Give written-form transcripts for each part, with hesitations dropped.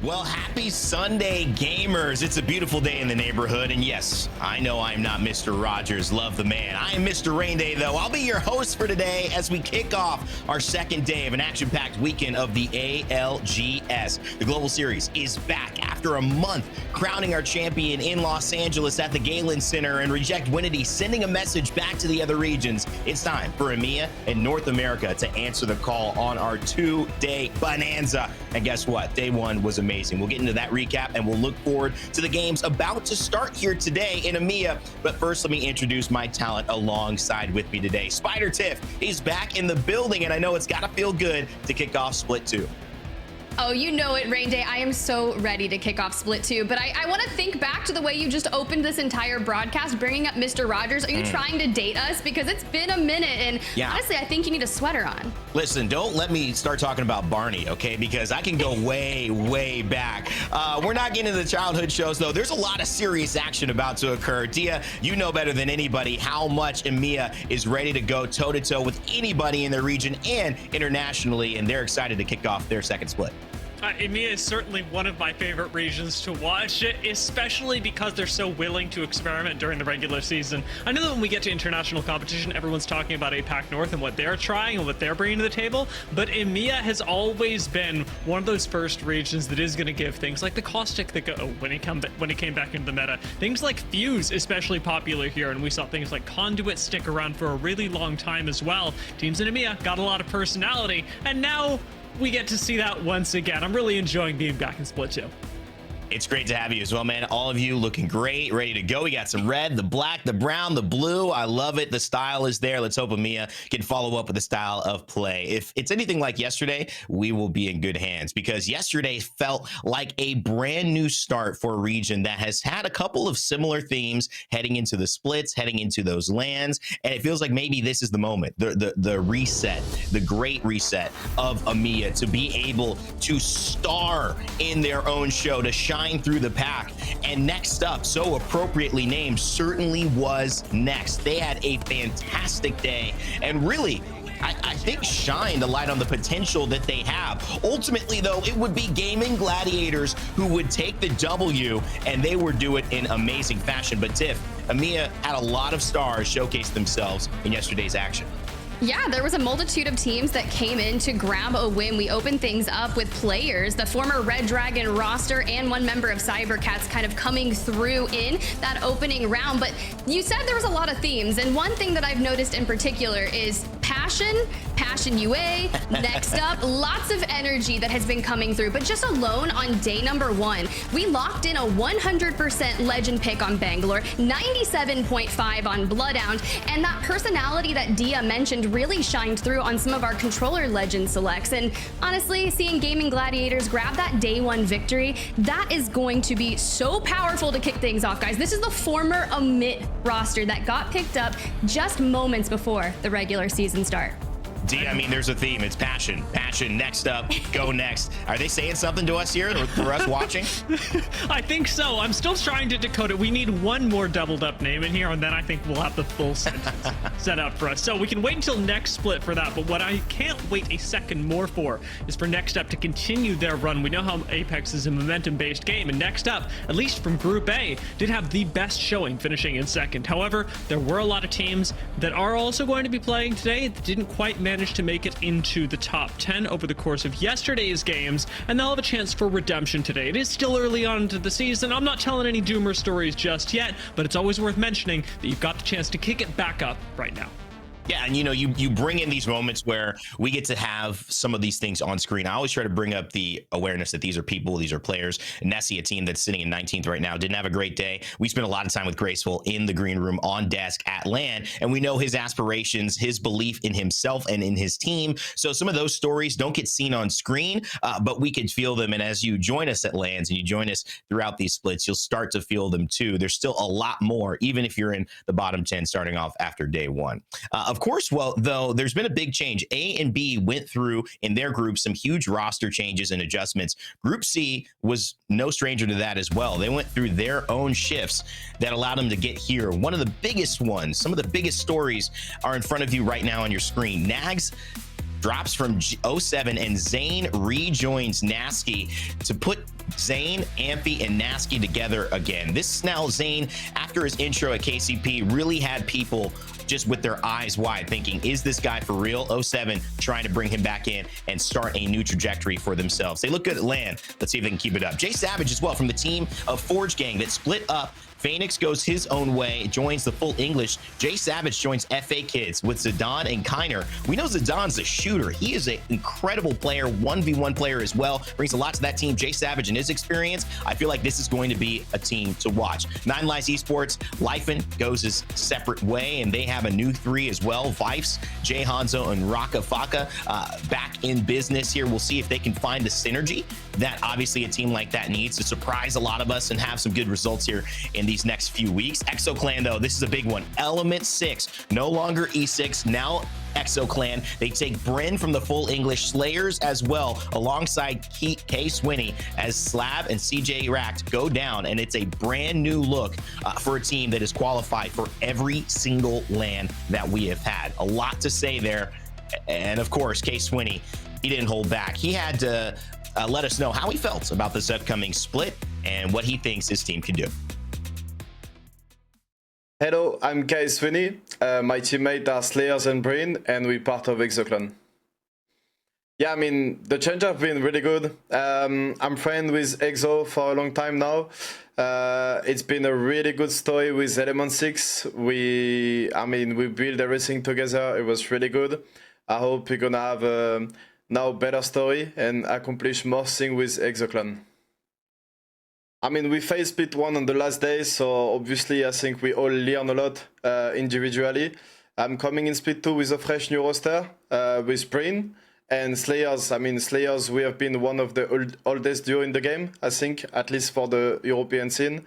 Well, happy Sunday, gamers. It's a beautiful day in the neighborhood. And yes, I know I'm not Mr. Rogers, love the man. I am Mr. Rain Day, though. I'll be your host for today as we kick off our second day of an action-packed weekend of the ALGS. The Global Series is back after a month, crowning our champion in Los Angeles at the Galen Center, and Reject Winity sending a message back to the other regions. It's time for EMEA and North America to answer the call on our two-day bonanza. And guess what? Day one was amazing. We'll get into that recap and we'll look forward to the games about to start here today in EMEA. But first, let me introduce my talent alongside with me today. Spider Tiff, he's back in the building, and I know it's got to feel good to kick off Split 2. Oh, you know it, Rain Day. I am so ready to kick off Split 2, but I want to think back to the way you just opened this entire broadcast, bringing up Mr. Rogers. Are you trying to date us? Because it's been a minute, and honestly, I think you need a sweater on. Listen, don't let me start talking about Barney, okay? Because I can go way, way back. We're not getting into the childhood shows, though. There's a lot of serious action about to occur. Dia, you know better than anybody how much EMEA is ready to go toe-to-toe with anybody in their region and internationally, and they're excited to kick off their second split. EMEA is certainly one of my favorite regions to watch, especially because they're so willing to experiment during the regular season. I know that when we get to international competition, everyone's talking about APAC North and what they're trying and what they're bringing to the table, but EMEA has always been one of those first regions that is going to give things like the caustic that go when it came back into the meta. Things like Fuse, especially popular here, and we saw things like Conduit stick around for a really long time as well. Teams in EMEA got a lot of personality, and now we get to see that once again. I'm really enjoying being back in Split 2. It's great to have you as well, man. All of you looking great, ready to go. We got some red, the black, the brown, the blue. I love it. The style is there. Let's hope EMEA can follow up with the style of play. If it's anything like yesterday, we will be in good hands, because yesterday felt like a brand new start for a region that has had a couple of similar themes heading into the splits, heading into those lands. And it feels like maybe this is the moment, the reset, the great reset of EMEA to be able to star in their own show, to shine through the pack. And next up, so appropriately named, certainly was Next. They had a fantastic day and really, I think, shined a light on the potential that they have. Ultimately, though, it would be Gaming Gladiators who would take the W, and they would do it in amazing fashion. But Tiff, EMEA had a lot of stars showcase themselves in yesterday's action. Yeah, there was a multitude of teams that came in to grab a win. We opened things up with players, the former Red Dragon roster and one member of Cybercats kind of coming through in that opening round. But you said there was a lot of themes, and one thing that I've noticed in particular is Passion UA, Next Up, lots of energy that has been coming through. But just alone on day number one, we locked in a 100% legend pick on Bangalore, 97.5 on Bloodhound, and that personality that Dia mentioned really shined through on some of our controller legend selects. And honestly, seeing Gaming Gladiators grab that day one victory, that is going to be so powerful to kick things off, guys. This is the former EMEA roster that got picked up just moments before the regular season start. D, I mean, there's a theme. It's passion. Passion, Next Up, go Next. Are they saying something to us here, or for us watching? I think so. I'm still trying to decode it. We need one more doubled up name in here, and then I think we'll have the full sentence set out for us. So we can wait until next split for that, but what I can't wait a second more for is for Next Up to continue their run. We know how Apex is a momentum-based game, and Next Up, at least from Group A, did have the best showing, finishing in second. However, there were a lot of teams that are also going to be playing today that didn't quite manage to make it into the top 10 over the course of yesterday's games, and they'll have a chance for redemption today. It is still early on into the season. I'm not telling any doomer stories just yet, but it's always worth mentioning that you've got the chance to kick it back up right now. Yeah, and you know, you bring in these moments where we get to have some of these things on screen. I always try to bring up the awareness that these are people, these are players. Nessie, a team that's sitting in 19th right now, didn't have a great day. We spent a lot of time with Graceful in the green room, on desk, at LAN, and we know his aspirations, his belief in himself and in his team. So some of those stories don't get seen on screen, but we can feel them. And as you join us at LANs and you join us throughout these splits, you'll start to feel them too. There's still a lot more, even if you're in the bottom 10 starting off after day one. Of course, well, though, there's been a big change. A and B went through in their group some huge roster changes and adjustments. Group C was no stranger to that as well. They went through their own shifts that allowed them to get here. One of the biggest ones, some of the biggest stories are in front of you right now on your screen. Nags drops from '07, and Zane rejoins Nasky to put Zane, Amphi, and Nasky together again. This now Zane, after his intro at KCP, really had people just with their eyes wide thinking, is this guy for real? '07 trying to bring him back in and start a new trajectory for themselves. They look good at LAN. Let's see if they can keep it up. Jay Savage as well from the team of Forge Gang that split up. Phoenix goes his own way, joins the full English. Jay Savage joins FA Kids with Zidane and Kiner. We know Zidane's a shooter. He is an incredible player, 1v1 player as well. Brings a lot to that team. Jay Savage and his experience, I feel like this is going to be a team to watch. Nine Lives Esports, Lifen goes his separate way, and they have a new 3 as well. Vifes, Jay Hanzo, and Raka Faka back in business here. We'll see if they can find the synergy that obviously a team like that needs to surprise a lot of us and have some good results here in these next few weeks. ExoClan, though, this is a big one. Element 6, no longer E6, now ExoClan. They take Bryn from the full English, Slayers as well, alongside K Swinney as Slab and CJ Racked go down, and it's a brand new look for a team that is qualified for every single LAN that we have had. A lot to say there, and of course, K Swinney, he didn't hold back. He had to let us know how he felt about this upcoming split and what he thinks his team can do. Hello, I'm Kai Swinney. My teammates are Slayers and Bryn, and we're part of ExoClan. Yeah, I mean, the change have been really good. I'm friends with Exo for a long time now. It's been a really good story with Element 6. We built everything together. It was really good. I hope we're gonna have now better story and accomplish more things with ExoClan. I mean, we faced split 1 on the last day, so obviously I think we all learn a lot individually. I'm coming in split 2 with a fresh new roster with Bryn and Slayers. I mean, Slayers, we have been one of the oldest duo in the game, I think, at least for the European scene.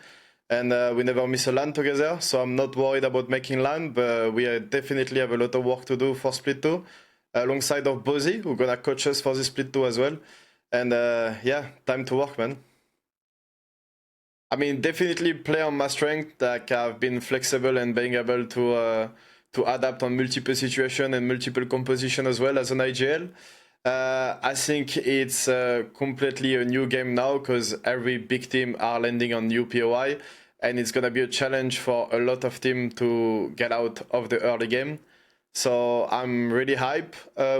And we never miss a LAN together, so I'm not worried about making LAN, but we definitely have a lot of work to do for split 2. Alongside of Bozy, who's gonna coach us for this split 2 as well. And yeah, time to work, man. I mean, definitely play on my strength. Like, I've been flexible and being able to adapt on multiple situations and multiple composition as well as an IGL. I think it's completely a new game now because every big team are landing on new POI, and it's gonna be a challenge for a lot of teams to get out of the early game. So I'm really hyped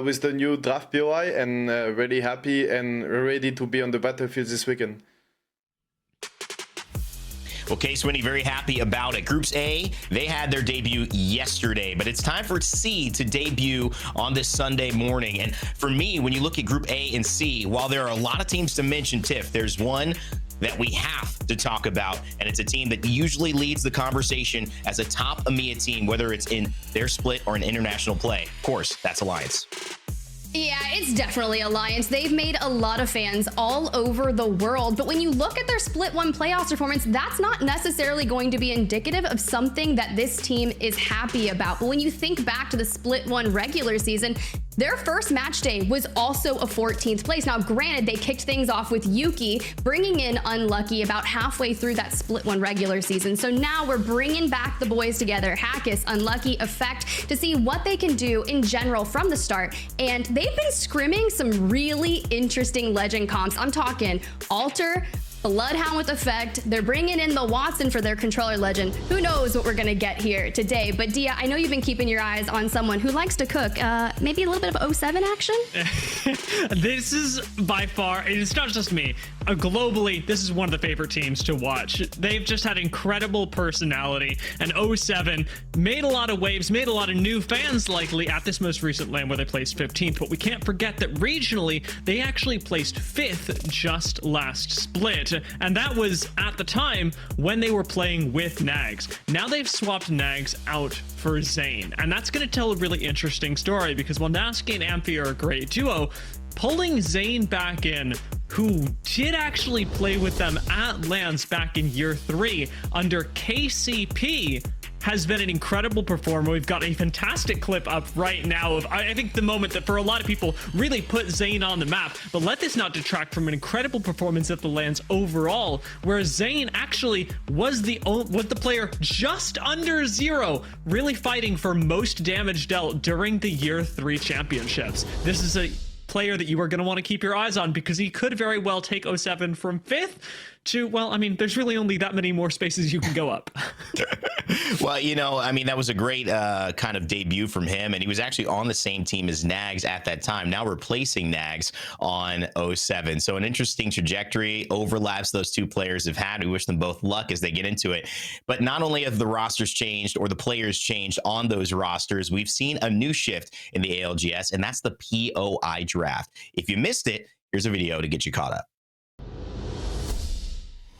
with the new draft POI and really happy and ready to be on the battlefield this weekend. Well, K Swinney, very happy about it. Groups A, they had their debut yesterday, but it's time for C to debut on this Sunday morning. And for me, when you look at Group A and C, while there are a lot of teams to mention, Tiff, there's one that we have to talk about, and it's a team that usually leads the conversation as a top EMEA team, whether it's in their split or an international play. Of course, that's Alliance. Yeah, it's definitely Alliance. They've made a lot of fans all over the world, but when you look at their Split 1 playoffs performance, that's not necessarily going to be indicative of something that this team is happy about. But when you think back to the Split 1 regular season, their first match day was also a 14th place. Now, granted, they kicked things off with Yuki, bringing in Unlucky about halfway through that Split 1 regular season. So now we're bringing back the boys together, Hackis, Unlucky, Effect, to see what they can do in general from the start. And they've been scrimming some really interesting legend comps. I'm talking Alter, Bloodhound with Effect. They're bringing in the Watson for their controller legend. Who knows what we're gonna get here today? But Dia, I know you've been keeping your eyes on someone who likes to cook. Maybe a little bit of '07 action? This is by far, it's not just me. Globally, this is one of the favorite teams to watch. They've just had incredible personality, and '07 made a lot of waves, made a lot of new fans likely at this most recent LAN where they placed 15th. But we can't forget that regionally, they actually placed 5th just last split. And that was at the time when they were playing with Nags. Now they've swapped Nags out for Zane, and that's going to tell a really interesting story, because while Nasky and Amphi are a great duo, pulling Zane back in, who did actually play with them at LANs back in year 3 under KCP, has been an incredible performer. We've got a fantastic clip up right now of, I think, the moment that for a lot of people really put Zayn on the map. But let this not detract from an incredible performance at the lands overall, where Zayn actually was the player just under 0, really fighting for most damage dealt during the Year 3 championships. This is a player that you are going to want to keep your eyes on, because he could very well take 07 from 5th to, well, I mean, there's really only that many more spaces you can go up. Well, you know, I mean, that was a great kind of debut from him, and he was actually on the same team as Nags at that time, now replacing Nags on 07. So an interesting trajectory, overlaps those two players have had. We wish them both luck as they get into it. But not only have the rosters changed or the players changed on those rosters, we've seen a new shift in the ALGS, and that's the POI draft. If you missed it, here's a video to get you caught up.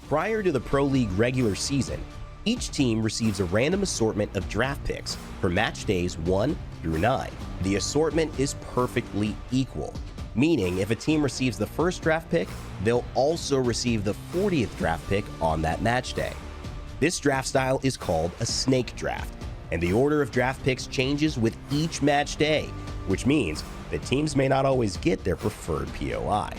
Prior to the Pro League regular season, each team receives a random assortment of draft picks for match days 1 through 9. The assortment is perfectly equal, meaning if a team receives the first draft pick, they'll also receive the 40th draft pick on that match day. This draft style is called a snake draft, and the order of draft picks changes with each match day, which means that teams may not always get their preferred POI.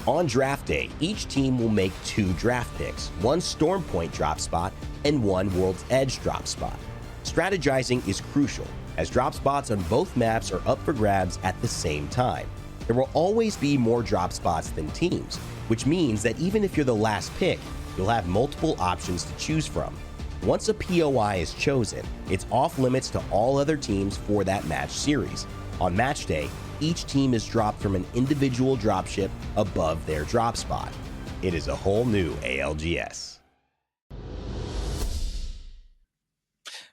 On draft day, each team will make 2 draft picks, 1 Storm Point drop spot and 1 World's Edge drop spot. Strategizing is crucial, as drop spots on both maps are up for grabs at the same time. There will always be more drop spots than teams, which means that even if you're the last pick, you'll have multiple options to choose from. Once a POI is chosen, it's off limits to all other teams for that match series. On match day, each team is dropped from an individual dropship above their drop spot. It is a whole new ALGS.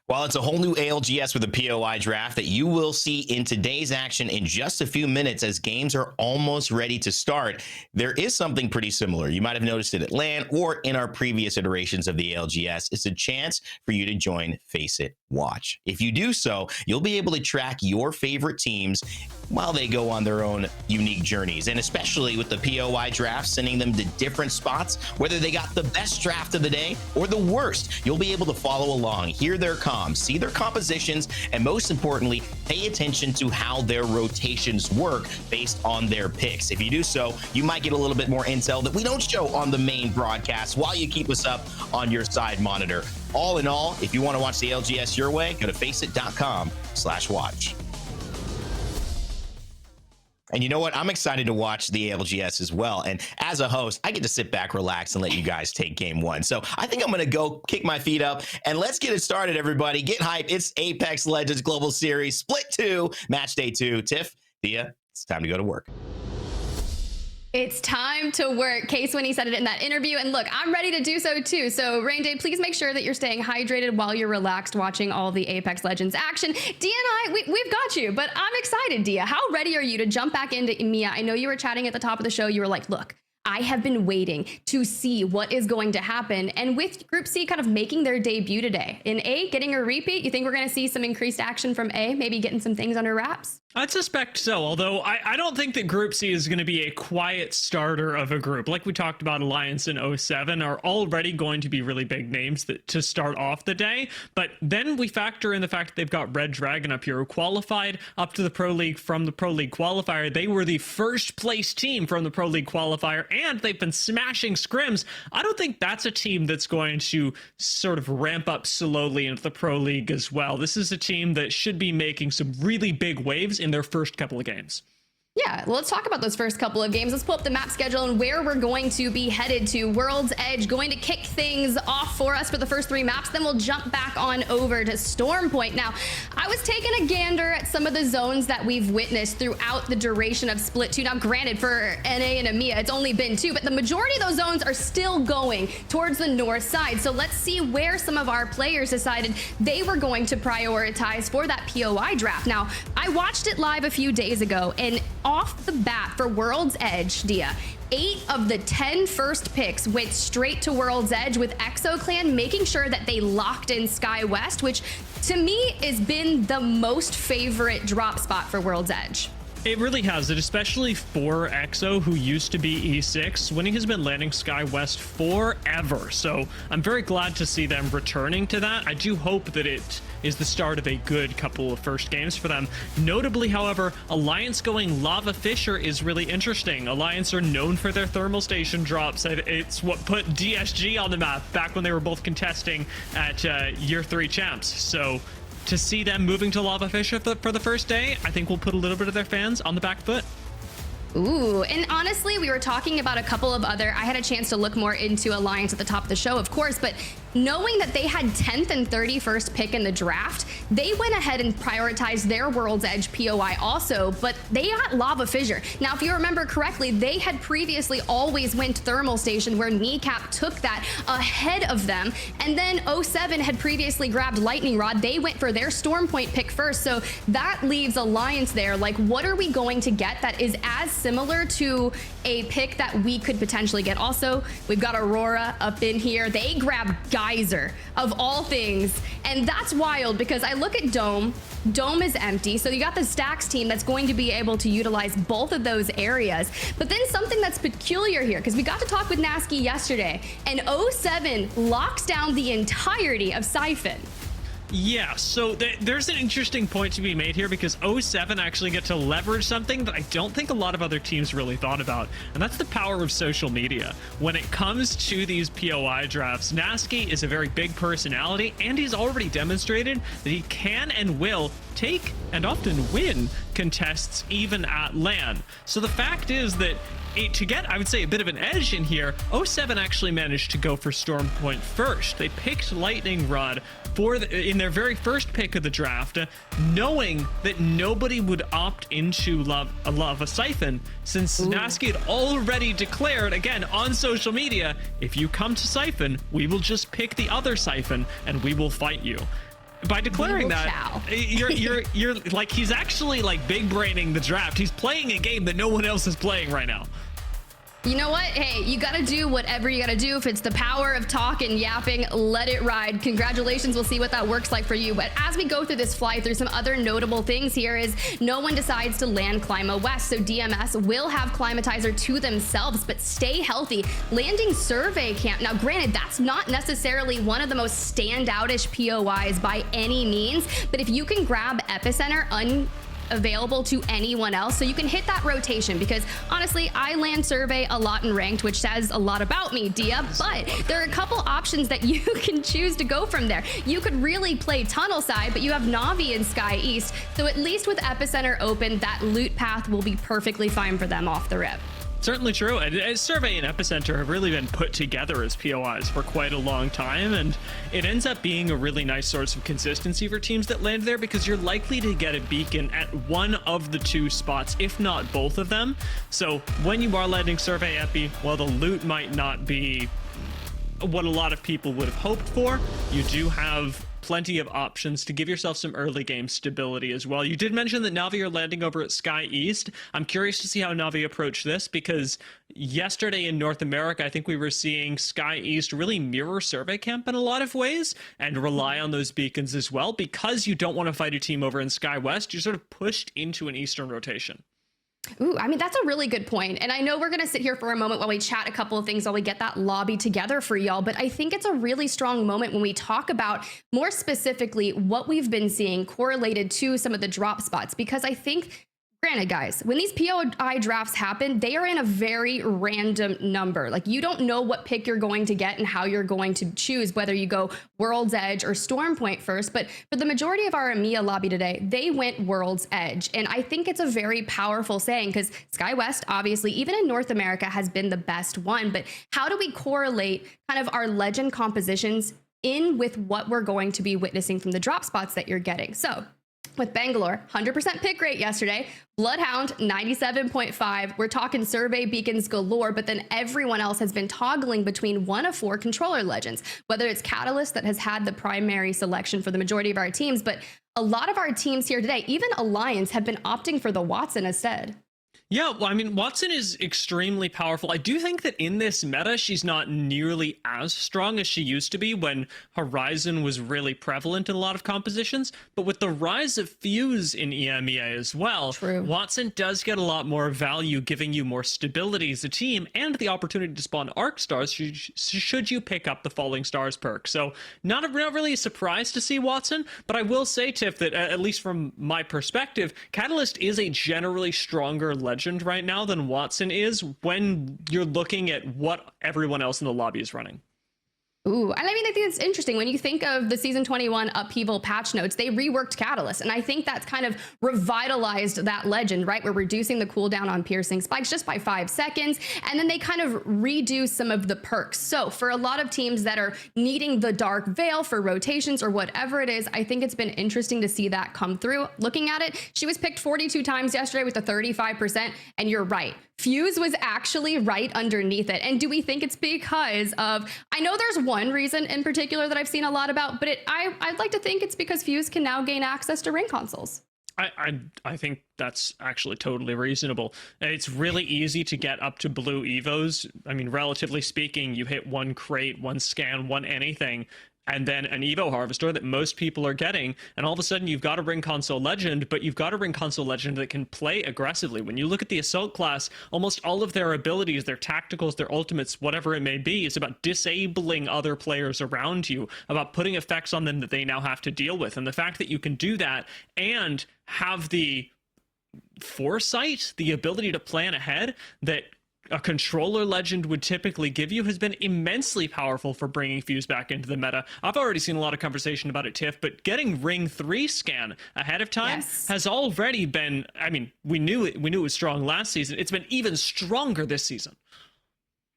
Well, it's a whole new ALGS with a POI draft that you will see in today's action in just a few minutes as games are almost ready to start. There is something pretty similar. You might have noticed it at LAN or in our previous iterations of the ALGS. It's a chance for you to join Face It Watch. If you do so, you'll be able to track your favorite teams while they go on their own unique journeys. And especially with the POI draft, sending them to different spots, whether they got the best draft of the day or the worst, you'll be able to follow along, hear their comms, see their compositions, and most importantly, pay attention to how their rotations work based on their picks. If you do so, you might get a little bit more intel that we don't show on the main broadcast while you keep us up on your side monitor. All in all, if you want to watch the LGS your way, go to faceit.com/watch. And you know what? I'm excited to watch the ALGS as well. And as a host, I get to sit back, relax, and let you guys take game 1. So I think I'm going to go kick my feet up and let's get it started, everybody. Get hyped. It's Apex Legends Global Series Split 2, Match Day 2. Tiff, Thea, it's time to go to work. It's time to work. Case when he said it in that interview. And look, I'm ready to do so too. So Rain Day, please make sure that you're staying hydrated while you're relaxed watching all the Apex Legends action. Dia and we've got you, but I'm excited, Dia. How ready are you to jump back into EMEA? I know you were chatting at the top of the show. You were like, look, I have been waiting to see what is going to happen. And with Group C kind of making their debut today, in A, getting a repeat, you think we're going to see some increased action from A, maybe getting some things under wraps? I'd suspect so, although I don't think that Group C is going to be a quiet starter of a group. Like we talked about, Alliance and 07 are already going to be really big names to start off the day. But then we factor in the fact that they've got Red Dragon up here, who qualified up to the Pro League from the Pro League qualifier. They were the first place team from the Pro League qualifier, and they've been smashing scrims. I don't think that's a team that's going to sort of ramp up slowly into the Pro League as well. This is a team that should be making some really big waves in their first couple of games. Yeah, well, let's talk about those first couple of games. Let's pull up the map schedule and where we're going to be headed to. World's Edge going to kick things off for us for the first 3 maps. Then we'll jump back on over to Storm Point. Now, I was taking a gander at some of the zones that we've witnessed throughout the duration of Split 2. Now, granted, for NA and EMEA, it's only been 2, but the majority of those zones are still going towards the north side. So let's see where some of our players decided they were going to prioritize for that POI draft. Now, I watched it live a few days ago, and off the bat for World's Edge, Dia, 8 of the 10 first picks went straight to World's Edge, with ExoClan making sure that they locked in Sky West, which to me has been the most favorite drop spot for World's Edge. It really has, it especially for EXO, who used to be E6. Winning has been landing Sky West forever, so I'm very glad to see them returning to that. I do hope that it is the start of a good couple of first games for them. Notably, however, Alliance going Lava Fisher is really interesting. Alliance are known for their thermal station drops. It's what put DSG on the map back when they were both contesting at Year 3 champs. So to see them moving to Lava Fisher for the first day, I think will put a little bit of their fans on the back foot. Ooh, and honestly, we were talking about a couple of other, I had a chance to look more into Alliance at the top of the show, of course, but knowing that they had 10th and 31st pick in the draft, they went ahead and prioritized their World's Edge POI also, but they got Lava Fissure. Now, if you remember correctly, they had previously always went Thermal Station, where Kneecap took that ahead of them, and then 07 had previously grabbed Lightning Rod. They went for their Storm Point pick first, so that leaves Alliance there. Like, what are we going to get that is as similar to a pick that we could potentially get? Also, we've got Aurora up in here. They grab Geyser of all things, and that's wild because I look at Dome is empty, so you got the Stacks team that's going to be able to utilize both of those areas. But then something that's peculiar here, because we got to talk with Nasky yesterday, and 07 locks down the entirety of Siphon. Yeah, so there's an interesting point to be made here, because 07 actually get to leverage something that I don't think a lot of other teams really thought about, and that's the power of social media. When it comes to these POI drafts, Nasky is a very big personality, and he's already demonstrated that he can and will take and often win contests even at LAN. So the fact is that to get, I would say, a bit of an edge in here, 07 actually managed to go for Storm Point first. They picked Lightning Rod in their very first pick of the draft, knowing that nobody would opt into Lava Siphon, since Nasky had already declared, again, on social media, if you come to Siphon, we will just pick the other Siphon and we will fight you. By declaring that, you're like, he's actually like big braining the draft. He's playing a game that no one else is playing right now. You know what? Hey, you got to do whatever you got to do. If it's the power of talk and yapping, let it ride. Congratulations. We'll see what that works like for you. But as we go through this fly through, some other notable things here is no one decides to land Clima West. So DMS will have Climatizer to themselves, but stay healthy. Landing Survey Camp. Now, granted, that's not necessarily one of the most standoutish POIs by any means, but if you can grab Epicenter available to anyone else, so you can hit that rotation, because honestly, I land Survey a lot in ranked, which says a lot about me, Dia, but there are a couple options that you can choose to go from there. You could really play tunnel side, but you have Navi and Sky East, so at least with Epicenter open, that loot path will be perfectly fine for them off the rip. Certainly true. And Survey and Epicenter have really been put together as POIs for quite a long time, and it ends up being a really nice source of consistency for teams that land there, because you're likely to get a beacon at one of the two spots, if not both of them. So when you are landing Survey Epi, while the loot might not be what a lot of people would have hoped for, you do have plenty of options to give yourself some early game stability as well. You did mention that Navi are landing over at Sky East. I'm curious to see how Navi approach this, because yesterday in North America, I think we were seeing Sky East really mirror Survey Camp in a lot of ways and rely on those beacons as well. Because you don't want to fight a team over in Sky West, you're sort of pushed into an Eastern rotation. Ooh, I mean, that's a really good point. And I know we're going to sit here for a moment while we chat a couple of things while we get that lobby together for y'all. But I think it's a really strong moment when we talk about more specifically what we've been seeing correlated to some of the drop spots, because I think, granted, guys, when these POI drafts happen, they are in a very random number. Like, you don't know what pick you're going to get and how you're going to choose, whether you go World's Edge or Storm Point first. But for the majority of our EMEA lobby today, they went World's Edge. And I think it's a very powerful saying, because Sky West, obviously, even in North America, has been the best one. But how do we correlate kind of our legend compositions in with what we're going to be witnessing from the drop spots that you're getting? So with Bangalore, 100% pick rate yesterday. Bloodhound, 97.5. We're talking survey beacons galore, but then everyone else has been toggling between one of four controller legends, whether it's Catalyst that has had the primary selection for the majority of our teams, but a lot of our teams here today, even Alliance, have been opting for the Watson instead. Yeah, well, I mean, Watson is extremely powerful. I do think that in this meta, she's not nearly as strong as she used to be when Horizon was really prevalent in a lot of compositions. But with the rise of Fuse in EMEA as well, True. Watson does get a lot more value, giving you more stability as a team and the opportunity to spawn Arc Stars should you pick up the Falling Stars perk. So not really a surprise to see Watson, but I will say, Tiff, that at least from my perspective, Catalyst is a generally stronger legend right now than Watson is when you're looking at what everyone else in the lobby is running. Ooh, and I mean, I think it's interesting when you think of the season 21 upheaval patch notes, they reworked Catalyst. And I think that's kind of revitalized that legend, right? We're reducing the cooldown on piercing spikes just by 5 seconds. And then they kind of redo some of the perks. So for a lot of teams that are needing the dark veil for rotations or whatever it is, I think it's been interesting to see that come through. Looking at it, she was picked 42 times yesterday with a 35%. And you're right. Fuse was actually right underneath it. And do we think it's because of, I know there's one reason in particular that I've seen a lot about, but I'd like to think it's because Fuse can now gain access to ring consoles. I think that's actually totally reasonable. It's really easy to get up to blue evos. I mean, relatively speaking, you hit one crate, one scan, one anything, and then an Evo Harvester that most people are getting, and all of a sudden you've got a Ring Console Legend, but you've got a Ring Console Legend that can play aggressively. When you look at the Assault class, almost all of their abilities, their tacticals, their ultimates, whatever it may be, is about disabling other players around you, about putting effects on them that they now have to deal with. And the fact that you can do that and have the foresight, the ability to plan ahead that a controller legend would typically give you has been immensely powerful for bringing Fuse back into the meta. I've already seen a lot of conversation about it, Tiff, but getting Ring 3 scan ahead of time has already been, I mean, we knew it was strong last season. It's been even stronger this season.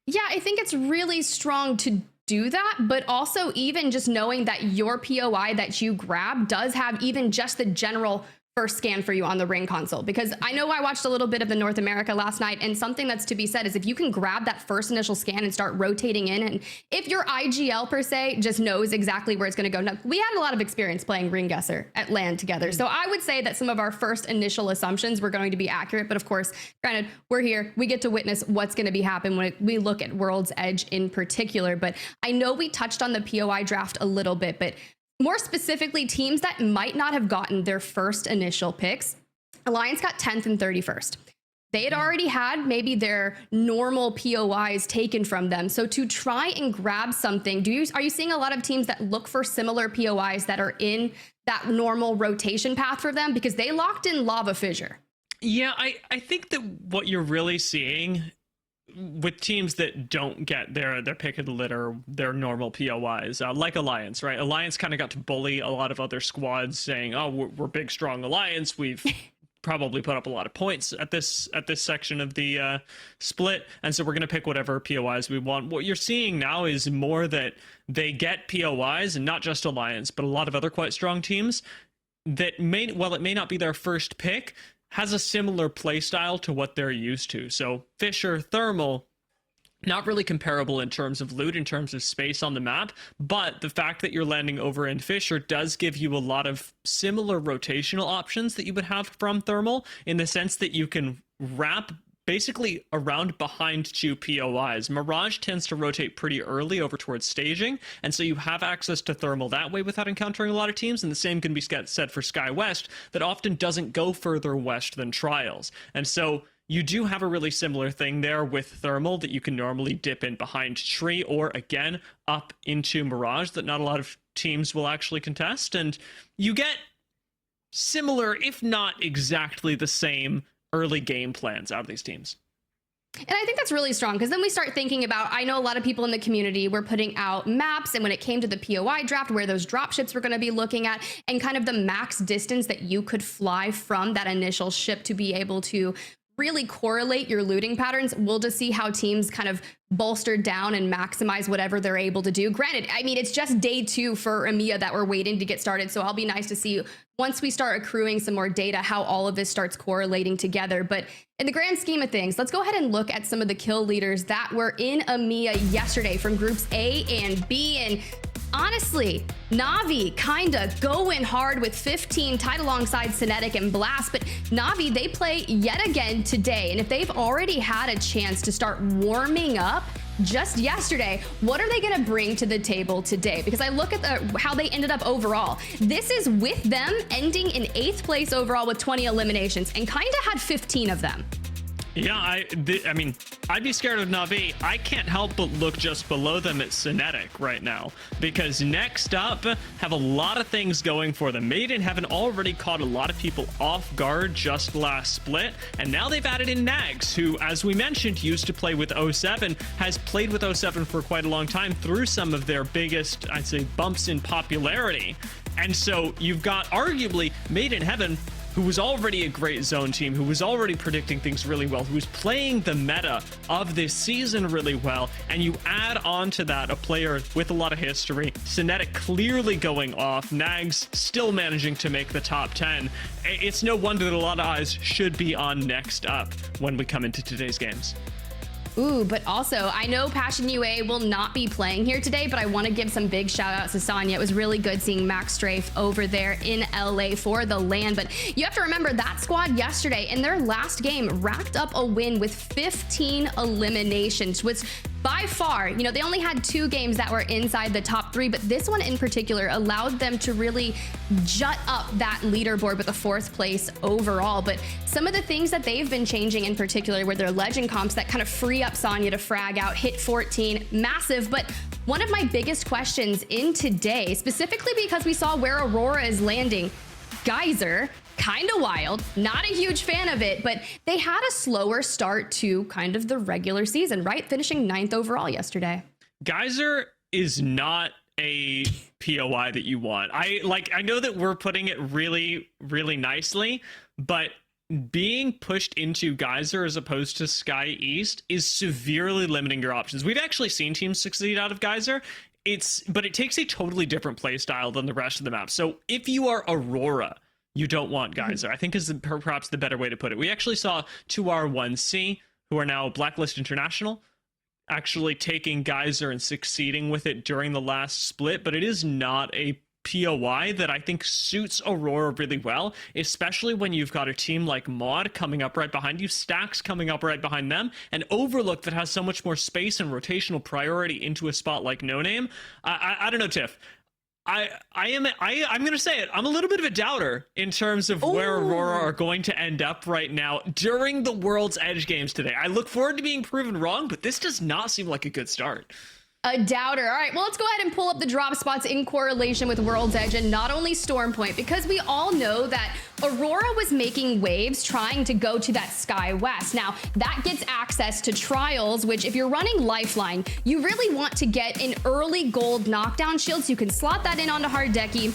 Yeah, I think it's really strong to do that, but also even just knowing that your POI that you grab does have even just the general first scan for you on the Ring console, because I know I watched a little bit of the North America last night, and something that's to be said is if you can grab that first initial scan and start rotating in, and if your IGL per se just knows exactly where it's going to go. Now, we had a lot of experience playing Ring Guesser at LAN together, so I would say that some of our first initial assumptions were going to be accurate, but of course, granted, we're here, we get to witness what's going to be happening when we look at World's Edge in particular. But I know we touched on the POI draft a little bit, but more specifically, teams that might not have gotten their first initial picks. Alliance got 10th and 31st. They had already had maybe their normal POIs taken from them. So to try and grab something, are you seeing a lot of teams that look for similar POIs that are in that normal rotation path for them? Because they locked in Lava Fissure. Yeah, I think that what you're really seeing with teams that don't get their pick of the litter, their normal POIs, like Alliance, right? Alliance kind of got to bully a lot of other squads saying, oh, we're big, strong Alliance. We've probably put up a lot of points at this section of the split. And so we're going to pick whatever POIs we want. What you're seeing now is more that they get POIs, and not just Alliance, but a lot of other quite strong teams that while it may not be their first pick, has a similar play style to what they're used to. So Fissure, Thermal, not really comparable in terms of loot, in terms of space on the map, but the fact that you're landing over in Fissure does give you a lot of similar rotational options that you would have from Thermal, in the sense that you can wrap basically around behind two POIs. Mirage tends to rotate pretty early over towards staging, and so you have access to Thermal that way without encountering a lot of teams, and the same can be said for Sky West, that often doesn't go further west than Trials. And so you do have a really similar thing there with Thermal, that you can normally dip in behind Tree, or again, up into Mirage, that not a lot of teams will actually contest, and you get similar, if not exactly the same, early game plans out of these teams. And I think that's really strong, because then we start thinking about, I know a lot of people in the community were putting out maps, and when it came to the POI draft, where those drop ships were going to be looking at, and kind of the max distance that you could fly from that initial ship to be able to really correlate your looting patterns. We'll just see how teams kind of bolster down and maximize whatever they're able to do. Granted, I mean, it's just day 2 for EMEA that we're waiting to get started. So I'll be nice to see once we start accruing some more data, how all of this starts correlating together. But in the grand scheme of things, let's go ahead and look at some of the kill leaders that were in EMEA yesterday from groups A and B. And honestly, Na'Vi kinda going hard with 15 tied alongside Cinetic and Blast, but Na'Vi, they play yet again today. And if they've already had a chance to start warming up just yesterday, what are they going to bring to the table today? Because I look at how they ended up overall. This is with them ending in 8th place overall with 20 eliminations and kind of had 15 of them. Yeah, I mean, I'd be scared of Na'Vi. I can't help but look just below them at Cinetic right now, because next up have a lot of things going for them. Made in Heaven already caught a lot of people off guard just last split, and now they've added in Nags, who, as we mentioned, used to play with 07, has played with 07 for quite a long time through some of their biggest, I'd say, bumps in popularity. And so you've got arguably Made in Heaven, who was already a great zone team, who was already predicting things really well, who was playing the meta of this season really well, and you add on to that a player with a lot of history, Cinetic clearly going off, Nags still managing to make the top 10. It's no wonder that a lot of eyes should be on next up when we come into today's games. Ooh, but also, I know Passion UA will not be playing here today, but I want to give some big shout outs to Sonya. It was really good seeing Max Strafe over there in LA for the LAN, but you have to remember that squad yesterday in their last game racked up a win with 15 eliminations, which by far, you know, they only had 2 games that were inside the top 3, but this one in particular allowed them to really jut up that leaderboard with a 4th place overall. But some of the things that they've been changing in particular were their legend comps that kind of free up Sonya to frag out, hit 14, massive. But one of my biggest questions in today, specifically because we saw where Aurora is landing, Geyser, kind of wild, not a huge fan of it, but they had a slower start to kind of the regular season, right? Finishing 9th overall yesterday. Geyser is not a POI that you want. I know that we're putting it really, really nicely, but being pushed into Geyser as opposed to Sky East is severely limiting your options. We've actually seen teams succeed out of Geyser. But it takes a totally different play style than the rest of the map. So if you are Aurora, you don't want Geyser, I think is perhaps the better way to put it. We actually saw 2R1C, who are now Blacklist International, actually taking Geyser and succeeding with it during the last split, but it is not a POI that I think suits Aurora really well, especially when you've got a team like Mod coming up right behind you, Stacks coming up right behind them, and Overlook that has so much more space and rotational priority into a spot like No Name. I don't know, Tiff. I'm going to say it. I'm a little bit of a doubter in terms of where Aurora are going to end up right now during the World's Edge games today. I look forward to being proven wrong, but this does not seem like a good start. A doubter. All right, well, let's go ahead and pull up the drop spots in correlation with World's Edge and not only Storm Point, because we all know that Aurora was making waves trying to go to that Sky West. Now, that gets access to Trials, which if you're running Lifeline, you really want to get an early gold knockdown shield so you can slot that in onto Hardeki,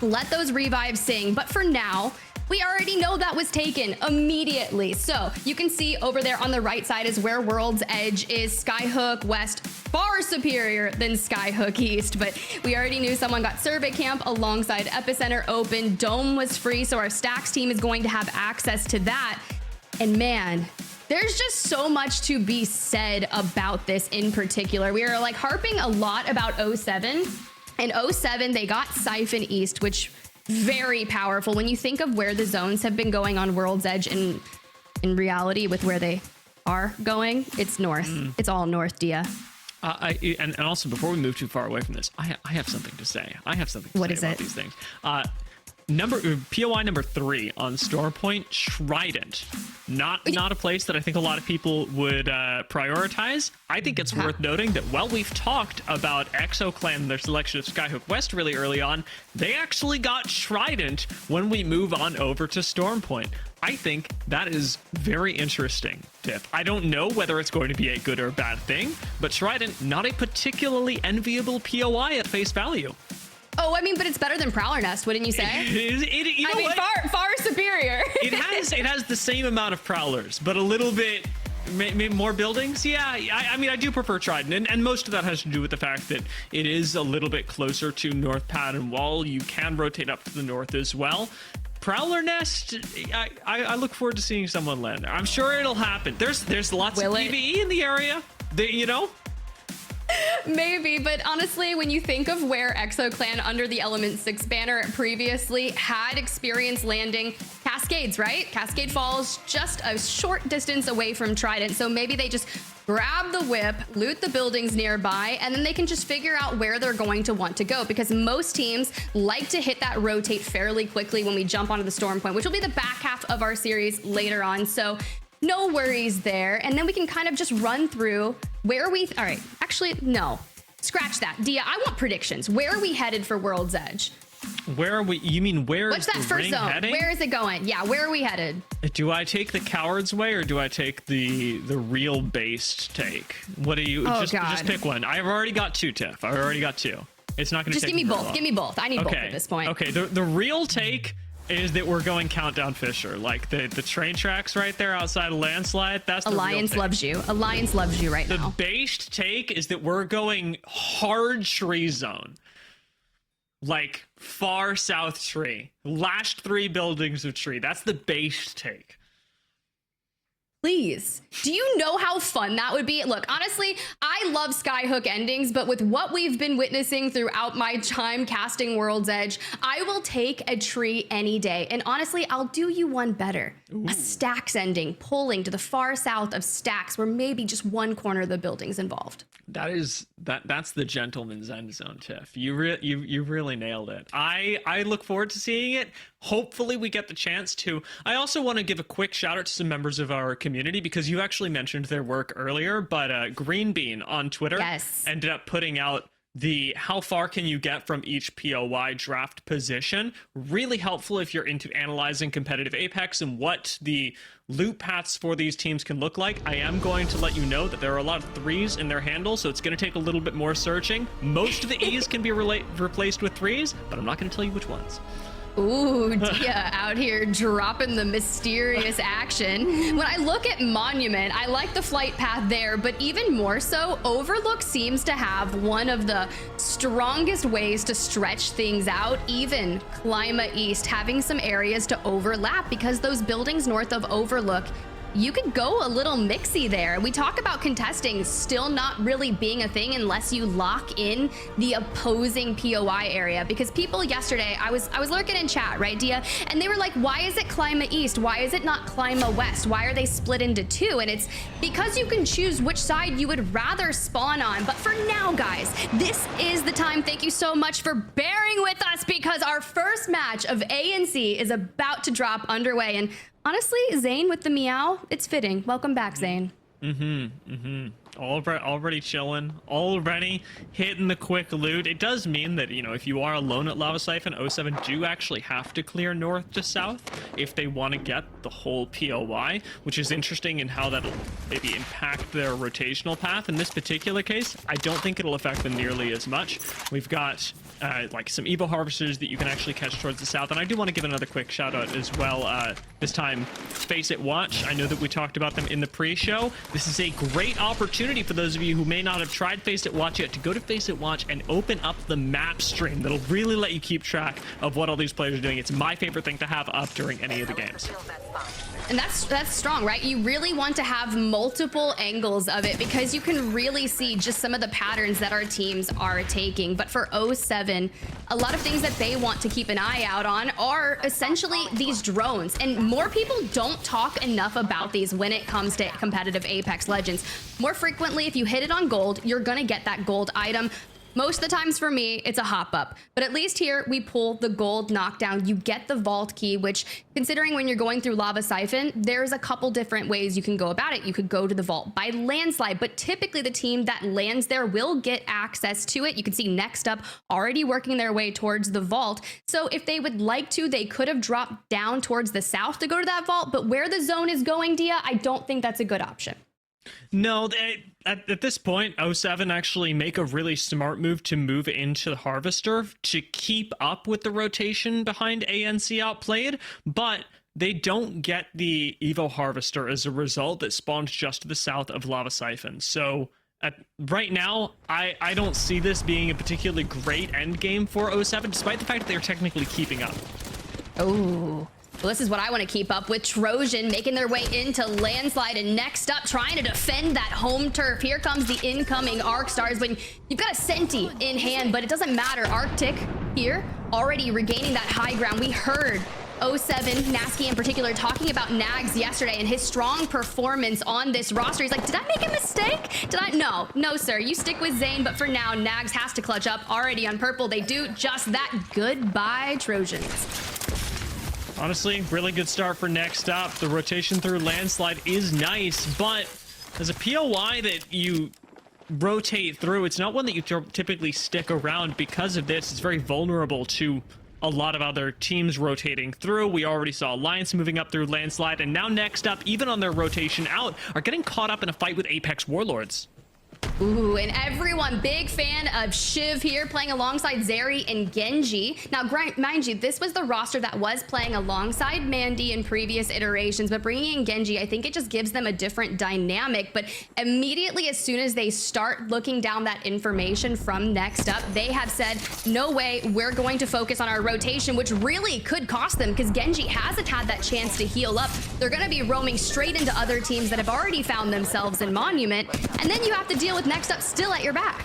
let those revives sing. But for now, we already know that was taken immediately. So you can see over there on the right side is where World's Edge is. Skyhook West, far superior than Skyhook East, but we already knew someone got Survey Camp alongside Epicenter open. Dome was free, so our Stacks team is going to have access to that. And man, there's just so much to be said about this in particular. We are like harping a lot about 07. And 07, they got Siphon East, which very powerful when you think of where the zones have been going on World's Edge, and in reality with where they are going, it's north. It's all north, Dia. And also, before we move too far away from this, I have something to say. I have something to say about these things. POI number 3 on Storm Point, Trident. Not a place that I think a lot of people would prioritize. I think it's worth noting that while we've talked about ExoClan and their selection of Skyhook West really early on, they actually got Trident when we move on over to Storm Point. I think that is very interesting, Tiff. I don't know whether it's going to be a good or bad thing, but Trident, not a particularly enviable POI at face value. Oh, I mean, but it's better than Prowler Nest, wouldn't you say? I mean, far superior. it has the same amount of Prowlers, but a little bit more buildings. Yeah, I mean, I do prefer Trident, and most of that has to do with the fact that it is a little bit closer to North Pad and Wall. You can rotate up to the north as well. Prowler Nest, I look forward to seeing someone land there. I'm sure it'll happen. There's lots of PvE in the area. You know? Maybe, but honestly, when you think of where ExoClan under the Element 6 banner previously had experience landing Cascades, right? Cascade Falls just a short distance away from Trident, so maybe they just grab the whip, loot the buildings nearby, and then they can just figure out where they're going to want to go, because most teams like to hit that rotate fairly quickly when we jump onto the Storm Point, which will be the back half of our series later on. So no worries there. And then we can kind of just run through where we, all right, actually, no, scratch that. Dia, I want predictions. Where are we headed for World's Edge? Where are we? You mean where What's is that the first ring zone? heading? Where is it going? Yeah, where are we headed? Do I take the coward's way or do I take the real based take? What do you? Oh, just God. pick one. I've already got two, Tiff. I've already got two. It's not going to Just take give me very both. long. Give me both. I need both at this point. Okay. The real take is that we're going Countdown Fisher, like the train tracks right there outside of Landslide. That's the Alliance real take. loves you. Alliance loves you right The now. based take is that we're going hard tree zone. Like far south tree. Last 3 buildings of tree. That's the base take. Please. Do you know how fun that would be? Look, honestly, I love Skyhook endings, but with what we've been witnessing throughout my time casting World's Edge, I will take a tree any day. And honestly, I'll do you one better. Ooh. A Stacks ending, pulling to the far south of Stacks, where maybe just one corner of the building's involved. That's the gentleman's end zone, Tiff. You really nailed it. I look forward to seeing it. Hopefully we get the chance to. I also want to give a quick shout out to some members of our community, because you actually mentioned their work earlier, but Green Bean on Twitter ended up putting out the how far can you get from each POY draft position. Really helpful if you're into analyzing competitive Apex and what the loot paths for these teams can look like. I am going to let you know that there are a lot of 3s in their handle, so it's going to take a little bit more searching. Most of the E's can be replaced with 3s, but I'm not going to tell you which ones. Ooh, Dia out here dropping the mysterious action. When I look at Monument, I like the flight path there, but even more so, Overlook seems to have one of the strongest ways to stretch things out, even Clima East having some areas to overlap, because those buildings north of Overlook, you could go a little mixy there. We talk about contesting still not really being a thing unless you lock in the opposing POI area, because people yesterday, I was lurking in chat, right, Dia? And they were like, why is it Clima East? Why is it not Clima West? Why are they split into 2? And it's because you can choose which side you would rather spawn on. But for now, guys, this is the time. Thank you so much for bearing with us, because our first match of ANC is about to drop underway. And honestly, Zane with the meow, it's fitting. Welcome back, Zane. Already chilling, already hitting the quick loot. It does mean that, you know, if you are alone at Lava Siphon, 07 do actually have to clear north to south if they want to get the whole POI, which is interesting in how that'll maybe impact their rotational path. In this particular case, I don't think it'll affect them nearly as much. We've got like some Evo Harvesters that you can actually catch towards the south, and I do want to give another quick shout out as well. This time, Face It Watch. I know that we talked about them in the pre-show. This is a great opportunity for those of you who may not have tried Face It Watch yet to go to Face It Watch and open up the map stream. That'll really let you keep track of what all these players are doing. It's my favorite thing to have up during any of the games. And that's strong, right? You really want to have multiple angles of it, because you can really see just some of the patterns that our teams are taking. But for 07, a lot of things that they want to keep an eye out on are essentially these drones. And more people don't talk enough about these when it comes to competitive Apex Legends. More frequently, if you hit it on gold, you're gonna get that gold item. Most of the times for me, it's a hop up, but at least here we pull the gold knockdown. You get the vault key, which, considering when you're going through Lava Siphon, there's a couple different ways you can go about it. You could go to the vault by landslide, but typically the team that lands there will get access to it. You can see next up already working their way towards the vault. So if they would like to, they could have dropped down towards the south to go to that vault, but where the zone is going, Dia, I don't think that's a good option. No, at this point, 07 actually make a really smart move to move into the Harvester to keep up with the rotation behind ANC Outplayed, but they don't get the Evo Harvester as a result that spawned just to the south of Lava Siphon. So right now, I don't see this being a particularly great end game for 07, despite the fact that they're technically keeping up. Oh, Well, this is what I want to keep up with. Trojan making their way into Landslide, and next up, trying to defend that home turf. Here comes the incoming Arc Stars. When you've got a Senti in hand, but it doesn't matter. Arctic here already regaining that high ground. We heard 07, Nasky in particular, talking about Nags yesterday and his strong performance on this roster. He's like, did I make a mistake? Did I? No, sir. You stick with Zane, but for now, Nags has to clutch up. Already on purple, they do just that. Goodbye, Trojans. Honestly, really good start for next up. The rotation through Landslide is nice, but as a POI that you rotate through, it's not one that you typically stick around. Because of this, it's very vulnerable to a lot of other teams rotating through. We already saw Alliance moving up through Landslide, and now next up, even on their rotation out, are getting caught up in a fight with Apex Warlords. Ooh, and everyone, big fan of Shiv here, playing alongside Zeri and Genji. Now, mind you, this was the roster that was playing alongside Mandy in previous iterations, but bringing in Genji, I think it just gives them a different dynamic. But immediately, as soon as they start looking down that information from next up, they have said, no way, we're going to focus on our rotation, which really could cost them, because Genji hasn't had that chance to heal up. They're going to be roaming straight into other teams that have already found themselves in Monument, and then you have to deal with next up still at your back.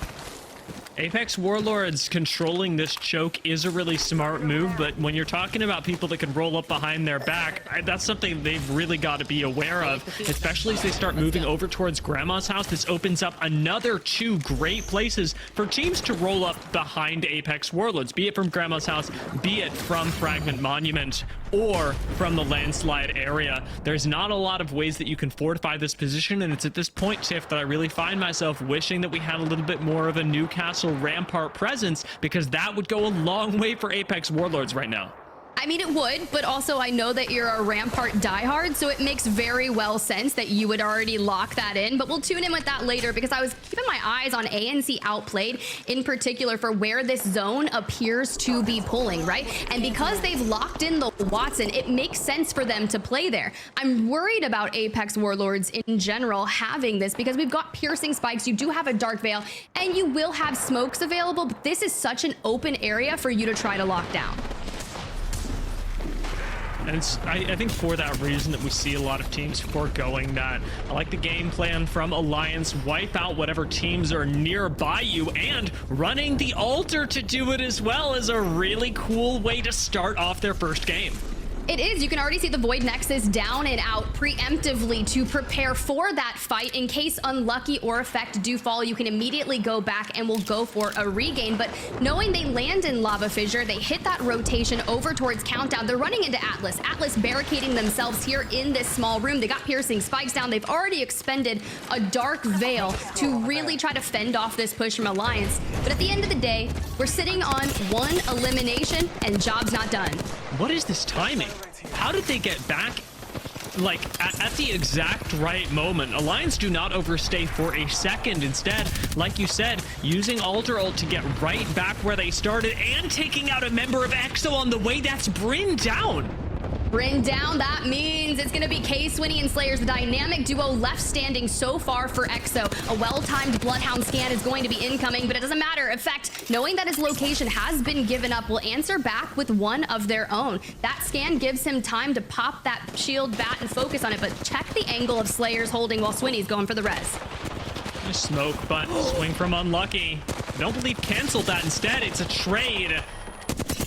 Apex Warlords controlling this choke is a really smart move, but when you're talking about people that can roll up behind their back, that's something they've really got to be aware of, especially as they start moving over towards Grandma's house. This opens up another 2 great places for teams to roll up behind Apex Warlords, be it from Grandma's house, be it from Fragment Monument, or from the Landslide area. There's not a lot of ways that you can fortify this position, and it's at this point, Tiff, that I really find myself wishing that we had a little bit more of a Newcastle Rampart presence, because that would go a long way for Apex Warlords right now. I mean, it would, but also I know that you're a Rampart diehard, so it makes very well sense that you would already lock that in. But we'll tune in with that later, because I was keeping my eyes on ANC Outplayed in particular for where this zone appears to be pulling, right? And because they've locked in the Watson, it makes sense for them to play there. I'm worried about Apex Warlords in general having this, because we've got piercing spikes, you do have a Dark Veil, and you will have smokes available, but this is such an open area for you to try to lock down. And I think for that reason that we see a lot of teams foregoing that. I like the game plan from Alliance. Wipe out whatever teams are nearby you, and running the altar to do it as well is a really cool way to start off their first game. It is. You can already see the Void Nexus down and out preemptively to prepare for that fight. In case Unlucky or Effect do fall, you can immediately go back and will go for a regain. But knowing they land in Lava Fissure, they hit that rotation over towards Countdown. They're running into Atlas. Atlas barricading themselves here in this small room. They got piercing spikes down. They've already expended a Dark Veil to really try to fend off this push from Alliance. But at the end of the day, we're sitting on 1 elimination and job's not done. What is this timing? How did they get back, like, at the exact right moment? Alliance do not overstay for a second. Instead, like you said, using Alter Ult to get right back where they started and taking out a member of EXO on the way. That's Bryn down. Bryn down, that means it's gonna be K-Swinny and Slayers, the dynamic duo left standing so far for EXO. A well-timed Bloodhound scan is going to be incoming, but it doesn't matter. In fact, knowing that his location has been given up will answer back with one of their own. That scan gives him time to pop that shield bat and focus on it, but check the angle of Slayers holding while Swinny's going for the res. Smoke, but swing from Unlucky. I don't believe canceled that. Instead, it's a trade.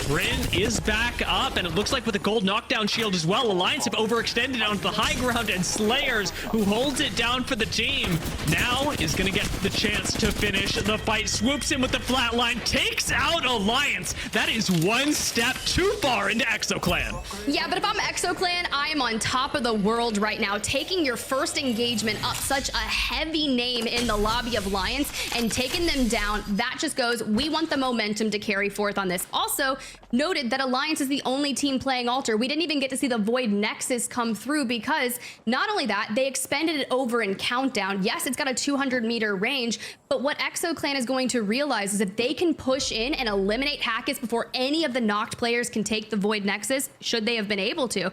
Bryn is back up, and it looks like with a gold knockdown shield as well. Alliance have overextended onto the high ground, and Slayers, who holds it down for the team, now is going to get the chance to finish the fight. Swoops in with the flatline, takes out Alliance. That is one step too far into EXO Clan. Yeah, but if I'm EXO Clan, I am on top of the world right now. Taking your first engagement up, such a heavy name in the lobby of Alliance, and taking them down, that just goes, we want the momentum to carry forth on this. Also, noted that Alliance is the only team playing Altar. We didn't even get to see the Void Nexus come through, because not only that, they expended it over in Countdown. Yes, it's got a 200-meter range, but what EXO Clan is going to realize is if they can push in and eliminate Hackett before any of the knocked players can take the Void Nexus, should they have been able to,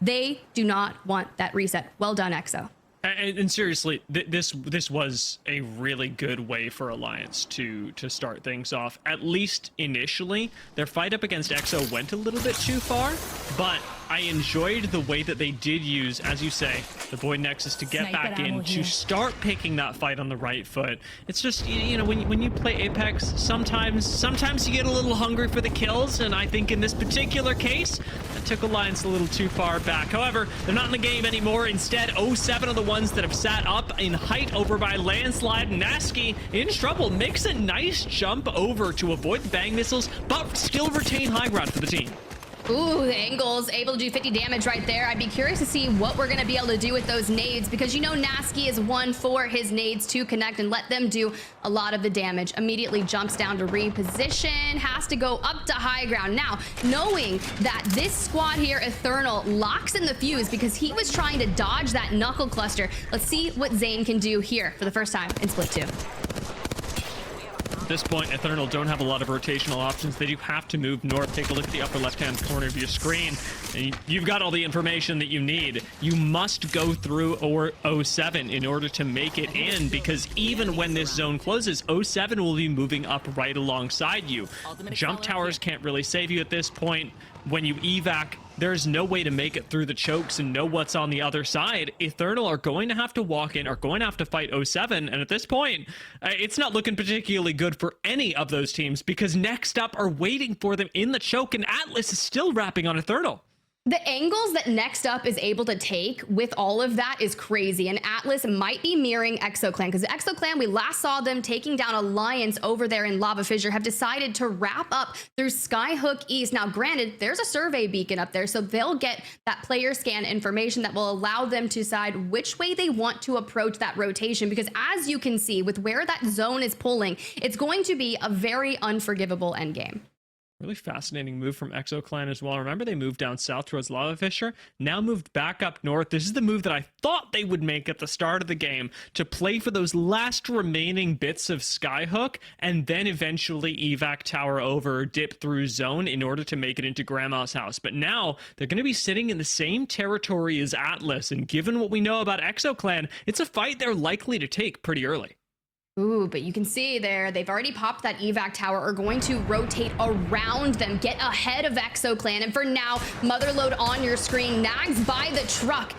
they do not want that reset. Well done, EXO. And seriously, this was a really good way for Alliance to start things off. At least initially, their fight up against EXO went a little bit too far, but I enjoyed the way that they did use, as you say, the Void Nexus to get back in, to start picking that fight on the right foot. It's just, you know, when you play Apex, sometimes you get a little hungry for the kills, and I think in this particular case, that took Alliance a little too far back. However, they're not in the game anymore. Instead, 07 are the ones that have sat up in height over by Landslide. Nasky in trouble, makes a nice jump over to avoid the bang missiles, but still retain high ground for the team. Ooh, the Angles able to do 50 damage right there. I'd be curious to see what we're going to be able to do with those nades, because you know Nasky is one for his nades to connect and let them do a lot of the damage. Immediately jumps down to reposition, has to go up to high ground. Now, knowing that this squad here, Eternal, locks in the fuse because he was trying to dodge that knuckle cluster. Let's see what Zane can do here for the first time in Split 2. At this point, Eternal don't have a lot of rotational options. They do have to move north. Take a look at the upper left-hand corner of your screen. And you've got all the information that you need. You must go through 07 in order to make it in, because even when this zone closes, 07 will be moving up right alongside you. Jump towers can't really save you at this point. When you evac, there's no way to make it through the chokes and know what's on the other side. Eternal are going to have to walk in, are going to have to fight 07, and at this point, it's not looking particularly good for any of those teams, because next up are waiting for them in the choke, and Atlas is still wrapping on Eternal. The angles that Next Up is able to take with all of that is crazy, and Atlas might be mirroring ExoClan, because ExoClan, we last saw them taking down Alliance over there in Lava Fissure, have decided to wrap up through Skyhook East. Now, granted, there's a survey beacon up there, so they'll get that player scan information that will allow them to decide which way they want to approach that rotation, because as you can see, with where that zone is pulling, it's going to be a very unforgivable endgame. Really fascinating move from ExoClan as well. Remember, they moved down south towards Lava Fissure, now moved back up north. This is the move that I thought they would make at the start of the game, to play for those last remaining bits of Skyhook, and then eventually evac tower over, dip through zone in order to make it into Grandma's house. But now they're going to be sitting in the same territory as Atlas, and given what we know about ExoClan, it's a fight they're likely to take pretty early. Ooh, but you can see there, they've already popped that evac tower, are going to rotate around them, get ahead of ExoClan. And for now, Motherload on your screen, nags by the truck.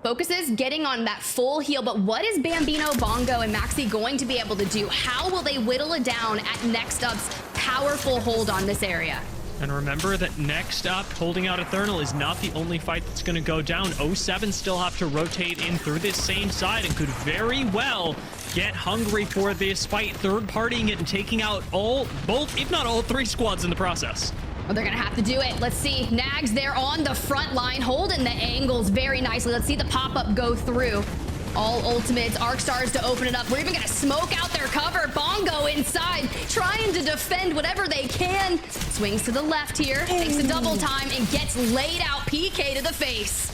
Focuses getting on that full heal, but what is Bambino, Bongo, and Maxi going to be able to do? How will they whittle it down at Next Up's powerful hold on this area? And remember that Next Up, holding out Eternal, is not the only fight that's going to go down. 07 still have to rotate in through this same side and could very well get hungry for this fight, third-partying it and taking out both, if not all, three squads in the process. Well, they're gonna have to do it. Let's see. Nags there on the front line, holding the angles very nicely. Let's see the pop-up go through. All ultimates, Arc Stars to open it up. We're even gonna smoke out their cover. Bongo inside, trying to defend whatever they can. Swings to the left here, takes a double time, and gets laid out. PK to the face.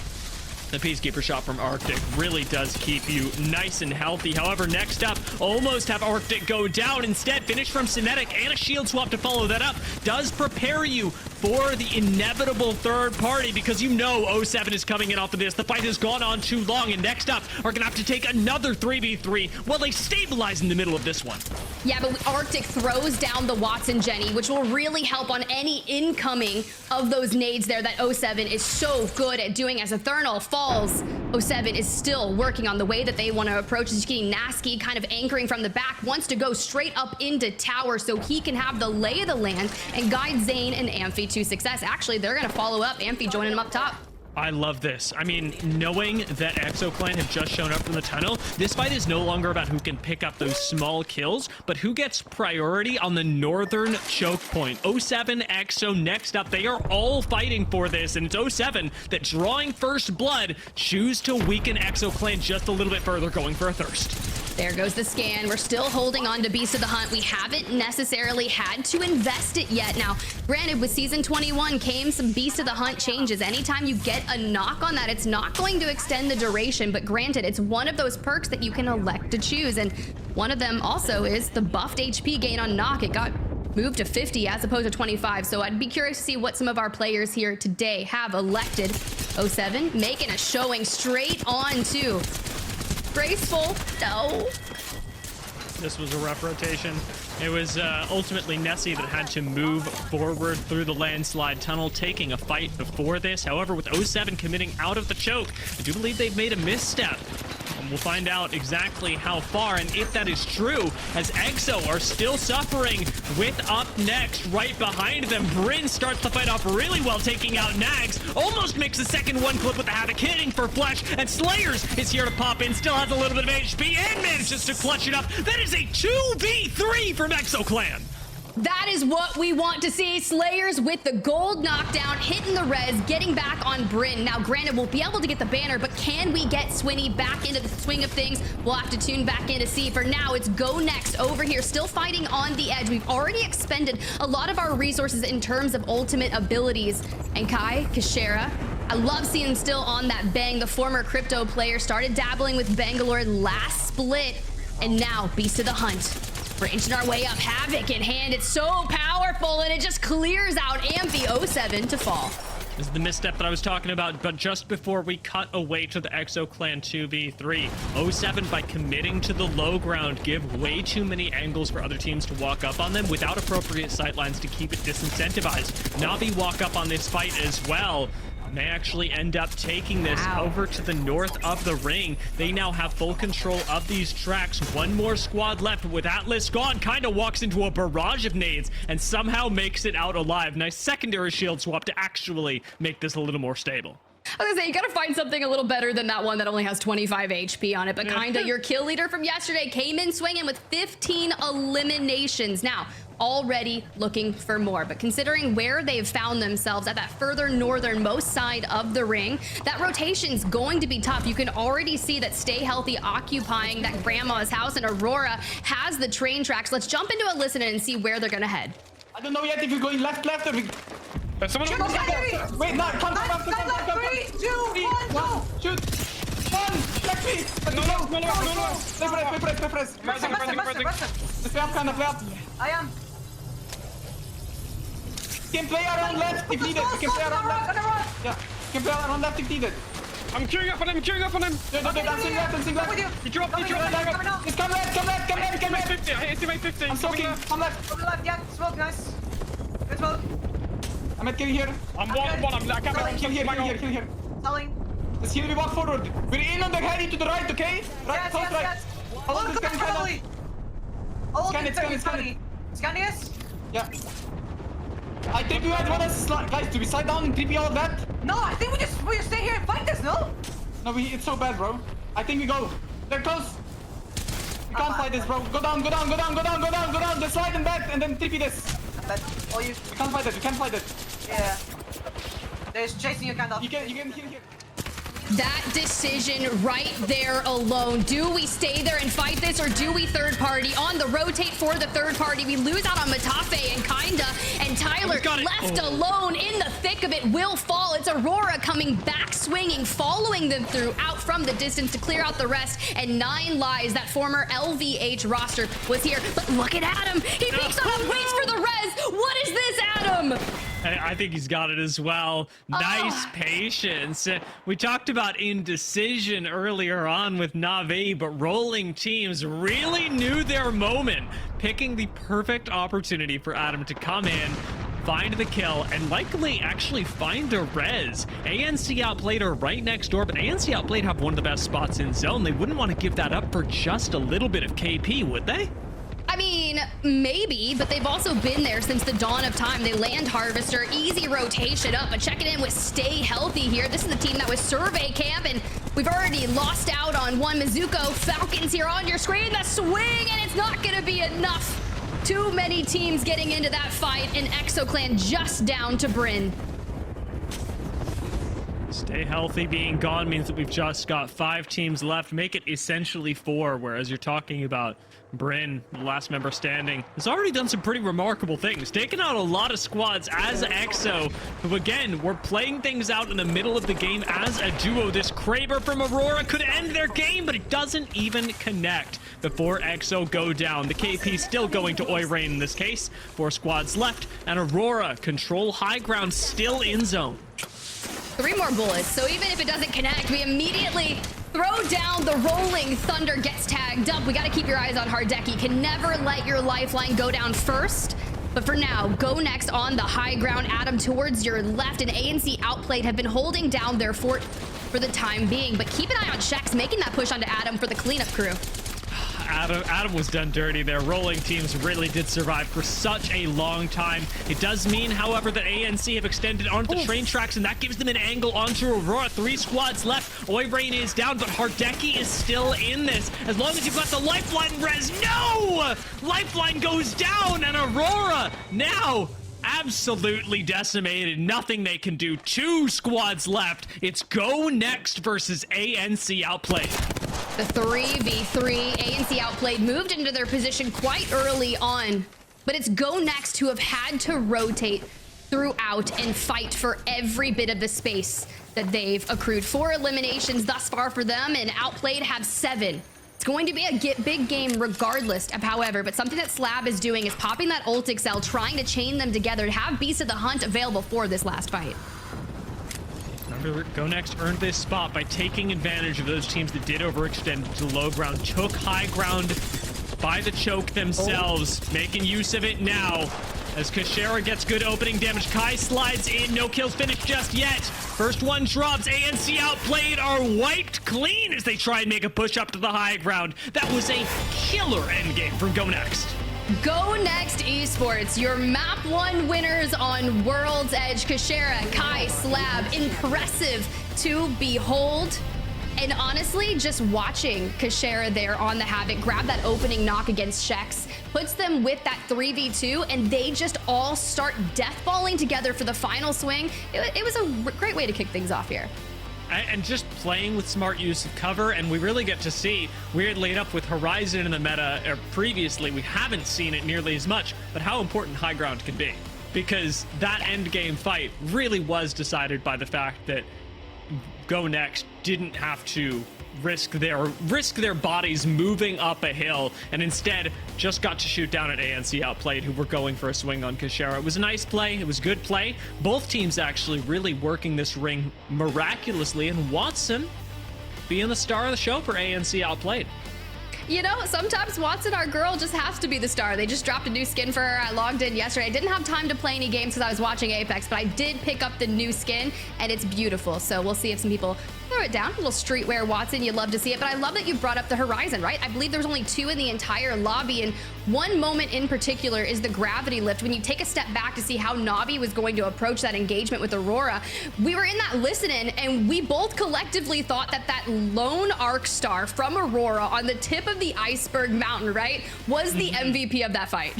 The Peacekeeper shot from Arctic really does keep you nice and healthy. However, Next Up almost have Arctic go down. Instead, finish from Cinetic and a shield swap to follow that up does prepare you for the inevitable third party, because you know 07 is coming in off of this. The fight has gone on too long, and Next Up are going to have to take another 3v3 while they stabilize in the middle of this one. Yeah, but Arctic throws down the Watson Jenny, which will really help on any incoming of those nades there that 07 is so good at doing. As Eternal falls, 07 is still working on the way that they want to approach. He's getting Nasky kind of anchoring from the back, wants to go straight up into tower so he can have the lay of the land and guide Zane and Amphi to success. Actually, they're going to follow up, Amphi joining him up top. I love this. I mean, knowing that ExoClan have just shown up from the tunnel, this fight is no longer about who can pick up those small kills, but who gets priority on the northern choke point. 07, Exo, Next Up, they are all fighting for this, and it's 07 that, drawing first blood, choose to weaken ExoClan just a little bit further, going for a thirst. There goes the scan. We're still holding on to Beast of the Hunt. We haven't necessarily had to invest it yet. Now, granted, with Season 21 came some Beast of the Hunt changes. Anytime you get a knock on that, it's not going to extend the duration, but granted, it's one of those perks that you can elect to choose, and one of them also is the buffed HP gain on knock. It got moved to 50 as opposed to 25, so I'd be curious to see what some of our players here today have elected. 07 making a showing straight on to Graceful. No. This was a rough rotation. It was ultimately Nessie that had to move forward through the landslide tunnel, taking a fight before this. However, with 07 committing out of the choke, I do believe they've made a misstep. And we'll find out exactly how far, and if that is true, as EXO are still suffering with up next, right behind them. Bryn starts the fight off really well, taking out Nags. Almost makes the second one clip with the Havoc, hitting for Flesh, and Slayers is here to pop in, still has a little bit of HP, and manages to clutch it up. That is a 2v3 from EXO Clan. That is what we want to see. Slayers with the gold knockdown, hitting the res, getting back on Bryn. Now, granted, we'll be able to get the banner, but can we get Swinny back into the swing of things? We'll have to tune back in to see. For now, it's go next over here, still fighting on the edge. We've already expended a lot of our resources in terms of ultimate abilities. And Kai, Kashera, I love seeing him still on that Bang. The former crypto player started dabbling with Bangalore last split, and now Beast of the Hunt. We're inching our way up, Havoc in hand. It's so powerful, and it just clears out Amphi 07 to fall. This is the misstep that I was talking about, but just before we cut away to the EXO Clan 2v3, 07, by committing to the low ground, give way too many angles for other teams to walk up on them without appropriate sightlines to keep it disincentivized. Navi walk up on this fight as well. May actually end up taking this over to the north of the ring. They now have full control of these tracks. One more squad left with Atlas gone. Kind of walks into a barrage of nades and somehow makes it out alive. Nice secondary shield swap to actually make this a little more stable. I was gonna say, you gotta find something a little better than that one that only has 25 HP on it, but kinda your kill leader from yesterday came in swinging with 15 eliminations. Now, already looking for more, but considering where they've found themselves at that further northernmost side of the ring, that rotation's going to be tough. You can already see that Stay Healthy occupying that grandma's house, and Aurora has the train tracks. Let's jump into a listen and see where they're gonna head. I don't know yet if you're going left or we... Someone Shoot, wait, no, come. 3, 2, 1, go! Shoot! 1, left me! No. Press. Play up. I am. Can play around left if needed. We can play around left. Yeah, can play around left if needed. I'm queuing up on him. Dancing left. You dropped. Just come left. 50. I estimate 50. I'm soaking. Come left. Yeah, smoke, nice. Good smoke. I'm at kill here. I'm one. I can't Kill here. Selling. Just here we walk forward. We're in on the heady to the right, okay? Right, top right. Oh, It's coming. Scan. Scanning us? Yeah. I think you guys want us to guys, do we slide down and TP all of that? No, I think we just stay here and fight this, no? No, it's so bad, bro. I think we go. They're close. We can't fight this, bro. Go down. Just slide and back and then TP this. Oh, you... We can't fight it. Yeah. They're just chasing you, kind of. You can heal here. That decision right there alone. Do we stay there and fight this, or do we third party? On the rotate for the third party, we lose out on Matafe and Kinda, and Tyler left alone in the thick of it will fall. It's Aurora coming back swinging, following them through out from the distance to clear out the rest, and 9 lives. That former LVH roster was here, but look at Adam. He peeks up and waits for the res. What is this, Adam? I think he's got it as well. Nice patience. We talked about indecision earlier on with Na'Vi, but rolling teams really knew their moment, picking the perfect opportunity for Adam to come in, find the kill, and likely actually find the res. ANC outplayed her right next door, but ANC outplayed have one of the best spots in zone. They wouldn't want to give that up for just a little bit of KP, would they? I mean, maybe, but they've also been there since the dawn of time. They land Harvester, easy rotation up, but checking in with Stay Healthy here. This is the team that was survey camp, and we've already lost out on one. Mizuko, Falcons here on your screen, the swing, and it's not gonna be enough. Too many teams getting into that fight, and EXO Clan just down to Bryn. Stay Healthy being gone means that we've just got 5 teams left, make it essentially 4, whereas you're talking about Bryn, the last member standing, has already done some pretty remarkable things, taking out a lot of squads as EXO, who again, we're playing things out in the middle of the game as a duo. This Kraber from Aurora could end their game, but it doesn't even connect before EXO go down. The KP still going to Oirain in this case. 4 squads left, and Aurora control high ground, still in zone. 3 more bullets, so even if it doesn't connect, we immediately Throw down the rolling thunder gets tagged up. We got to keep your eyes on Hardeki. Can never let your lifeline go down first. But for now, go next on the high ground. Adam towards your left, and ANC outplayed have been holding down their fort for the time being. But keep an eye on Shex making that push onto Adam for the cleanup crew. Adam was done dirty there. Rolling teams really did survive for such a long time. It does mean, however, that ANC have extended onto the train tracks, and that gives them an angle onto Aurora. 3 squads left. Oibrain is down, but Hardeki is still in this. As long as you've got the lifeline res. No! Lifeline goes down, and Aurora now absolutely decimated. Nothing they can do. 2 squads left. It's go next versus ANC outplayed. The 3v3, ANC outplayed, moved into their position quite early on, but it's go next who have had to rotate throughout and fight for every bit of the space that they've accrued. 4 eliminations thus far for them, and outplayed have 7. It's going to be a big game regardless of however, but something that Slab is doing is popping that ult Excel, trying to chain them together to have Beast of the Hunt available for this last fight. Remember, Go Next earned this spot by taking advantage of those teams that did overextend to low ground, took high ground by the choke themselves, making use of it now. As Kashera gets good opening damage, Kai slides in, no kills finished just yet. First one drops, ANC outplayed are wiped clean as they try and make a push up to the high ground. That was a killer endgame from Go Next. Go Next Esports, your map 1 winners on World's Edge. Kashera, Kai, Slab, impressive to behold. And honestly, just watching Kashera there on the Havoc grab that opening knock against Shex puts them with that 3v2, and they just all start deathballing together for the final swing. It was a great way to kick things off here. And just playing with smart use of cover, and we really get to see, we had laid up with Horizon in the meta previously. We haven't seen it nearly as much, but how important high ground can be. Because that end game fight really was decided by the fact that Go Next didn't have to risk their bodies moving up a hill, and instead just got to shoot down at ANC outplayed, who were going for a swing on Kashera. It was a nice play. It was good play. Both teams actually really working this ring miraculously, and Watson being the star of the show for ANC outplayed. You know, sometimes Watson, our girl, just has to be the star. They just dropped a new skin for her. I logged in yesterday. I didn't have time to play any games because I was watching Apex, but I did pick up the new skin, and it's beautiful. So we'll see if some people throw it down. A little streetwear Watson. You love to see it. But I love that you brought up the Horizon, right? I believe there was only 2 in the entire lobby, and one moment in particular is the gravity lift. When you take a step back to see how Navi was going to approach that engagement with Aurora, we were in that listen-in, and we both collectively thought that that lone arc star from Aurora on the tip of the iceberg mountain, right, was the MVP of that fight.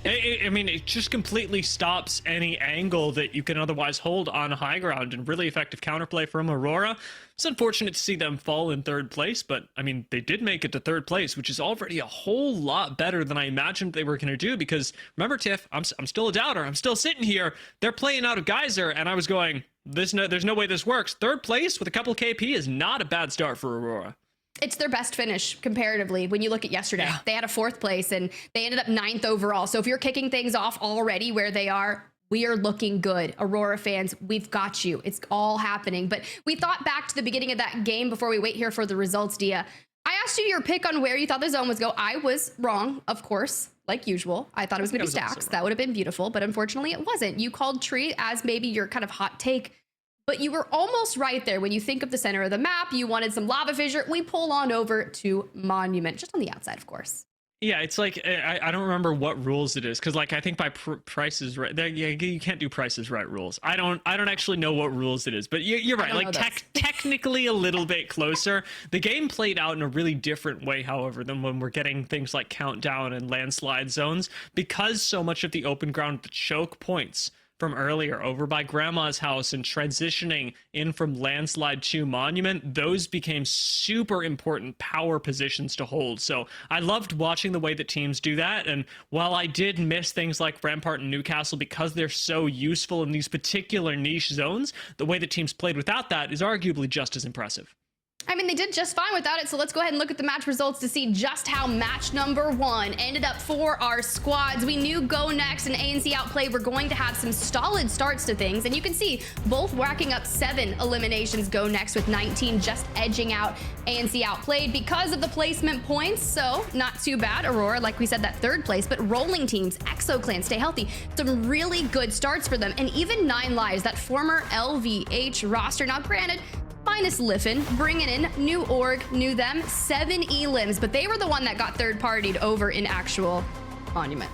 I mean, it just completely stops any angle that you can otherwise hold on high ground, and really effective counterplay from Aurora. It's unfortunate to see them fall in 3rd place, but I mean, they did make it to 3rd place, which is already a whole lot better than I imagined they were going to do. Because remember, Tiff, I'm still a doubter. I'm still sitting here. They're playing out of Geyser, and I was going, there's no way this works. 3rd place with a couple KP is not a bad start for Aurora. It's their best finish comparatively when you look at yesterday. Yeah. They had a 4th place and they ended up 9th overall. So if you're kicking things off already where they are, we are looking good. Aurora fans, we've got you. It's all happening. But we thought back to the beginning of that game before we wait here for the results, Dia. I asked you your pick on where you thought the zone was go. I was wrong, of course, like usual. I thought it was going to be Stacks. That would have been beautiful, but unfortunately it wasn't. You called Tree as maybe your kind of hot take, but you were almost right there. When you think of the center of the map, you wanted some lava fissure. We pull on over to Monument, just on the outside, of course. Yeah, it's like, I don't remember what rules it is, because like I think by Prices Right, yeah, you can't do Prices Right rules. I don't actually know what rules it is, but you're right. Like technically a little bit closer. The game played out in a really different way, however, than when we're getting things like Countdown and Landslide zones, because so much of the open ground, the choke points from earlier over by Grandma's house and transitioning in from Landslide to Monument, those became super important power positions to hold. So I loved watching the way that teams do that. And while I did miss things like Rampart and Newcastle because they're so useful in these particular niche zones, the way that teams played without that is arguably just as impressive. I mean, they did just fine without it, so let's go ahead and look at the match results to see just how match number 1 ended up for our squads. We knew Go Next and ANC Outplay were going to have some solid starts to things, and you can see both racking up 7 eliminations. Go Next with 19, just edging out ANC Outplayed because of the placement points, so not too bad. Aurora, like we said, that 3rd place, but rolling teams, ExoClan, Stay Healthy, some really good starts for them, and even 9 Lives, that former LVH roster. Now, granted, minus Liffin, bringing in new org, knew them, 7 elims, but they were the one that got third-partied over in actual Monument.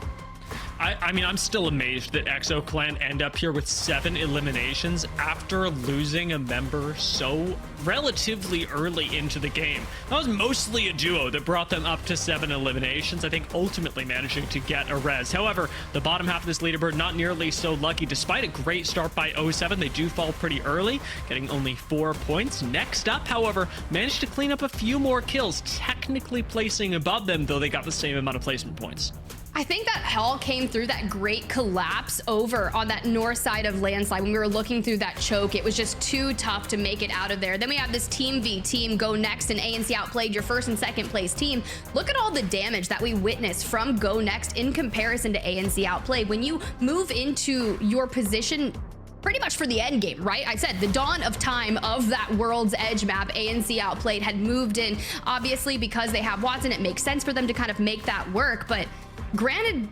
I mean, I'm still amazed that ExoClan end up here with 7 eliminations after losing a member so relatively early into the game. That was mostly a duo that brought them up to 7 eliminations, I think ultimately managing to get a res. However, the bottom half of this leaderboard not nearly so lucky. Despite a great start by 07, they do fall pretty early, getting only 4 points. Next up, however, managed to clean up a few more kills, technically placing above them, though they got the same amount of placement points. I think that all came through that great collapse over on that north side of Landslide. When we were looking through that choke, it was just too tough to make it out of there. Then we have this Team V team, Go Next, and ANC Outplayed, your 1st and 2nd place team. Look at all the damage that we witnessed from Go Next in comparison to ANC Outplayed. When you move into your position pretty much for the end game, right? I said the dawn of time of that World's Edge map, ANC Outplayed had moved in. Obviously, because they have Watson, it makes sense for them to kind of make that work, but granted,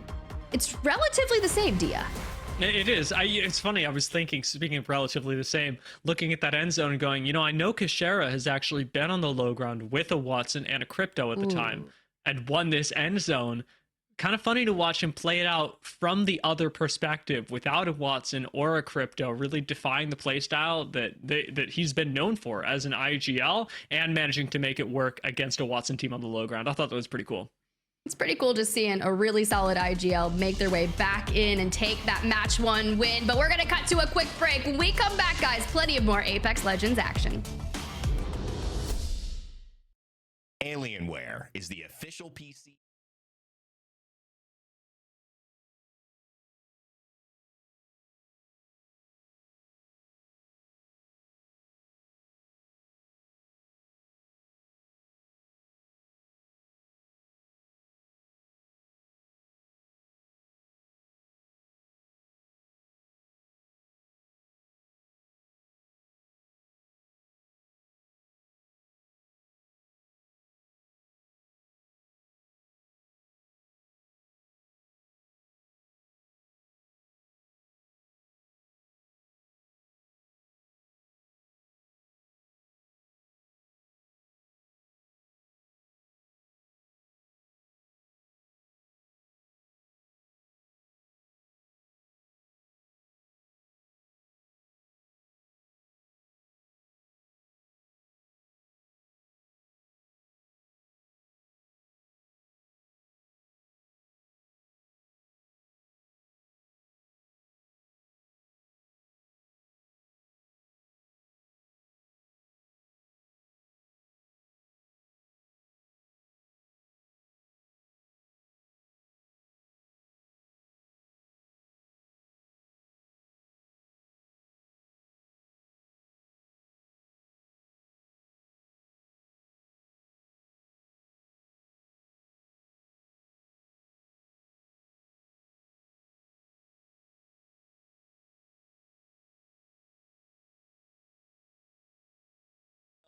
it's relatively the same, Dia. It is. It's funny. I was thinking, speaking of relatively the same, looking at that end zone and going, you know, I know Kashera has actually been on the low ground with a Watson and a Crypto at the time and won this end zone. Kind of funny to watch him play it out from the other perspective without a Watson or a Crypto, really defying the playstyle that he's been known for as an IGL and managing to make it work against a Watson team on the low ground. I thought that was pretty cool. It's pretty cool just seeing a really solid IGL make their way back in and take that match 1 win. But we're going to cut to a quick break. When we come back, guys, plenty of more Apex Legends action. Alienware is the official PC.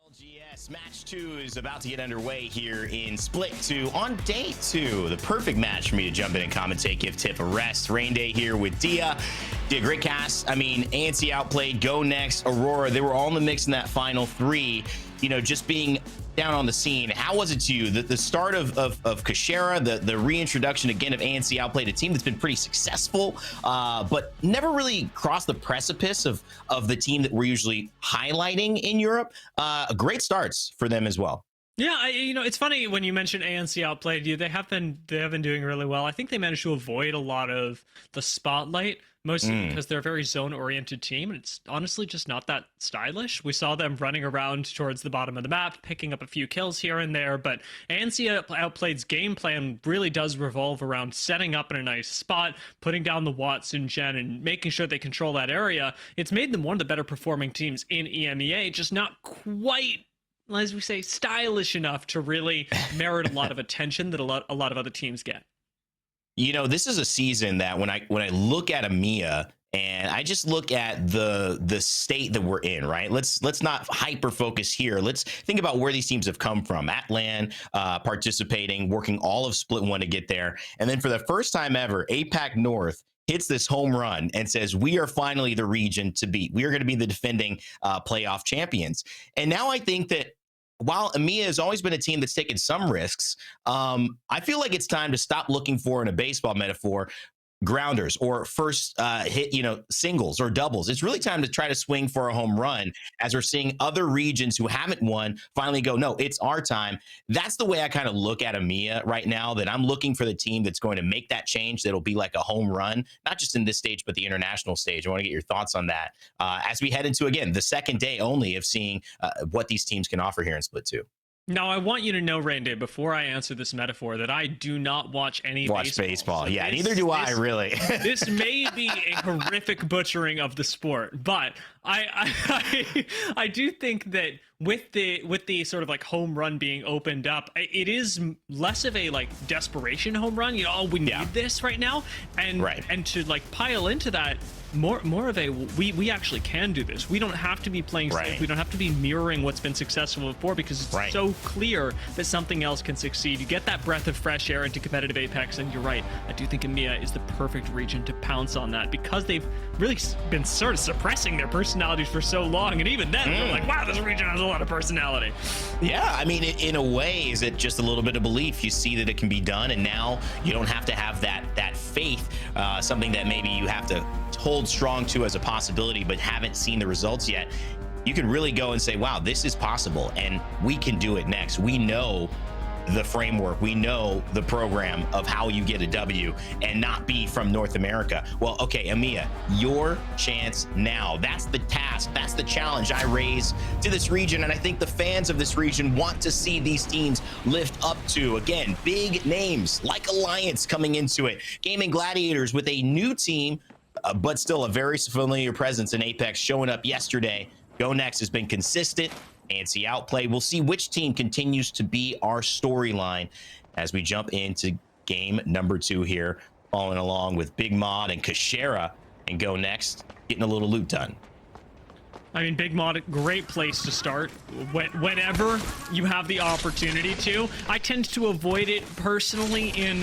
ALGS match 2 is about to get underway here in Split 2 on day 2. The perfect match for me to jump in and commentate, give Tip a rest. Rain Day here with Dia. Did a great cast. I mean, ANC Outplayed, Go Next, Aurora, they were all in the mix in that final 3. You know, just being down on the scene. How was it to you? The start of Kashera, the reintroduction again of ANC Outplayed, a team that's been pretty successful, but never really crossed the precipice of the team that we're usually highlighting in Europe. Great starts for them as well. Yeah, you know, it's funny when you mention ANC Outplayed. They have been doing really well. I think they managed to avoid a lot of the spotlight, mostly because they're a very zone-oriented team, and it's honestly just not that stylish. We saw them running around towards the bottom of the map, picking up a few kills here and there, but ANC Outplayed's game plan really does revolve around setting up in a nice spot, putting down the Watson gen, and making sure they control that area. It's made them one of the better performing teams in EMEA, just not quite as we say, stylish enough to really merit a lot of attention that a lot of other teams get. You know, this is a season that when I look at EMEA and I just look at the state that we're in, right? Let's not hyper focus here. Let's think about where these teams have come from. Atlan participating, working all of Split 1 to get there. And then for the first time ever, APAC North hits this home run and says, we are finally the region to beat. We are going to be the defending playoff champions. And now I think that while EMEA has always been a team that's taken some risks, I feel like it's time to stop looking for, in a baseball metaphor, grounders or first hit, singles or doubles. It's really time to try to swing for a home run, as we're seeing other regions who haven't won finally go, no, it's our time. That's the way I kind of look at EMEA right now, that I'm looking for the team that's going to make that change. That'll be like a home run, not just in this stage, but the international stage. I want to get your thoughts on that as we head into, again, the second day only of seeing what these teams can offer here in Split 2. Now, I want you to know, Randy, before I answer this metaphor, that I do not watch any baseball. So yeah, neither do I, really. This may be a horrific butchering of the sport, but I do think that with the sort of like home run being opened up, it is less of a like desperation home run. We need this right now, and to like pile into that. More of a we actually can do this. We don't have to be playing safe. We don't have to be mirroring what's been successful before, because it's so clear that something else can succeed. You get that breath of fresh air into competitive Apex, and you're right. I do think EMEA is the perfect region to pounce on that, because they've really been sort of suppressing their personalities for so long, and even then they're like, wow, this region has a lot of personality. Yeah, I mean, in a way, is it just a little bit of belief? You see that it can be done, and now you don't have to have that faith, something that maybe you have to hold strong to as a possibility but haven't seen the results yet. You can really go and say, wow, this is possible and we can do it next. We know the framework, we know the program of how you get a W and not be from North America. Well, okay, EMEA, your chance now. That's the task, that's the challenge I raise to this region, and I think the fans of this region want to see these teams lift up to, again, big names like Alliance coming into it, Gaming Gladiators with a new team, but still a very familiar presence in Apex showing up yesterday. Go Next has been consistent. Antsy outplay. We'll see which team continues to be our storyline as we jump into game number 2 here, following along with Big Mod and Kashera and Go Next getting a little loot done. I mean, Big Mod, great place to start whenever you have the opportunity to. I tend to avoid it personally in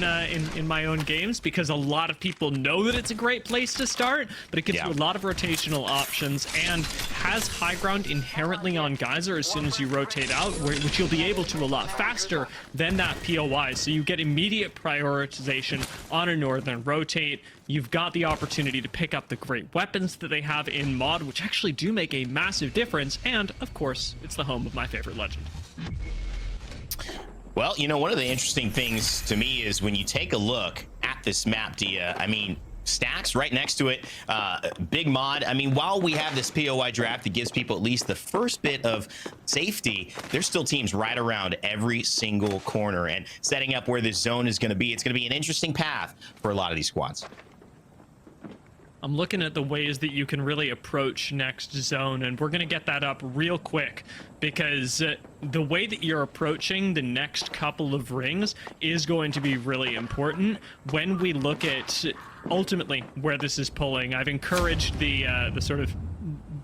my own games, because a lot of people know that it's a great place to start, but it gives you a lot of rotational options and has high ground inherently on Geyser as soon as you rotate out, which you'll be able to a lot faster than that POI. So you get immediate prioritization on a northern rotate. You've got the opportunity to pick up the great weapons that they have in Mod, which actually do make a massive difference. And, of course, it's the home of my favorite legend. Well, one of the interesting things to me is when you take a look at this map, Dia, I mean, Stacks right next to it, Big Mod. I mean, while we have this POI draft that gives people at least the first bit of safety, there's still teams right around every single corner and setting up where this zone is going to be. It's going to be an interesting path for a lot of these squads. I'm looking at the ways that you can really approach next zone, and we're going to get that up real quick, because the way that you're approaching the next couple of rings is going to be really important when we look at ultimately where this is pulling. I've encouraged the sort of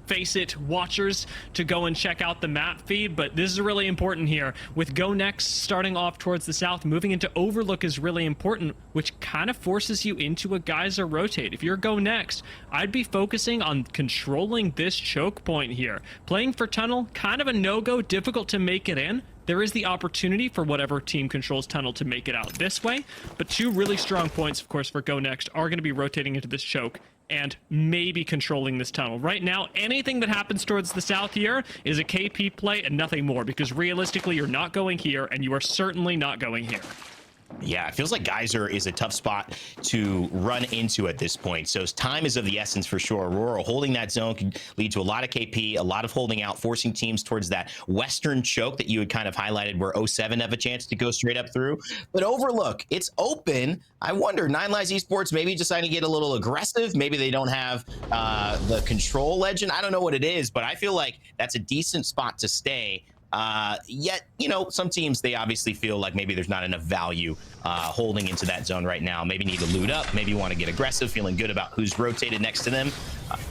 Face It watchers to go and check out the map feed, but this is really important here. With Go Next starting off towards the south, moving into Overlook is really important, which kind of forces you into a Geyser rotate. If you're Go Next, I'd be focusing on controlling this choke point here. Playing for Tunnel, kind of a no-go, difficult to make it in. There is the opportunity for whatever team controls Tunnel to make it out this way, but 2 really strong points, of course, for Go Next are going to be rotating into this choke and maybe controlling this tunnel. Right now, anything that happens towards the south here is a KP play and nothing more, because realistically, you're not going here, and you are certainly not going here. Yeah, it feels like Geyser is a tough spot to run into at this point. So time is of the essence for sure. Aurora holding that zone can lead to a lot of KP, a lot of holding out, forcing teams towards that western choke that you had kind of highlighted where 07 have a chance to go straight up through. But Overlook, it's open. I wonder, Nine Lives Esports maybe deciding to get a little aggressive. Maybe they don't have the control legend. I don't know what it is, but I feel like that's a decent spot to stay Yet, you know, some teams, they obviously feel like maybe there's not enough value holding into that zone right now. Maybe need to loot up, maybe want to get aggressive, feeling good about who's rotated next to them.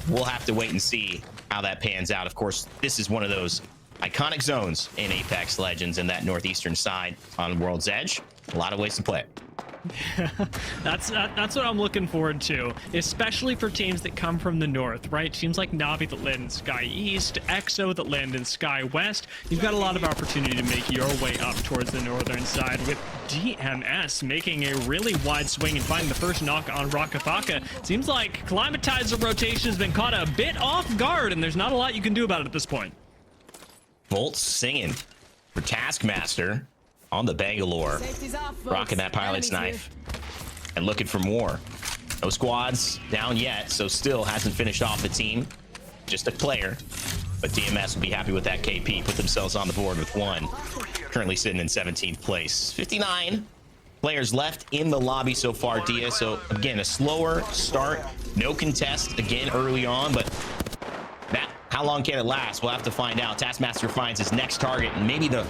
We'll have to wait and see how that pans out. Of course, this is one of those iconic zones in Apex Legends in that northeastern side on World's Edge. A lot of ways to play it. That's what I'm looking forward to, especially for teams that come from the north, right? Teams like Navi that land in Sky East, EXO that land in Sky West. You've got a lot of opportunity to make your way up towards the northern side, with DMS making a really wide swing and finding the first knock on Rakafaka. Seems like Climatizer rotation has been caught a bit off guard, and there's not a lot you can do about it at this point. Volt singing for Taskmaster on the Bangalore, rocking that pilot's knife and looking for more. No squads down yet, so still hasn't finished off the team, just a player. But DMS will be happy with that KP, put themselves on the board with one. Currently sitting in 17th place. 59 players left in the lobby so far, Dia. So again, a slower start, no contest again early on, but that, how long can it last? We'll have to find out. Taskmaster finds his next target, and maybe the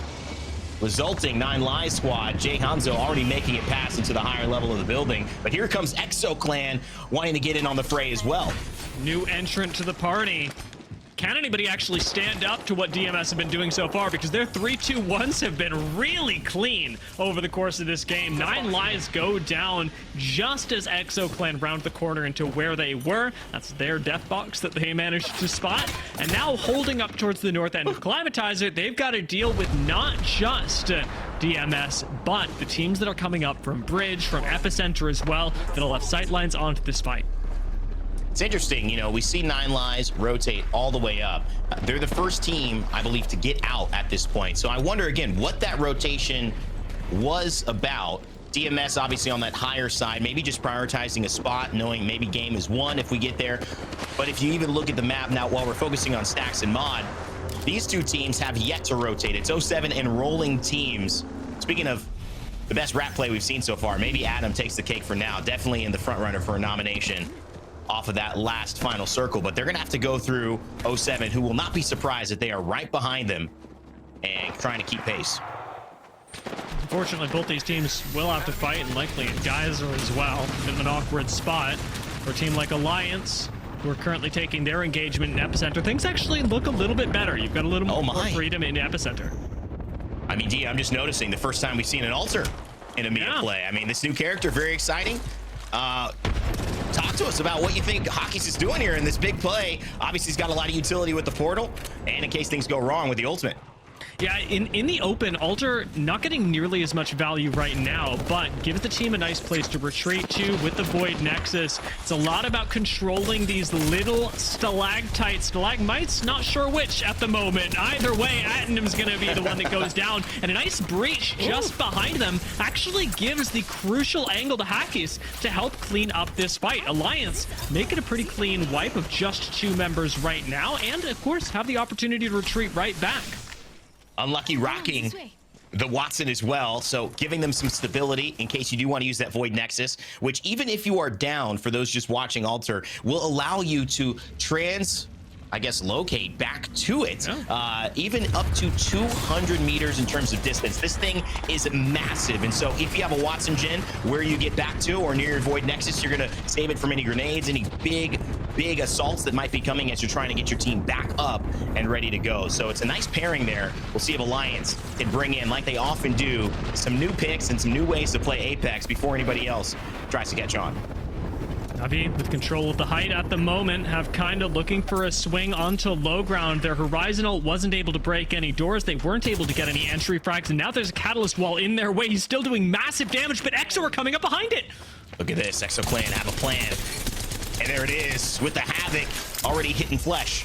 resulting 9 Lives squad. Jay Hanzo already making it past into the higher level of the building. But here comes EXO Clan wanting to get in on the fray as well. New entrant to the party. Can anybody actually stand up to what DMS have been doing so far? Because their 3-2-1s have been really clean over the course of this game. 9 Lives go down just as EXO Clan round the corner into where they were. That's their death box that they managed to spot. And now holding up towards the north end of Climatizer, they've got to deal with not just DMS, but the teams that are coming up from Bridge, from Epicenter as well, that'll have sightlines onto this fight. It's interesting, you know, we see 9 Lives rotate all the way up. They're the first team, I believe, to get out at this point. So I wonder, again, what that rotation was about. DMS obviously on that higher side, maybe just prioritizing a spot, knowing maybe game is won if we get there. But if you even look at the map now, while we're focusing on Stacks and Mod, these two teams have yet to rotate. It's 07 and rolling teams. Speaking of the best rap play we've seen so far, maybe Adam takes the cake for now. Definitely in the front runner for a nomination off of that last final circle, but they're gonna have to go through 07, who will not be surprised that they are right behind them and trying to keep pace. Unfortunately, both these teams will have to fight, and likely in Geyser as well. Bit of an awkward spot for a team like Alliance, who are currently taking their engagement in Epicenter. Things actually look a little bit better. You've got a little more freedom in Epicenter. I mean, D, I'm just noticing the first time we've seen an altar in EMEA play. I mean, this new character, very exciting. Talk to us about what you think Hawkins is doing here in this big play. Obviously, he's got a lot of utility with the portal, and in case things go wrong with the ultimate. Yeah, in the open, Alter not getting nearly as much value right now, but gives the team a nice place to retreat to with the Void Nexus. It's a lot about controlling these little stalactites, stalagmites, not sure which at the moment. Either way, Atom's going to be the one that goes down, and a nice breach just behind them actually gives the crucial angle to Hackis to help clean up this fight. Alliance making a pretty clean wipe of just 2 members right now, and of course have the opportunity to retreat right back. Unlucky rocking the Watson as well, so giving them some stability in case you do want to use that Void Nexus, which even if you are down, for those just watching Alter, will allow you to locate back to it, even up to 200 meters in terms of distance. This thing is massive, and so if you have a Watson gen where you get back to or near your Void Nexus, you're gonna save it from any grenades, any big assaults that might be coming as you're trying to get your team back up and ready to go. So it's a nice pairing there. We'll see if Alliance can bring in, like they often do, some new picks and some new ways to play Apex before anybody else tries to catch on. Navi, with control of the height at the moment, have kind of looking for a swing onto low ground. Their Horizon ult wasn't able to break any doors. They weren't able to get any entry frags, and now there's a Catalyst wall in their way. He's still doing massive damage, but EXO are coming up behind it. Look at this, EXO Clan have a plan. And there it is, with the Havoc already hitting flesh.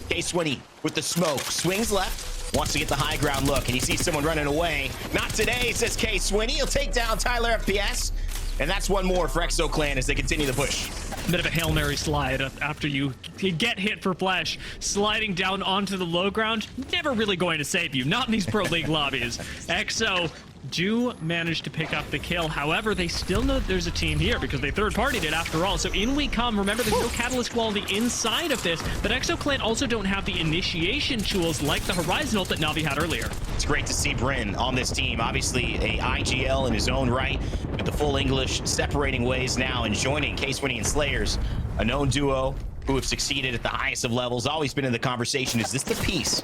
K-Swinny with the smoke, swings left, wants to get the high ground look, and he sees someone running away. Not today, says K-Swinny. He'll take down Tyler FPS. And that's one more for EXO Clan as they continue the push. Bit of a Hail Mary slide after you get hit for flesh. Sliding down onto the low ground, never really going to save you. Not in these Pro League lobbies. EXO do manage to pick up the kill. However, they still know that there's a team here because they third-partied it after all. So in we come. Remember, there's no catalyst quality inside of this, but ExoClan also don't have the initiation tools like the Horizon ult that Na'Vi had earlier. It's great to see Bryn on this team. Obviously, a IGL in his own right, with the full English separating ways now and joining K-Swinny and Slayers, a known duo who have succeeded at the highest of levels. Always been in the conversation. Is this the piece?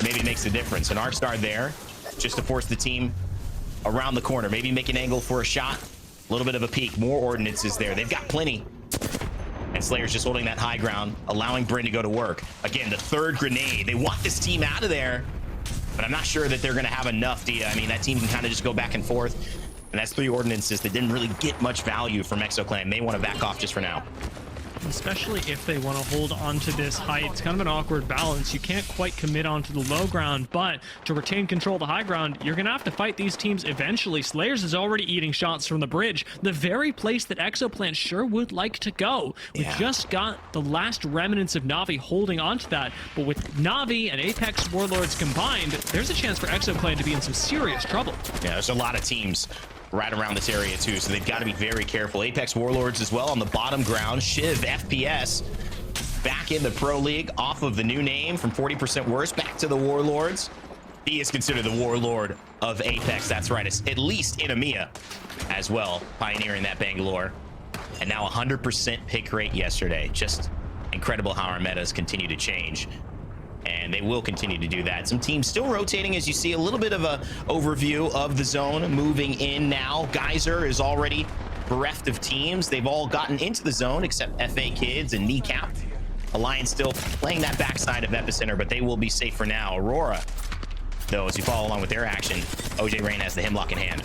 Maybe it makes the difference. An Arcstar there, just to force the team around the corner. Maybe make an angle for a shot. A little bit of a peek. More ordnances there. They've got plenty. And Slayer's just holding that high ground, allowing Bryn to go to work. Again, the third grenade. They want this team out of there, but I'm not sure that they're going to have enough, Dia. I mean, that team can kind of just go back and forth. And that's 3 ordinances that didn't really get much value from ExoClan. They want to back off just for now. Especially if they want to hold on to this height. It's kind of an awkward balance. You can't quite commit onto the low ground, but to retain control of the high ground, you're going to have to fight these teams eventually. Slayers is already eating shots from the bridge, the very place that ExoClan sure would like to go. We just got the last remnants of Na'Vi holding onto that, but with Na'Vi and Apex Warlords combined, there's a chance for ExoClan to be in some serious trouble. Yeah, there's a lot of teams right around this area too, so they've got to be very careful. Apex Warlords as well on the bottom ground. Shiv FPS back in the Pro League off of the new name from 40% worse back to the Warlords. He is considered the Warlord of Apex. That's right, it's at least in EMEA as well, pioneering that Bangalore. And now 100% pick rate yesterday. Just incredible how our metas continue to change. And they will continue to do that. Some teams still rotating, as you see a little bit of a overview of the zone moving in now. Geyser is already bereft of teams. They've all gotten into the zone except FA Kids and Kneecap. Alliance still playing that backside of Epicenter, but they will be safe for now. Aurora, though, as you follow along with their action, OJ Rain has the Hemlock in hand.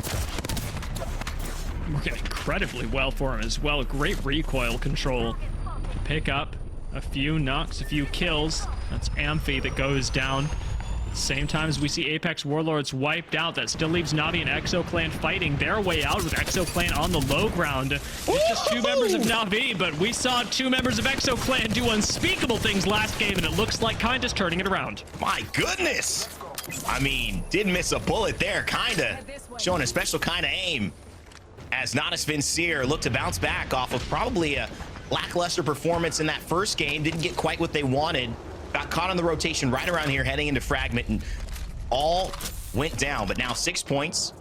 Working incredibly well for him as well. Great recoil control. Pick up a few knocks, a few kills. That's Amphi that goes down. Same time as we see Apex Warlords wiped out, that still leaves Na'Vi and ExoClan fighting their way out with ExoClan on the low ground. It's just 2 members of Na'Vi, but we saw 2 members of ExoClan do unspeakable things last game, and it looks like Kinda's turning it around. My goodness! I mean, didn't miss a bullet there, Kinda. Showing a special kind of aim. As Natus Vincere looked to bounce back off of probably a lackluster performance in that first game. Didn't get quite what they wanted. Got caught on the rotation right around here, heading into Fragment, and all went down. But now 6 points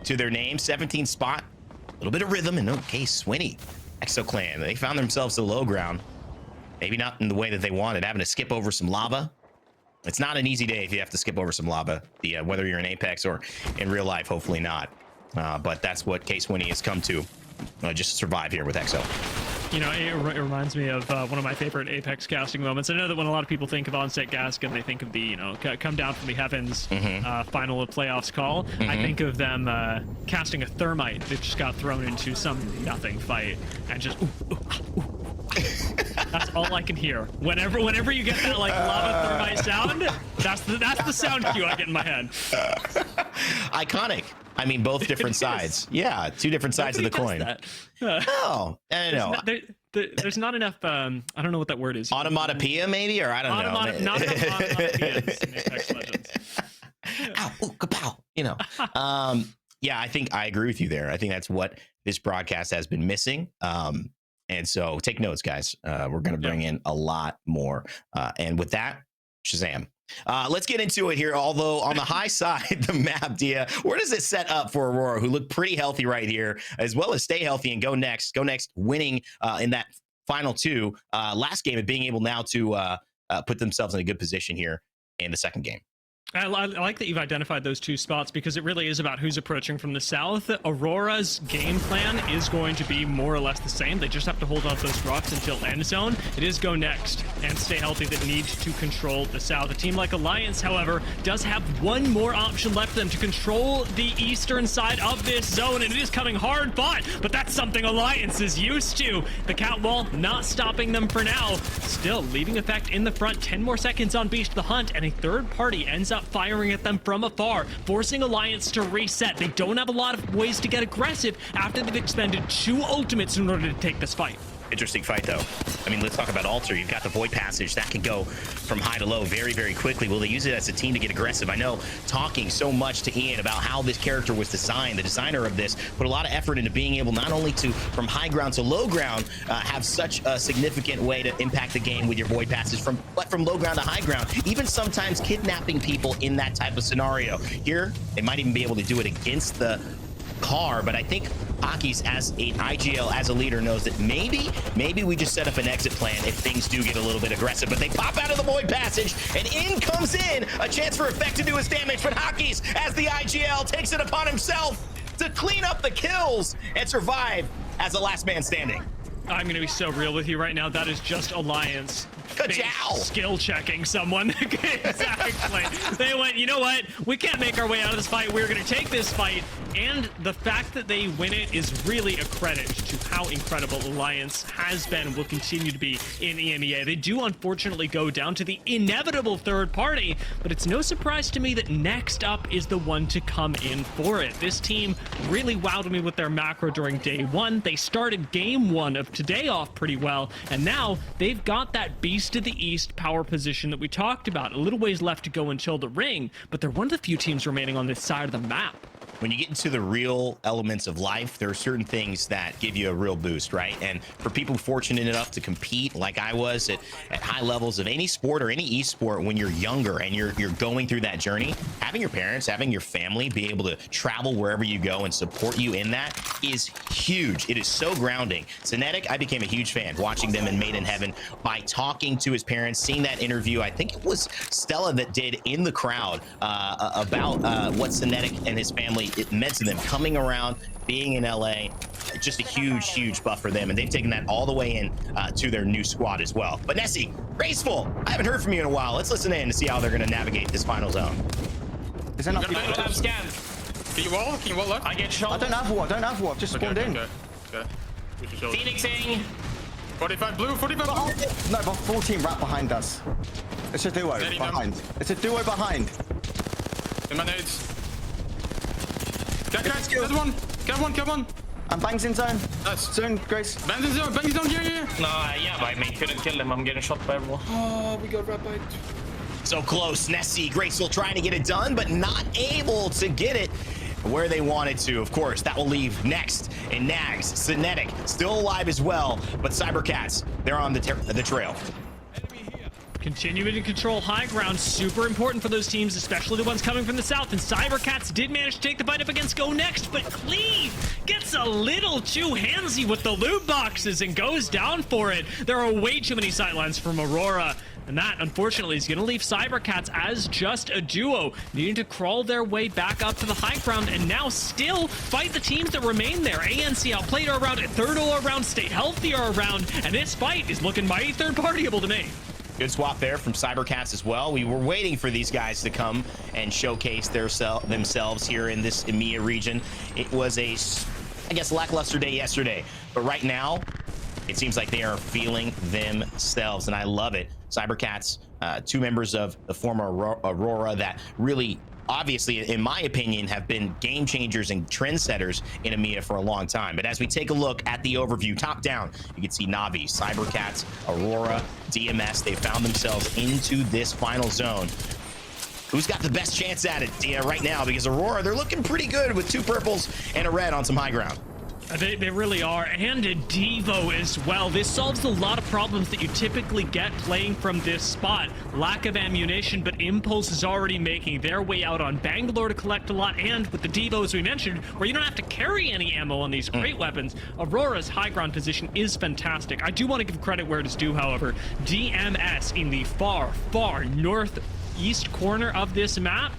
to their name, 17th spot. A little bit of rhythm, and okay, Swinny. ExoClan, they found themselves to the low ground. Maybe not in the way that they wanted, having to skip over some lava. It's not an easy day if you have to skip over some lava, whether you're in Apex or in real life, hopefully not. But that's what K-Swinny has come to, just to survive here with Exo. You know, it reminds me of one of my favorite Apex casting moments. I know that when a lot of people think of Onset Gaskin, they think of the, come down from the heavens final of playoffs call. I think of them casting a thermite that just got thrown into some nothing fight and just That's all I can hear. Whenever you get that like lava thermite sound, that's the sound cue I get in my head. Iconic. I mean, both different sides. Yeah, 2 different sides of the coin. Oh, I don't know. There's not enough. I don't know what that word is. Onomatopoeia, maybe, or I don't know. Not enough onomatopoeias in Apex Legends. Ow, ooh, kapow. Yeah, I think I agree with you there. I think that's what this broadcast has been missing. And so take notes, guys. We're going to bring in a lot more. And with that, Shazam. Let's get into it here. Although on the high side, the map, Dia, where does it set up for Aurora, who look pretty healthy right here, as well as stay healthy and go next, winning in that final 2 last game and being able now to put themselves in a good position here in the second game. I like that you've identified those 2 spots because it really is about who's approaching from the south. Aurora's game plan is going to be more or less the same. They just have to hold off those rocks until end zone. It is go next and stay healthy that needs to control the south. A team like Alliance, however, does have one more option left for them to control the eastern side of this zone, and it is coming hard fought, but that's something Alliance is used to. The cat wall not stopping them for now. Still, leaving effect in the front. 10 more seconds on Beast the Hunt, and a third party ends up firing at them from afar, forcing Alliance to reset. They don't have a lot of ways to get aggressive after they've expended 2 ultimates in order to take this fight. Interesting fight, though. I mean, let's talk about Alter. You've got the Void Passage. That can go from high to low very, very quickly. Will they use it as a team to get aggressive? I know talking so much to Ian about how this character was designed, the designer of this put a lot of effort into being able not only to, from high ground to low ground, have such a significant way to impact the game with your Void Passage, but from low ground to high ground, even sometimes kidnapping people in that type of scenario. Here, they might even be able to do it against the car, but I think Hockey's as a IGL, as a leader, knows that maybe we just set up an exit plan if things do get a little bit aggressive. But they pop out of the Void Passage, and in comes in a chance for Effect to do his damage. But Hockey's, as the IGL, takes it upon himself to clean up the kills and survive as the last man standing. I'm gonna be so real with you right now. That is just Alliance Ka-chow! skill checking someone. Exactly. They went, you know what? We can't make our way out of this fight. We're gonna take this fight. And the fact that they win it is really a credit to how incredible Alliance has been and will continue to be in EMEA. They do unfortunately go down to the inevitable third party, but it's no surprise to me that next up is the one to come in for it. This team really wowed me with their macro during day one. They started game one of today off pretty well, and now they've got that Beast of the East power position that we talked about. A little ways left to go until the ring, but they're one of the few teams remaining on this side of the map. When you get into the real elements of life, there are certain things that give you a real boost, right? And for people fortunate enough to compete like I was at high levels of any sport or any esport when you're younger and you're going through that journey, having your parents, having your family be able to travel wherever you go and support you in that is huge. It is so grounding. Synetic, I became a huge fan watching them in Made in Heaven by talking to his parents, seeing that interview. I think it was Stella that did in the crowd about what Synetic and his family it meant to them coming around, being in LA. Just a huge buff for them, and they've taken that all the way in to their new squad as well. But Nessie, Graceful, I haven't heard from you in a while. Let's listen in to see how they're going to navigate this final zone. Is there not I don't have scan. Can you wall? Can you wall left? I get shot. I don't have war. I've just spawned in. Okay. Phoenixing. 45 blue, 45 blue. No, but 14 right behind us. It's a duo behind. It's a duo behind. In my nades. Get one. And Bang's in zone. Nice. Zone, Grace. Bang's in zone, yeah. No, yeah, but I mean, couldn't kill him. I'm getting shot by everyone. Oh, we got red bite. So close. Nessie, Graceful trying to get it done, but not able to get it where they wanted to. Of course, that will leave next in Nags. Synetic still alive as well, but Cybercats, they're on the trail. Continuing to control high ground, super important for those teams, especially the ones coming from the south. And Cybercats did manage to take the fight up against Go Next, but Cleve gets a little too handsy with the loot boxes and goes down for it. There are way too many sightlines from Aurora. And that, unfortunately, is going to leave Cybercats as just a duo, needing to crawl their way back up to the high ground and now still fight the teams that remain there. ANC outplayed are around, Third are around, Stay Healthy are around, and this fight is looking mighty third-partyable to me. Good swap there from Cybercats as well. We were waiting for these guys to come and showcase themselves here in this EMEA region. It was a, I guess, lackluster day yesterday, but right now, it seems like they are feeling themselves, and I love it. Cybercats, two members of the former Aurora that really, obviously, in my opinion, have been game changers and trendsetters in EMEA for a long time. But as we take a look at the overview, top down, you can see Navi, Cybercats, Aurora, DMS. They found themselves into this final zone. Who's got the best chance at it right now? Because Aurora, they're looking pretty good with two purples and a red on some high ground. They really are, and a Devo as well. This solves a lot of problems that you typically get playing from this spot. Lack of ammunition, but Impulse is already making their way out on Bangalore to collect a lot, and with the Devo, as we mentioned, where you don't have to carry any ammo on these great weapons, Aurora's high ground position is fantastic. I do want to give credit where it is due, however. DMS in the far northeast corner of this map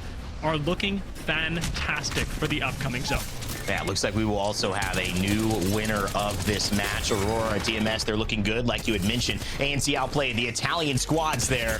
are looking fantastic for the upcoming zone. Yeah, it looks like we will also have a new winner of this match. Aurora and DMS, they're looking good, like you had mentioned. ANC outplayed the Italian squads there,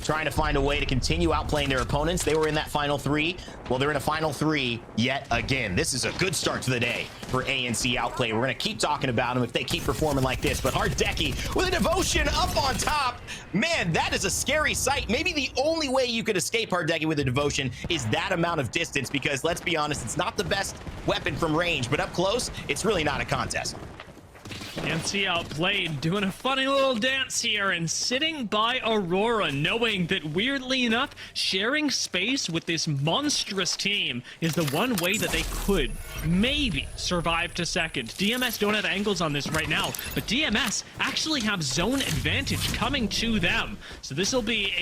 trying to find a way to continue outplaying their opponents. They were in that final three. Well, they're in a final three yet again. This is a good start to the day for ANC outplay. We're going to keep talking about them if they keep performing like this. But Hardeki with a devotion up on top. Man, that is a scary sight. Maybe the only way you could escape Hardeki with a devotion is that amount of distance, because let's be honest, it's not the best weapon from range, but up close, it's really not a contest. Nancy outplayed, doing a funny little dance here and sitting by Aurora, knowing that weirdly enough, sharing space with this monstrous team is the one way that they could maybe survive to second. DMS don't have angles on this right now, but DMS actually have zone advantage coming to them. So this will be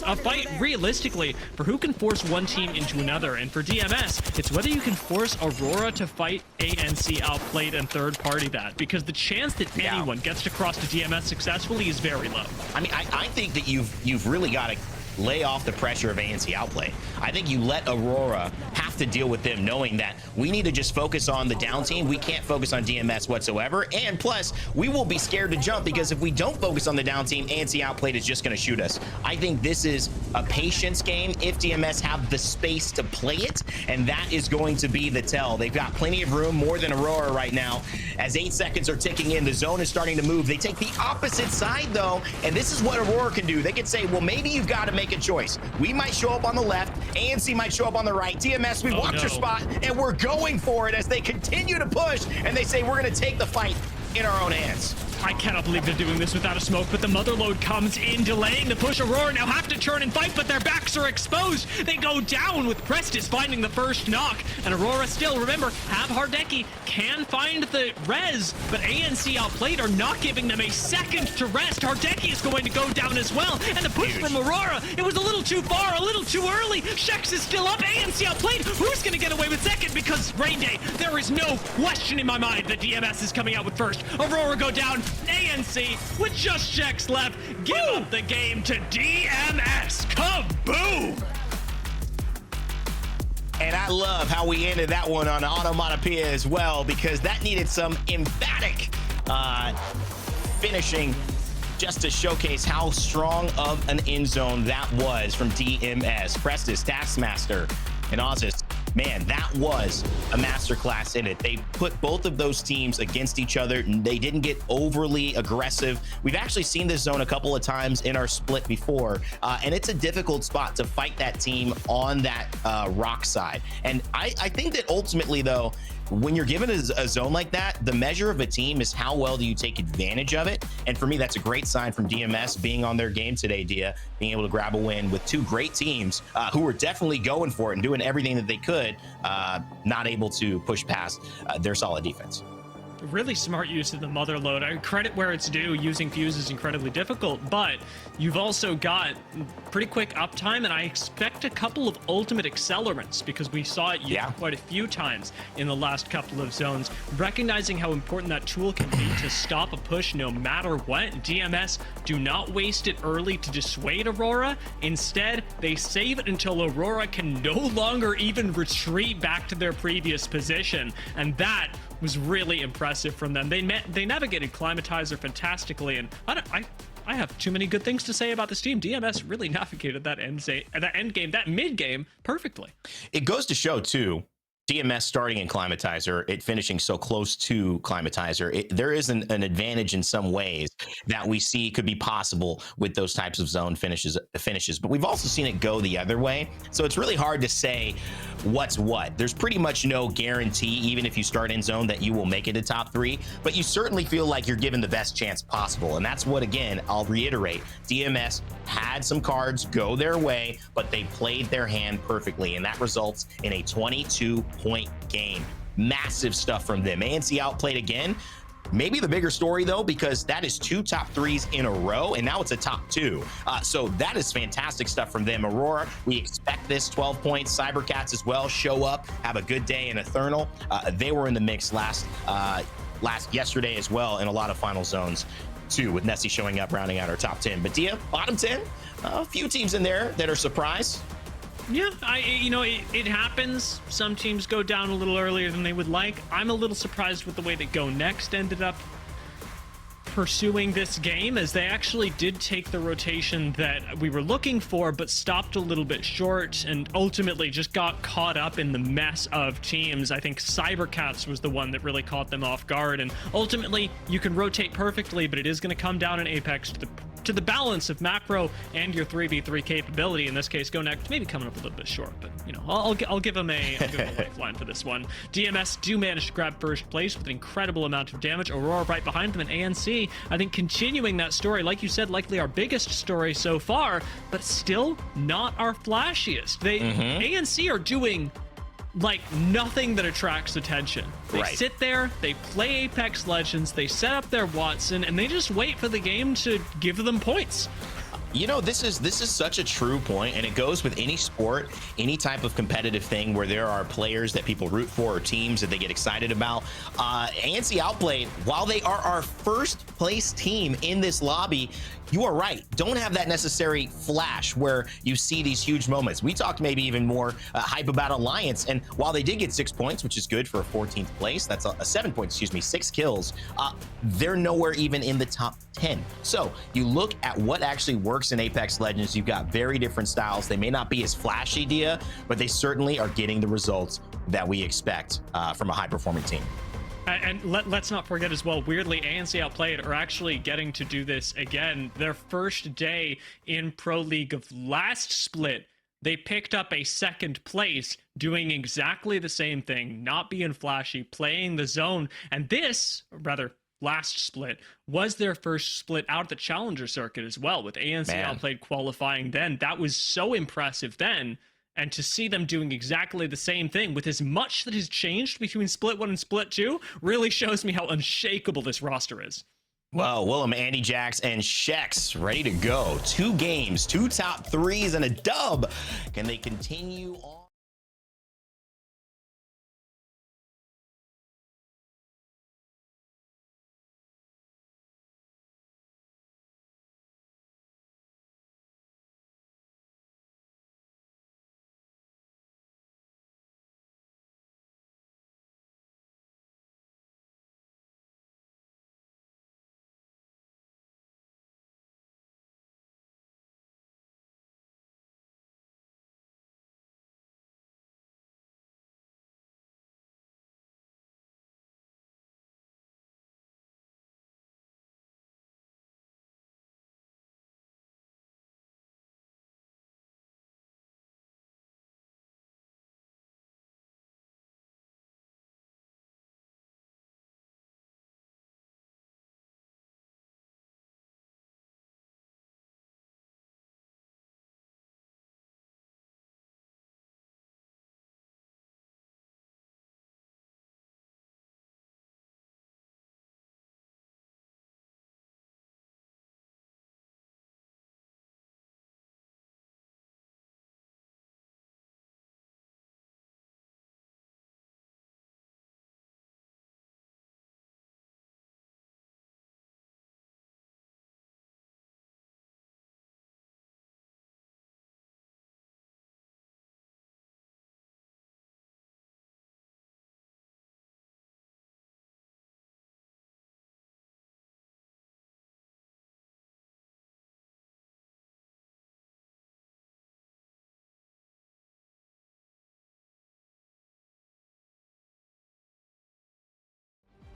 a fight realistically for who can force one team into another. And for DMS, it's whether you can force Aurora to fight ANC outplayed and third party that, because the chance that anyone gets to cross to DMS successfully is very low. I mean, I think that you've really got to lay off the pressure of ANC outplay. I think you let Aurora have to deal with them, knowing that we need to just focus on the down team. We can't focus on DMS whatsoever. And plus, we will be scared to jump because if we don't focus on the down team, ANC outplayed is just going to shoot us. I think this is a patience game if DMS have the space to play it, and that is going to be the tell. They've got plenty of room, more than Aurora right now. As 8 seconds are ticking in, the zone is starting to move. They take the opposite side though, and this is what Aurora can do. They can say, well, maybe you've got to make a choice. We might show up on the left, ANC might show up on the right. DMS, we watch your spot, and we're going for it as they continue to push, and they say we're going to take the fight in our own hands. I cannot believe they're doing this without a smoke, but the motherload comes in, delaying the push. Aurora now have to turn and fight, but their backs are exposed. They go down with Prestis finding the first knock, and Aurora still, remember, have Hardeki, can find the res, but ANC outplayed are not giving them a second to rest. Hardeki is going to go down as well, and the push from Aurora, it was a little too far, a little too early. Shex is still up, ANC outplayed. Who's going to get away with second? Because Rain Day, there is no question in my mind that DMS is coming out with first. Aurora go down. ANC with just checks left, give up the game to DMS. Kaboom! And I love how we ended that one on automatopoeia as well, because that needed some emphatic finishing just to showcase how strong of an end zone that was from DMS. Prestis, Taskmaster, and Ozzus. Man, that was a masterclass in it. They put both of those teams against each other. They didn't get overly aggressive. We've actually seen this zone a couple of times in our split before, and it's a difficult spot to fight that team on that rock side. And I think that ultimately, though, when you're given a zone like that, the measure of a team is how well do you take advantage of it. And for me, that's a great sign from DMS being on their game today, Dia, being able to grab a win with two great teams who were definitely going for it and doing everything that they could, not able to push past their solid defense. Really smart use of the motherload. I credit where it's due. Using fuse is incredibly difficult, but you've also got pretty quick uptime, and I expect a couple of ultimate accelerants because we saw it used quite a few times in the last couple of zones. Recognizing how important that tool can be to stop a push no matter what, DMS do not waste it early to dissuade Aurora. Instead, they save it until Aurora can no longer even retreat back to their previous position, and that was really impressive from them. They navigated Climatizer fantastically, and I have too many good things to say about this team. DMS really navigated that end game, that mid game perfectly. It goes to show too, DMS starting in Climatizer, it finishing so close to Climatizer, there is an advantage in some ways that we see could be possible with those types of zone finishes. But we've also seen it go the other way. So it's really hard to say what's what. There's pretty much no guarantee, even if you start in zone, that you will make it to top 3, but you certainly feel like you're given the best chance possible. And that's what, again, I'll reiterate, DMS had some cards go their way, but they played their hand perfectly, and that results in a 22-point game. Massive stuff from them. ANC outplayed again. Maybe the bigger story, though, because that is 2 top 3s in a row, and now it's a top 2. So that is fantastic stuff from them. Aurora, we expect this 12 points. Cybercats as well show up, have a good day in Eternal. They were in the mix yesterday as well in a lot of final zones too, with Nessie showing up, rounding out our top 10. But Dia, bottom 10, a few teams in there that are surprised. Yeah, it happens. Some teams go down a little earlier than they would like. I'm a little surprised with the way that Go Next ended up pursuing this game, as they actually did take the rotation that we were looking for, but stopped a little bit short and ultimately just got caught up in the mess of teams. I think Cybercats was the one that really caught them off guard, and ultimately you can rotate perfectly, but it is going to come down in Apex to the balance of macro and your 3v3 capability. In this case, Go Next maybe coming up a little bit short, but you know, I'll give him a lifeline for this one. DMS do manage to grab first place with an incredible amount of damage. Aurora right behind them, and ANC, I think, continuing that story, like you said, likely our biggest story so far, but still not our flashiest. ANC are doing like nothing that attracts attention. They sit there, they play Apex Legends, they set up their Watson, and they just wait for the game to give them points. You know, this is such a true point, and it goes with any sport, any type of competitive thing where there are players that people root for or teams that they get excited about. ANC Outplayed, while they are our first place team in this lobby, you are right, don't have that necessary flash where you see these huge moments. We talked maybe even more hype about Alliance, and while they did get 6 points, which is good for a 14th place, that's a 7 points, excuse me, 6 kills, they're nowhere even in the top 10. So you look at what actually works in Apex Legends, you've got very different styles. They may not be as flashy, Dia, but they certainly are getting the results that we expect from a high-performing team. And let's not forget as well, weirdly, ANC Outplayed are actually getting to do this again. Their first day in Pro League of last split, they picked up a 2nd place, doing exactly the same thing, not being flashy, playing the zone. And this, rather, last split, was their first split out of the Challenger circuit as well, with ANC Outplayed qualifying then. That was so impressive then. And to see them doing exactly the same thing with as much that has changed between Split 1 and Split 2 really shows me how unshakable this roster is. Well, Willem, Andy Jax, and Shex ready to go. 2 games, 2 top 3s, and a dub. Can they continue on?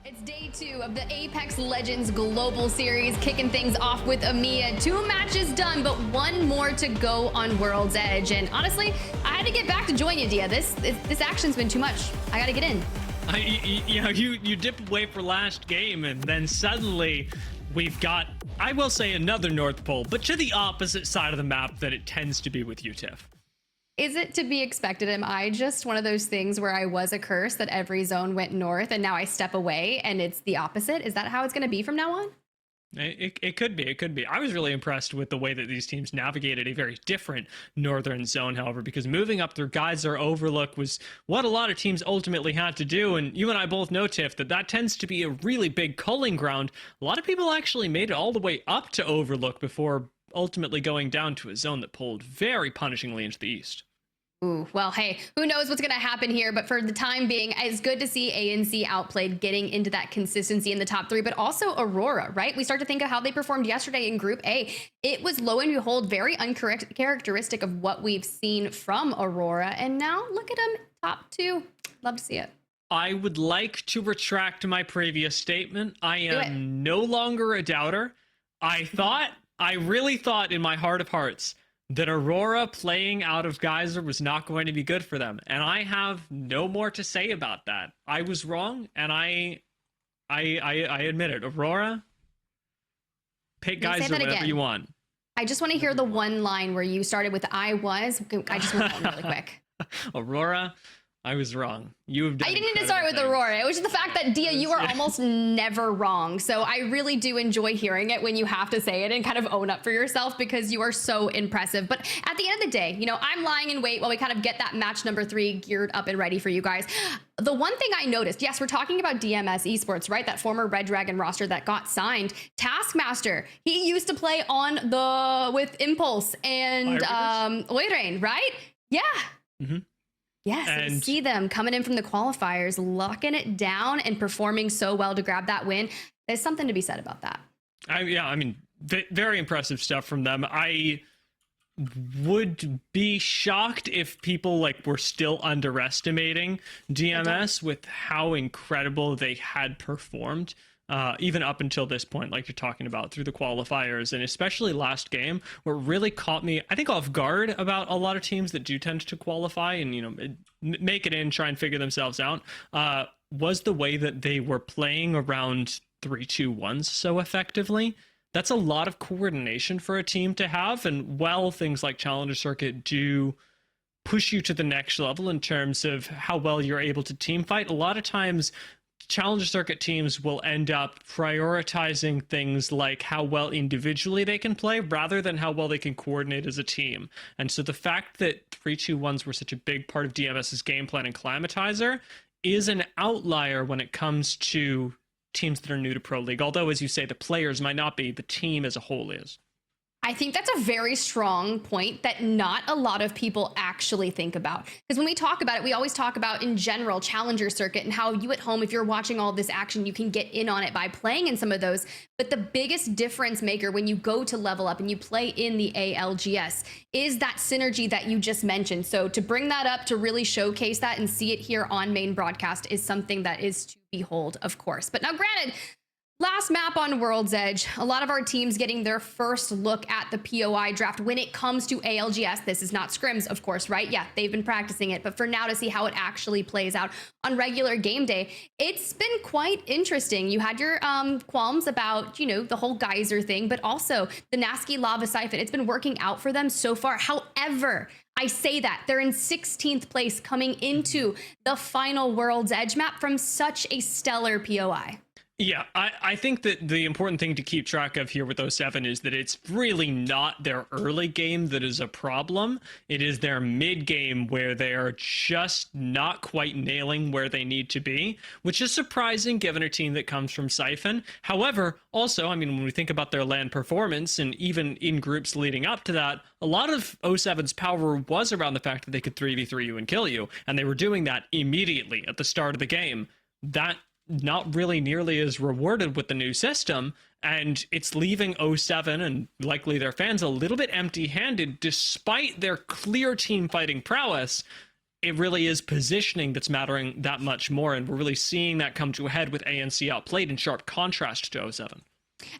It's day 2 of the Apex Legends Global Series, kicking things off with EMEA. 2 matches done, but 1 more to go on World's Edge. And honestly, I had to get back to join you, Dia. This action's been too much. I gotta get in. You dip away for last game, and then suddenly we've got, I will say, another North Pole, but to the opposite side of the map that it tends to be with you, Tiff. Is it to be expected? Am I just one of those things where I was a curse that every zone went north and now I step away and it's the opposite? Is that how it's going to be from now on? It could be. It could be. I was really impressed with the way that these teams navigated a very different northern zone, however, because moving up through Geyser Overlook was what a lot of teams ultimately had to do. And you and I both know, Tiff, that tends to be a really big culling ground. A lot of people actually made it all the way up to Overlook before ultimately going down to a zone that pulled very punishingly into the east. Ooh, well, hey, who knows what's going to happen here, but for the time being, it's good to see ANC Outplayed getting into that consistency in the top 3, but also Aurora, right? We start to think of how they performed yesterday in Group A. It was, lo and behold, very uncharacteristic of what we've seen from Aurora, and now look at them, top 2. Love to see it. I would like to retract my previous statement. I am no longer a doubter. I really thought in my heart of hearts that Aurora playing out of Geyser was not going to be good for them. And I have no more to say about that. I was wrong, and I admit it. Aurora, pick Geyser whatever you want. I just want to hear the one line where you started with I was. I just want that one really quick. Aurora, I was wrong. You have done I didn't need to start with Aurora. It was just the fact that, Dia, you are almost never wrong. So I really do enjoy hearing it when you have to say it and kind of own up for yourself, because you are so impressive. But at the end of the day, you know, I'm lying in wait while we kind of get that match number 3 geared up and ready for you guys. The one thing I noticed, yes, we're talking about DMS Esports, right? That former Red Dragon roster that got signed. Taskmaster, he used to play on with Impulse and Oirein, right? Yeah. Mm-hmm. Yes, and to see them coming in from the qualifiers, locking it down and performing so well to grab that win. There's something to be said about that. Yeah, I mean, very impressive stuff from them. I would be shocked if people were still underestimating DMS with how incredible they had performed. Even up until this point, like you're talking about, through the qualifiers, and especially last game, where it really caught me, I think, off guard about a lot of teams that do tend to qualify and, you know, make it in, try and figure themselves out, was the way that they were playing around 3-2-1s so effectively. That's a lot of coordination for a team to have, and while things like Challenger Circuit do push you to the next level in terms of how well you're able to team fight, a lot of times Challenger Circuit teams will end up prioritizing things like how well individually they can play rather than how well they can coordinate as a team. And so the fact that 3-2-1s were such a big part of DMS's game plan and Climatizer is an outlier when it comes to teams that are new to Pro League. Although, as you say, the players might not be, the team as a whole is. I think that's a very strong point that not a lot of people actually think about. Because when we talk about it, we always talk about, in general, Challenger Circuit and how you at home, if you're watching all this action, you can get in on it by playing in some of those. But the biggest difference maker when you go to level up and you play in the ALGS is that synergy that you just mentioned. So to bring that up, to really showcase that and see it here on main broadcast is something that is to behold, of course. But now, granted, last map on World's Edge, a lot of our teams getting their first look at the POI draft when it comes to ALGS. This is not scrims, of course, right? Yeah, they've been practicing it, but for now to see how it actually plays out on regular game day, it's been quite interesting. You had your qualms about, you know, the whole geyser thing, but also the Nasky Lava Siphon. It's been working out for them so far. However, I say that they're in 16th place coming into the final World's Edge map from such a stellar POI. Yeah, I think that the important thing to keep track of here with 07 is that it's really not their early game that is a problem. It is their mid game where they are just not quite nailing where they need to be, which is surprising given a team that comes from Siphon. However, also, I mean, when we think about their LAN performance and even in groups leading up to that, a lot of 07's power was around the fact that they could 3v3 you and kill you, and they were doing that immediately at the start of the game. That not really nearly as rewarded with the new system, and it's leaving 07 and likely their fans a little bit empty-handed despite their clear team fighting prowess. It really is positioning that's mattering that much more, and we're really seeing that come to a head with ANC outplayed in sharp contrast to 07.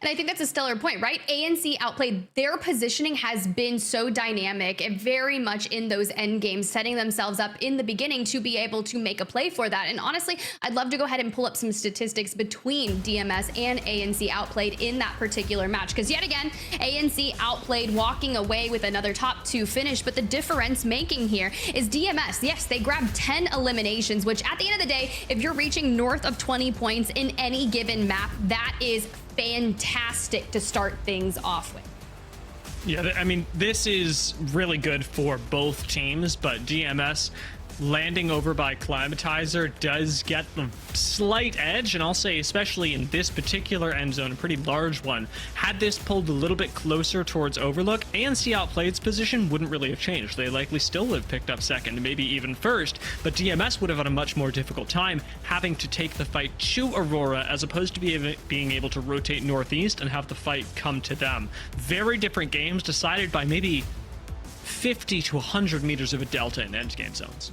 And I think that's a stellar point, right? ANC outplayed. Their positioning has been so dynamic and very much in those end games, setting themselves up in the beginning to be able to make a play for that. And honestly, I'd love to go ahead and pull up some statistics between DMS and ANC outplayed in that particular match. Because yet again, ANC outplayed, walking away with another top 2 finish. But the difference making here is DMS. Yes, they grabbed 10 eliminations, which at the end of the day, if you're reaching north of 20 points in any given map, that is fantastic to start things off with. Yeah, I mean, this is really good for both teams, but DMS landing over by Climatizer does get the slight edge, and I'll say especially in this particular end zone, a pretty large one. Had this pulled a little bit closer towards Overlook, ANC outplayed's position wouldn't really have changed. They likely still would have picked up second, maybe even first, but DMS would have had a much more difficult time having to take the fight to Aurora as opposed to being able to rotate northeast and have the fight come to them. Very different games decided by maybe 50 to 100 meters of a delta in endgame zones.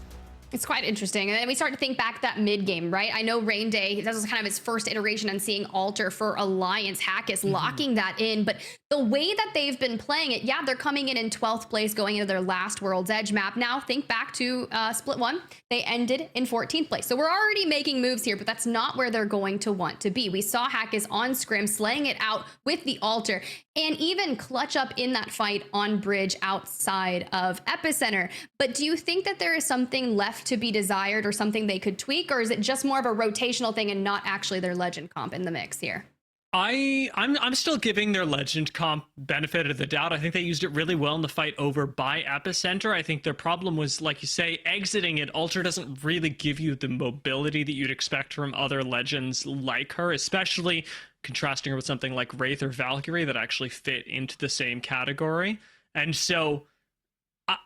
It's quite interesting. And then we start to think back that mid game, right? I know Rain Day, that was kind of his first iteration on seeing Alter for Alliance. Hackis locking that in, but the way that they've been playing it, yeah, they're coming in 12th place going into their last World's Edge map. Now, think back to Split 1. They ended in 14th place. So we're already making moves here, but that's not where they're going to want to be. We saw Hackis on Scrim slaying it out with the Altar and even clutch up in that fight on Bridge outside of Epicenter. But do you think that there is something left to be desired or something they could tweak, or is it just more of a rotational thing and not actually their legend comp in the mix here? I'm still giving their legend comp benefit of the doubt. I think they used it really well in the fight over by Epicenter. I think their problem was, like you say, exiting it. Alter doesn't really give you the mobility that you'd expect from other legends like her, especially contrasting her with something like Wraith or Valkyrie that actually fit into the same category. And so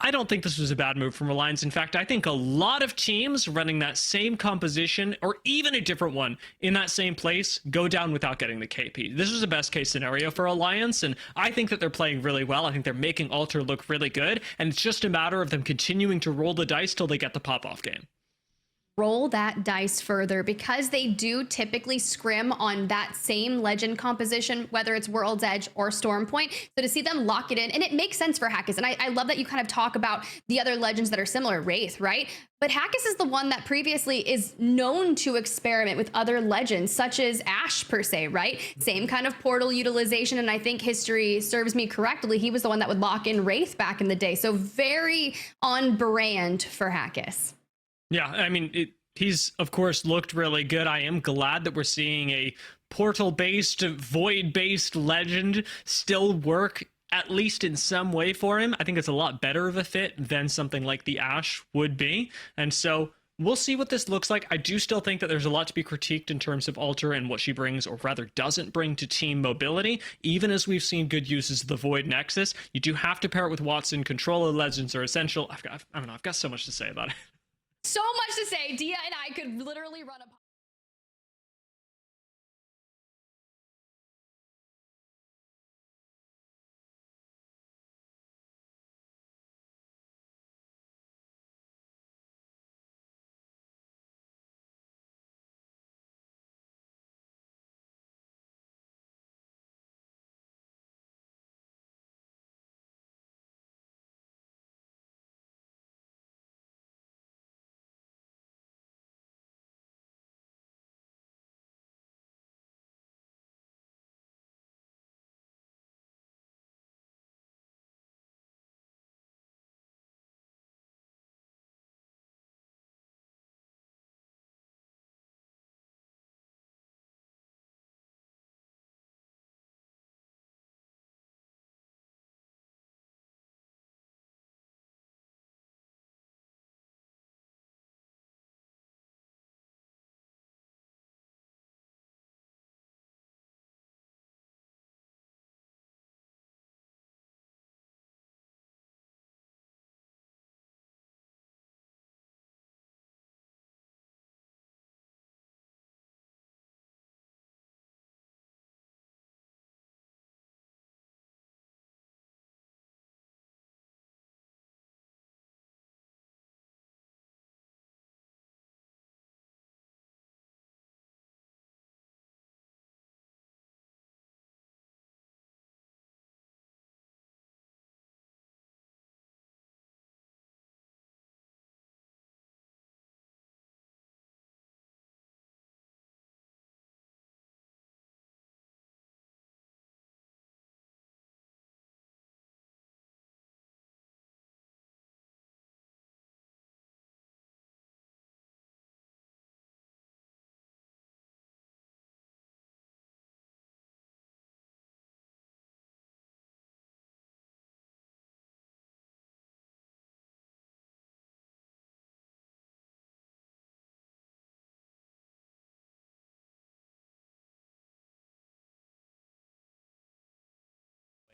I don't think this was a bad move from Reliance. In fact, I think a lot of teams running that same composition or even a different one in that same place go down without getting the KP. This was a best case scenario for Alliance, and I think that they're playing really well. I think they're making Alter look really good, and it's just a matter of them continuing to roll the dice till they get the pop-off game. Roll that dice further, because they do typically scrim on that same legend composition, whether it's World's Edge or Stormpoint. So to see them lock it in, and it makes sense for Hackis. And I love that you kind of talk about the other legends that are similar, Wraith, right? But Hackis is the one that previously is known to experiment with other legends, such as Ashe per se, right? Same kind of portal utilization. And I think history serves me correctly. He was the one that would lock in Wraith back in the day. So very on brand for Hackis. Yeah, I mean, he's, of course, looked really good. I am glad that we're seeing a portal-based, void-based legend still work, at least in some way for him. I think it's a lot better of a fit than something like the Ashe would be. And so we'll see what this looks like. I do still think that there's a lot to be critiqued in terms of Alter and what she brings, or rather doesn't bring, to team mobility. Even as we've seen good uses of the Void Nexus, you do have to pair it with Watson. Control of legends are essential. I don't know, I've got so much to say about it. So much to say. Dia and I could literally run a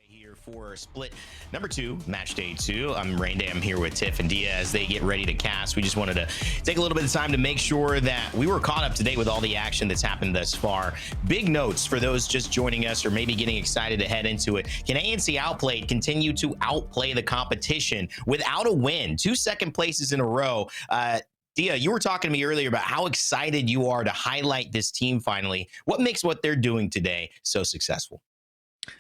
here for split number 2, match day 2. I'm Rainday. I'm here with Tiff and Dia as they get ready to cast. We just wanted to take a little bit of time to make sure that we were caught up to date with all the action that's happened thus far. Big notes for those just joining us or maybe getting excited to head into it. Can ANC Outplayed continue to outplay the competition without a win? 2 second places in a row. Dia, you were talking to me earlier about how excited you are to highlight this team finally. What makes what they're doing today so successful?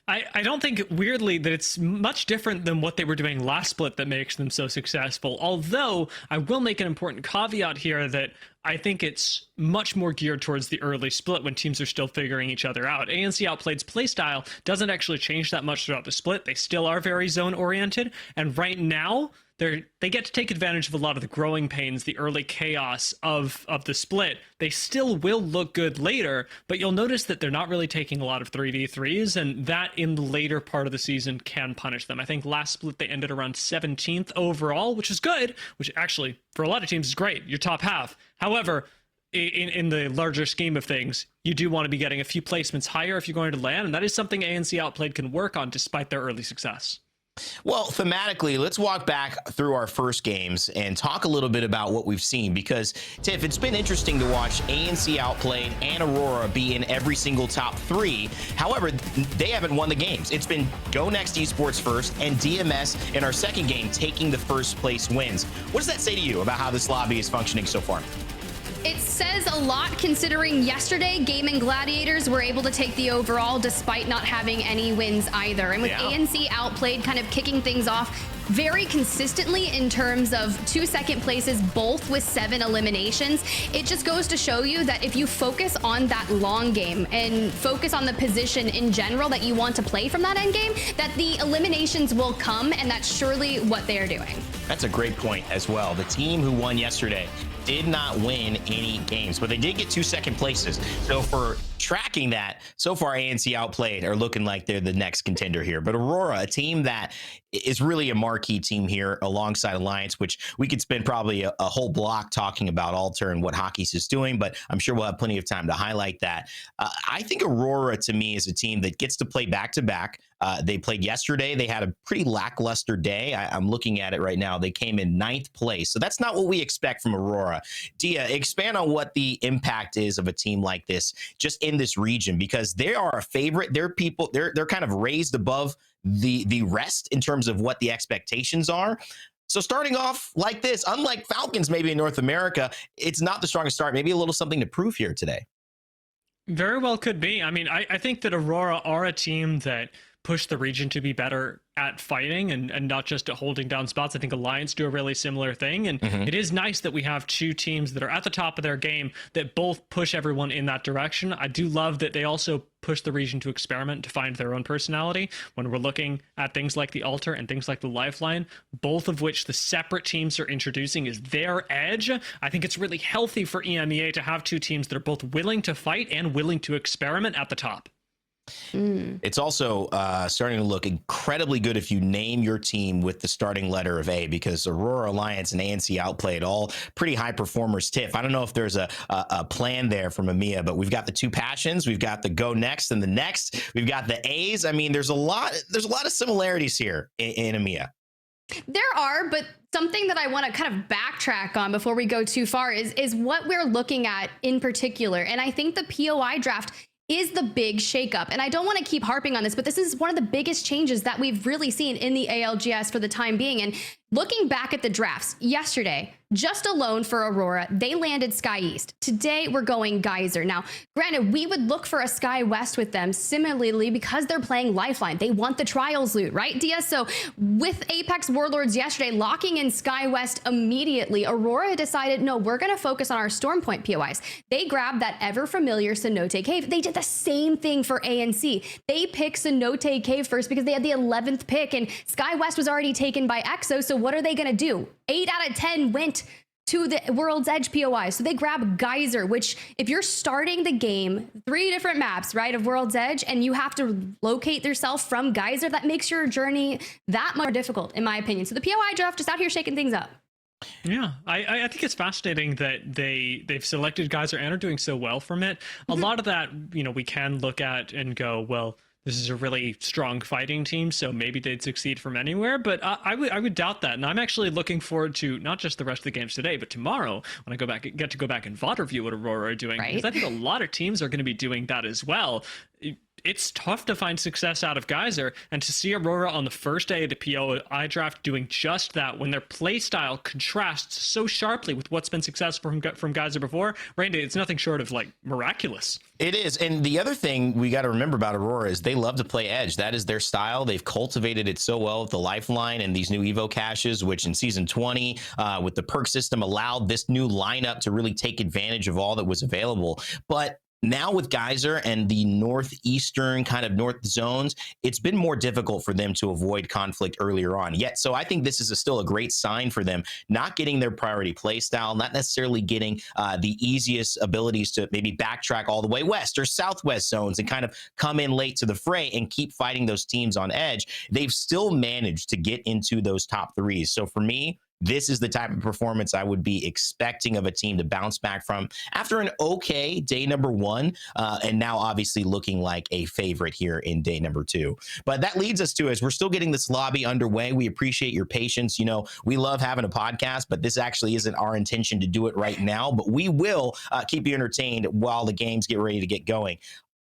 I don't think, weirdly, that it's much different than what they were doing last split that makes them so successful. Although, I will make an important caveat here that I think it's much more geared towards the early split when teams are still figuring each other out. ANC Outplayed's playstyle doesn't actually change that much throughout the split. They still are very zone-oriented, and right now, they get to take advantage of a lot of the growing pains, the early chaos of the split. They still will look good later, but you'll notice that they're not really taking a lot of 3v3s, and that in the later part of the season can punish them. I think last split they ended around 17th overall, which is good, which actually for a lot of teams is great. Your top half. However, in the larger scheme of things, you do want to be getting a few placements higher if you're going to land, and that is something ANC Outplayed can work on despite their early success. Well, thematically, let's walk back through our first games and talk a little bit about what we've seen, because, Tiff, it's been interesting to watch ANC Outplayed and Aurora be in every single top 3. However, they haven't won the games. It's been Go Next Esports first and DMS in our second game taking the first place wins. What does that say to you about how this lobby is functioning so far? It says a lot considering yesterday Gaming Gladiators were able to take the overall despite not having any wins either. And with ANC Outplayed kind of kicking things off very consistently in terms of 2 second places, both with 7 eliminations, it just goes to show you that if you focus on that long game and focus on the position in general that you want to play from that end game, that the eliminations will come, and that's surely what they are doing. That's a great point as well. The team who won yesterday did not win any games, but they did get 2 second places. So for tracking that, so far ANC Outplayed are looking like they're the next contender here. But Aurora, a team that is really a marquee team here alongside Alliance, which we could spend probably a whole block talking about Alter and what Hockey's is doing, but I'm sure we'll have plenty of time to highlight that. I think Aurora, to me, is a team that gets to play back-to-back. They played yesterday. They had a pretty lackluster day. I'm looking at it right now. They came in 9th place. So that's not what we expect from Aurora. Dia, expand on what the impact is of a team like this just in this region, because they are a favorite. They're people, they're kind of raised above the rest in terms of what the expectations are. So starting off like this, unlike Falcons maybe in North America, it's not the strongest start. Maybe a little something to prove here today. Very well could be. I mean, I think that Aurora are a team that push the region to be better at fighting and not just at holding down spots. I think Alliance do a really similar thing. And it is nice that we have 2 teams that are at the top of their game that both push everyone in that direction. I do love that they also push the region to experiment, to find their own personality. When we're looking at things like the Altar and things like the Lifeline, both of which the separate teams are introducing is their edge. I think it's really healthy for EMEA to have 2 teams that are both willing to fight and willing to experiment at the top. It's also starting to look incredibly good if you name your team with the starting letter of A, because Aurora, Alliance, and ANC Outplayed, all pretty high performers. Tiff, I don't know if there's a plan there from EMEA, but we've got the 2 passions, we've got the Go Next and the Next, we've got the A's. I mean, there's a lot of similarities here in EMEA. There are, but something that I want to kind of backtrack on before we go too far is what we're looking at in particular. And I think the POI draft is the big shakeup. And I don't want to keep harping on this, but this is one of the biggest changes that we've really seen in the ALGS for the time being. And looking back at the drafts yesterday, just alone for Aurora, they landed Sky East. Today, we're going Geyser. Now, granted, we would look for a Sky West with them similarly because they're playing Lifeline. They want the Trials loot, right, Dia? So with Apex Warlords yesterday locking in Sky West immediately, Aurora decided, no, we're going to focus on our Stormpoint POIs. They grabbed that ever-familiar Cenote Cave. They did the same thing for ANC. They picked Cenote Cave first because they had the 11th pick, and Sky West was already taken by EXO, so what are they going to do? 8 out of 10 went to the World's Edge POI. So they grab Geyser, which if you're starting the game, 3 different maps, right, of World's Edge, and you have to locate yourself from Geyser, that makes your journey that much more difficult, in my opinion. So the POI draft just out here shaking things up. Yeah, I think it's fascinating that they've selected Geyser and are doing so well from it. A lot of that, you know, we can look at and go, well, this is a really strong fighting team, so maybe they'd succeed from anywhere. But I would doubt that, and I'm actually looking forward to not just the rest of the games today, but tomorrow when I get to go back and VOD review what Aurora are doing. Right. Because I think a lot of teams are going to be doing that as well. it's tough to find success out of Geyser, and to see Aurora on the first day of the POI draft doing just that when their playstyle contrasts so sharply with what's been successful from Geyser before, Randy, it's nothing short of like miraculous. It is. And the other thing we got to remember about Aurora is they love to play edge. That is their style. They've cultivated it so well with the Lifeline and these new Evo caches, which in season 20 with the perk system allowed this new lineup to really take advantage of all that was available. But now with Geyser and the northeastern kind of north zones, it's been more difficult for them to avoid conflict earlier on. Yet, so I think this is still a great sign for them, not getting their priority play style, not necessarily getting the easiest abilities to maybe backtrack all the way west or southwest zones and kind of come in late to the fray and keep fighting those teams on edge. They've still managed to get into those top threes. So for me, this is the type of performance I would be expecting of a team to bounce back from after an okay day number 1, and now obviously looking like a favorite here in day number 2. But that leads us to, as we're still getting this lobby underway, we appreciate your patience. You know, we love having a podcast, but this actually isn't our intention to do it right now, but we will keep you entertained while the games get ready to get going.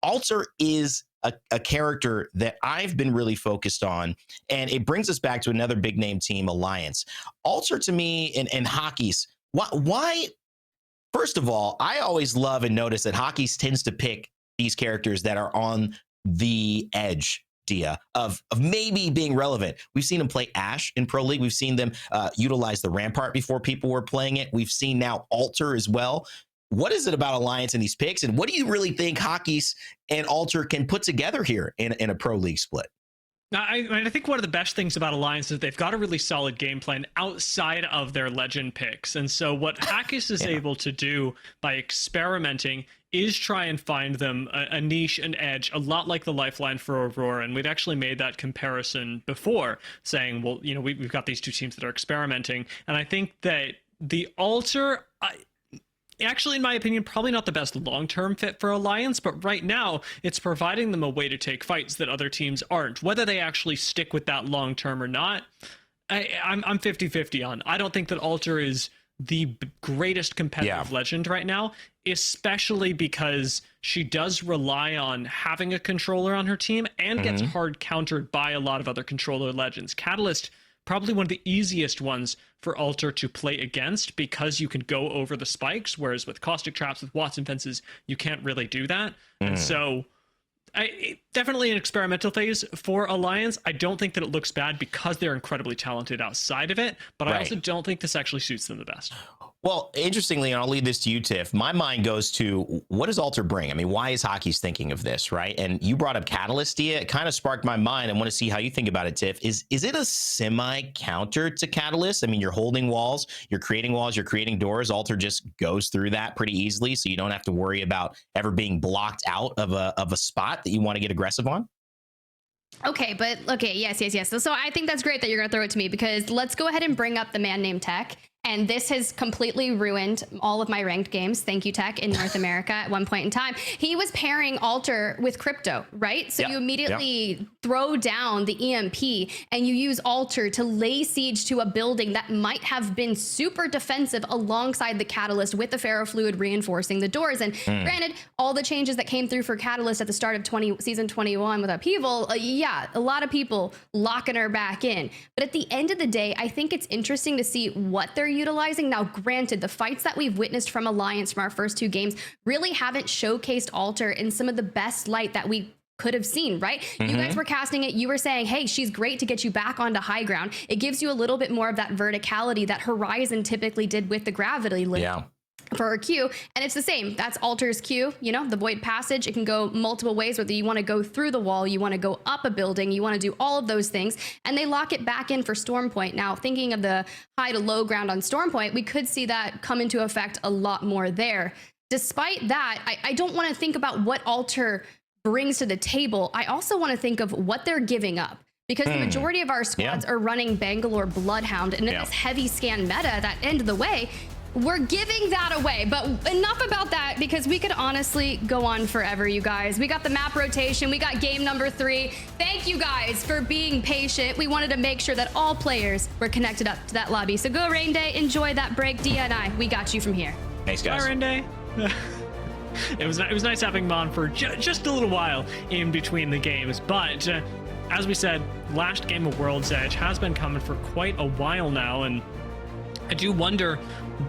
Alter is a character that I've been really focused on, and it brings us back to another big name team, Alliance. Alter to me and Hockey's, why? First of all, I always love and notice that Hockey's tends to pick these characters that are on the edge, Dia, of maybe being relevant. We've seen them play Ashe in Pro League. We've seen them utilize the Rampart before people were playing it. We've seen now Alter as well. What is it about Alliance and these picks, and what do you really think Hockey's and Alter can put together here in a Pro League split? I think one of the best things about Alliance is they've got a really solid game plan outside of their legend picks. And so what Hackis is able to do by experimenting is try and find them a niche, an edge, a lot like the Lifeline for Aurora. And we've actually made that comparison before, saying, well, you know, we've got these two teams that are experimenting. And I think that the Alter... actually, in my opinion, probably not the best long-term fit for Alliance, but right now it's providing them a way to take fights that other teams aren't. Whether they actually stick with that long-term or not, I'm 50-50 on. I don't think that Alter is the greatest competitive legend right now, especially because she does rely on having a controller on her team and gets hard countered by a lot of other controller legends. Catalyst, probably one of the easiest ones for Alter to play against because you can go over the spikes, whereas with Caustic Traps, with Watson Fences, you can't really do that. And so definitely an experimental phase for Alliance. I don't think that it looks bad because they're incredibly talented outside of it, but I also don't think this actually suits them the best. Well, interestingly, and I'll leave this to you, Tiff, my mind goes to, what does Alter bring? I mean, why is Hockey's thinking of this, right? And you brought up Catalyst, Dia. It kind of sparked my mind. I want to see how you think about it, Tiff. Is it a semi-counter to Catalyst? I mean, you're holding walls, you're creating doors. Alter just goes through that pretty easily, so you don't have to worry about ever being blocked out of a spot that you want to get aggressive on. Okay, but okay, yes. So I think that's great that you're going to throw it to me, because let's go ahead and bring up the man named Tech. And this has completely ruined all of my ranked games. Thank you, Tech, in North America at one point in time. He was pairing Alter with Crypto, right? So you immediately throw down the EMP and you use Alter to lay siege to a building that might have been super defensive alongside the Catalyst with the ferrofluid reinforcing the doors. And granted, all the changes that came through for Catalyst at the start of season 21 with Upheaval, a lot of people locking her back in. But at the end of the day, I think it's interesting to see what they're utilizing. Now, granted, the fights that we've witnessed from Alliance from our first two games really haven't showcased Alter in some of the best light that we could have seen, right? You guys were casting it. You were saying, hey, she's great to get you back onto high ground. It gives you a little bit more of that verticality that Horizon typically did with the gravity lift. For her Q, and it's the same. That's Alter's Q, you know, the void passage. It can go multiple ways, whether you want to go through the wall, you want to go up a building, you want to do all of those things, and they lock it back in for Storm Point. Now, thinking of the high to low ground on Storm Point, we could see that come into effect a lot more there. Despite that, I don't want to think about what Alter brings to the table. I also want to think of what they're giving up. Because the majority of our squads are running Bangalore Bloodhound, and in this heavy scan meta, that end of the way, we're giving that away. But enough about that, because we could honestly go on forever, you guys. We got the map rotation. We got game number 3. Thank you guys for being patient. We wanted to make sure that all players were connected up to that lobby. So go Rain Day, enjoy that break. Dia and I, we got you from here. Thanks, guys. Bye, Rain Day. it was nice having him on for just a little while in between the games. But as we said, last game of World's Edge has been coming for quite a while now, and I do wonder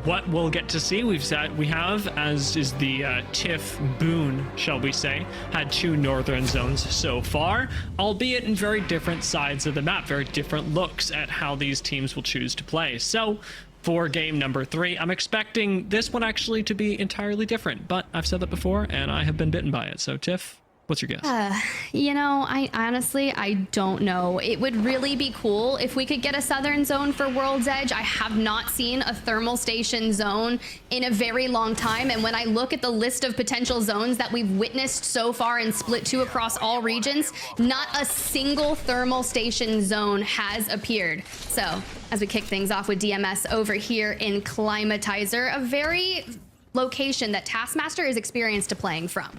what we'll get to see. We have, as is the TIFF boon, shall we say, had 2 northern zones so far, albeit in very different sides of the map, very different looks at how these teams will choose to play. So for game number 3, I'm expecting this one actually to be entirely different, but I've said that before and I have been bitten by it. So TIFF, what's your guess? You know, I honestly don't know. It would really be cool if we could get a southern zone for World's Edge. I have not seen a thermal station zone in a very long time, and when I look at the list of potential zones that we've witnessed so far in Split 2 across all regions, not a single thermal station zone has appeared. So as we kick things off with DMS over here in Climatizer, a very location that Taskmaster is experienced to playing from.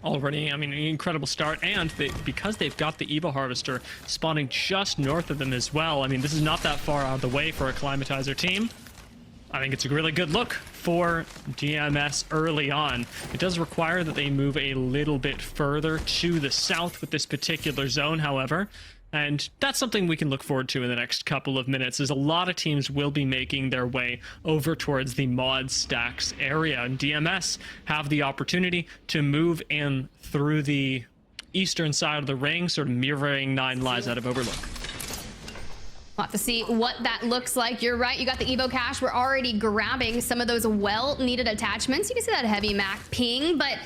Already, I mean, an incredible start, and because they've got the Evo Harvester spawning just north of them as well. I mean, this is not that far out of the way for a Climatizer team. I think it's a really good look for DMS early on. It does require that they move a little bit further to the south with this particular zone, however. And that's something we can look forward to in the next couple of minutes, as a lot of teams will be making their way over towards the mod stacks area. And DMS have the opportunity to move in through the eastern side of the ring, sort of mirroring 9 Lives out of Overlook. We'll have to see what that looks like. You're right, you got the Evo cache. We're already grabbing some of those well-needed attachments. You can see that heavy Mac ping, but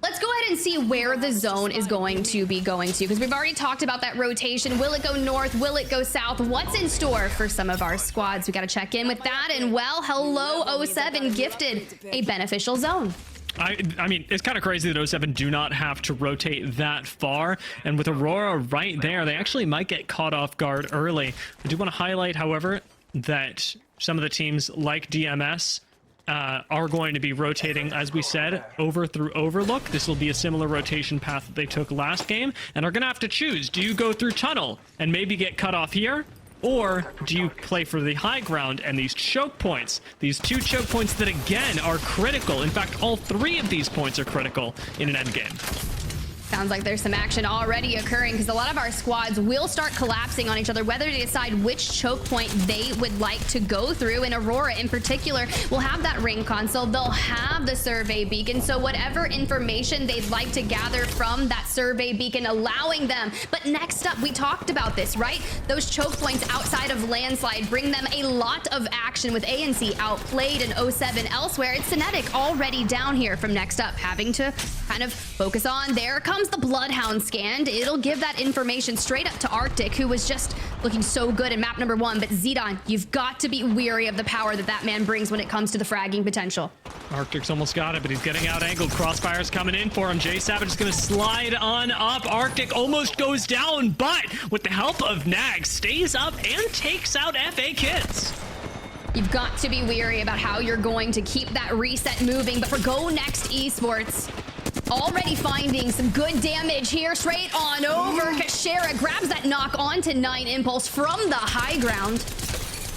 let's go ahead and see where the zone is going to be going to, because we've already talked about that rotation. Will it go north? Will it go south? What's in store for some of our squads? We got to check in with that. And well, hello, 07 gifted a beneficial zone. I mean, it's kind of crazy that 07 do not have to rotate that far. And with Aurora right there, they actually might get caught off guard early. I do want to highlight, however, that some of the teams like DMS are going to be rotating, as we said, over through Overlook. This will be a similar rotation path that they took last game, and are going to have to choose. Do you go through Tunnel and maybe get cut off here? Or do you play for the high ground and these choke points? These 2 choke points that, again, are critical. In fact, all 3 of these points are critical in an endgame. Sounds like there's some action already occurring, because a lot of our squads will start collapsing on each other, whether they decide which choke point they would like to go through. And Aurora in particular will have that ring console. They'll have the survey beacon. So whatever information they'd like to gather from that survey beacon, allowing them. But next up, we talked about this, right? Those choke points outside of landslide bring them a lot of action, with ANC outplayed and 07 elsewhere. It's Cinetic already down here from next up, having to kind of focus on. There comes the Bloodhound scanned. It'll give that information straight up to Arctic, who was just looking so good in map number 1. But Zidon, you've got to be weary of the power that that man brings when it comes to the fragging potential. Arctic's almost got it, but he's getting out angled. Crossfire's coming in for him. Jay Savage is going to slide on up. Arctic almost goes down, but with the help of Nag, stays up and takes out FA Kids. You've got to be weary about how you're going to keep that reset moving. But for Go Next Esports, already finding some good damage here. Straight on over. Kashera grabs that knock onto 9 Impulse from the high ground.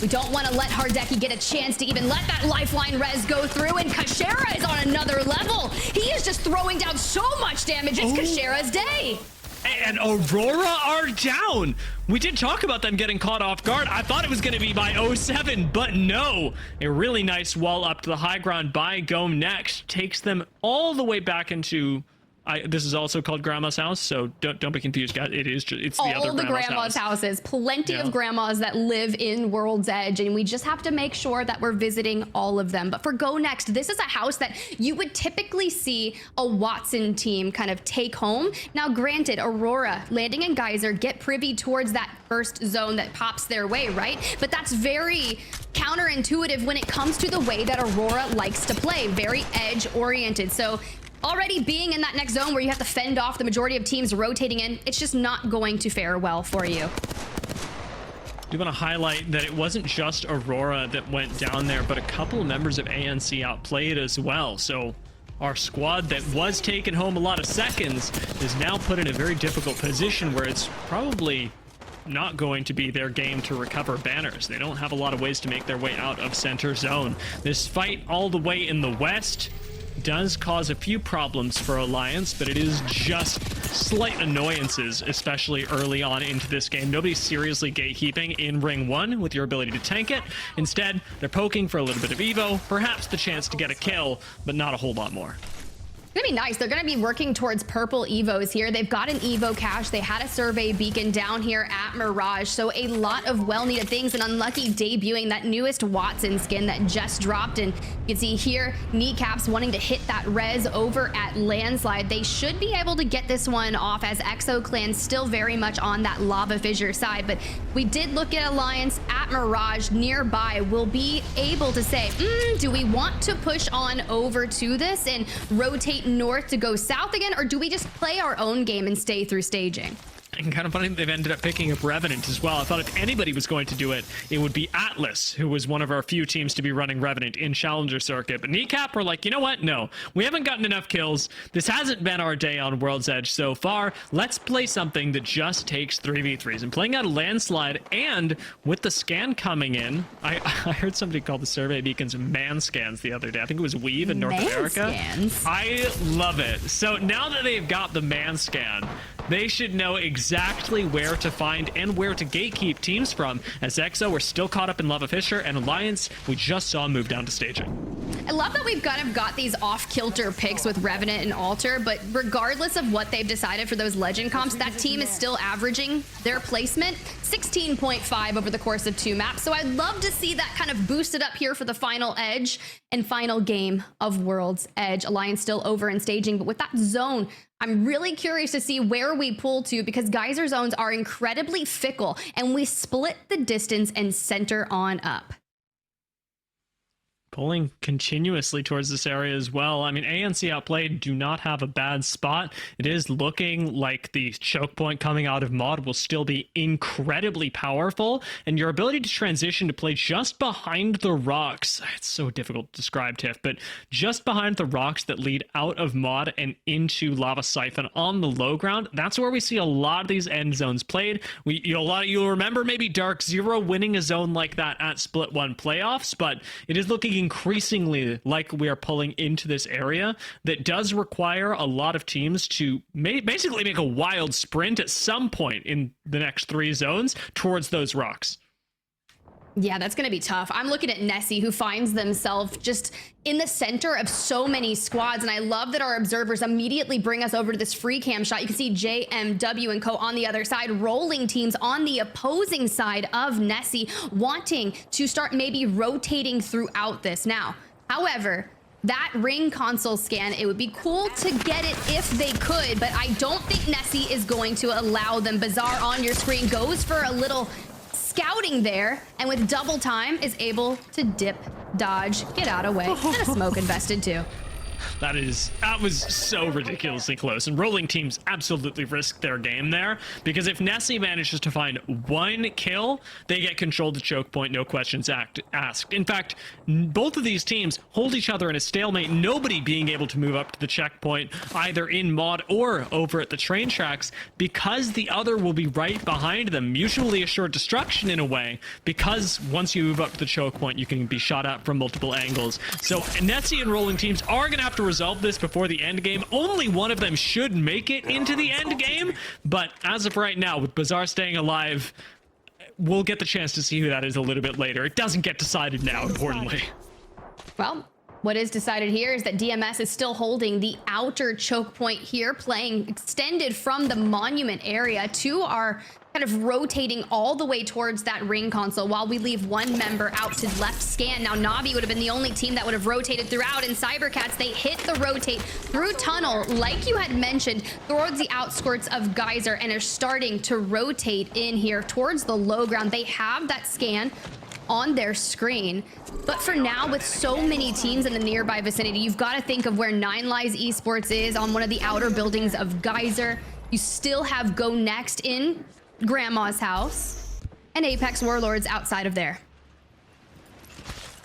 We don't want to let Hardeki get a chance to even let that lifeline res go through. And Kashera is on another level. He is just throwing down so much damage. It's Kashera's day. And Aurora are down. We did talk about them getting caught off guard. I thought it was going to be by 07, but no. A really nice wall up to the high ground by Go Next takes them all the way back into... this is also called Grandma's house, so don't be confused, guys. It's the other all the grandma's houses. Plenty of grandmas that live in World's Edge, and we just have to make sure that we're visiting all of them. But for Go Next, this is a house that you would typically see a Watson team kind of take home. Now, granted, Aurora, Landing, and Geyser get privy towards that first zone that pops their way, right? But that's very counterintuitive when it comes to the way that Aurora likes to play. Very edge-oriented. So already being in that next zone where you have to fend off the majority of teams rotating in, it's just not going to fare well for you. I do want to highlight that it wasn't just Aurora that went down there, but a couple of members of ANC outplayed as well. So our squad that was taking home a lot of seconds is now put in a very difficult position where it's probably not going to be their game to recover banners. They don't have a lot of ways to make their way out of center zone. This fight all the way in the west does cause a few problems for Alliance, but it is just slight annoyances, especially early on into this game. Nobody's seriously gatekeeping in Ring 1 with your ability to tank it. Instead, they're poking for a little bit of Evo, perhaps the chance to get a kill, but not a whole lot more. It's gonna be nice. They're gonna be working towards purple evos here. They've got an evo cache. They had a survey beacon down here at Mirage. So a lot of well-needed things. And Unlucky debuting that newest Watson skin that just dropped. And you can see here, Kneecaps wanting to hit that res over at Landslide. They should be able to get this one off as Exo Clan still very much on that Lava Fissure side. But we did look at Alliance at Mirage nearby. We'll be able to say, do we want to push on over to this and rotate north to go south again, or do we just play our own game and stay through staging? And kind of funny they've ended up picking up Revenant as well. I thought if anybody was going to do it, it would be Atlas, who was one of our few teams to be running Revenant in Challenger Circuit. But Kneecap were like, you know what? No, we haven't gotten enough kills. This hasn't been our day on World's Edge so far. Let's play something that just takes 3v3s. And playing out a Landslide, and with the scan coming in, I heard somebody call the survey beacons man scans the other day. I think it was Weave in North America. Scans. I love it. So now that they've got the man scan, they should know exactly where to find and where to gatekeep teams from, as EXO are still caught up in Lava Fissure, and Alliance, we just saw move down to staging. I love that we've kind of got these off-kilter picks with Revenant and Alter, but regardless of what they've decided for those Legend comps, that team is still averaging their placement 16.5 over the course of 2 maps. So I'd love to see that kind of boosted up here for the final edge and final game of World's Edge. Alliance still over in staging, but with that zone, I'm really curious to see where we pull to, because geyser zones are incredibly fickle and we split the distance and center on up. Pulling continuously towards this area as well. I mean, ANC Outplayed do not have a bad spot. It is looking like the choke point coming out of mod will still be incredibly powerful, and your ability to transition to play just behind the rocks, it's so difficult to describe, Tiff, but just behind the rocks that lead out of mod and into Lava Siphon on the low ground, that's where we see a lot of these end zones played. You'll remember maybe Dark Zero winning a zone like that at Split 1 playoffs, but it is looking increasingly like we are pulling into this area that does require a lot of teams to basically make a wild sprint at some point in the next 3 zones towards those rocks. Yeah, that's going to be tough. I'm looking at Nessie, who finds themselves just in the center of so many squads. And I love that our observers immediately bring us over to this free cam shot. You can see JMW and co on the other side, rolling teams on the opposing side of Nessie, wanting to start maybe rotating throughout this. Now, however, that ring console scan, it would be cool to get it if they could, but I don't think Nessie is going to allow them. Bazaar on your screen goes for a little scouting there, and with double time is able to dip, dodge, get out of way, and a smoke invested too. That was so ridiculously close, and rolling teams absolutely risk their game there, because if Nessie manages to find 1 kill, they get control of the choke point, no questions asked. In fact, both of these teams hold each other in a stalemate, nobody being able to move up to the checkpoint either in mod or over at the train tracks, because the other will be right behind them, mutually assured destruction in a way, because once you move up to the choke point, you can be shot at from multiple angles. So Nessie and rolling teams are going to have to resolve this before the end game. Only one of them should make it into the end game, but as of right now, with Bazaar staying alive, we'll get the chance to see who that is a little bit later. It doesn't get decided now, importantly. Well, what is decided here is that DMS is still holding the outer choke point here, playing extended from the monument area to our kind of rotating all the way towards that ring console while we leave 1 member out to left scan. Now, Navi would have been the only team that would have rotated throughout, and Cybercats, they hit the rotate through tunnel, like you had mentioned, towards the outskirts of Geyser, and are starting to rotate in here towards the low ground. They have that scan on their screen, but for now, with so many teams in the nearby vicinity, you've got to think of where Nine Lives Esports is on one of the outer buildings of Geyser. You still have Go Next in Grandma's house and Apex Warlords outside of there.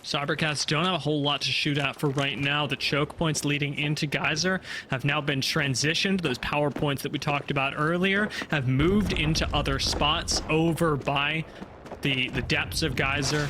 Cybercats don't have a whole lot to shoot at for right now. The choke points leading into Geyser have now been transitioned. Those power points that we talked about earlier have moved into other spots over by the depths of Geyser.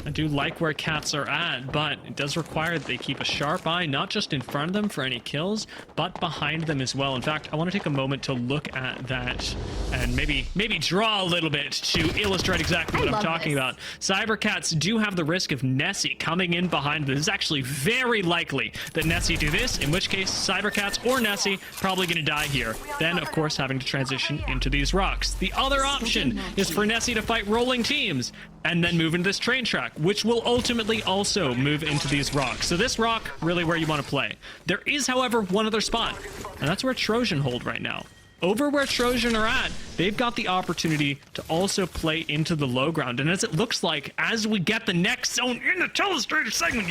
I do like where Cats are at, but it does require that they keep a sharp eye, not just in front of them for any kills, but behind them as well. In fact, I want to take a moment to look at that and maybe draw a little bit to illustrate exactly what I'm talking about. Cybercats do have the risk of Nessie coming in behind them. It's actually very likely that Nessie do this, in which case Cybercats or Nessie probably going to die here. Then, of course, having to transition into these rocks. The other option is for Nessie to fight rolling teams and then move into this train track, which will ultimately also move into these rocks. So this rock, really where you want to play. There is, however, one other spot, and that's where Trojan hold right now. Over where Trojan are at, they've got the opportunity to also play into the low ground. And as it looks like, as we get the next zone in the telestrator segment,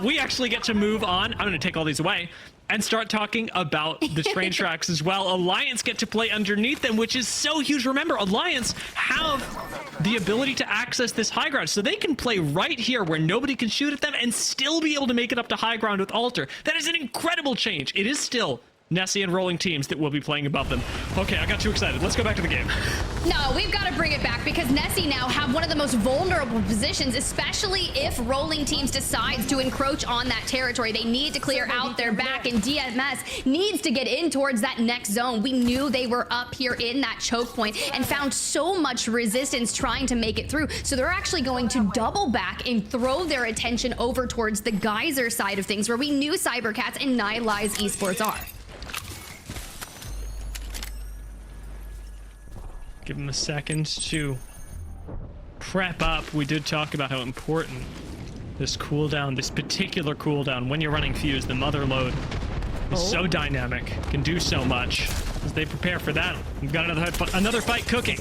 we actually get to move on. I'm going to take all these away and start talking about the train tracks as well. Alliance get to play underneath them, which is so huge. Remember, Alliance have the ability to access this high ground, so they can play right here where nobody can shoot at them and still be able to make it up to high ground with Alter. That is an incredible change. It is still Nessie and rolling teams that will be playing above them. Okay, I got too excited. Let's go back to the game. No, we've got to bring it back because Nessie now have one of the most vulnerable positions, especially if rolling teams decides to encroach on that territory. They need to clear out their back, and DMS needs to get in towards that next zone. We knew they were up here in that choke point and found so much resistance trying to make it through. So they're actually going to double back and throw their attention over towards the Geyser side of things, where we knew Cybercats and Nihilize Esports are. Give them a second to prep up. We did talk about how important this cooldown, this particular cooldown, when you're running Fuse, the mother load, is so dynamic, can do so much. As they prepare for that, we've got another fight cooking.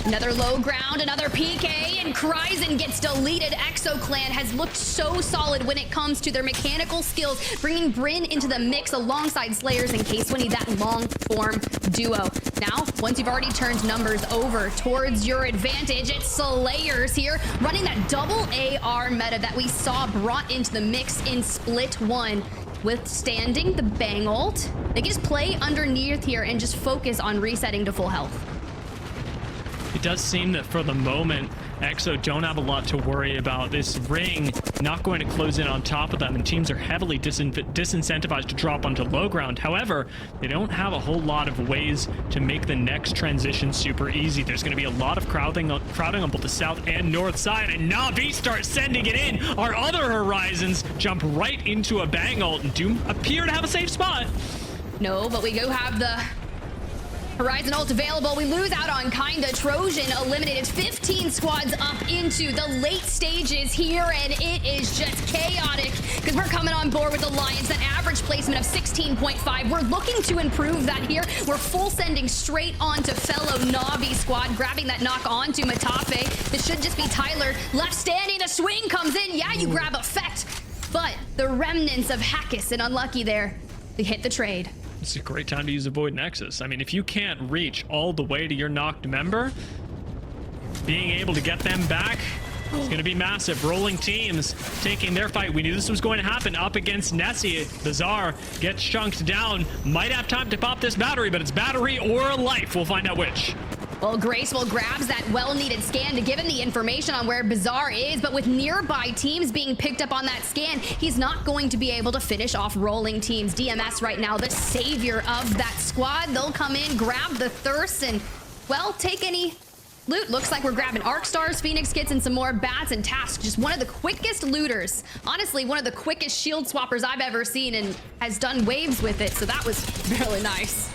Another low ground, another PK, and Kryzen gets deleted. ExoClan has looked so solid when it comes to their mechanical skills, bringing Bryn into the mix alongside Slayers and Case Winnie, that long-form duo. Now, once you've already turned numbers over towards your advantage, it's Slayers here, running that double AR meta that we saw brought into the mix in Split 1. Withstanding the bang ult, they can just play underneath here and just focus on resetting to full health. It does seem that for the moment, Exo don't have a lot to worry about. This ring not going to close in on top of them, and teams are heavily disincentivized to drop onto low ground. However, they don't have a whole lot of ways to make the next transition super easy. There's going to be a lot of crowding on both the south and north side, and Na'Vi starts sending it in. Our other Horizons jump right into a bang ult and do appear to have a safe spot. No, but we do have the Horizon ult available. We lose out on Kinda. Trojan eliminated 15 squads up into the late stages here, and it is just chaotic because we're coming on board with Alliance. That average placement of 16.5. We're looking to improve that here. We're full sending straight onto fellow Na'Vi squad, grabbing that knock onto Matafe. This should just be Tyler left standing. The swing comes in. Yeah, you grab effect, but the remnants of Hackis and Unlucky there, they hit the trade. It's a great time to use a Void Nexus. I mean, if you can't reach all the way to your knocked member, being able to get them back is going to be massive. Rolling teams taking their fight. We knew this was going to happen up against Nessie. Bizarre gets chunked down. Might have time to pop this battery, but it's battery or a life. We'll find out which. Well, Graceful grabs that well-needed scan to give him the information on where Bizarre is, but with nearby teams being picked up on that scan, he's not going to be able to finish off rolling teams. DMS right now, the savior of that squad. They'll come in, grab the thirst, and, well, take any loot. Looks like we're grabbing Arc Stars, Phoenix Kits, and some more bats and tasks. Just one of the quickest looters. Honestly, one of the quickest shield swappers I've ever seen, and has done waves with it, so that was really nice.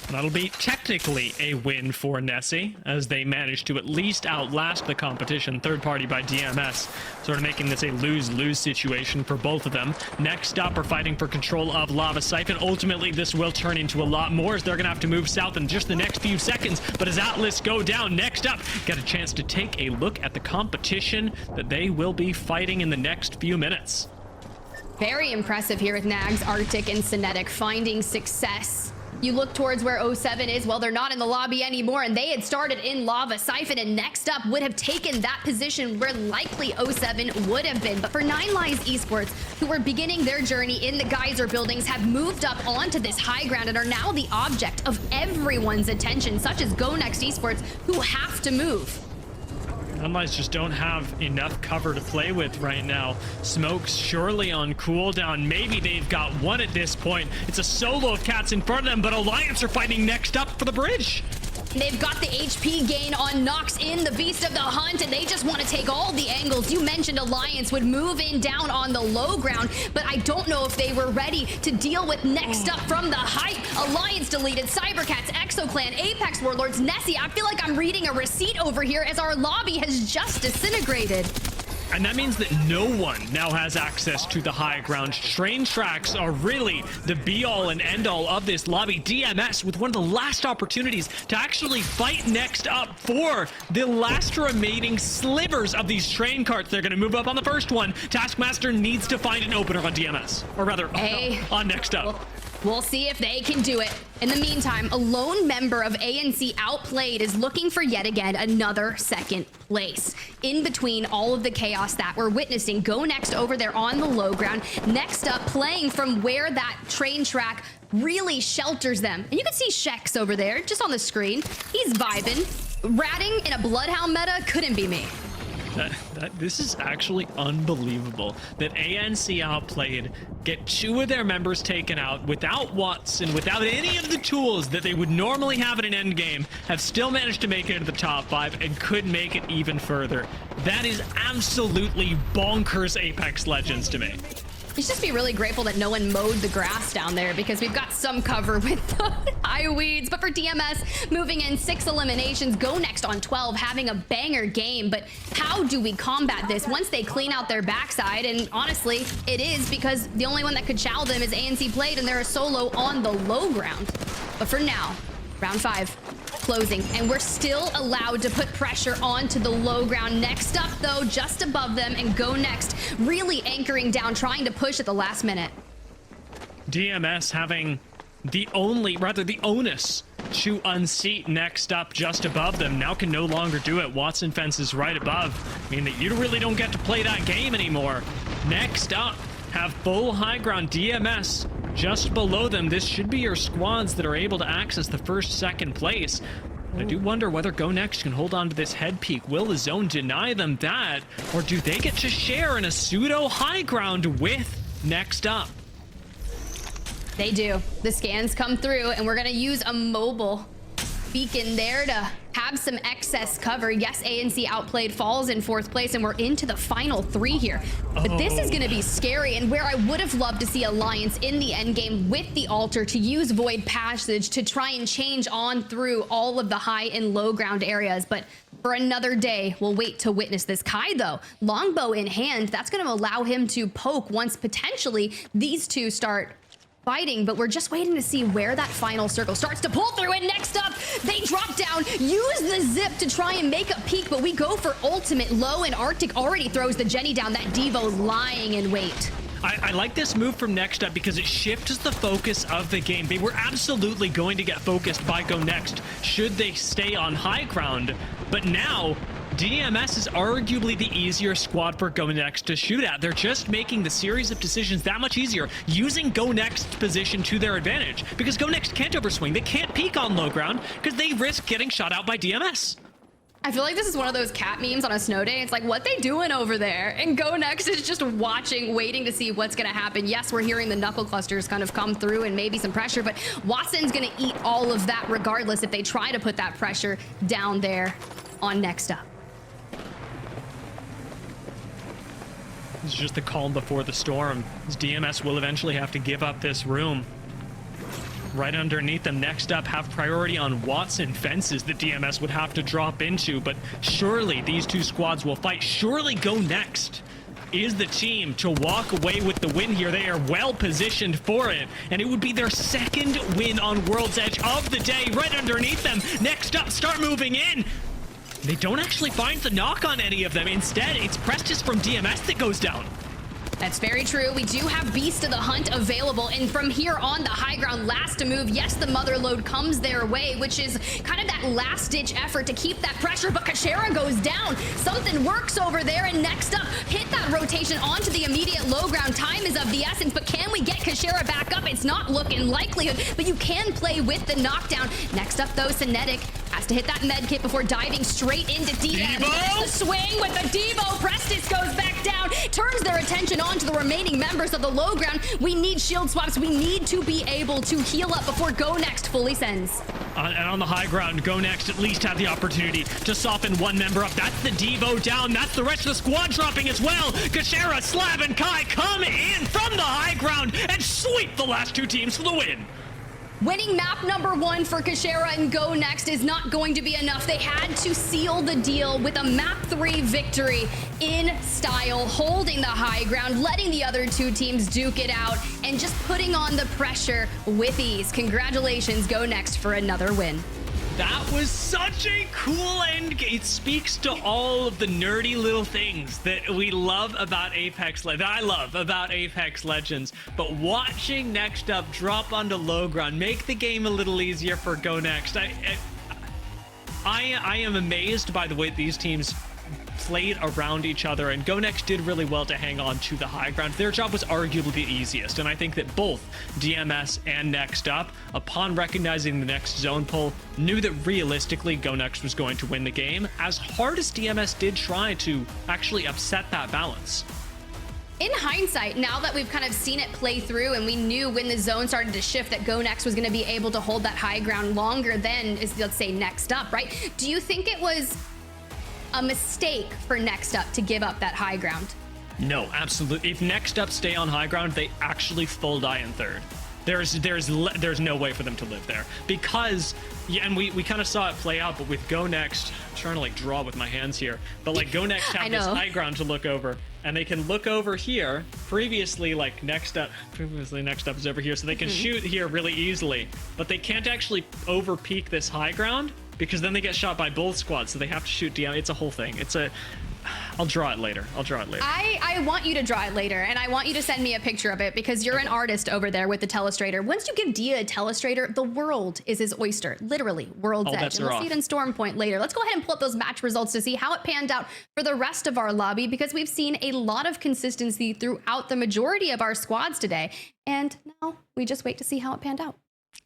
That'll be technically a win for Nessie, as they managed to at least outlast the competition. Third party by DMS, sort of making this a lose-lose situation for both of them. Next up, are fighting for control of Lava Siphon. Ultimately, this will turn into a lot more, as they're going to have to move south in just the next few seconds. But as Atlas go down, next up, get a chance to take a look at the competition that they will be fighting in the next few minutes. Very impressive here with Nags, Arctic, and Cinetic finding success You look towards where 07 is, well, they're not in the lobby anymore, and they had started in Lava. Siphon and Next Up would have taken that position where likely 07 would have been. But for Nine Lives Esports, who were beginning their journey in the Geyser buildings, have moved up onto this high ground and are now the object of everyone's attention, such as Go Next Esports, who have to move. Sunlights just don't have enough cover to play with right now. Smoke's surely on cooldown. Maybe they've got one at this point. It's a solo of Cats in front of them, but Alliance are fighting Next Up for the bridge. They've got the HP gain on Nox in the Beast of the Hunt, and they just want to take all the angles. You mentioned Alliance would move in down on the low ground, but I don't know if they were ready to deal with Next Up from the height. Alliance deleted, Cybercats, ExoClan, Apex Warlords, Nessie. I feel like I'm reading a receipt over here as our lobby has just disintegrated. And that means that no one now has access to the high ground. Train tracks are really the be-all and end-all of this lobby. DMS with one of the last opportunities to actually fight Next Up for the last remaining slivers of these train carts. They're going to move up on the first one. Taskmaster needs to find an opener on DMS, or rather, on Next Up. We'll see if they can do it. In the meantime, a lone member of ANC Outplayed is looking for yet again another second place. In between all of the chaos that we're witnessing, Go Next over there on the low ground. Next Up playing from where that train track really shelters them. And you can see Shex over there just on the screen. He's vibing. Ratting in a Bloodhound meta couldn't be me. This is actually unbelievable that ANC Outplayed get two of their members taken out without Watson, without any of the tools that they would normally have in an end game, have still managed to make it into the top 5 and could make it even further. That is absolutely bonkers Apex Legends to me. You should just be really grateful that no one mowed the grass down there because we've got some cover with the high weeds. But for DMS, moving in 6 eliminations, Go Next on 12, having a banger game. But how do we combat this once they clean out their backside? And honestly, it is because the only one that could chow them is ANC Played, and they're a solo on the low ground. But for now, round 5 closing, and we're still allowed to put pressure onto the low ground. Next Up, though, just above them, and Go Next really anchoring down, trying to push at the last minute. DMS having the onus to unseat Next Up just above them. Now can no longer do it. Watson fence is right above, meaning that you really don't get to play that game anymore. Next Up have full high ground. DMS just below them. This should be your squads that are able to access the first, second place. I do wonder whether Go Next can hold on to this head peak. Will the zone deny them that, or do they get to share in a pseudo high ground with Next Up? They do. The scans come through, and we're gonna use a mobile beacon there to have some excess cover. Yes, ANC Outplayed falls in 4th place, and we're into the final 3 here. But this is going to be scary, and where I would have loved to see Alliance in the end game with the altar to use Void Passage to try and change on through all of the high and low ground areas. But for another day, we'll wait to witness this. Kai, though, longbow in hand, that's going to allow him to poke once potentially these two start fighting, but we're just waiting to see where that final circle starts to pull through. And Next Up, they drop down, use the zip to try and make a peek, but we go for ultimate low, and Arctic already throws the Jenny down. That Devo lying in wait. I like this move from Next Up because it shifts the focus of the game. They were absolutely going to get focused by Go Next should they stay on high ground, but now DMS is arguably the easier squad for Go Next to shoot at. They're just making the series of decisions that much easier, using Go Next's position to their advantage, because Go Next can't overswing. They can't peek on low ground because they risk getting shot out by DMS. I feel like this is one of those cat memes on a snow day. It's like, what they doing over there? And Go Next is just watching, waiting to see what's going to happen. Yes, we're hearing the knuckle clusters kind of come through and maybe some pressure, but Watson's going to eat all of that regardless if they try to put that pressure down there on Next Up. It's just the calm before the storm. As DMS will eventually have to give up this room. Right underneath them, Next Up have priority on Watson fences that DMS would have to drop into, but surely these two squads will fight. Surely Go Next is the team to walk away with the win here. They are well positioned for it, and it would be their 2nd win on World's Edge of the day. Right underneath them, Next Up start moving in. They don't actually find the knock on any of them. Instead, it's Prestis from DMS that goes down. That's very true. We do have Beast of the Hunt available, and from here on, the high ground last to move. Yes, the mother load comes their way, which is kind of that last-ditch effort to keep that pressure, but Kashera goes down. Something works over there, and next up, hit that rotation onto the immediate low ground. Time is of the essence, but can we get Kashera back up? It's not looking likelihood, but you can play with the knockdown. Next up, though, Cinetic has to hit that med kit before diving straight into DM. The swing with the Devo. Prestis goes back down, turns their attention on to the remaining members of the low ground. We need shield swaps. We need to be able to heal up before Go Next fully sends. And on the high ground, Go Next at least have the opportunity to soften one member up. That's the Devo down. That's the rest of the squad dropping as well. Kashera, Slav, and Kai come in from the high ground and sweep the last two teams for the win. Winning map number 1 for Kashera and Go Next is not going to be enough. They had to seal the deal with a map 3 victory in style, holding the high ground, letting the other two teams duke it out, and just putting on the pressure with ease. Congratulations, Go Next, for another win. That was such a cool end game. It speaks to all of the nerdy little things that we love about that I love about Apex Legends. But watching Next Up drop onto low ground, make the game a little easier for Go Next. I am amazed by the way these teams played around each other, and Go Next did really well to hang on to the high ground. Their job was arguably the easiest, and I think that both DMS and Next Up, upon recognizing the next zone pull, knew that realistically Go Next was going to win the game, as hard as DMS did try to actually upset that balance. In hindsight, now that we've kind of seen it play through and we knew when the zone started to shift that Go Next was going to be able to hold that high ground longer than, let's say, Next Up, right? Do you think it was a mistake for Next Up to give up that high ground? No, absolutely. If Next Up stay on high ground, they actually full die in third. There's no way for them to live there, because and we kind of saw it play out. But with Go Next, I'm trying to like draw with my hands here, but like Go Next have this high ground to look over, and they can look over here. Previously Next Up is over here, so they can shoot here really easily, but they can't actually over peak this high ground, because then they get shot by both squads, so they have to shoot DM. It's a whole thing. I'll draw it later. I want you to draw it later, and I want you to send me a picture of it, because you're an artist over there with the Telestrator. Once you give Dia a Telestrator, the world is his oyster. Literally, world's edge. And we'll see it in Stormpoint later. Let's go ahead and pull up those match results to see how it panned out for the rest of our lobby, because we've seen a lot of consistency throughout the majority of our squads today. And now we just wait to see how it panned out.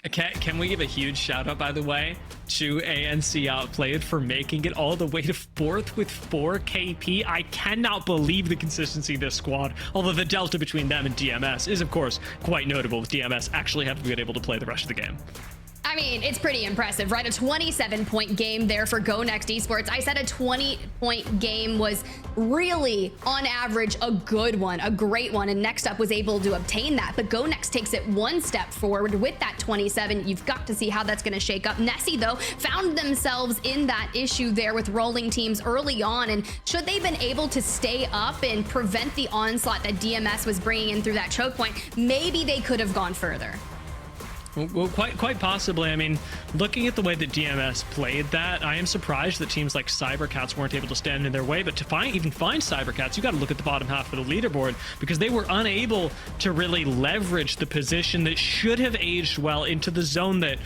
Okay, can we give a huge shout out, by the way, to ANC Outplayed for making it all the way to 4th with 4 KP. I cannot believe the consistency of this squad, although the delta between them and DMS is, of course, quite notable, with DMS actually having been able to play the rest of the game. I mean, it's pretty impressive, right? A 27-point game there for Go Next Esports. I said a 20-point game was really, on average, a good one, a great one, and Next Up was able to obtain that. But Go Next takes it one step forward with that 27. You've got to see how that's going to shake up. Nessie, though, found themselves in that issue there with rolling teams early on, and should they been able to stay up and prevent the onslaught that DMS was bringing in through that choke point, maybe they could have gone further. Well, quite possibly. I mean, looking at the way that DMS played that, I am surprised that teams like Cybercats weren't able to stand in their way. But to even find Cybercats, you got to look at the bottom half of the leaderboard, because they were unable to really leverage the position that should have aged well into the zone that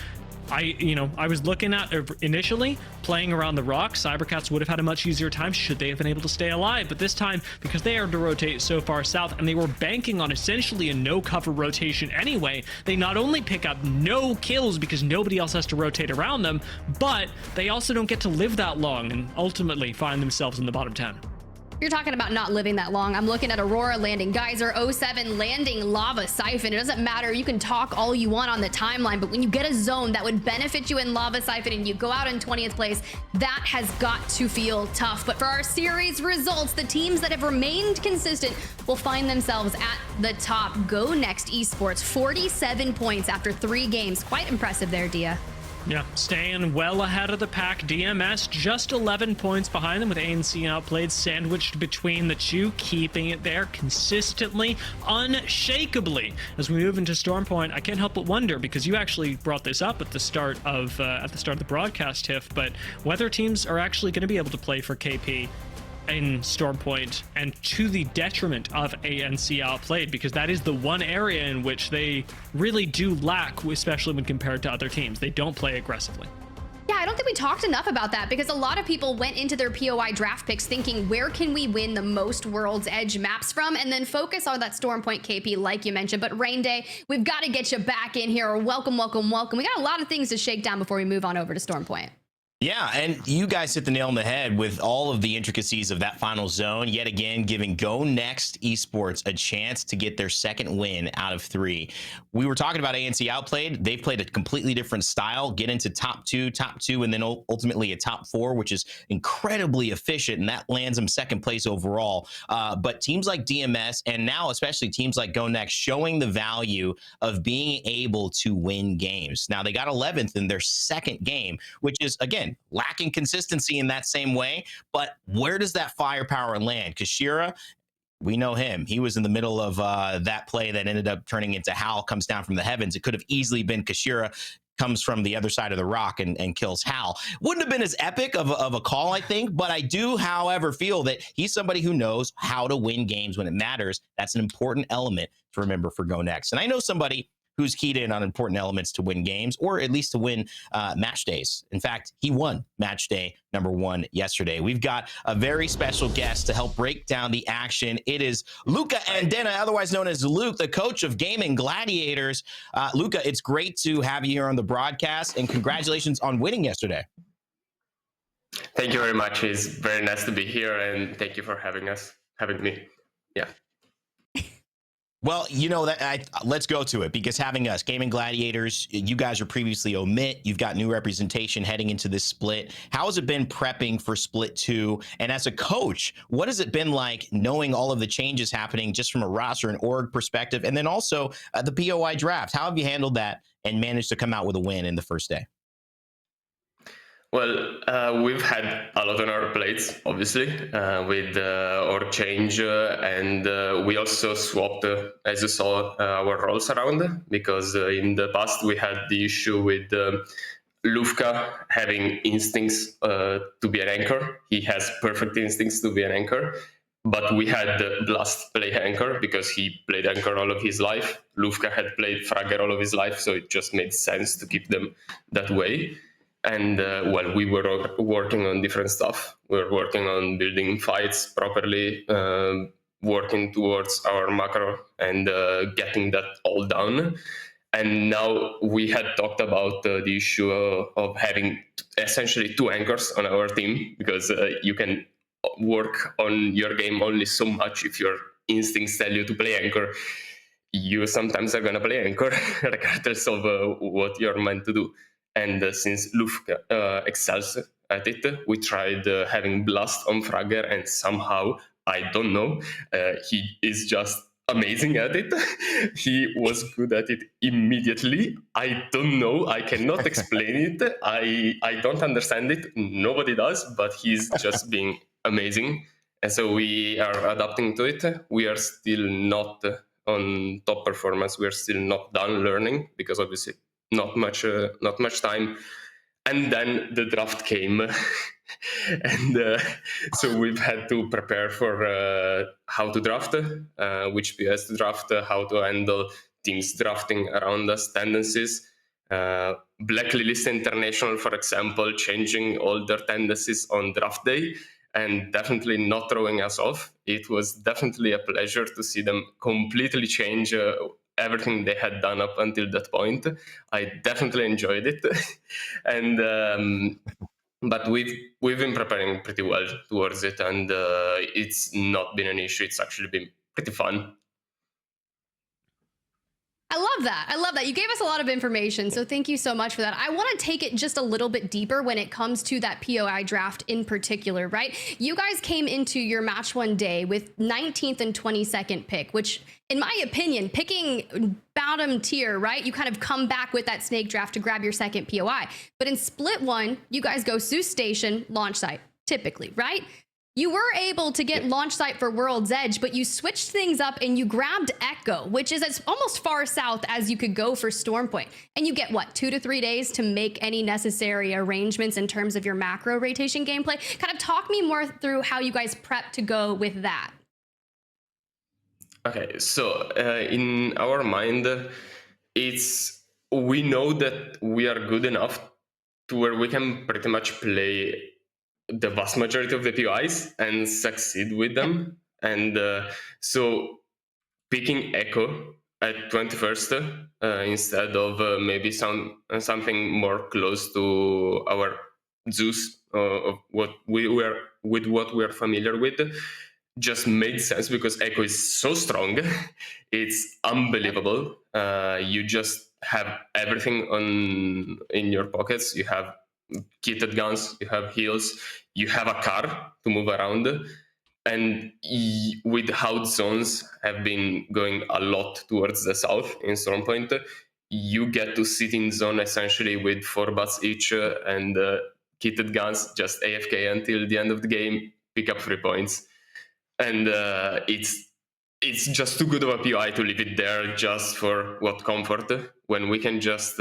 I was looking at initially. Playing around the rock, Cybercats would have had a much easier time should they have been able to stay alive. But this time, because they had to rotate so far south, and they were banking on essentially a no-cover rotation anyway, they not only pick up no kills because nobody else has to rotate around them, but they also don't get to live that long and ultimately find themselves in the bottom 10. You're talking about not living that long. I'm looking at Aurora landing Geyser, 07 landing Lava Siphon. It doesn't matter. You can talk all you want on the timeline, but when you get a zone that would benefit you in Lava Siphon and you go out in 20th place, that has got to feel tough. But for our series results, the teams that have remained consistent will find themselves at the top. Go Next Esports, 47 points after 3 games. Quite impressive there, Dia. Yeah, staying well ahead of the pack. DMS just 11 points behind them, with ANC Outplayed sandwiched between the two, keeping it there consistently, unshakably. As we move into Stormpoint, I can't help but wonder, because you actually brought this up at the start of the broadcast, Tiff, but whether teams are actually going to be able to play for KP in Stormpoint, and to the detriment of ANC Outplayed, because that is the one area in which they really do lack, especially when compared to other teams. They don't play aggressively. Yeah, I don't think we talked enough about that, because a lot of people went into their POI draft picks thinking, where can we win the most World's Edge maps from, and then focus on that Stormpoint KP like you mentioned. But Rain Day, we've got to get you back in here. Welcome, welcome, welcome. We got a lot of things to shake down before we move on over to Stormpoint. Yeah, and you guys hit the nail on the head with all of the intricacies of that final zone, yet again giving Go Next Esports a chance to get their second win out of 3. We were talking about ANC Outplayed. They've played a completely different style, get into top two, and then ultimately a top 4, which is incredibly efficient, and that lands them second place overall. But teams like DMS, and now especially teams like Go Next, showing the value of being able to win games. Now, they got 11th in their second game, which is, again, lacking consistency in that same way. But where does that firepower land? Kashira, we know him. He was in the middle of that play that ended up turning into Hal comes down from the heavens. It could have easily been Kashira comes from the other side of the rock and kills Hal. Wouldn't have been as epic of a call, I think, but I do, however, feel that he's somebody who knows how to win games when it matters. That's an important element to remember for Go Next. And I know somebody who's keyed in on important elements to win games, or at least to win match days. In fact, he won match day number 1 yesterday. We've got a very special guest to help break down the action. It is Luca Andena, otherwise known as Luke, the coach of Gaming Gladiators. Luca, it's great to have you here on the broadcast, and congratulations on winning yesterday. Thank you very much. It's very nice to be here, and thank you for having me. Yeah. Well, you know that let's go to it, because having us, Gaming Gladiators, you guys are previously Omit. You've got new representation heading into this split. How has it been prepping for split 2? And as a coach, what has it been like knowing all of the changes happening just from a roster and org perspective, and then also the POI draft? How have you handled that and managed to come out with a win in the first day? Well, we've had a lot on our plates, obviously, with org change, and we also swapped, as you saw, our roles around, because in the past we had the issue with Lufka having instincts to be an anchor. He has perfect instincts to be an anchor, but we had Blast play anchor because he played anchor all of his life. Lufka had played Fragger all of his life, so it just made sense to keep them that way. And well, we were working on different stuff. We were working on building fights properly, working towards our macro and getting that all done. And now we had talked about the issue of having essentially 2 anchors on our team, because you can work on your game only so much. If your instincts tell you to play anchor, you sometimes are going to play anchor, regardless of what you're meant to do. And since Lufka excels at it, we tried having Blast on Fragger, and somehow, I don't know, he is just amazing at it. He was good at it immediately. I don't know. I cannot explain it. I don't understand it. Nobody does, but he's just being amazing. And so we are adapting to it. We are still not on top performance. We are still not done learning, because obviously not much time. And then the draft came. And so we've had to prepare for how to draft, which PS to draft, how to handle teams drafting around us, tendencies. Blacklist International, for example, changing all their tendencies on draft day and definitely not throwing us off. It was definitely a pleasure to see them completely change everything they had done up until that point. I definitely enjoyed it. And but we've been preparing pretty well towards it, and it's not been an issue. It's actually been pretty fun. I love that. I love that. You gave us a lot of information, so thank you so much for that. I want to take it just a little bit deeper when it comes to that POI draft in particular, right? You guys came into your match 1 day with 19th and 22nd pick, which in my opinion, picking bottom tier, right? You kind of come back with that snake draft to grab your second POI. But in split 1, you guys go Zeus Station, launch site, typically, right? You were able to get launch site for World's Edge, but you switched things up and you grabbed Echo, which is as almost far south as you could go for Stormpoint. And you get, what, 2 to 3 days to make any necessary arrangements in terms of your macro rotation gameplay? Kind of talk me more through how you guys prep to go with that. Okay, so in our mind, we know that we are good enough to where we can pretty much play the vast majority of the POIs and succeed with them. And so picking Echo at 21st instead of maybe something more close to our Zeus of what we are familiar with just made sense because Echo is so strong. It's unbelievable. You just have everything in your pockets. You have kitted guns, you have heals, you have a car to move around. And with how zones have been going a lot towards the south in Stormpoint, you get to sit in zone essentially with 4 bats each and kitted guns, just AFK until the end of the game, pick up 3 points. And it's just too good of a PI to leave it there just for what comfort, when we can just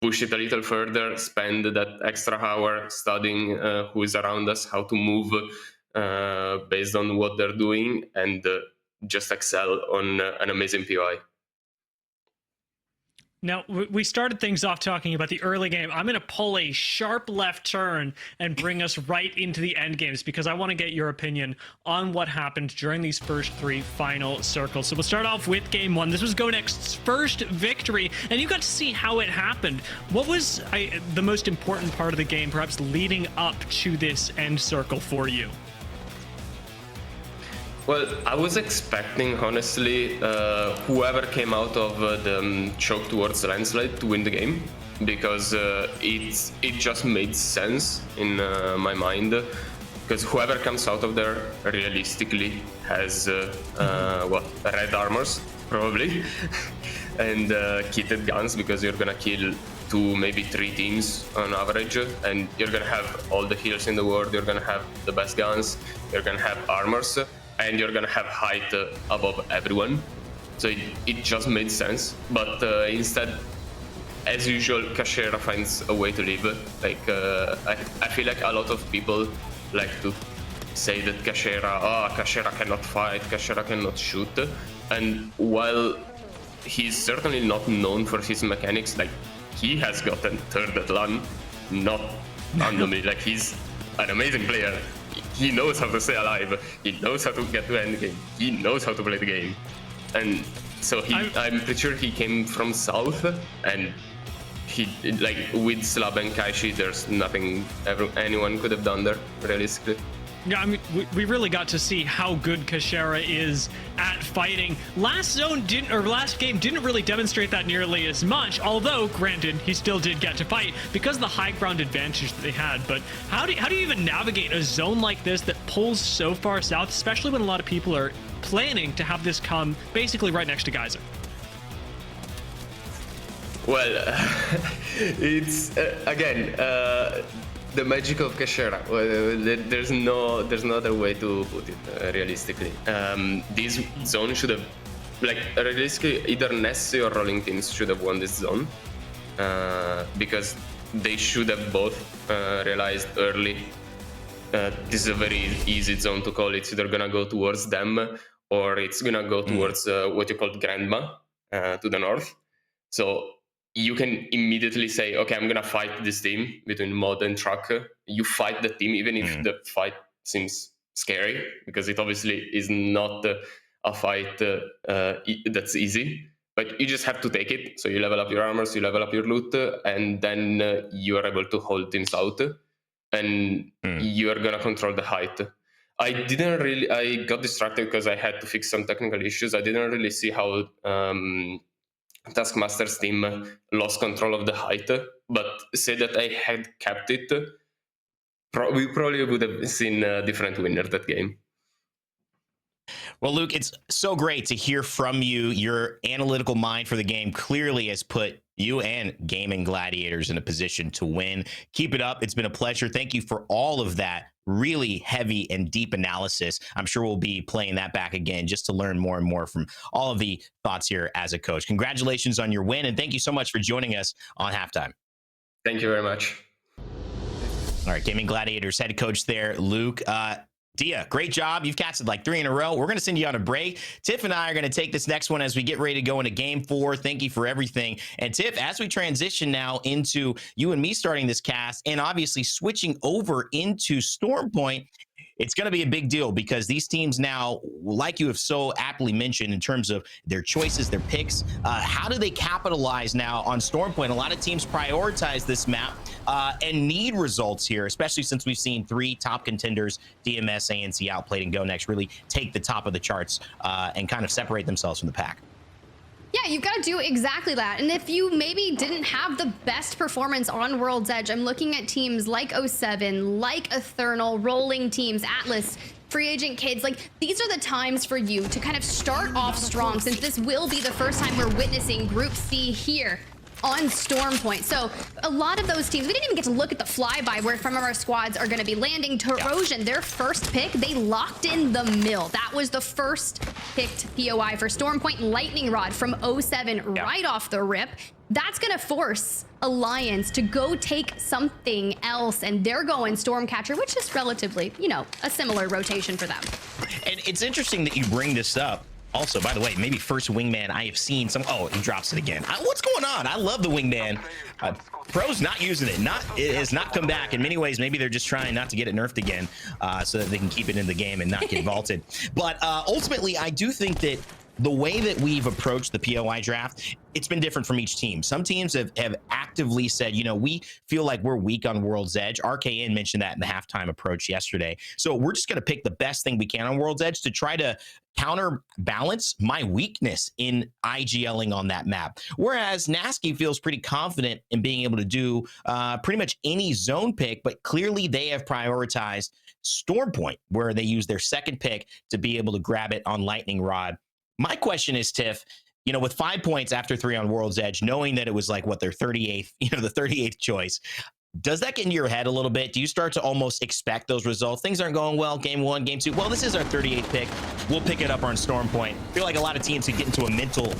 push it a little further, spend that extra hour studying who is around us, how to move based on what they're doing, and just excel on an amazing PI. Now, we started things off talking about the early game. I'm going to pull a sharp left turn and bring us right into the end games because I want to get your opinion on what happened during these first 3 final circles. So we'll start off with game 1. This was GoNext's first victory, and you got to see how it happened. What was the most important part of the game, perhaps leading up to this end circle for you? Well, I was expecting, honestly, whoever came out of the choke towards the landslide to win the game, because it just made sense in my mind, because whoever comes out of there realistically has red armors, probably, and kitted guns, because you're gonna kill 2, maybe 3 teams on average, and you're gonna have all the heals in the world, you're gonna have the best guns, you're gonna have armors, and you're gonna have height above everyone. So it just made sense. But instead, as usual, Kashera finds a way to live. Like I feel like a lot of people like to say that Kashera cannot fight, Kashera cannot shoot. And while he's certainly not known for his mechanics, like he has gotten third at LAN, not randomly. Like he's an amazing player. He knows how to stay alive. He knows how to get to end game. He knows how to play the game. And so I'm pretty sure he came from south, and he, like, with Slab and Kaishi, there's nothing anyone could have done there, realistically. Yeah, I mean, we really got to see how good Kashera is at fighting. Last game didn't really demonstrate that nearly as much, although, granted, he still did get to fight because of the high ground advantage that they had. But how do you even navigate a zone like this that pulls so far south, especially when a lot of people are planning to have this come basically right next to Geyser? Well, it's, again, the magic of Kashera. There's no other way to put it, realistically. This zone should have, like, realistically, either Nessie or Rolling Teams should have won this zone, because they should have both realized early this is a very easy zone to call. It's either gonna go towards them or it's gonna go towards what you called Grandma to the north. So you can immediately say, okay, I'm gonna fight this team between Mod and Truck. You fight the team, even if the fight seems scary, because it obviously is not a fight that's easy. But you just have to take it. So you level up your armors, you level up your loot, and then you are able to hold teams out, and you are gonna control the height. I got distracted because I had to fix some technical issues. I didn't really see how Taskmaster's team lost control of the height, but say that I had kept it, we probably would have seen a different winner that game. Well, Luke, it's so great to hear from you. Your analytical mind for the game clearly has put you and Gaming Gladiators in a position to win. Keep it up. It's been a pleasure. Thank you for all of that really heavy and deep analysis. I'm sure we'll be playing that back again just to learn more and more from all of the thoughts here as a coach. Congratulations on your win, and thank you so much for joining us on Halftime. Thank you very much. All right, Gaming Gladiators head coach there, Luke. Dia, great job. You've casted like 3 in a row. We're going to send you on a break. Tiff and I are going to take this next one as we get ready to go into game 4. Thank you for everything. And Tiff, as we transition now into you and me starting this cast and obviously switching over into Stormpoint, it's going to be a big deal because these teams now, like you have so aptly mentioned in terms of their choices, their picks, how do they capitalize now on Stormpoint? A lot of teams prioritize this map and need results here, especially since we've seen 3 top contenders, DMS, ANC, Outplayed, and Go Next, really take the top of the charts and kind of separate themselves from the pack. Yeah, you've got to do exactly that. And if you maybe didn't have the best performance on World's Edge, I'm looking at teams like 07, like Eternal, Rolling Teams, Atlas, Free Agent Kids. Like, these are the times for you to kind of start off strong, since this will be the first time we're witnessing Group C here on Stormpoint. So a lot of those teams, we didn't even get to look at the flyby where some of our squads are going to be landing. Torosian, their first pick, they locked in the mill. That was the first picked POI for Stormpoint. Lightning Rod from 07 right off the rip. That's going to force Alliance to go take something else, and they're going Stormcatcher, which is relatively, you know, a similar rotation for them. And it's interesting that you bring this up. Also, by the way, maybe first wingman I have seen some. Oh, he drops it again. What's going on? I love the wingman. Pro's not using it. It has not come back. In many ways, maybe they're just trying not to get it nerfed again so that they can keep it in the game and not get vaulted. But ultimately, I do think that the way that we've approached the POI draft, it's been different from each team. Some teams have actively said, you know, we feel like we're weak on World's Edge. RKN mentioned that in the halftime approach yesterday. So we're just going to pick the best thing we can on World's Edge to try to counterbalance my weakness in IGLing on that map. Whereas Nasky feels pretty confident in being able to do pretty much any zone pick, but clearly they have prioritized Stormpoint, where they use their second pick to be able to grab it on Lightning Rod. My question is, Tiff, you know, with 5 points after 3 on World's Edge, knowing that it was like what their 38th, you know, the 38th choice, does that get into your head a little bit? Do you start to almost expect those results? Things aren't going well. Game 1, game 2. Well, this is our 38th pick. We'll pick it up on Stormpoint. I feel like a lot of teams could get into a mental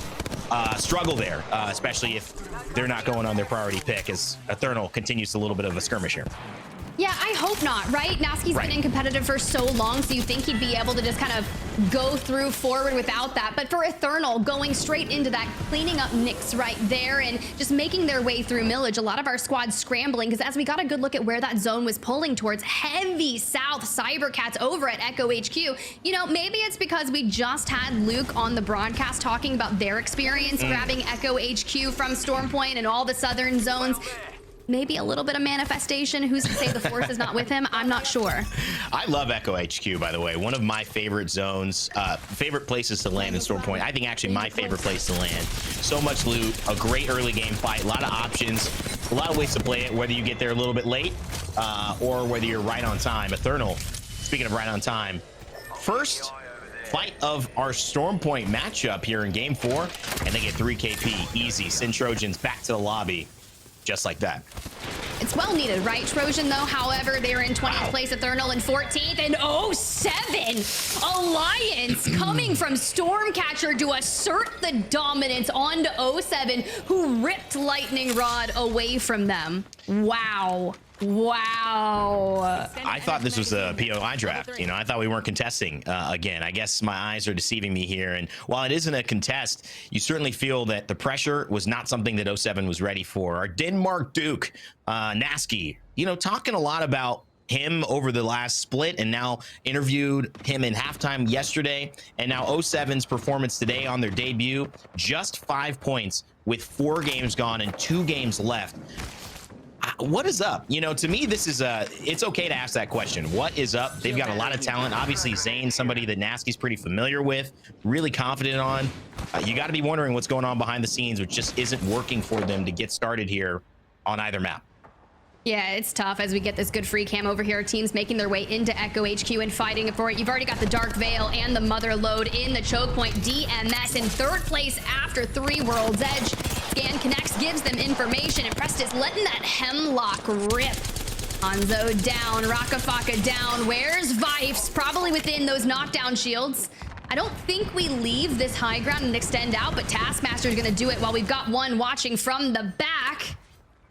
struggle there, especially if they're not going on their priority pick, as Eternal continues a little bit of a skirmish here. Yeah, I hope not, right? Nasky's been in competitive for so long, so you think he'd be able to just kind of go through forward without that. But for Eternal, going straight into that, cleaning up Nyx right there and just making their way through Millage. A lot of our squads scrambling, because as we got a good look at where that zone was pulling towards, heavy south Cybercats over at Echo HQ. You know, maybe it's because we just had Luke on the broadcast talking about their experience grabbing Echo HQ from Stormpoint and all the southern zones. Maybe a little bit of manifestation. Who's to say the force is not with him? I'm not sure. I love Echo HQ, by the way. One of my favorite zones, favorite places to land in Stormpoint. I think actually my favorite place to land. So much loot, a great early game fight, a lot of options, a lot of ways to play it, whether you get there a little bit late or whether you're right on time. Eternal, speaking of right on time, first fight of our Stormpoint matchup here in game 4, and they get 3 KP, easy. Send Trojans back to the lobby. Just like that. It's well needed, right, Trojan, though? However, they're in 20th place, Eternal in 14th, and 07 Alliance coming from Stormcatcher to assert the dominance onto 07, who ripped Lightning Rod away from them. Wow. Wow. I thought this was a POI draft. You know, I thought we weren't contesting again. I guess my eyes are deceiving me here. And while it isn't a contest, you certainly feel that the pressure was not something that 07 was ready for. Our Denmark Duke, Nasky, you know, talking a lot about him over the last split, and now interviewed him in halftime yesterday. And now 07's performance today on their debut, just 5 points with 4 games gone and 2 games left. What is up? You know, to me, this is it's okay to ask that question. What is up? They've got a lot of talent. Obviously, Zane, somebody that Nasky's pretty familiar with, really confident on. You got to be wondering what's going on behind the scenes, which just isn't working for them to get started here on either map. Yeah, it's tough as we get this good free cam over here. Teams making their way into Echo HQ and fighting for it. You've already got the Dark Veil and the Mother Load in the choke point. DMS in third place after 3 Worlds Edge. Scan connects, gives them information, and Prestis letting that Hemlock rip. Hanzo down, Rakafaka down. Where's Vifes? Probably within those knockdown shields. I don't think we leave this high ground and extend out, but Taskmaster's gonna do it while we've got one watching from the back.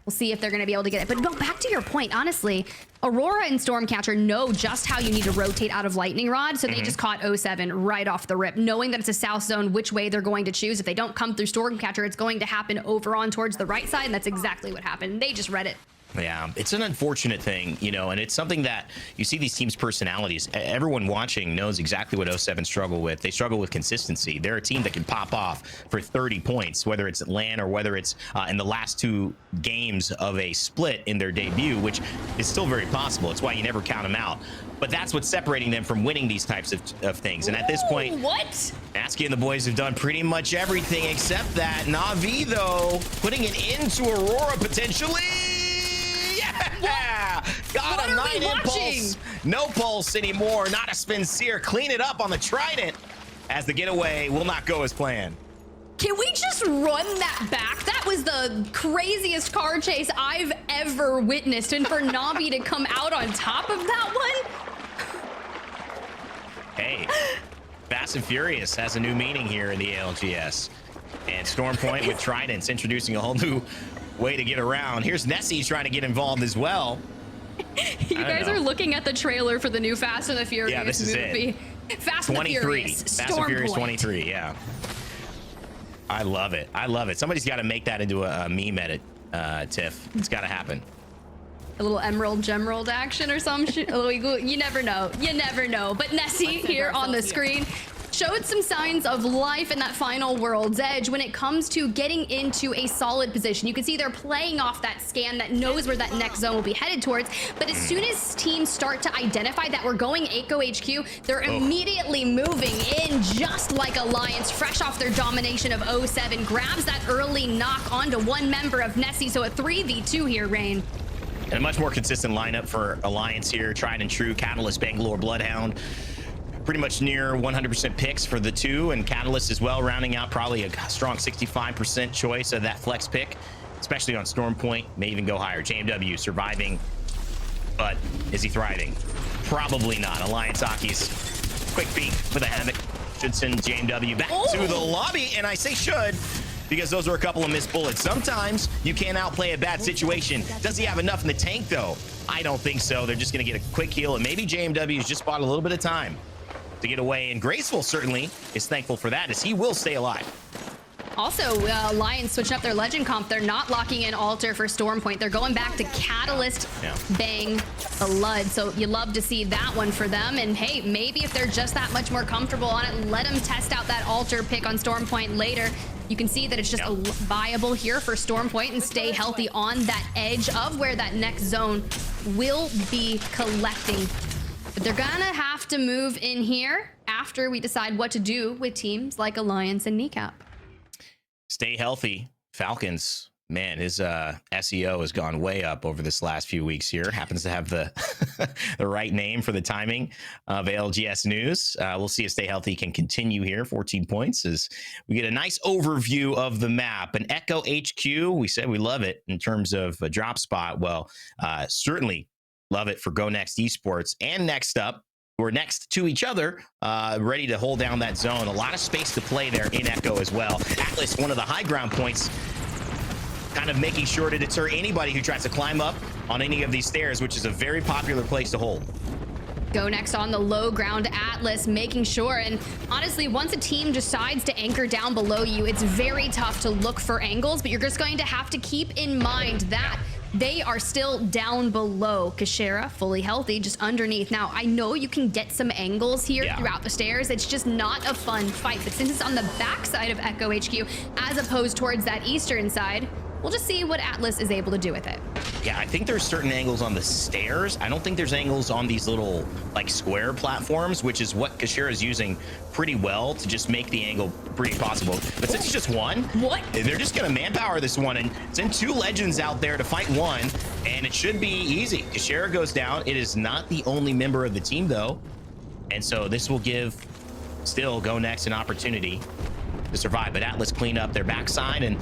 We'll see if they're going to be able to get it. But no, back to your point, honestly, Aurora and Stormcatcher know just how you need to rotate out of Lightning Rod, so they just caught 07 right off the rip, knowing that it's a south zone, which way they're going to choose. If they don't come through Stormcatcher, it's going to happen over on towards the right side, and that's exactly what happened. They just read it. Yeah, it's an unfortunate thing, you know, and it's something that you see these teams' personalities. Everyone watching knows exactly what 07 struggle with. They struggle with consistency. They're a team that can pop off for 30 points, whether it's at LAN or whether it's in the last 2 games of a split in their debut, which is still very possible. It's why you never count them out. But that's what's separating them from winning these types of things. And at this point, what? Aski and the boys have done pretty much everything except that. Na'Vi, though, putting it into Aurora potentially. Yeah! Got a 9 impulse. No pulse anymore. Not a spin sear. Clean it up on the Trident as the getaway will not go as planned. Can we just run that back? That was the craziest car chase I've ever witnessed. And for Na'Vi to come out on top of that one? Hey, Fast and Furious has a new meaning here in the ALGS. And Stormpoint with Tridents introducing a whole new way to get around. Here's Nessie trying to get involved as well. You guys are looking at the trailer for the new Fast and the Furious yeah, this is movie. It. Fast and the Furious. Fast and Furious 23, yeah. I love it. I love it. Somebody's got to make that into a meme edit, Tiff. It's got to happen. A little Emerald Gemerald action or some shit. You never know. You never know. But Nessie here on the screen showed some signs of life in that final World's Edge when it comes to getting into a solid position. You can see they're playing off that scan that knows where that next zone will be headed towards. But as soon as teams start to identify that we're going Echo HQ, they're immediately moving in just like Alliance, fresh off their domination of 07, grabs that early knock onto one member of Nessie. So a 3v2 here, Rain. And a much more consistent lineup for Alliance here. Tried and true, Catalyst, Bangalore, Bloodhound. Pretty much near 100% picks for the 2, and Catalyst as well, rounding out probably a strong 65% choice of that flex pick, especially on Stormpoint. May even go higher. JMW surviving, but is he thriving? Probably not. Alliance Aki's quick peek for the Havoc. Should send JMW back to the lobby, and I say should because those were a couple of missed bullets. Sometimes you can't outplay a bad situation. Does he have enough in the tank, though? I don't think so. They're just going to get a quick heal, and maybe JMW's just bought a little bit of time to get away, and Graceful certainly is thankful for that, as he will stay alive. Also, Lions switching up their legend comp. They're not locking in Alter for Stormpoint. They're going back to Catalyst, Bang, the Lud. So you love to see that one for them. And hey, maybe if they're just that much more comfortable on it, let them test out that Alter pick on Stormpoint later. You can see that it's just viable here for Stormpoint and stay healthy on that edge of where that next zone will be collecting. But they're gonna have to move in here after we decide what to do with teams like Alliance and Kneecap. Stay healthy, Falcons. Man, his SEO has gone way up over this last few weeks here. Happens to have the the right name for the timing of ALGS news. We'll see if Stay Healthy can continue here. 14 points as we get a nice overview of the map. And Echo HQ, we said we love it in terms of a drop spot. Well, certainly love it for Go Next Esports. And next up, we're next to each other, ready to hold down that zone. A lot of space to play there in Echo as well. Atlas, one of the high ground points, kind of making sure to deter anybody who tries to climb up on any of these stairs, which is a very popular place to hold. Go next on the low ground, Atlas, making sure. And honestly, once a team decides to anchor down below you, it's very tough to look for angles, but you're just going to have to keep in mind that they are still down below. Kashera, fully healthy, just underneath. Now, I know you can get some angles here throughout the stairs. It's just not a fun fight. But since it's on the back side of Echo HQ, as opposed towards that eastern side, we'll just see what Atlas is able to do with it. Yeah, I think there's certain angles on the stairs. I don't think there's angles on these little like square platforms, which is what Kashira is using pretty well to just make the angle pretty possible. But since it's just one, they're just gonna manpower this one and send 2 legends out there to fight one, and it should be easy. Kashira goes down. It is not the only member of the team though, and so this will give still Go Next an opportunity to survive. But Atlas clean up their backside, and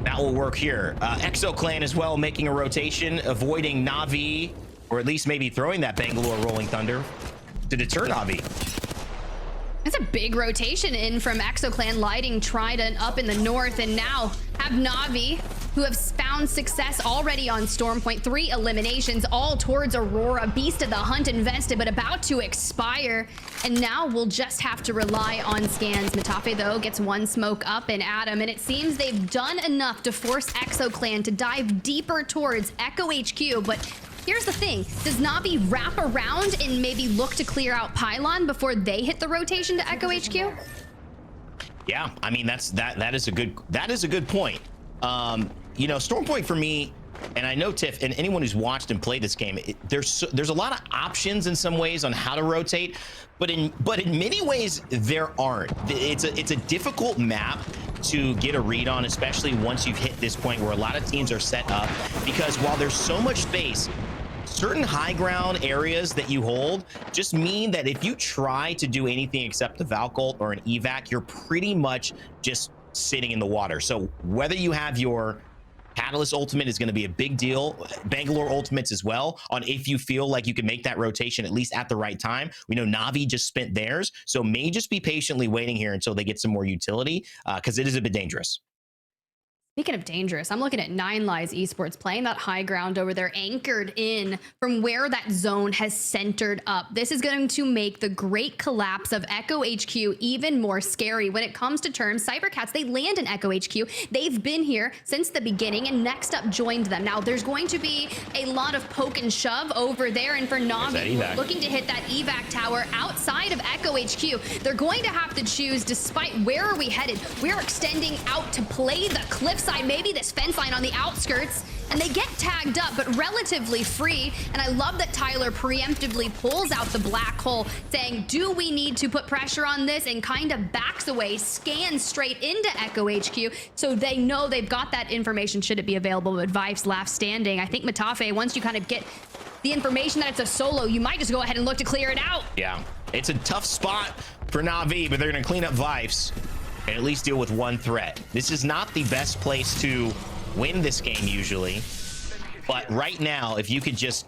that will work here. Exo Clan as well, making a rotation, avoiding Na'Vi, or at least maybe throwing that Bangalore Rolling Thunder to deter Na'Vi. That's a big rotation in from ExoClan, lighting Trident up in the north, and now have Na'Vi, who have found success already on Stormpoint. 3 eliminations, all towards Aurora. Beast of the Hunt invested, but about to expire. And now we'll just have to rely on scans. Matafe, though, gets 1 smoke up in Adam, and it seems they've done enough to force ExoClan to dive deeper towards Echo HQ, but here's the thing. Does Na'Vi wrap around and maybe look to clear out Pylon before they hit the rotation to Echo HQ? Yeah, I mean that is a good point. You know, Stormpoint for me, and I know Tiff and anyone who's watched and played this game, there's a lot of options in some ways on how to rotate, but in many ways there aren't. It's a difficult map to get a read on, especially once you've hit this point where a lot of teams are set up, because while there's so much space, certain high ground areas that you hold just mean that if you try to do anything except the Valk or an evac, you're pretty much just sitting in the water. So whether you have your Catalyst ultimate is going to be a big deal. Bangalore ultimates as well, on if you feel like you can make that rotation at least at the right time. We know Na'Vi just spent theirs, so may just be patiently waiting here until they get some more utility, because it is a bit dangerous. Speaking of dangerous, I'm looking at Nine Lives Esports playing that high ground over there, anchored in from where that zone has centered up. This is going to make the great collapse of Echo HQ even more scary. When it comes to terms, Cybercats, they land in Echo HQ. They've been here since the beginning, and next up joined them. Now, there's going to be a lot of poke and shove over there, and for Na'Vi, looking to hit that evac tower outside of Echo HQ, they're going to have to choose, despite where are we headed. We're extending out to play the cliffs, maybe this fence line on the outskirts, and they get tagged up, but relatively free. And I love that Tyler preemptively pulls out the black hole, saying, do we need to put pressure on this, and kind of backs away, scans straight into Echo HQ, so they know they've got that information should it be available. But Vife's last standing. I think Matafe, once you kind of get the information that it's a solo, you might just go ahead and look to clear it out. Yeah, it's a tough spot for Na'Vi, but they're going to clean up Vifes and at least deal with 1 threat. This is not the best place to win this game usually, but right now, if you could just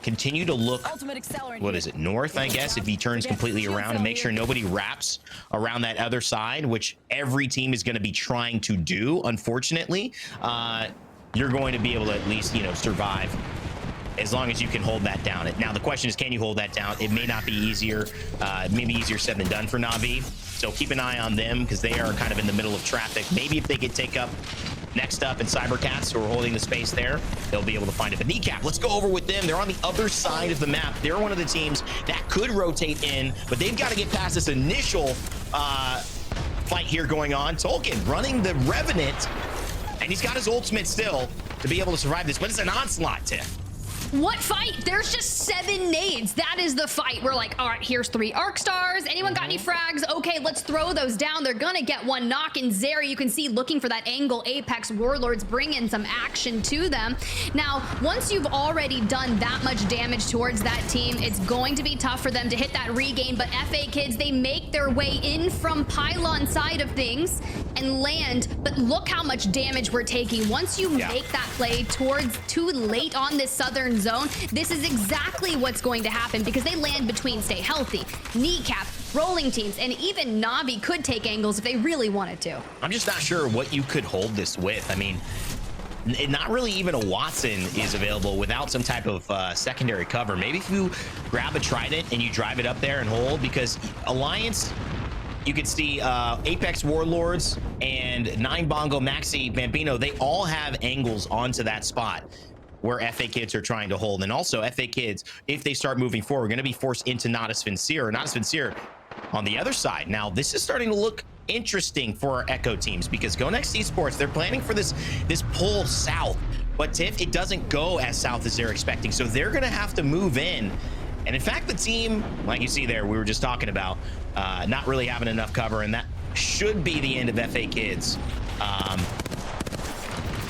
continue to look, what is it, north, I guess, if he turns completely around, and make sure nobody wraps around that other side, which every team is going to be trying to do, unfortunately, you're going to be able to at least, you know, survive as long as you can hold that down. Now, the question is, can you hold that down? It may not be easier, maybe easier said than done for Na'Vi. So keep an eye on them, because they are kind of in the middle of traffic. Maybe if they could take up next up in Cybercats, who are holding the space there, they'll be able to find it. But Kneecap, let's go over with them. They're on the other side of the map. They're one of the teams that could rotate in, but they've got to get past this initial fight here going on. Tolkien running the Revenant, and he's got his ultimate still to be able to survive this, but it's an onslaught, Tiff. What fight? There's just 7 nades. That is the fight. We're like, all right, here's 3 arc stars. Anyone got any frags? Okay, let's throw those down. They're gonna get 1 knock. And Zeri, you can see looking for that angle. Apex Warlords bring in some action to them. Now, once you've already done that much damage towards that team, it's going to be tough for them to hit that regain. But FA Kids, they make their way in from Pylon side of things and land. But look how much damage we're taking. Once you make that play towards too late on this southern zone, this is exactly what's going to happen, because they land between Stay Healthy, Kneecap, rolling teams, and even Na'Vi could take angles if they really wanted to. I'm just not sure what you could hold this with. I mean, not really even a Watson is available without some type of secondary cover. Maybe if you grab a Trident and you drive it up there and hold, because Alliance, you could see Apex Warlords and 9 Bongo, Maxi, Bambino, they all have angles onto that spot where FA Kids are trying to hold. And also FA Kids, if they start moving forward, are going to be forced into Natus Vincere on the other side. Now, this is starting to look interesting for our Echo teams because Go Next Esports, they're planning for this pull south. But Tiff, it doesn't go as south as they're expecting. So they're going to have to move in. And in fact, the team, like you see there, we were just talking about, not really having enough cover. And that should be the end of FA Kids.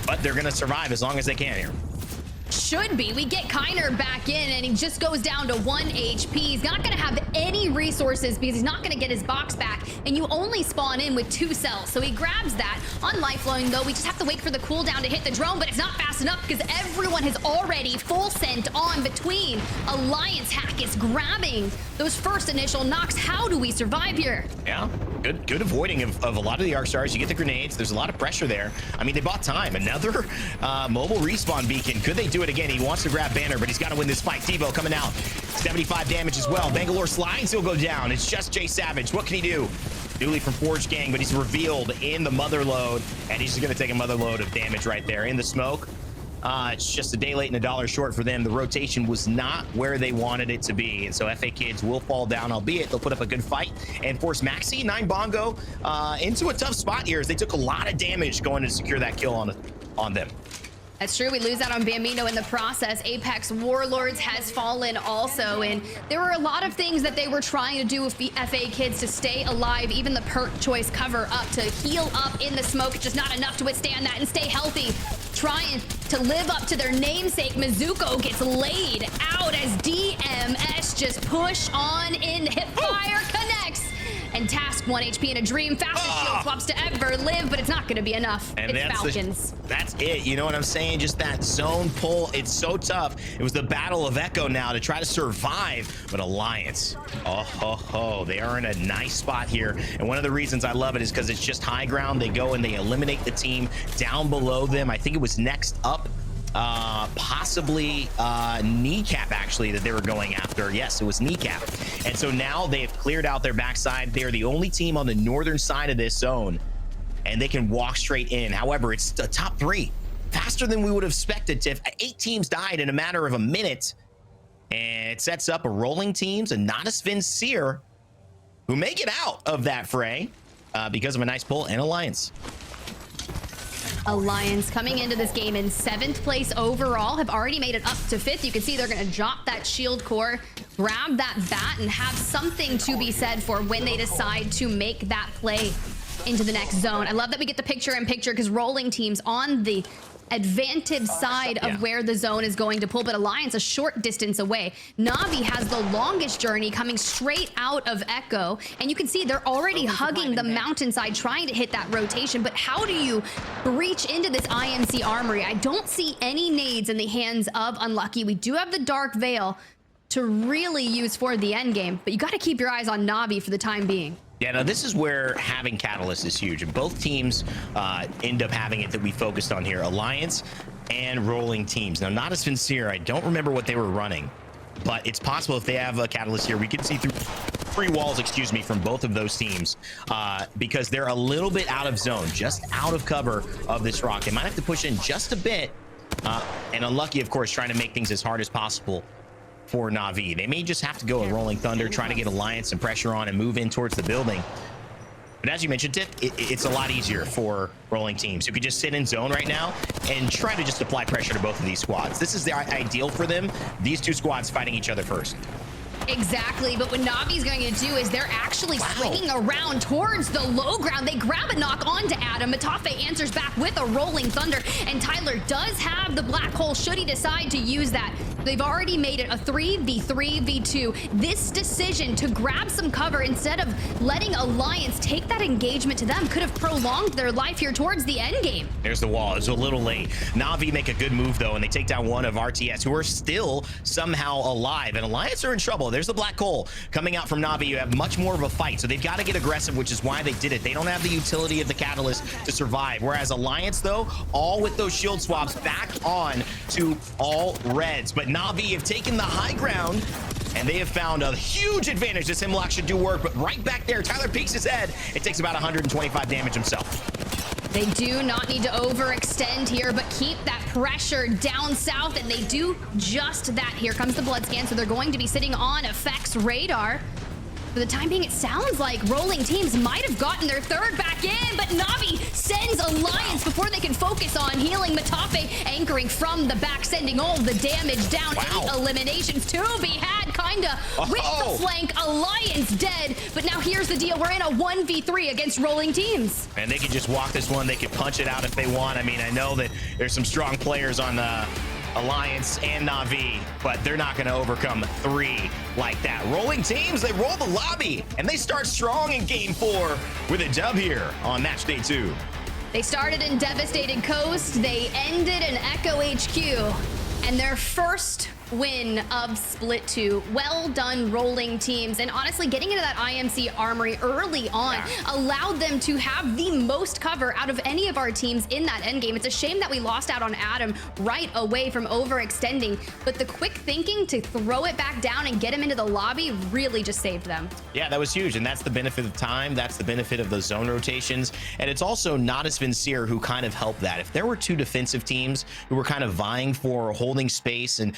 But they're going to survive as long as they can here. Should be. We get Kiner back in and he just goes down to 1 HP. He's not going to have any resources because he's not going to get his box back, and you only spawn in with 2 cells. So he grabs that. On lifeline though, we just have to wait for the cooldown to hit the drone, but it's not fast enough because everyone has already full sent on between. Alliance Hack is grabbing those first initial knocks. How do we survive here? Yeah, good avoiding of a lot of the arc stars. You get the grenades. There's a lot of pressure there. I mean, they bought time. Another mobile respawn beacon. Could they do it again? He wants to grab Banner, but he's got to win this fight. Devo coming out. 75 damage as well. Bangalore slides. He'll go down. It's just Jay Savage. What can he do? Newly from Forge Gang, but he's revealed in the mother load, and he's just going to take a mother load of damage right there in the smoke. It's just a day late and a dollar short for them. The rotation was not where they wanted it to be, and so FA Kids will fall down, albeit they'll put up a good fight and force Maxi, 9 Bongo into a tough spot here as they took a lot of damage going to secure that kill on them. That's true. We lose out on Bambino in the process. Apex Warlords has fallen also, and there were a lot of things that they were trying to do with the FA Kids to stay alive. Even the perk choice cover up to heal up in the smoke, just not enough to withstand that and stay healthy. Trying to live up to their namesake, Mizuko gets laid out as DMS just push on in. Hipfire connects. And Task 1 HP in a dream. Fastest shield swaps to ever live, but it's not going to be enough. And it's Falcons. That's it. You know what I'm saying? Just that zone pull. It's so tough. It was the battle of Echo now to try to survive. But Alliance, oh ho ho, they are in a nice spot here. And one of the reasons I love it is because it's just high ground. They go and they eliminate the team down below them. I think it was next up. Possibly Kneecap actually that they were going after. Yes, it was Kneecap. And so now they've cleared out their backside. They're the only team on the northern side of this zone, and they can walk straight in. However, it's the top 3 faster than we would have expected. Tiff, 8 teams died in a matter of a minute, and it sets up a rolling teams and not a Svenseer who may get out of that fray because of a nice pull and Alliance. Alliance coming into this game in 7th place overall, have already made it up to 5th. You can see they're going to drop that shield core, grab that bat, and have something to be said for when they decide to make that play into the next zone. I love that we get the picture-in-picture because rolling teams on the advantage side of where the zone is going to pull, but Alliance a short distance away. Na'Vi has the longest journey coming straight out of Echo, and you can see they're already hugging the mountainside trying to hit that rotation. But how do you breach into this IMC armory? I don't see any nades in the hands of Unlucky. We do have the Dark Veil to really use for the end game, but you got to keep your eyes on Na'Vi for the time being. Yeah, now this is where having Catalyst is huge, and both teams end up having it that we focused on here, Alliance and rolling teams. Now, not a Svenseer, I don't remember what they were running, but it's possible if they have a Catalyst here, we can see through 3 walls, excuse me, from both of those teams because they're a little bit out of zone, just out of cover of this rock. They might have to push in just a bit, and Unlucky, of course, trying to make things as hard as possible for Na'Vi. They may just have to go a Rolling Thunder, trying to get Alliance some pressure on and move in towards the building. But as you mentioned, Tip, it's a lot easier for rolling teams who could just sit in zone right now and try to just apply pressure to both of these squads. This is the ideal for them. These 2 squads fighting each other first. Exactly, but what Navi's going to do is they're actually swinging around towards the low ground. They grab a knock onto Adam. Matafe answers back with a Rolling Thunder, and Tyler does have the black hole should he decide to use that. They've already made it a 3v3v2. This decision to grab some cover instead of letting Alliance take that engagement to them could have prolonged their life here towards the end game. There's the wall. It's a little late. Na'Vi make a good move, though, and they take down one of RTS, who are still somehow alive, and Alliance are in trouble. There's the black hole coming out from Na'Vi. You have much more of a fight, so they've got to get aggressive, which is why they did it. They don't have the utility of the Catalyst to survive, whereas Alliance, though, all with those shield swaps back on to all reds. But Na'Vi have taken the high ground, and they have found a huge advantage. This Hemlock should do work, but right back there, Tyler peeks his head. It takes about 125 damage himself. They do not need to overextend here, but keep that pressure down south, and they do just that. Here comes the blood scan, so they're going to be sitting on Effects radar. For the time being, it sounds like Rolling Teams might have gotten their third back in, but Navi sends Alliance before they can focus on healing. Matafe anchoring from the back, sending all the damage down. 8 eliminations to be had, kinda, with the flank. Alliance dead, but now here's the deal. We're in a 1v3 against Rolling Teams. And they could just walk this one. They could punch it out if they want. I mean, I know that there's some strong players on Alliance and Na'Vi, but they're not going to overcome 3 like that. Rolling Teams, they roll the lobby, and they start strong in Game 4 with a dub here on match day 2. They started in Devastated Coast, they ended in Echo HQ, and their first win of Split 2. Well done, Rolling Teams. And honestly, getting into that IMC armory early on allowed them to have the most cover out of any of our teams in that endgame. It's a shame that we lost out on Adam right away from overextending, but the quick thinking to throw it back down and get him into the lobby really just saved them. Yeah, that was huge, and that's the benefit of time. That's the benefit of the zone rotations, and it's also not as Vincere who kind of helped that. If there were 2 defensive teams who were kind of vying for holding space and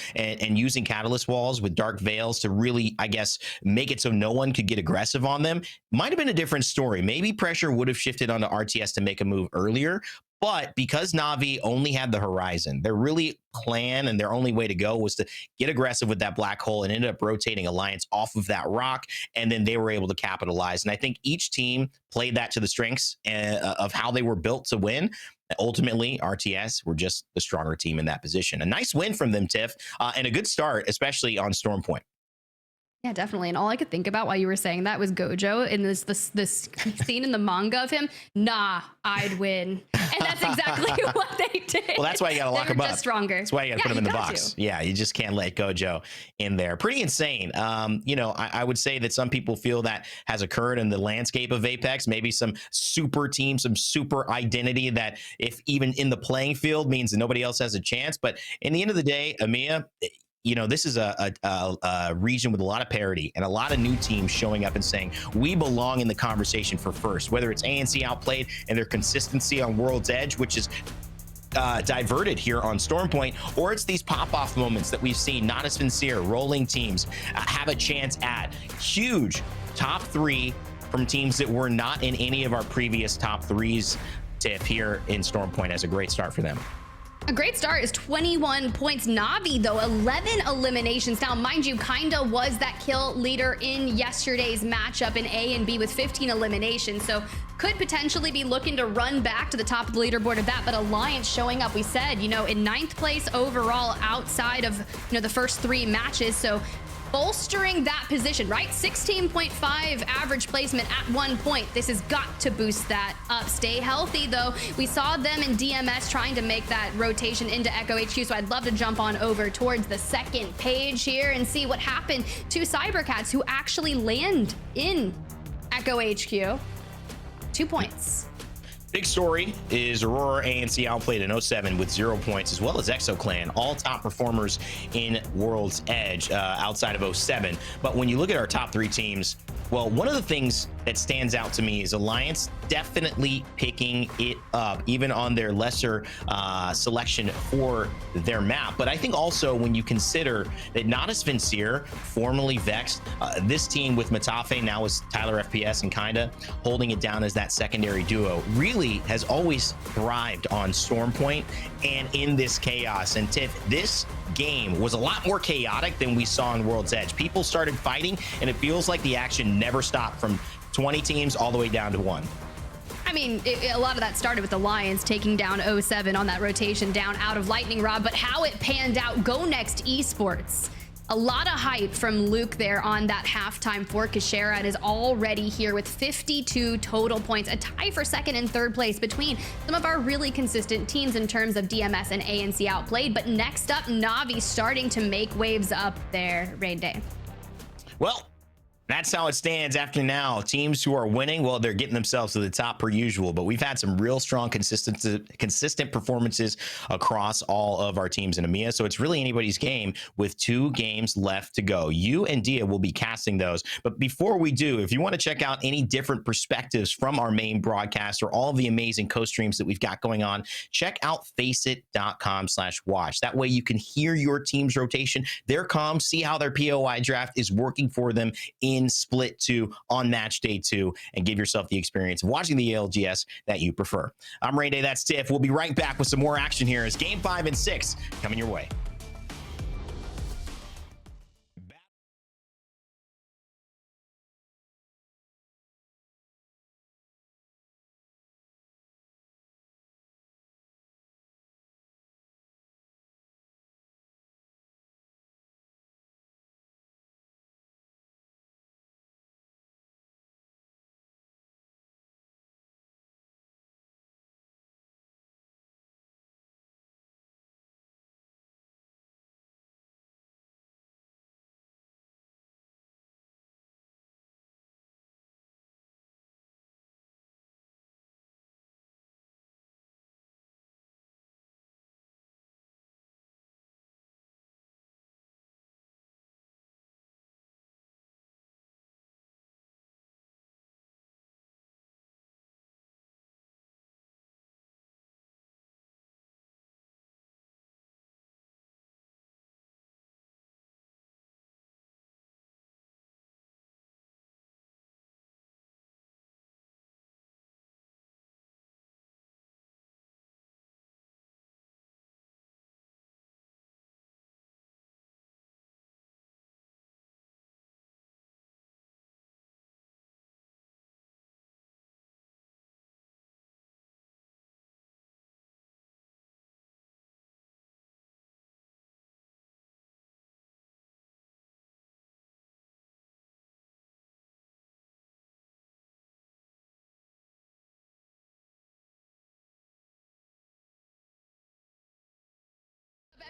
using catalyst walls with dark veils to really, I guess, make it so no one could get aggressive on them, might have been a different story. Maybe pressure would have shifted onto RTS to make a move earlier, but because Na'Vi only had the horizon, their really plan and their only way to go was to get aggressive with that black hole and ended up rotating Alliance off of that rock, and then they were able to capitalize. And I think each team played that to the strengths of how they were built to win. Ultimately, RTS were just the stronger team in that position. A nice win from them, Tiff, and a good start, especially on Storm Point. Yeah, definitely. And all I could think about while you were saying that was Gojo in this scene in the manga of him. Nah, I'd win. And that's exactly what they did. Well, that's why you got to lock him up. Just stronger. That's why you got to put him in the box. Yeah, you just can't let Gojo in there. Pretty insane. You know, I would say that some people feel that has occurred in the landscape of Apex. Maybe some super team, some super identity that if even in the playing field means that nobody else has a chance. But in the end of the day, EMEA, you know, this is a region with a lot of parity and a lot of new teams showing up and saying, we belong in the conversation for first, whether it's ANC outplayed and their consistency on World's Edge, which is diverted here on Storm Point, or it's these pop-off moments that we've seen, not as Vincere, Rolling Teams have a chance at huge top 3 from teams that were not in any of our previous top 3s. Tiff here in Storm Point as a great start for them. A great start is 21 points. Navi, though, 11 eliminations. Now, mind you, kinda was that kill leader in yesterday's matchup in A and B with 15 eliminations. So could potentially be looking to run back to the top of the leaderboard of that. But Alliance showing up, we said, you know, in 9th place overall outside of, you know, the first 3 matches. So bolstering that position, right? 16.5 average placement at 1 point. This has got to boost that up. Stay healthy, though. We saw them in DMS trying to make that rotation into Echo HQ, so I'd love to jump on over towards the second page here and see what happened to Cybercats, who actually land in Echo HQ. 2 points. Big story is Aurora ANC outplayed in 07 with 0 points, as well as ExoClan, all top performers in World's Edge outside of 07. But when you look at our top 3 teams, well, one of the things that stands out to me is Alliance definitely picking it up, even on their lesser selection for their map. But I think also when you consider that not as Vincere, formerly Vexed, this team with Matafe, now with Tyler FPS and kinda holding it down as that secondary duo, really has always thrived on Storm Point and in this chaos. And Tiff, this game was a lot more chaotic than we saw in World's Edge. People started fighting, and it feels like the action never stopped from 20 teams all the way down to 1. I mean, a lot of that started with Alliance taking down 07 on that rotation down out of Lightning Rod, but how it panned out, Go Next Esports. A lot of hype from Luke there on that halftime for Kashera, and is already here with 52 total points, a tie for second and third place between some of our really consistent teams in terms of DMS and ANC outplayed. But next up, Navi starting to make waves up there, Raid Day. Well, that's how it stands after now. Teams who are winning, well, they're getting themselves to the top per usual, but we've had some real strong, consistent performances across all of our teams in EMEA, so it's really anybody's game with 2 games left to go. You and Dia will be casting those, but before we do, if you want to check out any different perspectives from our main broadcast or all of the amazing co-streams that we've got going on, check out faceit.com/watch. That way you can hear your team's rotation, their comms, see how their POI draft is working for them in in Split 2 on match day 2 and give yourself the experience of watching the ALGS that you prefer. I'm Rain Day, that's Tiff. We'll be right back with some more action here as Game 5 and 6 coming your way.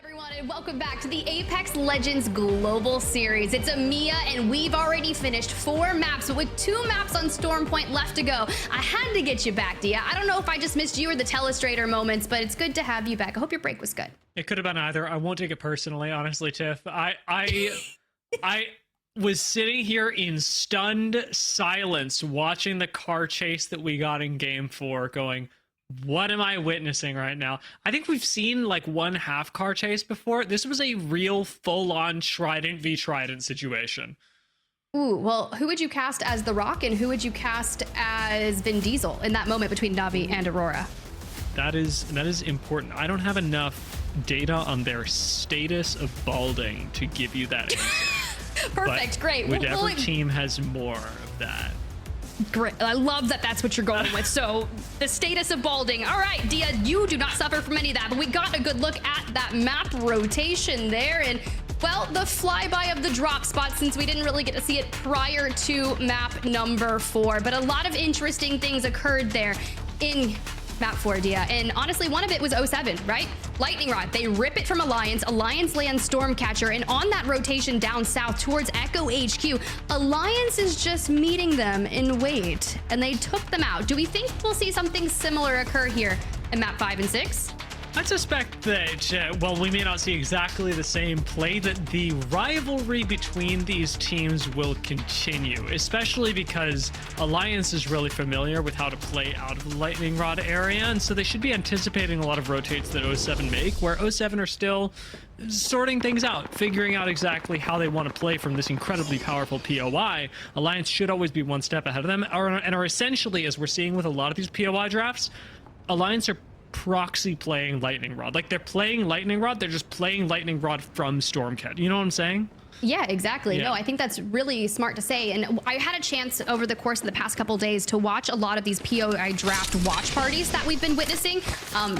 Everyone, and welcome back to the Apex Legends Global Series. It's EMEA, and we've already finished 4 maps, but with 2 maps on Storm Point left to go. I had to get you back, Dia. I don't know if I just missed you or the Telestrator moments, but it's good to have you back. I hope your break was good. It could have been either. I won't take it personally, honestly, Tiff. I was sitting here in stunned silence watching the car chase that we got in Game 4 going, what am I witnessing right now? I think we've seen like one half car chase before. This was a real full-on Trident v Trident situation. Ooh, well, who would you cast as The Rock and who would you cast as Vin Diesel in that moment between Navi and Aurora? That is important. I don't have enough data on their status of balding to give you that answer. Perfect, great. Whichever team has more of that. Great. I love that that's what you're going with. So the status of balding. All right, Dia, you do not suffer from any of that, but we got a good look at that map rotation there. And well, the flyby of the drop spot, since we didn't really get to see it prior to map number 4, but a lot of interesting things occurred there in map 4, Dia. And honestly, one of it was 07, right? Lightning Rod. They rip it from Alliance. Alliance lands Stormcatcher. And on that rotation down south towards Echo HQ, Alliance is just meeting them in wait. And they took them out. Do we think we'll see something similar occur here in map 5 and 6? I suspect that, well, we may not see exactly the same play, that the rivalry between these teams will continue, especially because Alliance is really familiar with how to play out of the Lightning Rod area, and so they should be anticipating a lot of rotates that 07 make, where 07 are still sorting things out, figuring out exactly how they want to play from this incredibly powerful POI. Alliance should always be one step ahead of them, and are essentially, as we're seeing with a lot of these POI drafts, Alliance are proxy playing Lightning Rod. Like, they're playing Lightning Rod, they're just playing Lightning Rod from Stormcat. You know what I'm saying? Yeah, exactly. Yeah. No, I think that's really smart to say. And I had a chance over the course of the past couple days to watch a lot of these POI draft watch parties that we've been witnessing.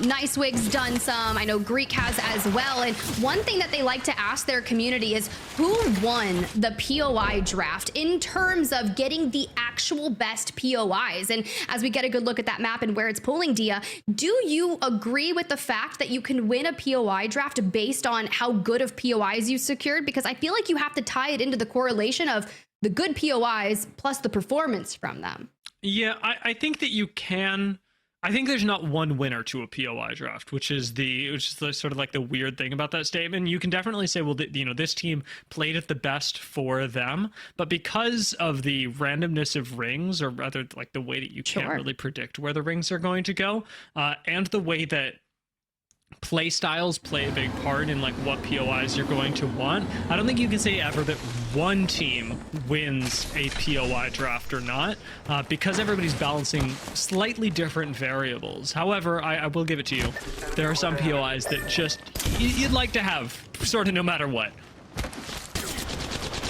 Nice Wig's done some. I know Greek has as well. And one thing that they like to ask their community is who won the POI draft in terms of getting the actual best POIs. And as we get a good look at that map and where it's pulling, Dia, do you agree with the fact that you can win a POI draft based on how good of POIs you secured? Because I feel like you have to tie it into the correlation of the good POIs plus the performance from them. Yeah, I think that you can. I think there's not one winner to a POI draft, which is sort of like the weird thing about that statement. You can definitely say, well, you know, this team played it the best for them, but because of the randomness of rings, or rather like the way that you can't really predict where the rings are going to go, and the way that play styles play a big part in like what POIs you're going to want, I don't think you can say ever that one team wins a POI draft or not, because everybody's balancing slightly different variables. However, I will give it to you. There are some POIs that just you'd like to have, sort of no matter what.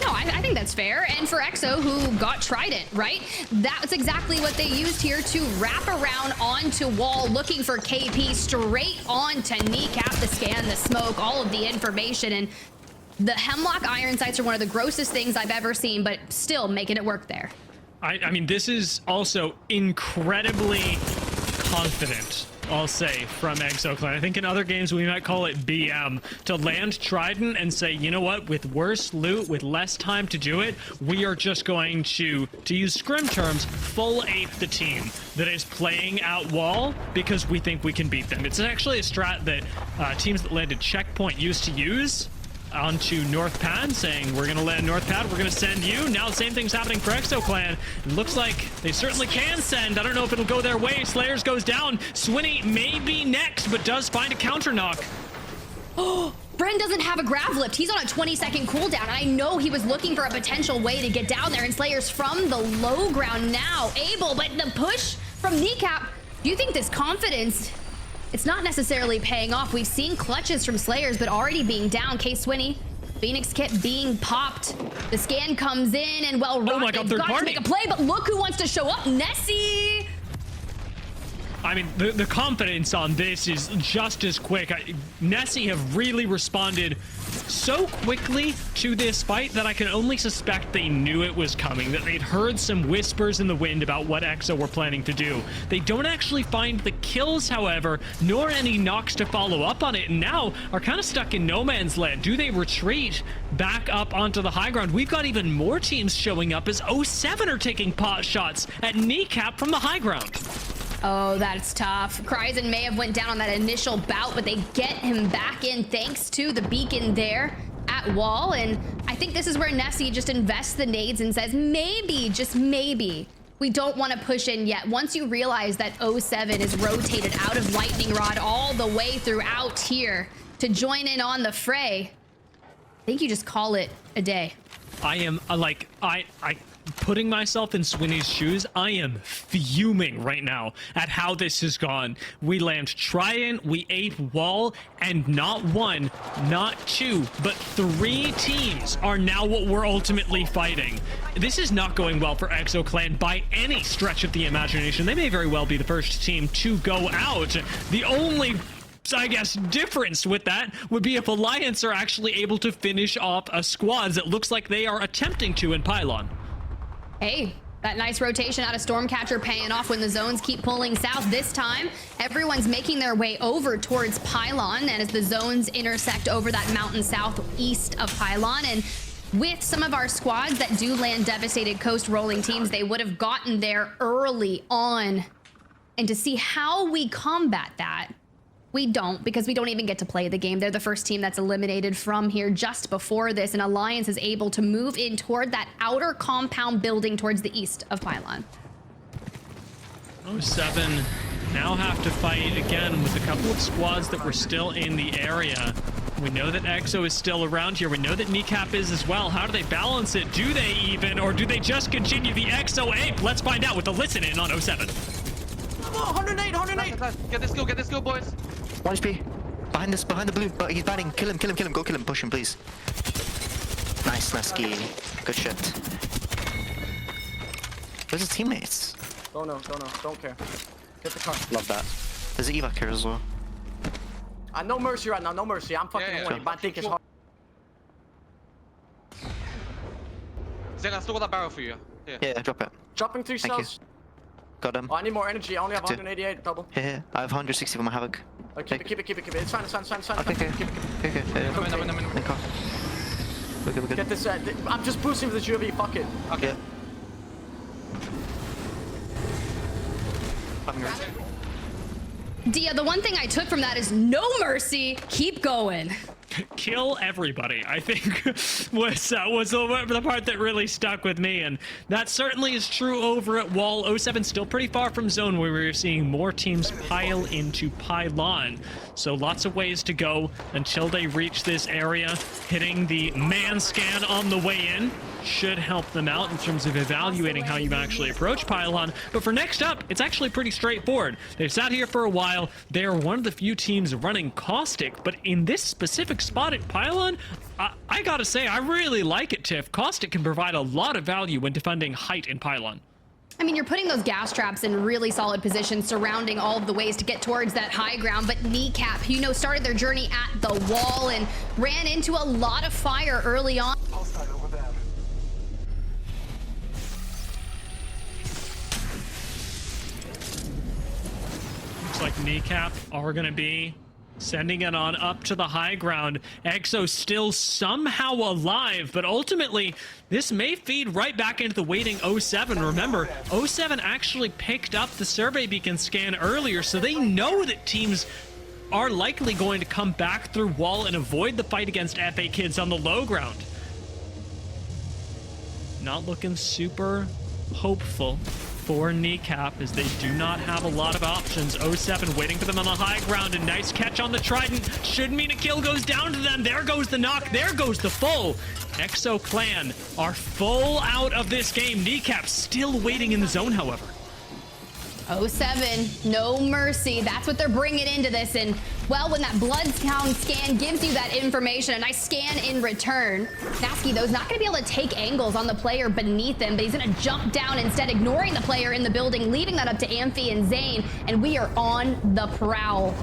No, I think that's fair. And for EXO, who got Trident, right? That's exactly what they used here to wrap around onto wall, looking for KP straight onto Kneecap, the scan, the smoke, all of the information. And the Hemlock Iron Sights are one of the grossest things I've ever seen, but still making it work there. I mean, this is also incredibly confident, I'll say, from EXO-Clan. I think in other games we might call it BM, to land Trident and say, you know what, with worse loot, with less time to do it, we are just going to use scrim terms, full ape the team that is playing out wall because we think we can beat them. It's actually a strat that teams that landed Checkpoint used to use onto North Pad, saying we're gonna land North Pad, we're gonna send you. Now the same thing's happening for EXO-Clan. Looks like they certainly can send. I don't know if it'll go their way. Slayers goes down. Swinny may be next, but does find a counter knock. Oh, Bren doesn't have a grav lift. He's on a 20-second cooldown. I know he was looking for a potential way to get down there, and Slayer's from the low ground now able, but the push from Kneecap. Do you think this confidence, it's not necessarily paying off? We've seen clutches from Slayers, but already being down. K-Swinny, Phoenix Kit being popped. The scan comes in, and well, oh my God, they've got to make a play, but look who wants to show up. Nessie! I mean, the confidence on this is just as quick. Nessie have really responded so quickly to this fight that I can only suspect they knew it was coming, that they'd heard some whispers in the wind about what EXO were planning to do. They don't actually find the kills, however, nor any knocks to follow up on it, and now are kind of stuck in no man's land. Do they retreat back up onto the high ground? We've got even more teams showing up as 07 are taking pot shots at Kneecap from the high ground. Oh, that's tough. Kryzen may have went down on that initial bout, but they get him back in thanks to the beacon there at wall. And I think this is where Nessie just invests the nades and says, maybe, just maybe, we don't want to push in yet. Once you realize that 07 is rotated out of Lightning Rod all the way throughout here to join in on the fray, I think you just call it a day. I am putting myself in Swinny's shoes, I am fuming right now at how this has gone. We land Trident, we ape wall, and not one, not two, but 3 teams are now what we're ultimately fighting. This is not going well for EXO-Clan by any stretch of the imagination. They may very well be the first team to go out. The only, I guess, difference with that would be if Alliance are actually able to finish off a squad that looks like they are attempting to in Pylon. Hey, that nice rotation out of Stormcatcher paying off when the zones keep pulling south. This time, everyone's making their way over towards Pylon, and as the zones intersect over that mountain southeast of Pylon, and with some of our squads that do land Devastated Coast rolling teams, they would have gotten there early on. And to see how we combat that, we don't, because we don't even get to play the game. They're the first team that's eliminated from here just before this, and Alliance is able to move in toward that outer compound building towards the east of Pylon. 07 now have to fight again with a couple of squads that were still in the area. We know that EXO is still around here. We know that Kneecap is as well. How do they balance it? Do they even, or do they just continue the EXO ape? Let's find out with the listen in on 07. Oh, 108. Get this kill, boys. 1 HP. Behind the blue. Oh, he's banning. Kill him. Go kill him. Push him, please. Nice, Nesky. Good shit. Where's his teammates? Don't know. Don't care. Get the car. Love that. There's an evac here as well. No mercy right now. No mercy. I'm fucking horny. But I think it's hard. Zach, I still got that barrel for you. Here. Yeah, drop it. Dropping 3 Thank you. cells. Got him. Oh, I need more energy. I only have 188 double. Yeah, I have 160 for my Havoc. Keep it. It's fine. Okay. I'm in. We're good. Get this. I'm just boosting for the UAV. Fuck it. Okay. Dia, the one thing I took from that is no mercy, keep going. kill everybody, I think, was the part that really stuck with me. And that certainly is true over at Wall. 07 still pretty far from zone, where we're seeing more teams pile into pylon. So lots of ways to go until they reach this area. Hitting the man scan on the way in should help them out in terms of evaluating how you actually approach pylon. But for next up, it's actually pretty straightforward. They've sat here for a while. They are one of the few teams running caustic, but in this specific spot at pylon, I gotta say, I really like it, Tiff. Caustic can provide a lot of value when defending height in pylon. I mean, you're putting those gas traps in really solid positions surrounding all of the ways to get towards that high ground, but Kneecap, you know, started their journey at the wall and ran into a lot of fire early on. Looks like Kneecap are going to be sending it on up to the high ground. Exo still somehow alive, but ultimately this may feed right back into the waiting 07. Remember, 07 actually picked up the survey beacon scan earlier, so they know that teams are likely going to come back through wall and avoid the fight against FA Kids on the low ground. Not looking super hopeful for Kneecap, as they do not have a lot of options. 07 waiting for them on the high ground. A nice catch on the Trident. Should mean a kill goes down to them. There goes the knock. There goes the full. Exo Clan are full out of this game. Kneecap still waiting in the zone, however. 07, no mercy. That's what they're bringing into this. And, well, when that blood count scan gives you that information, a nice scan in return, Nasky, though, is not going to be able to take angles on the player beneath him, but he's going to jump down instead, ignoring the player in the building, leaving that up to Amphi and Zane, and we are on the prowl.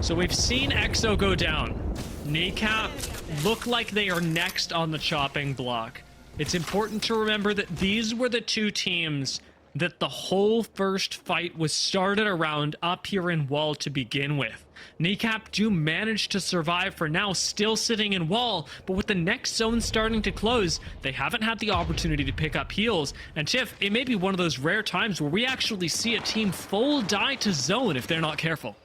So we've seen Exo go down. Kneecap look like they are next on the chopping block. It's important to remember that these were the two teams that the whole first fight was started around up here in wall to begin with. Kneecap do manage to survive for now, still sitting in wall, but with the next zone starting to close, they haven't had the opportunity to pick up heals. And Tiff, it may be one of those rare times where we actually see a team full die to zone if they're not careful.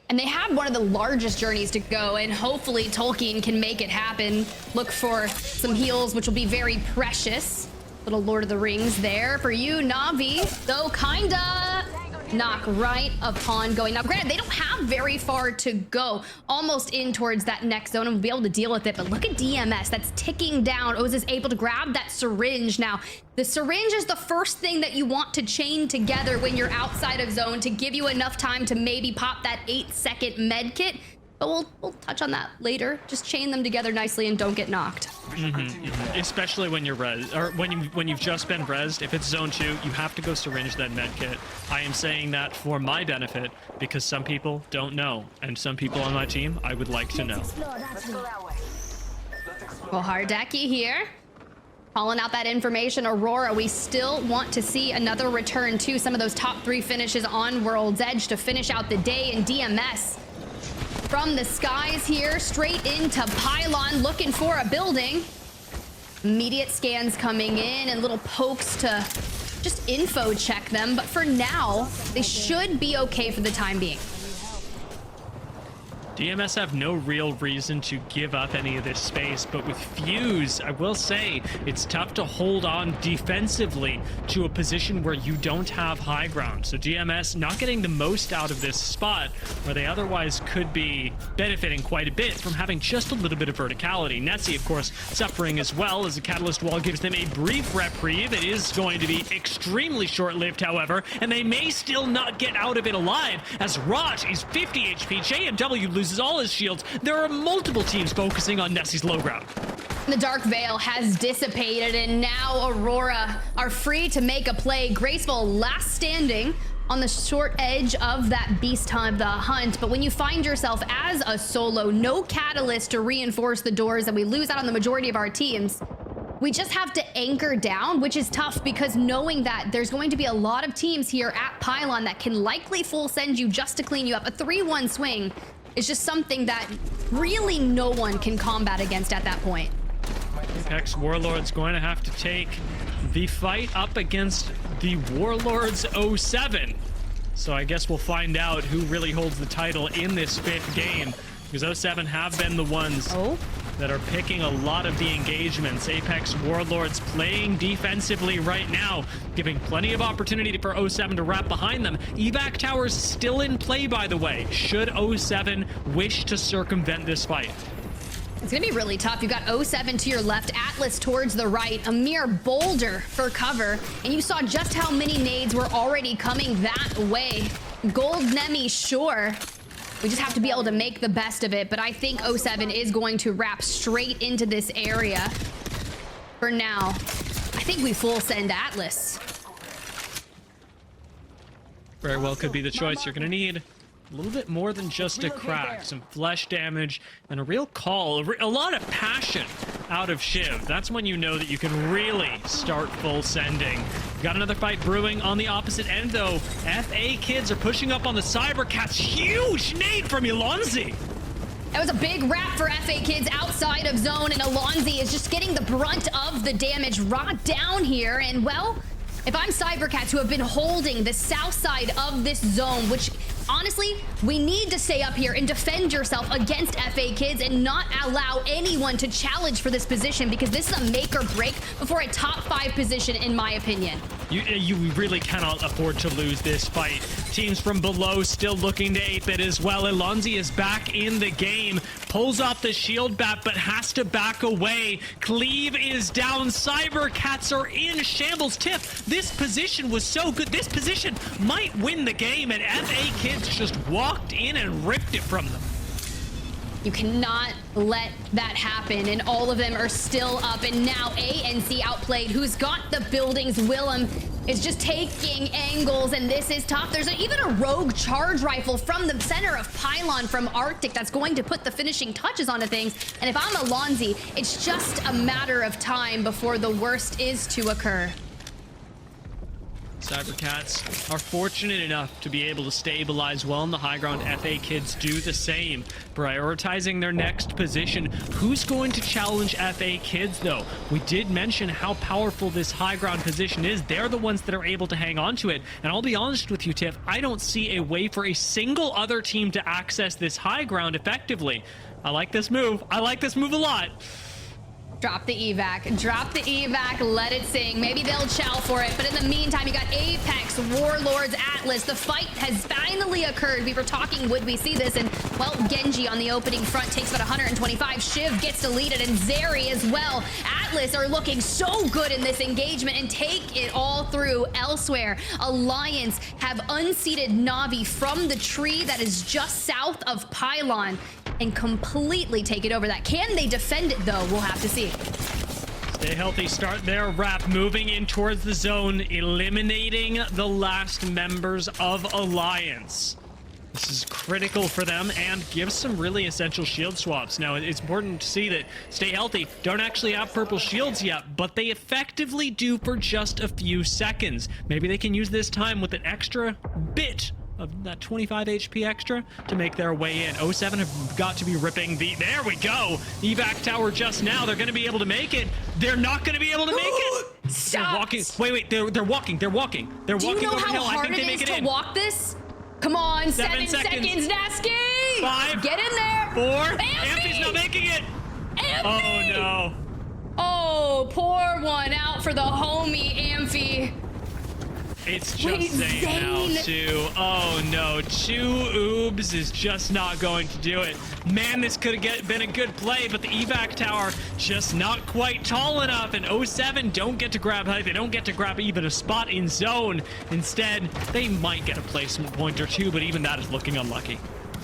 And they have one of the largest journeys to go, and hopefully Tolkien can make it happen. Look for some heals, which will be very precious. Little Lord of the Rings there for you, Na'Vi. Though kinda knock right upon going. Now, granted, they don't have very far to go. Almost in towards that next zone, and we'll be able to deal with it. But look at DMS. That's ticking down. Oz is able to grab that syringe. Now, the syringe is the first thing that you want to chain together when you're outside of zone to give you enough time to maybe pop that 8-second med kit. But we'll touch on that later. Just chain them together nicely and don't get knocked. Especially when you're res, or when you've just been rezzed. If it's zone 2, you have to go syringe that med kit. I am saying that for my benefit because some people don't know, and some people on my team I would like to know. Well, Hardaki here, calling out that information. Aurora, we still want to see another return to some of those top 3 finishes on World's Edge to finish out the day. In DMS, from the skies here, straight into pylon, looking for a building. Immediate scans coming in and little pokes to just info check them. But for now, they should be okay for the time being. DMS have no real reason to give up any of this space, but with Fuse, I will say it's tough to hold on defensively to a position where you don't have high ground. So DMS not getting the most out of this spot where they otherwise could be benefiting quite a bit from having just a little bit of verticality. Nessie, of course, suffering as well, as the Catalyst Wall gives them a brief reprieve. It is going to be extremely short-lived, however, and they may still not get out of it alive, as Rot is 50 HP, JMW loses all his shields. There are multiple teams focusing on Nessie's low ground. The Dark Veil has dissipated, and now Aurora are free to make a play. Graceful last standing on the short edge of that Beast of the Hunt. But when you find yourself as a solo, no catalyst to reinforce the doors, and we lose out on the majority of our teams, we just have to anchor down, which is tough because knowing that there's going to be a lot of teams here at Pylon that can likely full send you just to clean you up. A 3-1 swing is just something that really no one can combat against at that point. Apex Warlords going to have to take the fight up against the Warlords 07. So I guess we'll find out who really holds the title in this 5th game. because 07 have been the ones that are picking a lot of the engagements. Apex Warlords playing defensively right now, giving plenty of opportunity for 07 to wrap behind them. Evac towers still in play, by the way, should 07 wish to circumvent this fight. It's going to be really tough. You've got 07 to your left, Atlas towards the right, a mere boulder for cover. And you saw just how many nades were already coming that way. Gold Nemi, sure. We just have to be able to make the best of it. But I think 07 is going to wrap straight into this area. For now, I think we full send Atlas. Very well could be the choice. You're going to need a little bit more than just a crack, some flesh damage, and a real call, a lot of passion out of Shiv. That's when you know that you can really start full sending. Got another fight brewing on the opposite end, though. FA Kids are pushing up on the Cybercats. Huge nade from Elonzi. That was a big wrap for FA Kids outside of zone, and Alonzi is just getting the brunt of the damage right down here. And, well, if I'm Cybercats, who have been holding the south side of this zone, which honestly, we need to stay up here and defend yourself against FA Kids and not allow anyone to challenge for this position, because this is a make or break before a top 5 position, in my opinion. You really cannot afford to lose this fight. Teams from below still looking to 8-bit as well. Elonzi is back in the game, pulls off the shield bat, but has to back away. Cleave is down. Cybercats are in shambles. Tiff, this position was so good. This position might win the game, and FA Kids just walked in and ripped it from them. You cannot let that happen, and all of them are still up. And now ANC outplayed, who's got the buildings. Willem is just taking angles, and this is tough. There's even a rogue charge rifle from the center of Pylon from Arctic that's going to put the finishing touches onto things. And if I'm Alonzi, it's just a matter of time before the worst is to occur. Cybercats are fortunate enough to be able to stabilize well in the high ground. FA Kids do the same, prioritizing their next position. Who's going to challenge FA Kids, though? We did mention how powerful this high ground position is. They're the ones that are able to hang on to it. And I'll be honest with you, Tiff, I don't see a way for a single other team to access this high ground effectively. I like this move. I like this move a lot. Drop the evac. Drop the evac. Let it sing. Maybe they'll chow for it. But in the meantime, you got Apex, Warlords, Atlas. The fight has finally occurred. We were talking, would we see this? And, well, Genji on the opening front takes about 125. Shiv gets deleted, and Zeri as well. Atlas are looking so good in this engagement and take it all through elsewhere. Alliance have unseated Navi from the tree that is just south of Pylon and completely take it over that. Can they defend it, though? We'll have to see. Stay healthy, start their wrap, moving in towards the zone, eliminating the last members of Alliance. This is critical for them and gives some really essential shield swaps. Now, it's important to see that Stay Healthy don't actually have purple shields yet, but they effectively do for just a few seconds. Maybe they can use this time with an extra bit of that 25 HP extra to make their way in. 07 have got to be ripping the... There we go! Evac tower just now. They're going to be able to make it. They're not going to be able to make it. Stop. They're walking. Wait. They're walking. They're walking. They're Do walking you know over the how hill. I hard think they it make is it to in. walk this? Come on, 7 seconds, Nasky! 5. Get in there. 4. Amphy! Amphy's not making it. Amphy! Oh, no. Oh, pour one out for the homie Amphy. It's just Wait, Zane now, too. Oh, no. 2 oobs is just not going to do it. Man, this could have been a good play, but the evac tower just not quite tall enough, and 07 don't get to grab height. They don't get to grab even a spot in zone. Instead, they might get a placement point or two, but even that is looking unlucky.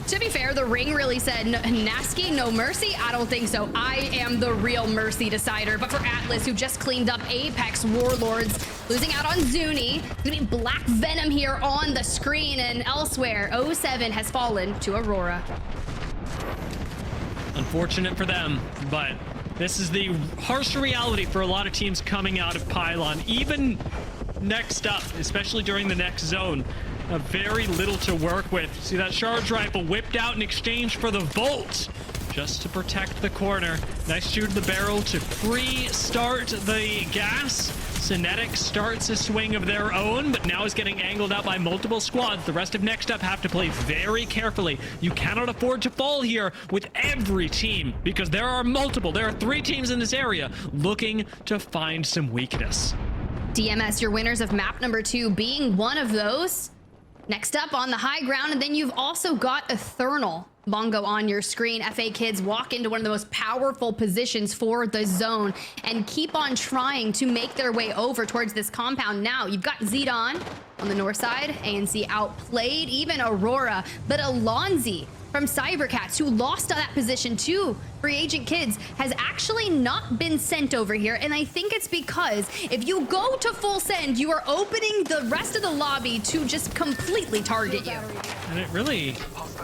To be fair, the ring really said, Nasky, no mercy? I don't think so. I am the real mercy decider. But for Atlas, who just cleaned up Apex Warlords, losing out on Zuni, it's gonna be Black Venom here on the screen and elsewhere. 07 has fallen to Aurora. Unfortunate for them, but this is the harsh reality for a lot of teams coming out of Pylon. Even next up, especially during the next zone, very little to work with. See that charge rifle whipped out in exchange for the Volt, just to protect the corner. Nice shoot in the barrel to pre-start the gas. Synetic starts a swing of their own, but now is getting angled out by multiple squads. The rest of Next Up have to play very carefully. You cannot afford to fall here with every team, because there are multiple. There are 3 teams in this area looking to find some weakness. DMS, your winners of map number 2 being one of those. Next up on the high ground, and then you've also got Eternal Bongo on your screen. FA Kids walk into one of the most powerful positions for the zone and keep on trying to make their way over towards this compound. Now you've got Zidon on the north side. ANC outplayed even Aurora, but Alonzi from Cybercats, who lost that position to Free Agent Kids, has actually not been sent over here. And I think it's because if you go to full send, you are opening the rest of the lobby to just completely target you. And it really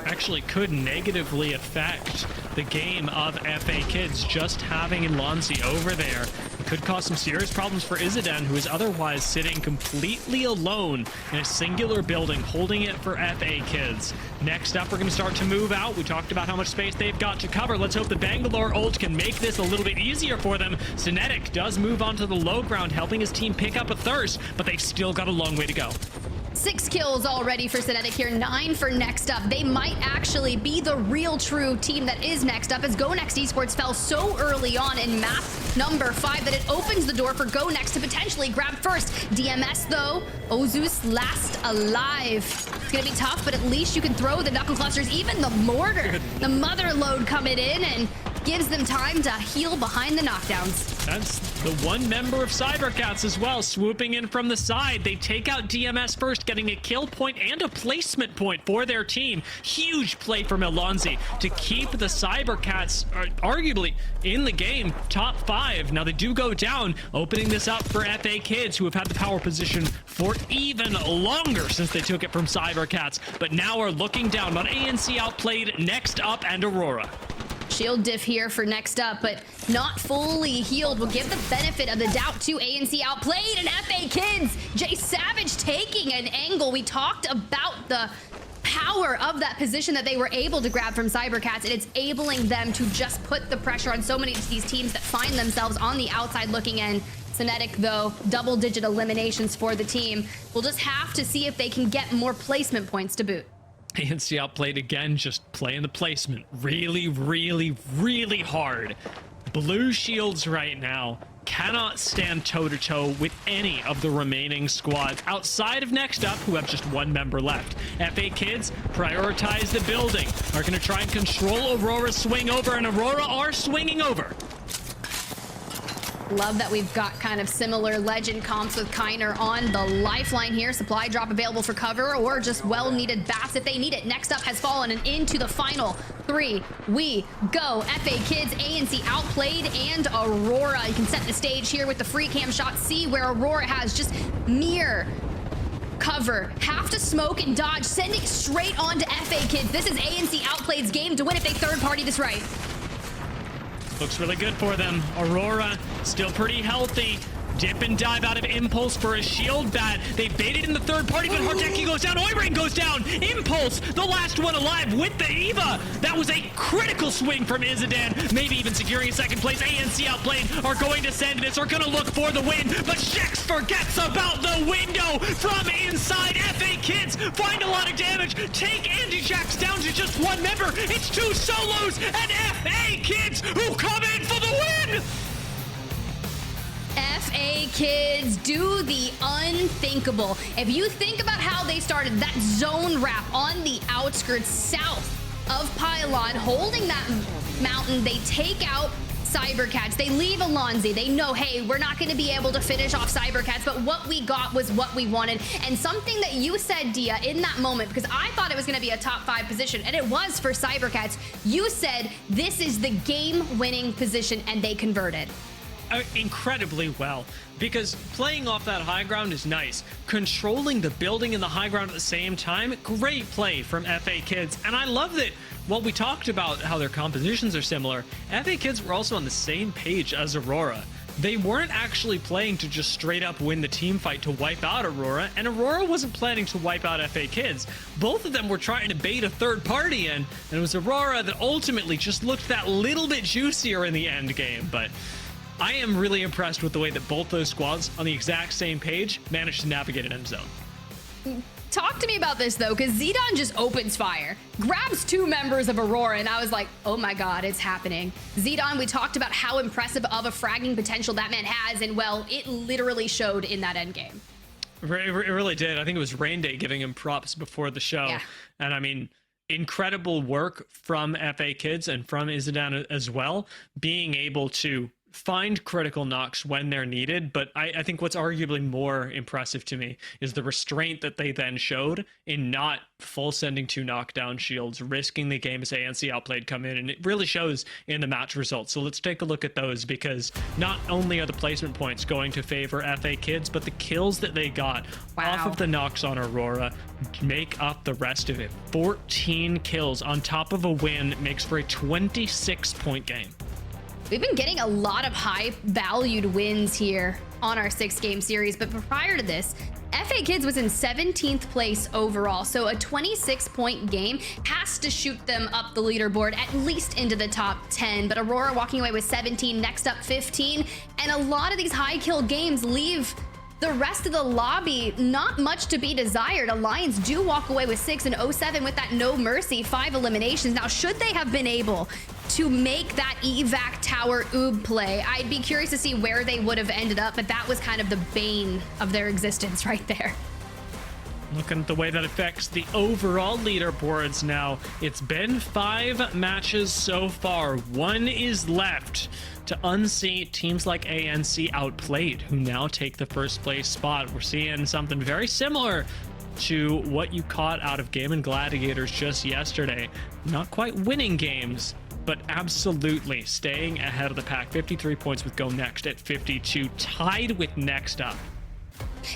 actually could negatively affect the game of FA Kids, just having Alonzi over there. It could cause some serious problems for Izadin, who is otherwise sitting completely alone in a singular building, holding it for FA Kids. Next up, we're going to start to move out. We talked about how much space they've got to cover. Let's hope the Bangalore ult can make this a little bit easier for them. Synetic does move onto the low ground, helping his team pick up a thirst, but they've still got a long way to go. 6 kills already for Synetic here, 9 for Next Up. They might actually be the real true team that is Next Up, as Go Next Esports fell so early on in map number 5 that it opens the door for Go Next to potentially grab first. DMS though, Ozus last alive. It's gonna be tough, but at least you can throw the knuckle clusters, even the mortar. The mother load coming in and gives them time to heal behind the knockdowns. That's the one member of Cybercats as well, swooping in from the side. They take out DMS first, getting a kill point and a placement point for their team. Huge play from Alonzi to keep the Cybercats arguably in the game, top 5. Now they do go down, opening this up for FA Kids, who have had the power position for even longer since they took it from Cybercats, but now are looking down on ANC outplayed, Next Up, and Aurora. Shield diff here for Next Up, but not fully healed. Will give the benefit of the doubt to ANC outplayed and FA Kids. Jay Savage taking an angle. We talked about the power of that position that they were able to grab from Cybercats, and it's enabling them to just put the pressure on so many of these teams that find themselves on the outside looking in. Synetic, though, double-digit eliminations for the team. We'll just have to see if they can get more placement points to boot. ANC outplayed again, just playing the placement really, really, really hard. Blue Shields right now cannot stand toe-to-toe with any of the remaining squads outside of Next Up, who have just 1 member left. FA Kids prioritize the building, are going to try and control Aurora's swing over, and Aurora are swinging over. Love that we've got kind of similar legend comps with Kiner on the lifeline here. Supply drop available for cover or just well-needed bats if they need it. Next Up has fallen and into the final 3. We go. FA Kids, ANC outplayed, and Aurora. You can set the stage here with the free cam shot. See where Aurora has just mere cover. Have to smoke and dodge, sending straight on to FA Kids. This is ANC outplayed's game to win if they third party this right. Looks really good for them. Aurora still pretty healthy. Dip and dive out of Impulse for a shield bat. They baited in the third party, but Hardeki goes down. Oiring goes down. Impulse, the last one alive with the Eva. That was a critical swing from Izadin. Maybe even securing a second place. ANC outplayed are going to send this, are going to look for the win, but Shex forgets about the window from inside. FA Kids find a lot of damage. Take Andy Jax down to just 1 member. It's 2 solos and FA Kids who come in for the win. FA Kids do the unthinkable. If you think about how they started that zone wrap on the outskirts south of Pylon, holding that mountain, they take out Cybercats. They leave Alonzi. They know, hey, we're not going to be able to finish off Cybercats, but what we got was what we wanted. And something that you said, Dia, in that moment, because I thought it was going to be a top 5 position, and it was for Cybercats, you said this is the game-winning position, and they converted. Incredibly well, because playing off that high ground is nice. Controlling the building and the high ground at the same time, great play from FA Kids. And I love that while we talked about how their compositions are similar, FA Kids were also on the same page as Aurora. They weren't actually playing to just straight up win the team fight to wipe out Aurora, and Aurora wasn't planning to wipe out FA Kids. Both of them were trying to bait a third party in, and it was Aurora that ultimately just looked that little bit juicier in the end game, but I am really impressed with the way that both those squads on the exact same page managed to navigate an end zone. Talk to me about this though, because Zidane just opens fire, grabs 2 members of Aurora, and I was like, oh my god, it's happening. Zidane, we talked about how impressive of a fragging potential that man has, and well, it literally showed in that end game. It really did. I think it was Rain Day giving him props before the show. Yeah. And I mean, incredible work from FA Kids and from Zidane as well, being able to find critical knocks when they're needed. But I think what's arguably more impressive to me is the restraint that they then showed in not full sending 2 knockdown shields, risking the game as ANC outplayed come in, and it really shows in the match results. So let's take a look at those, because not only are the placement points going to favor FA Kids, but the kills that they got off of the knocks on Aurora make up the rest of it. 14 kills on top of a win makes for a 26-point game. We've been getting a lot of high valued wins here on our 6-game series, but prior to this, FA Kids was in 17th place overall, so a 26-point game has to shoot them up the leaderboard at least into the top 10, but Aurora walking away with 17, next up 15, and a lot of these high kill games leave the rest of the lobby not much to be desired. Alliance do walk away with 6 and 07 with that no mercy, 5 eliminations. Now, should they have been able to make that evac tower oob play, I'd be curious to see where they would have ended up, but that was kind of the bane of their existence right there. Looking at the way that affects the overall leaderboards now, it's been 5 matches so far. 1 is left to unseat teams like ANC outplayed, who now take the first place spot. We're seeing something very similar to what you caught out of Game and Gladiators just yesterday. Not quite winning games, but absolutely staying ahead of the pack. 53 points with Go Next at 52, tied with Next Up.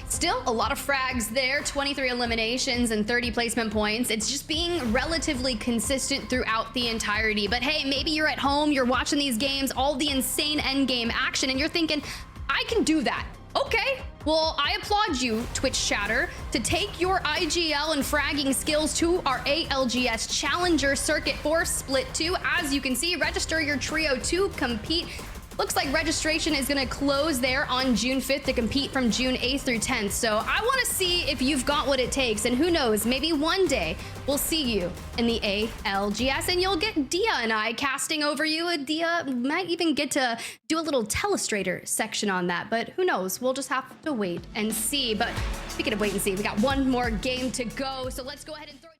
Still a lot of frags there, 23 eliminations and 30 placement points. It's just being relatively consistent throughout the entirety. But hey, maybe you're at home, you're watching these games, all the insane endgame action, and you're thinking, I can do that. Okay, well, I applaud you, Twitch chatter, to take your IGL and fragging skills to our ALGS Challenger Circuit for Split 2. As you can see, register your trio to compete. Looks like registration is going to close there on June 5th to compete from June 8th through 10th. So I want to see if you've got what it takes. And who knows, maybe one day we'll see you in the ALGS and you'll get Dia and I casting over you. Dia might even get to do a little telestrator section on that. But who knows? We'll just have to wait and see. But speaking of wait and see, we got one more game to go. So let's go ahead and throw it.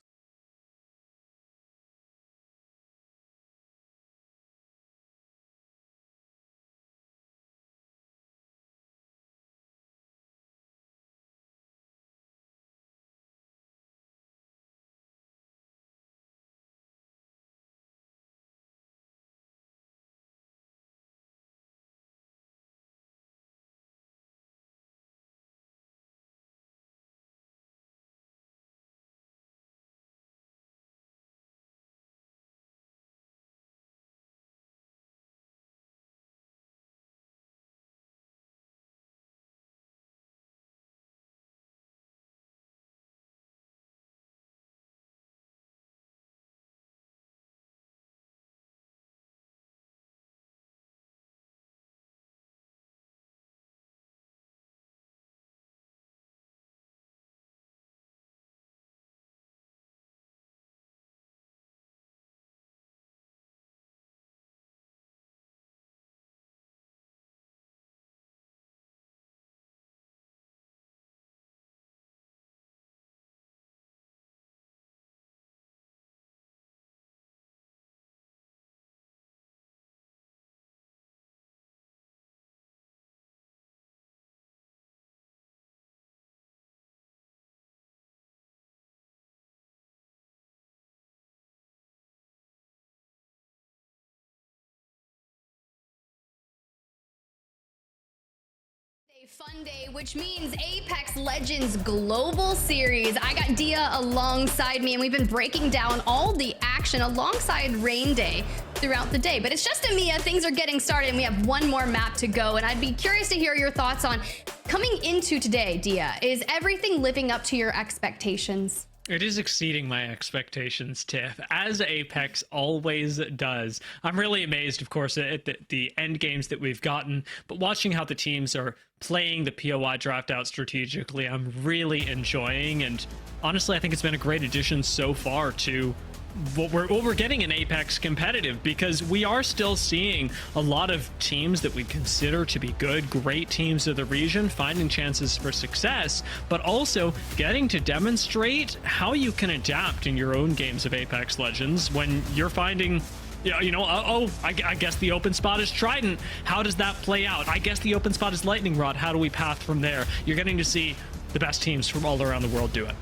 A fun day, which means Apex Legends Global Series. I got Dia alongside me, and we've been breaking down all the action alongside Rain Day throughout the day. But it's just EMEA. Things are getting started, and we have one more map to go. And I'd be curious to hear your thoughts on coming into today, Dia. Is everything living up to your expectations? It is exceeding my expectations, Tiff, as Apex always does. I'm really amazed, of course, at the end games that we've gotten, but watching how the teams are playing the POI draft out strategically, I'm really enjoying, and honestly, I think it's been a great addition so far to what we're getting in Apex competitive, because we are still seeing a lot of teams that we consider to be good, great teams of the region finding chances for success, but also getting to demonstrate how you can adapt in your own games of Apex Legends when you're finding, I guess the open spot is Trident. How does that play out? I guess the open spot is Lightning Rod. How do we path from there? You're getting to see the best teams from all around the world do it.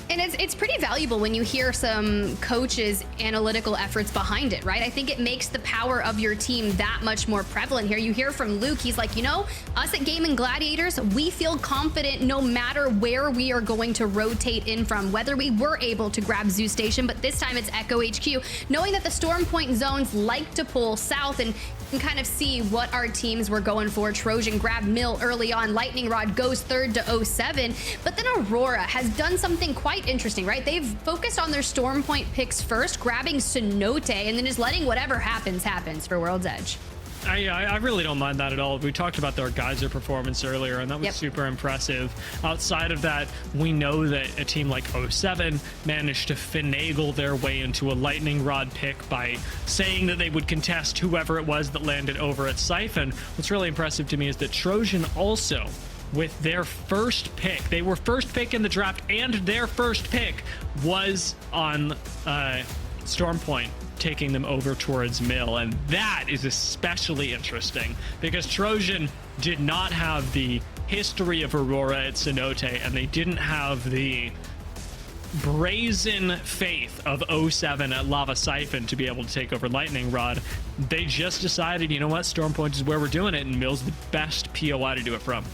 And it's pretty valuable when you hear some coaches' analytical efforts behind it, right? I think it makes the power of your team that much more prevalent here. You hear from Luke, he's like, us at Gaming Gladiators, we feel confident no matter where we are going to rotate in from, whether we were able to grab Zoo Station, but this time it's Echo HQ, knowing that the Storm Point zones like to pull south, and you can kind of see what our teams were going for. Trojan grabbed Mill early on, Lightning Rod goes third to 07, but then Aurora has done something quite interesting, right? They've focused on their Storm Point picks first, grabbing Cenote, and then just letting whatever happens for World's Edge. I really don't mind that at all. We talked about their Geyser performance earlier, and that was super impressive. Outside of that, we know that a team like 07 managed to finagle their way into a Lightning Rod pick by saying that they would contest whoever it was that landed over at Siphon. What's really impressive to me is that Trojan also, with their first pick, they were first pick in the draft, and their first pick was on Storm Point, taking them over towards Mill. And that is especially interesting because Trojan did not have the history of Aurora at Cenote, and they didn't have the brazen faith of 07 at Lava Siphon to be able to take over Lightning Rod. They just decided, you know what, Storm Point is where we're doing it, and Mill's the best POI to do it from.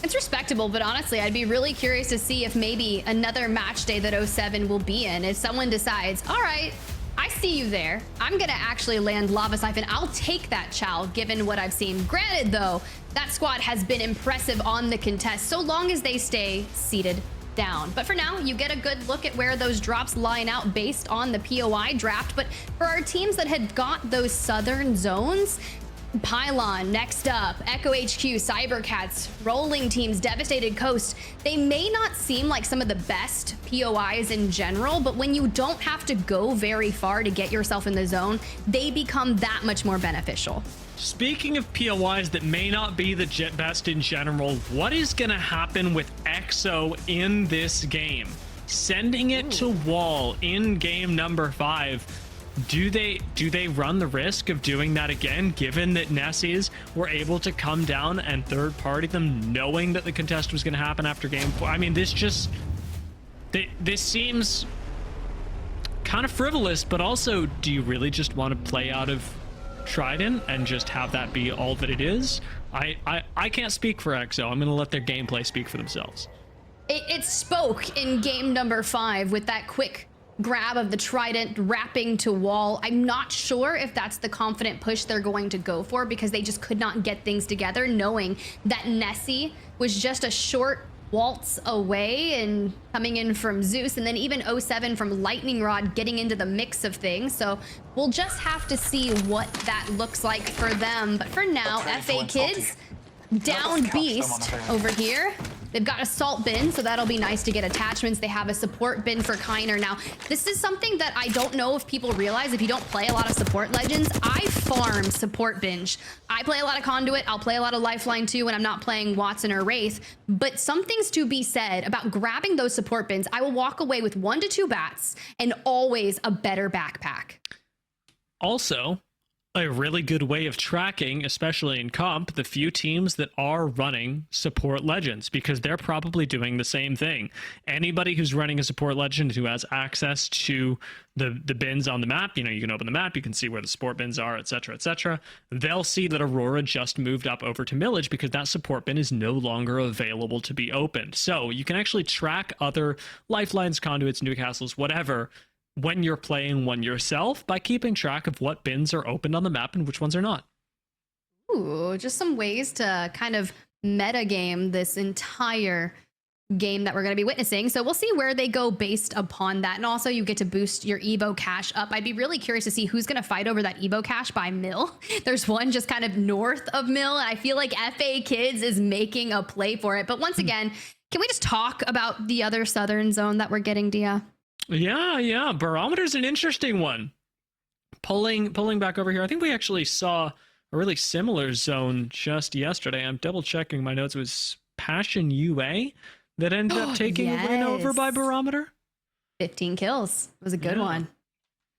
It's respectable, but honestly, I'd be really curious to see if maybe another match day that 07 will be in, if someone decides, all right, I see you there, I'm gonna actually land Lava Siphon, I'll take that chow given what I've seen. Granted though, that squad has been impressive on the contest so long as they stay seated down. But for now, you get a good look at where those drops line out based on the POI draft. But for our teams that had got those southern zones, Pylon, next up, Echo HQ, Cybercats, Rolling Teams, Devastated Coast, they may not seem like some of the best POIs in general, but when you don't have to go very far to get yourself in the zone, they become that much more beneficial. Speaking of POIs that may not be the best in general, what is going to happen with EXO in this game? Sending it to wall in game number 5. Do they run the risk of doing that again, given that Nessies were able to come down and third party them, knowing that the contest was going to happen after game 4? I mean, this seems kind of frivolous, but also, do you really just want to play out of Trident and just have that be all that it is? I can't speak for EXO. I'm going to let their gameplay speak for themselves. It spoke in game number 5 with that quick grab of the Trident wrapping to wall. I'm not sure if that's the confident push they're going to go for, because they just could not get things together, knowing that Nessie was just a short waltz away and coming in from Zeus, and then even 07 from Lightning Rod getting into the mix of things. So we'll just have to see what that looks like for them. But for now, FA Kids down beast over here. They've got a salt bin, so that'll be nice to get attachments. They have a support bin for Kiner. Now, this is something that I don't know if people realize. If you don't play a lot of support legends, I farm support binge. I play a lot of Conduit. I'll play a lot of Lifeline too when I'm not playing Watson or Wraith. But something's to be said about grabbing those support bins. I will walk away with 1 to 2 bats and always a better backpack. Also, a really good way of tracking, especially in comp, the few teams that are running support legends, because they're probably doing the same thing. Anybody who's running a support legend who has access to the bins on the map, you can open the map, you can see where the support bins are, etc. They'll see that Aurora just moved up over to Millage because that support bin is no longer available to be opened. So you can actually track other Lifelines, Conduits, Newcastles, whatever, when you're playing one yourself, by keeping track of what bins are opened on the map and which ones are not. Ooh, just some ways to kind of metagame this entire game that we're going to be witnessing. So we'll see where they go based upon that. And also you get to boost your Evo cash up. I'd be really curious to see who's going to fight over that Evo cash by Mill. There's one just kind of north of Mill. And I feel like FA Kids is making a play for it. But once again, can we just talk about the other southern zone that we're getting, Dia? Yeah. Barometer's an interesting one. Pulling back over here. I think we actually saw a really similar zone just yesterday. I'm double checking my notes. It was Passion UA that ended up taking a win over by Barometer. 15 kills. It was a good one.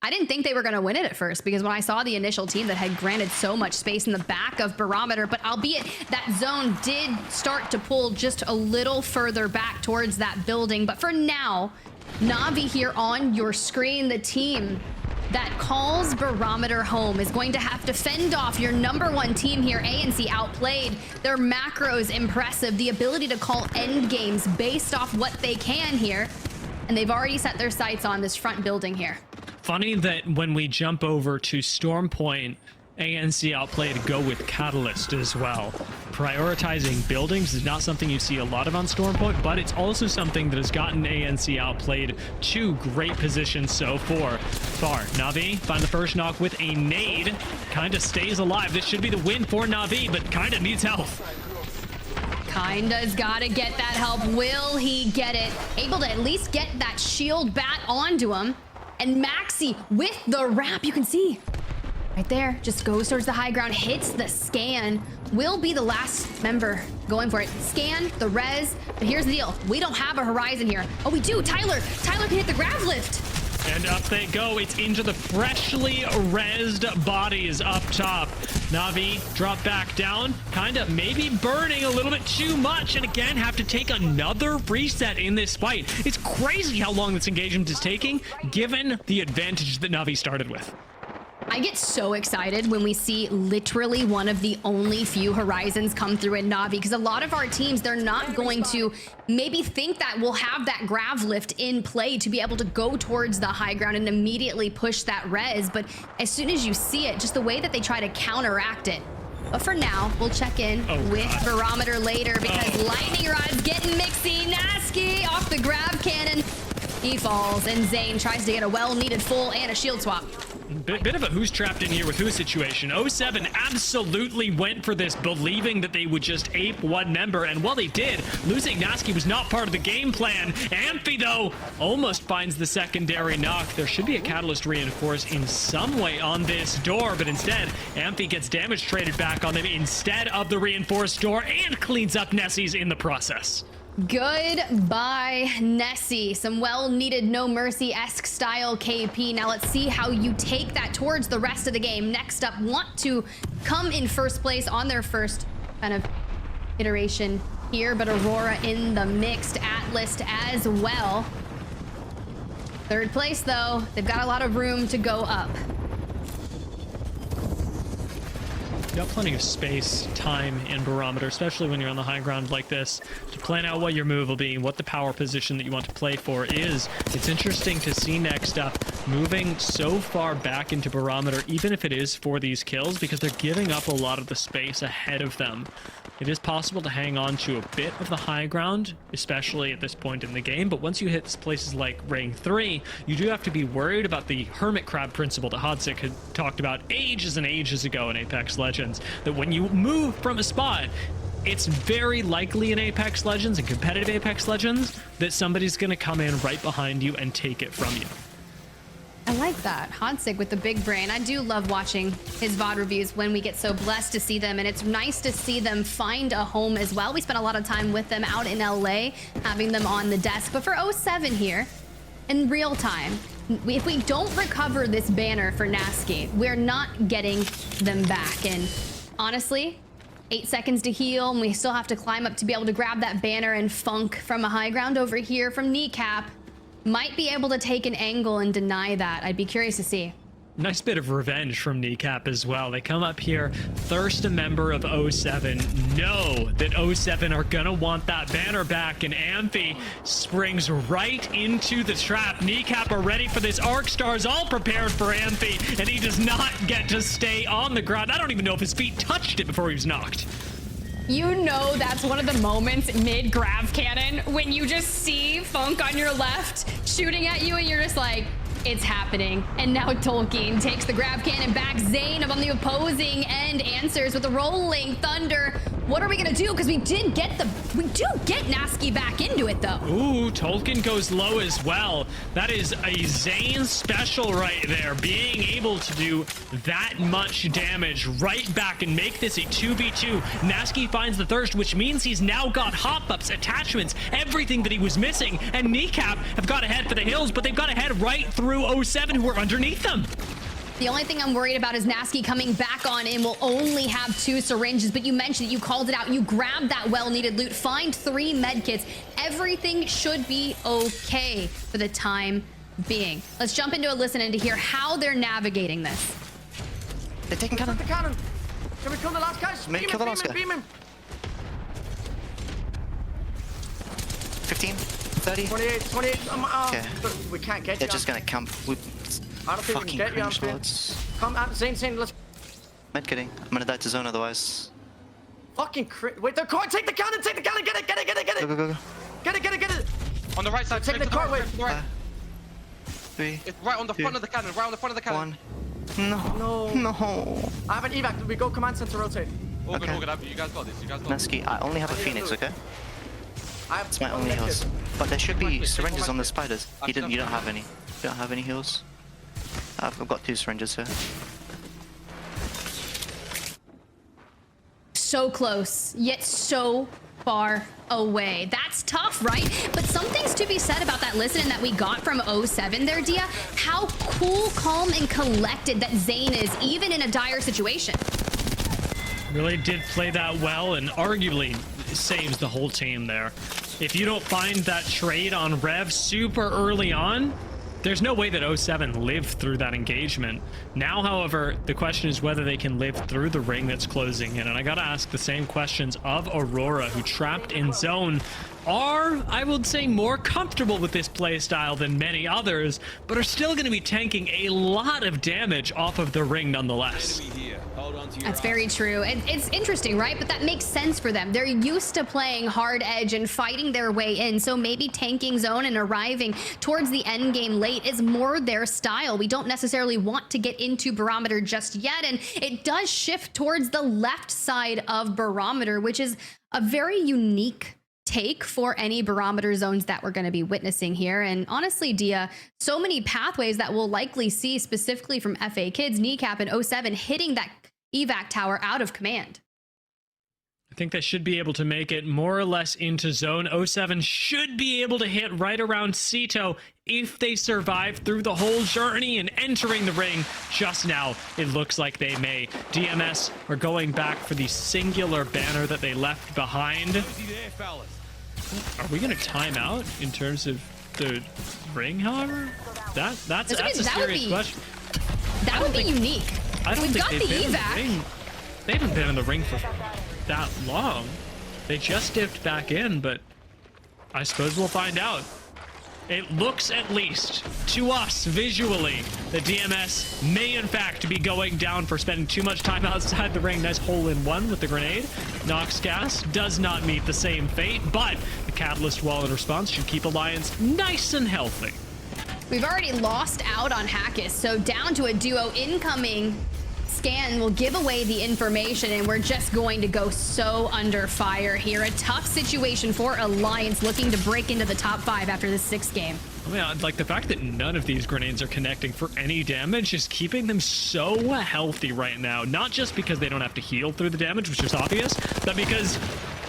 I didn't think they were going to win it at first because when I saw the initial team that had granted so much space in the back of Barometer, but albeit that zone did start to pull just a little further back towards that building. But for now, Navi here on your screen, the team that calls Barometer home is going to have to fend off your #1 team here. ANC outplayed. Their macros impressive. The ability to call end games based off what they can here. And they've already set their sights on this front building here. Funny that when we jump over to Storm Point, ANC outplayed Go with Catalyst as well. Prioritizing buildings is not something you see a lot of on Storm Point, but it's also something that has gotten ANC outplayed to great positions so far. Na'Vi find the first knock with a nade. Kind of stays alive. This should be the win for Na'Vi, but kind of needs help. Kinda's got to get that help. Will he get it? Able to at least get that shield bat onto him. And Maxi with the wrap, you can see right there, just goes towards the high ground, hits the scan. Will be the last member going for it. Scan, the res, but here's the deal. We don't have a horizon here. Oh, we do. Tyler can hit the grab lift. And up they go. It's into the freshly rezzed bodies up top. Na'Vi drop back down, kind of maybe burning a little bit too much, and again have to take another reset in this fight. It's crazy how long this engagement is taking, given the advantage that Na'Vi started with. I get so excited when we see literally one of the only few horizons come through in Na'Vi, because a lot of our teams, they're not going to maybe think that we'll have that grav lift in play to be able to go towards the high ground and immediately push that res. But as soon as you see it, just the way that they try to counteract it. But for now, we'll check in with Barometer later, because Lightning Rod's getting mixy. Nasky off the grab cannon. He falls, and Zane tries to get a well-needed full and a shield swap. Bit of a who's trapped in here with who situation. 07 absolutely went for this, believing that they would just ape one member, and while they did, losing Nasky was not part of the game plan. Amphi, though, almost finds the secondary knock. There should be a catalyst reinforce in some way on this door, but instead, Amphi gets damage traded back on them instead of the reinforced door and cleans up Nessie's in the process. Goodbye, Nessie. Some well-needed No Mercy-esque style KP. Now let's see how you take that towards the rest of the game. Next up, want to come in first place on their first kind of iteration here, but Aurora in the mixed Atlas as well. Third place, though. They've got a lot of room to go up. You got plenty of space, time, and Barometer, especially when you're on the high ground like this, to plan out what your move will be, what the power position that you want to play for is. It's interesting to see next up moving so far back into Barometer, even if it is for these kills, because they're giving up a lot of the space ahead of them. It is possible to hang on to a bit of the high ground, especially at this point in the game, but once you hit places like Ring 3, you do have to be worried about the hermit crab principle that Hodsik had talked about ages and ages ago in Apex Legends, that when you move from a spot, it's very likely in Apex Legends and competitive Apex Legends that somebody's going to come in right behind you and take it from you. I like that. Hodsik with the big brain. I do love watching his VOD reviews when we get so blessed to see them, and it's nice to see them find a home as well. We spent a lot of time with them out in LA, having them on the desk. But for 07 here, in real time, if we don't recover this banner for Nasky, we're not getting them back. And honestly, 8 seconds to heal, and we still have to climb up to be able to grab that banner, and Funk from a high ground over here from Kneecap might be able to take an angle and deny that. I'd be curious to see. Nice bit of revenge from Kneecap as well. They come up here, thirst a member of 07, know that 07 are gonna want that banner back, and Amphi springs right into the trap. Kneecap are ready for this. Arc Stars all prepared for Amphi, and he does not get to stay on the ground. I don't even know if his feet touched it before he was knocked. You know that's one of the moments mid-grav cannon when you just see Funk on your left shooting at you and you're just like, it's happening. And now Tolkien takes the grab cannon back. Zane on the opposing end answers with a rolling thunder. What are we gonna do? Because we do get Nasky back into it though. Ooh, Tolkien goes low as well. That is a Zane special right there. Being able to do that much damage right back and make this a 2v2. Nasky finds the thirst, which means he's now got hop-ups, attachments, everything that he was missing. And Kneecap have got ahead for the hills, but they've got ahead right through 07 who are underneath them. The only thing I'm worried about is Nasky coming back on and will only have 2 syringes, but you mentioned it, you called it out, you grabbed that well-needed loot, find 3 medkits. Everything should be okay for the time being. Let's jump into a listen in to hear how they're navigating this. They're taking cannon. The cannon. Can we kill the last guys? Maybe kill the last guy. Beam him. 15, 30. 28. Okay. We can't get you. They're just gonna camp. I don't think we can get you. Come, Zane, let's. Medkitting. I'm gonna die to zone otherwise. Fucking crit. Wait, they're going. Take the cannon. Get it. Go. Get it. On the right side. Take the car. Wait. 3. It's right on the front of the cannon. Right on the front of the cannon. 1. No. I have an evac. We go command center rotate. All good. You guys got this. Nasky, I only have a Phoenix, okay? It's It's my only heals. But there should be syringes on the spiders. You don't have any. You don't have any heals. I've got 2 syringes here. So close, yet so far away. That's tough, right? But something's to be said about that listening that we got from 07 there, Dia. How cool, calm, and collected that Zane is, even in a dire situation. Really did play that well and arguably saves the whole team there. If you don't find that trade on Rev super early on, there's no way that 07 lived through that engagement. Now, however, the question is whether they can live through the ring that's closing in. And I gotta ask the same questions of Aurora, who trapped in zone are, I would say, more comfortable with this playstyle than many others, but are still going to be tanking a lot of damage off of the ring nonetheless. That's very true. It's interesting, right? But that makes sense for them. They're used to playing hard edge and fighting their way in, so maybe tanking zone and arriving towards the end game late is more their style. We don't necessarily want to get into Barometer just yet, and it does shift towards the left side of Barometer, which is a very unique take for any Barometer zones that we're going to be witnessing here. And honestly, Dia, so many pathways that we'll likely see specifically from FA Kids, Kneecap, and 07 hitting that evac tower out of command. I think they should be able to make it more or less into zone. 07 should be able to hit right around Cito if they survive through the whole journey, and entering the ring just now, it looks like they may. DMS are going back for the singular banner that they left behind. Are we going to time out in terms of the ring, however? That's a serious question. That would be unique. I don't We've think got the they've been in the evac. ring. They haven't been in the ring for that long. They just dipped back in, but I suppose we'll find out. It looks, at least to us visually, that DMS may in fact be going down for spending too much time outside the ring. Nice hole-in-one with the grenade. Nox Gas does not meet the same fate, but the Catalyst Wall in response should keep Alliance nice and healthy. We've already lost out on Hackis, so down to a duo. Incoming scan will give away the information, and we're just going to go so under fire here. A tough situation for Alliance, looking to break into the top 5 after this 6th game. I mean, like, the fact that none of these grenades are connecting for any damage is keeping them so healthy right now. Not just because they don't have to heal through the damage, which is obvious, but because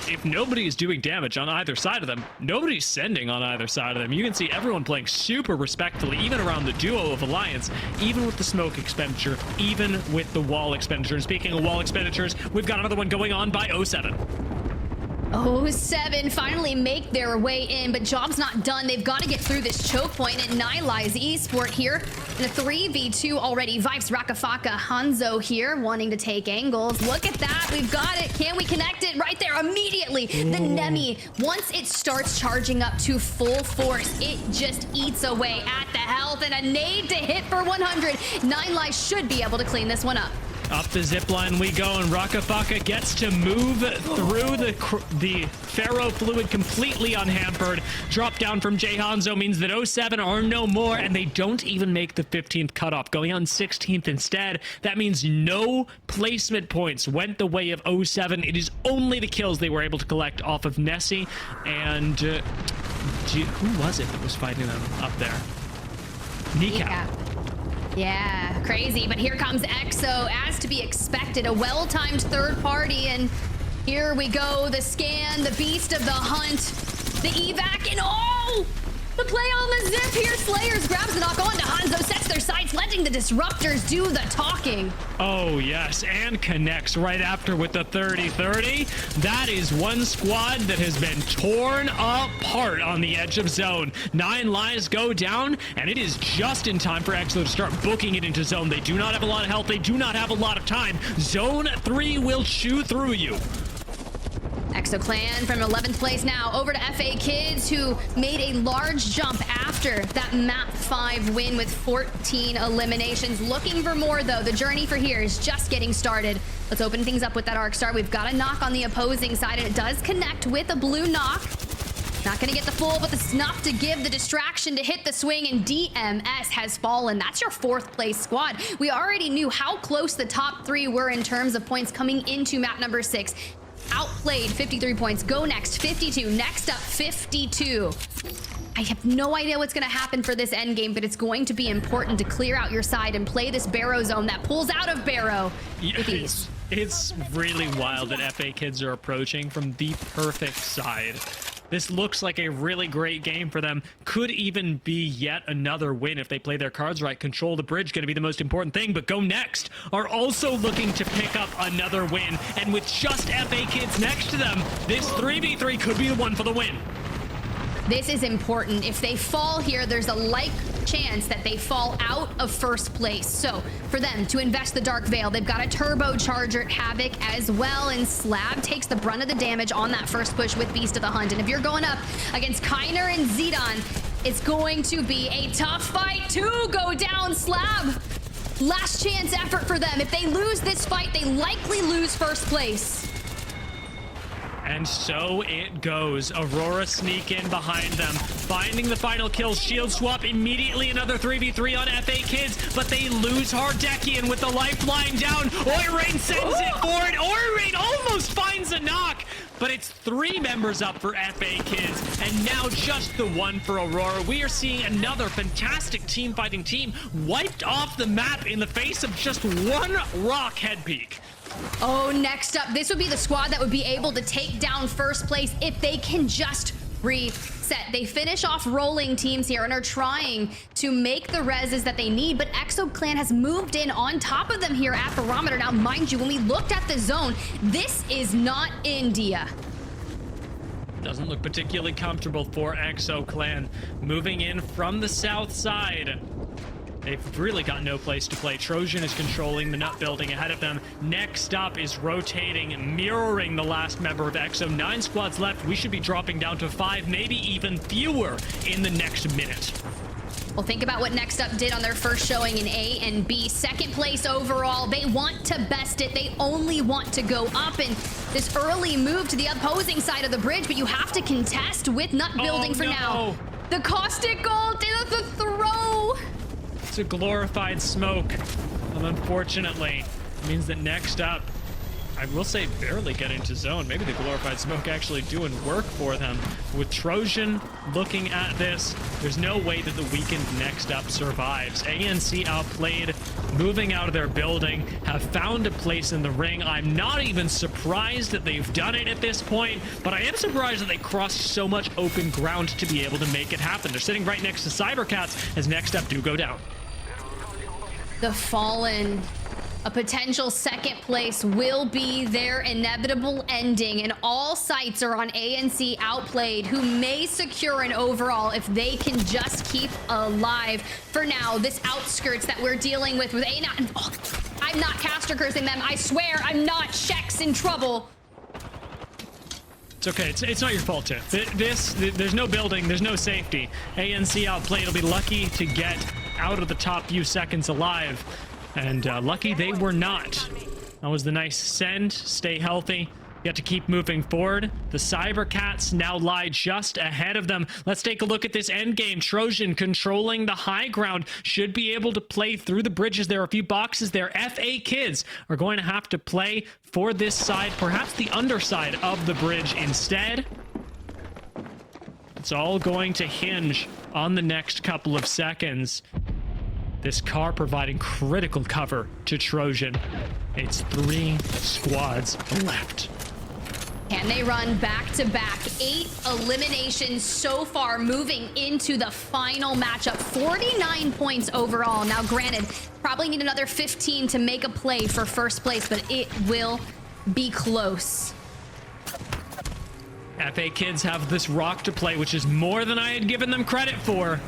if nobody is doing damage on either side of them, nobody's sending on either side of them. You can see everyone playing super respectfully, even around the duo of Alliance, even with the smoke expenditure, even with the wall expenditure. And speaking of wall expenditures, we've got another one going on by 07. 07 finally make their way in, but job's not done. They've got to get through this choke point, and Nihilize Esport here in a 3v2 already. Vibes, Rakafaka, Hanzo here wanting to take angles. Look at that. We've got it. Can we connect it? Right there immediately. The Nemi, once it starts charging up to full force, it just eats away at the health, and a nade to hit for 100. Nihilize should be able to clean this one up. Up the zip line we go, and Rakafaka gets to move through the Pharaoh fluid completely unhampered. Drop down from Jay Hanzo means that 07 are no more, and they don't even make the 15th cutoff, going on 16th instead. That means no placement points went the way of 07. It is only the kills they were able to collect off of Nessie, and who was it that was fighting them up there? Kneecap. Yeah, crazy. But here comes EXO, as to be expected. A well-timed third party, and here we go. The scan, the beast of the hunt, the evac, and oh! The play on the zip here. Slayers grabs the knock on to Hanzo, sets their sights, letting the disruptors do the talking. Oh, yes, and connects right after with the 30-30. That is one squad that has been torn apart on the edge of zone. 9 lives go down, and it is just in time for EXO to start booking it into zone. They do not have a lot of health. They do not have a lot of time. Zone 3 will chew through you. EXO Clan from 11th place now over to FA Kids, who made a large jump after that map 5 win with 14 eliminations. Looking for more though. The journey for here is just getting started. Let's open things up with that arc star. We've got a knock on the opposing side, and it does connect with a blue knock. Not gonna get the full, but the snuff to give the distraction to hit the swing, and DMS has fallen. That's your 4th place squad. We already knew how close the top 3 were in terms of points coming into map number 6. Outplayed 53 points. Go next 52. Next up 52. I have no idea what's going to happen for this end game, but it's going to be important to clear out your side and play this Barrow zone that pulls out of Barrow with ease. It's really wild that FA Kids are approaching from the perfect side. This looks like a really great game for them. Could even be yet another win if they play their cards right. Control the bridge, going to be the most important thing, but Go Next are also looking to pick up another win. And with just FA Kids next to them, this 3v3 could be the one for the win. This is important. If they fall here, there's a chance that they fall out of 1st place. So for them to invest the Dark Veil, they've got a turbocharger Havoc as well, and Slab takes the brunt of the damage on that first push with Beast of the Hunt. And if you're going up against Kyner and Zidane, it's going to be a tough fight to go down. Slab, last chance effort for them. If they lose this fight, they likely lose 1st place. And so it goes. Aurora sneak in behind them, finding the final kill. Shield swap immediately, another 3v3 on FA Kids, but they lose Hardekian with the lifeline down. Oirain sends it forward. Oirain almost finds a knock, but it's 3 members up for FA Kids, and now just the 1 for Aurora. We are seeing another fantastic team fighting team wiped off the map in the face of just 1 rock head peak. Oh, next up, this would be the squad that would be able to take down 1st place if they can just reset. They finish off rolling teams here and are trying to make the reses that they need, but EXO Clan has moved in on top of them here at Barometer. Now, mind you, when we looked at the zone, this is not India. Doesn't look particularly comfortable for EXO Clan. Moving in from the south side. They've really got no place to play. Trojan is controlling the nut building ahead of them. Next up is rotating, mirroring the last member of EXO. 9 squads left. We should be dropping down to 5, maybe even fewer in the next minute. Well, think about what Next Up did on their first showing in A and B. 2nd place overall. They want to best it. They only want to go up, and this early move to the opposing side of the bridge, but you have to contest with nut building for now. The caustic gold did the throw. It's a glorified smoke, and unfortunately, it means that Next Up, I will say, barely getting to zone. Maybe the glorified smoke actually doing work for them. With Trojan looking at this, there's no way that the weakened Next Up survives. ANC outplayed, moving out of their building, have found a place in the ring. I'm not even surprised that they've done it at this point, but I am surprised that they crossed so much open ground to be able to make it happen. They're sitting right next to Cybercats as Next Up do go down. The Fallen, a potential 2nd place, will be their inevitable ending, and all sights are on ANC Outplayed, who may secure an overall if they can just keep alive. For now, this outskirts that we're dealing with A9. Oh, I'm not caster cursing them. I swear I'm not. Sheck's in trouble. It's okay. It's not your fault, Tiff. There's no building. There's no safety. ANC Outplayed will be lucky to get out of the top few seconds alive. And lucky they were not. That was the nice send. Stay healthy. You have to keep moving forward. The Cybercats now lie just ahead of them. Let's take a look at this end game. Trojan controlling the high ground. Should be able to play through the bridges. There are a few boxes there. FA Kids are going to have to play for this side, perhaps the underside of the bridge instead. It's all going to hinge on the next couple of seconds. This car providing critical cover to Trojan. It's 3 squads left. Can they run back-to-back? 8 eliminations so far, moving into the final matchup. 49 points overall. Now, granted, probably need another 15 to make a play for first place, but it will be close. FA Kids have this rock to play, which is more than I had given them credit for.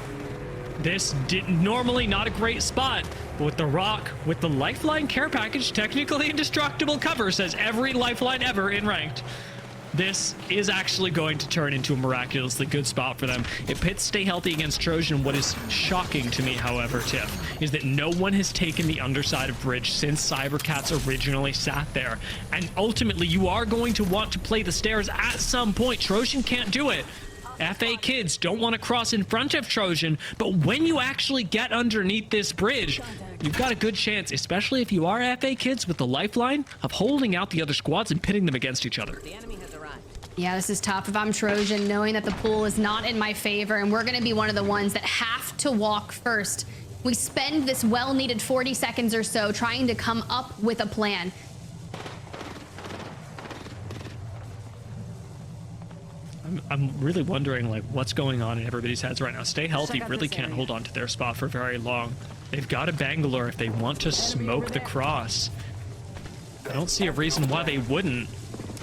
This normally not a great spot, but with the rock, with the lifeline care package, technically indestructible cover, says every lifeline ever in ranked. This is actually going to turn into a miraculously good spot for them. It pits Stay Healthy against Trojan. What is shocking to me, however, Tiff, is that no one has taken the underside of bridge since Cybercats originally sat there. And ultimately, you are going to want to play the stairs at some point. Trojan can't do it. FA Kids don't want to cross in front of Trojan, but when you actually get underneath this bridge, you've got a good chance, especially if you are FA Kids, with the lifeline, of holding out the other squads and pitting them against each other. Yeah, this is tough if I'm Trojan, knowing that the pool is not in my favor, and we're going to be one of the ones that have to walk first. We spend this well-needed 40 seconds or so trying to come up with a plan. I'm really wondering, like, what's going on in everybody's heads right now. Stay Healthy really can't hold on to their spot for very long. They've got a Bangalore if they want to smoke the cross. I don't see a reason why they wouldn't.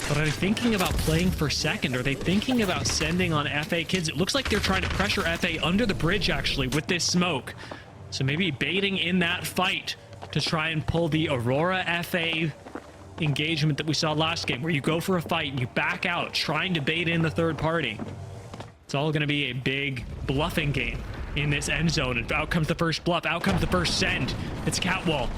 But are they thinking about playing for second? Are they thinking about sending on FA Kids? It looks like they're trying to pressure FA under the bridge, actually, with this smoke. So maybe baiting in that fight to try and pull the Aurora FA engagement that we saw last game, where you go for a fight and you back out, trying to bait in the third party. It's all going to be a big bluffing game in this end zone. And out comes the first bluff. Out comes the first send. It's Catwall.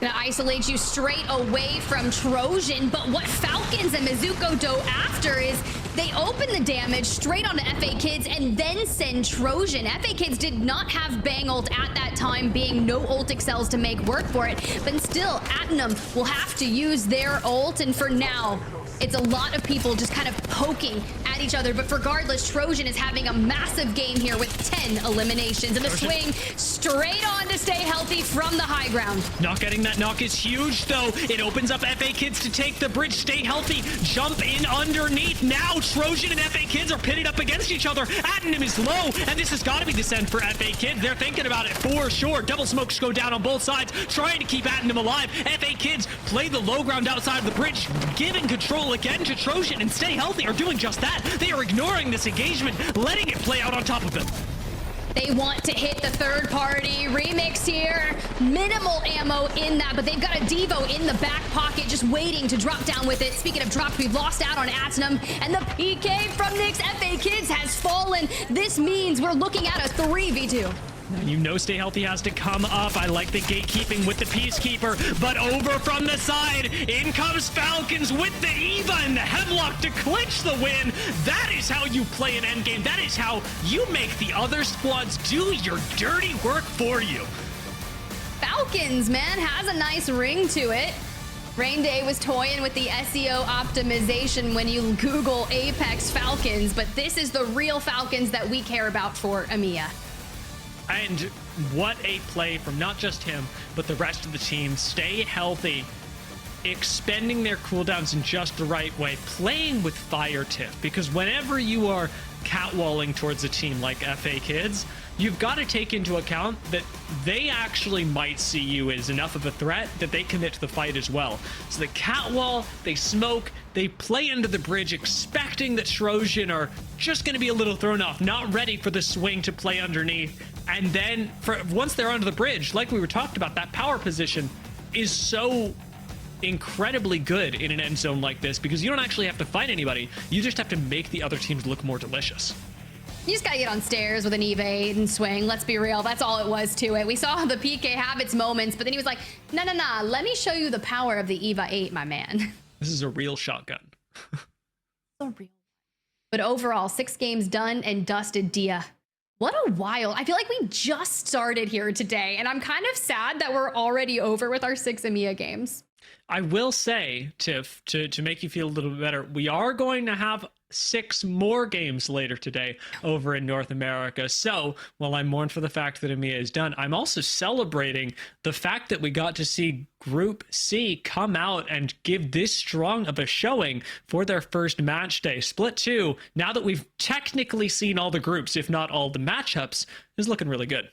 Gonna isolate you straight away from Trojan, but what Falcons and Mizuko do after is they open the damage straight onto FA Kids and then send Trojan. FA Kids did not have Bang ult at that time, being no ult excels to make work for it, but still, Atnum will have to use their ult, and for now, it's a lot of people just kind of poking at each other, but regardless, Trojan is having a massive game here with 10 eliminations, and the swing straight on to Stay Healthy from the high ground. Not getting that knock is huge, though. It opens up FA Kids to take the bridge. Stay Healthy, jump in underneath. Now Trojan and FA Kids are pitted up against each other. Atnum is low, and this has got to be the send for FA Kids. They're thinking about it for sure. Double smokes go down on both sides, trying to keep Atnum alive. FA Kids play the low ground outside of the bridge, giving control again to Trojan, and Stay Healthy are doing just that. They are ignoring this engagement, letting it play out on top of them. They want to hit the third party remix here. Minimal ammo in that, but they've got a Devo in the back pocket just waiting to drop down with it. Speaking of drops, we've lost out on Atnum, and the PK from Nyx FA Kids has fallen. This means we're looking at a 3v2. You know Stay Healthy has to come up. I like the gatekeeping with the Peacekeeper, but over from the side, in comes Falcons with the Eva and the Hemlock to clinch the win. That is how you play an endgame. That is how you make the other squads do your dirty work for you. Falcons, man, has a nice ring to it. Rain Day was toying with the SEO optimization when you Google Apex Falcons, but this is the real Falcons that we care about for EMEA. And what a play from not just him, but the rest of the team. Stay Healthy, expending their cooldowns in just the right way, playing with fire, Tiff, because whenever you are catwalling towards a team like FA Kids, you've got to take into account that they actually might see you as enough of a threat that they commit to the fight as well. So the catwall, they smoke, they play into the bridge, expecting that Trojan are just going to be a little thrown off, not ready for the swing to play underneath. And then once they're under the bridge, like we were talking about, that power position is so incredibly good in an end zone like this, because you don't actually have to fight anybody. You just have to make the other teams look more delicious. You just gotta get on stairs with an evade and swing. Let's be real. That's all it was to it. We saw the PK have its moments, but then he was like, nah, let me show you the power of the EVA 8, my man. This is a real shotgun. So real. But overall, 6 games done and dusted, Dia. What a wild. I feel like we just started here today, and I'm kind of sad that we're already over with our 6 EMEA games. I will say, Tiff, to make you feel a little bit better, we are going to have 6 more games later today over in North America. So while I mourn for the fact that EMEA is done, I'm also celebrating the fact that we got to see Group C come out and give this strong of a showing for their first match day. Split 2, now that we've technically seen all the groups, if not all the matchups, is looking really good.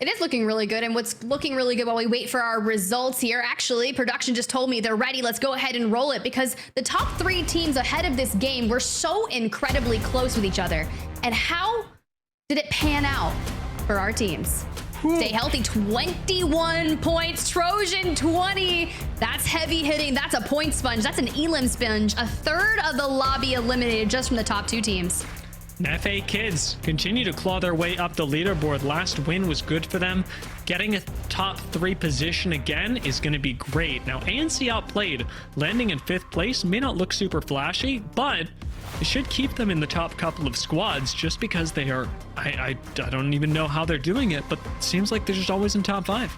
It is looking really good, and what's looking really good while we wait for our results here, actually, production just told me they're ready. Let's go ahead and roll it, because the top 3 teams ahead of this game were so incredibly close with each other. And how did it pan out for our teams? Stay healthy, 21 points, Trojan 20. That's heavy hitting. That's a point sponge. That's an elim sponge. A third of the lobby eliminated just from the top 2 teams. FA Kids continue to claw their way up the leaderboard. Last win was good for them. Getting a top 3 position again is going to be great. Now, ANC outplayed. Landing in 5th place may not look super flashy, but it should keep them in the top couple of squads just because they are... I don't even know how they're doing it, but it seems like they're just always in top 5.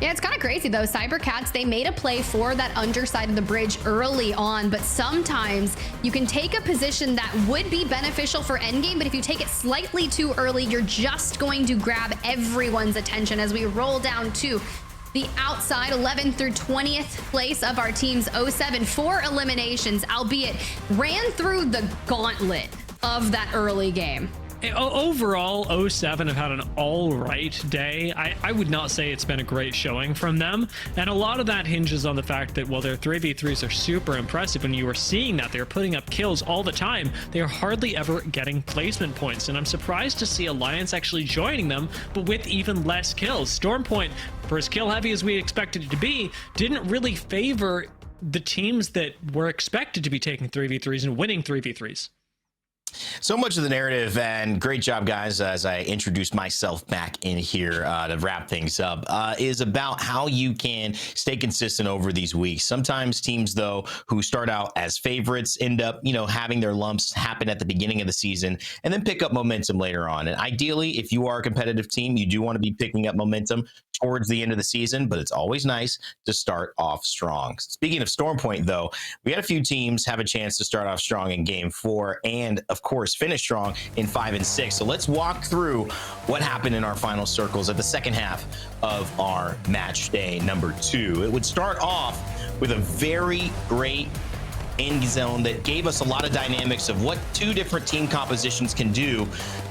Yeah, it's kind of crazy though. Cybercats, they made a play for that underside of the bridge early on, but sometimes you can take a position that would be beneficial for endgame, but if you take it slightly too early, you're just going to grab everyone's attention as we roll down to the outside 11th through 20th place of our teams. 07, 4 eliminations, albeit ran through the gauntlet of that early game. Overall, 07 have had an all right day. I would not say it's been a great showing from them. And a lot of that hinges on the fact that while their 3v3s are super impressive, and you are seeing that they're putting up kills all the time, they are hardly ever getting placement points. And I'm surprised to see Alliance actually joining them, but with even less kills. Stormpoint, for as kill heavy as we expected it to be, didn't really favor the teams that were expected to be taking 3v3s and winning 3v3s. So much of the narrative, and great job, guys, as I introduced myself back in here to wrap things up, is about how you can stay consistent over these weeks. Sometimes teams, though, who start out as favorites end up, having their lumps happen at the beginning of the season and then pick up momentum later on. And ideally, if you are a competitive team, you do want to be picking up momentum towards the end of the season, but it's always nice to start off strong. Speaking of Stormpoint, though, we had a few teams have a chance to start off strong in Game 4 and, of course, finish strong in 5 and 6. So let's walk through what happened in our final circles at the second half of our match day number 2. It would start off with a very great end zone that gave us a lot of dynamics of what 2 different team compositions can do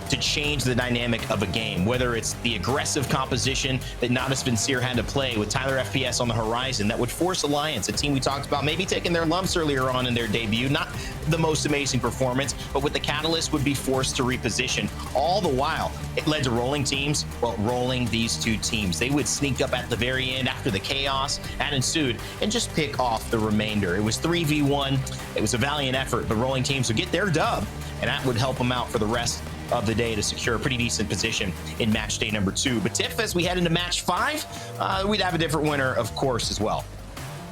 to change the dynamic of a game, whether it's the aggressive composition that Natus Vincere had to play with Tyler FPS on the horizon that would force Alliance, a team we talked about maybe taking their lumps earlier on in their debut, not the most amazing performance, but with the catalyst would be forced to reposition. All the while, it led to rolling teams, rolling these 2 teams. They would sneak up at the very end after the chaos that ensued and just pick off the remainder. It was 3v1. It was a valiant effort, but rolling teams would get their dub, and that would help them out for the rest of the day to secure a pretty decent position in match day number 2. But Tiff, as we head into match 5, we'd have a different winner, of course, as well.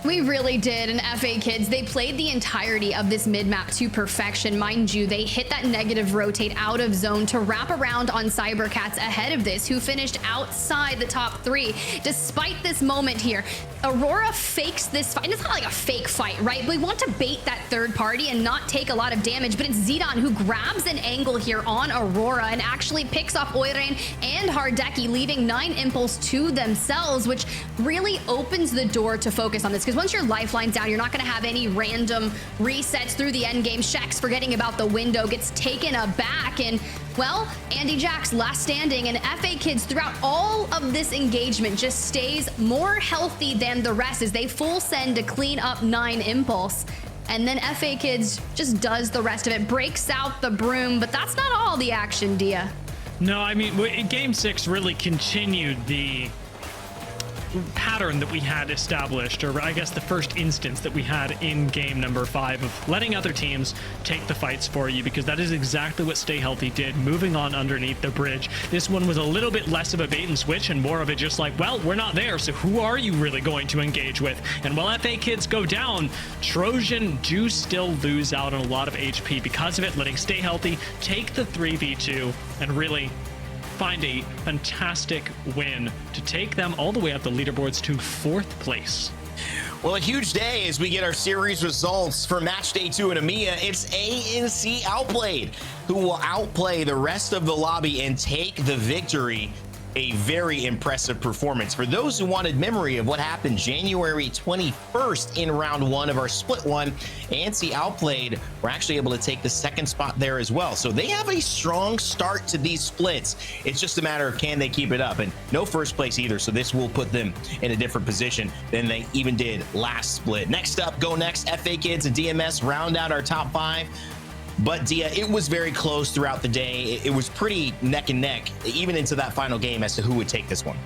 We really did. And FA Kids, they played the entirety of this mid-map to perfection. Mind you, they hit that negative rotate out of zone to wrap around on Cybercats ahead of this, who finished outside the top 3. Despite this moment here, Aurora fakes this fight. And it's not like a fake fight, right? But we want to bait that third party and not take a lot of damage. But it's Zidane who grabs an angle here on Aurora and actually picks off Oirein and Hardeki, leaving 9 impulse to themselves, which really opens the door to focus on this. Because once your lifeline's down, you're not going to have any random resets through the end game. Shex, forgetting about the window, gets taken aback. And, well, Andy Jack's last standing. And FA Kids, throughout all of this engagement, just stays more healthy than the rest as they full send to clean up 9 impulse. And then FA Kids just does the rest of it, breaks out the broom. But that's not all the action, Dia. No, I mean, Game 6 really continued the pattern that we had established, or I guess the first instance that we had in game number 5 of letting other teams take the fights for you, because that is exactly what Stay Healthy did, moving on underneath the bridge. This one was a little bit less of a bait and switch and more of a just like, well, we're not there, so who are you really going to engage with? And while FA Kids go down, Trojan do still lose out on a lot of HP because of it, letting Stay Healthy take the 3v2 and really find a fantastic win to take them all the way up the leaderboards to 4th place. Well, a huge day as we get our series results for match day 2 in EMEA. It's ANC Outplayed, who will outplay the rest of the lobby and take the victory. A very impressive performance. For those who wanted memory of what happened January 21st in round 1 of our split one, ANC Outplayed were actually able to take the 2nd spot there as well. So they have a strong start to these splits. It's just a matter of can they keep it up, and no 1st place either. So this will put them in a different position than they even did last split. Next up, Go Next, FA Kids and DMS round out our top 5. But Dia, it was very close throughout the day. It was pretty neck and neck, even into that final game, as to who would take this one.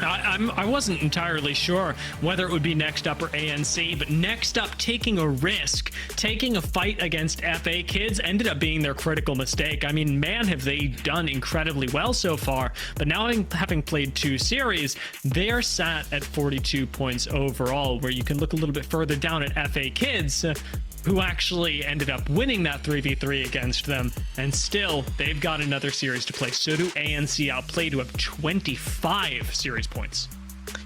I wasn't entirely sure whether it would be Next Up or ANC, but Next Up taking a risk, taking a fight against FA Kids ended up being their critical mistake. I mean, man, have they done incredibly well so far, but now having played 2 series, they are sat at 42 points overall, where you can look a little bit further down at FA Kids, who actually ended up winning that 3v3 against them, and still they've got another series to play. So do ANC Outplayed, who have 25 series points.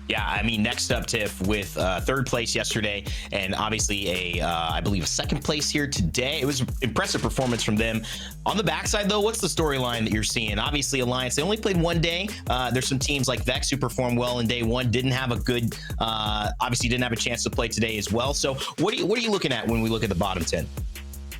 Yeah, I mean, Next Up, Tiff, with 3rd place yesterday, and obviously I believe a 2nd place here today. It was an impressive performance from them. On the backside, though, what's the storyline that you're seeing? Obviously, Alliance, they only played 1 day. There's some teams like Vex who performed well in day 1, didn't have a good, obviously didn't have a chance to play today as well. So what are you looking at when we look at the bottom 10?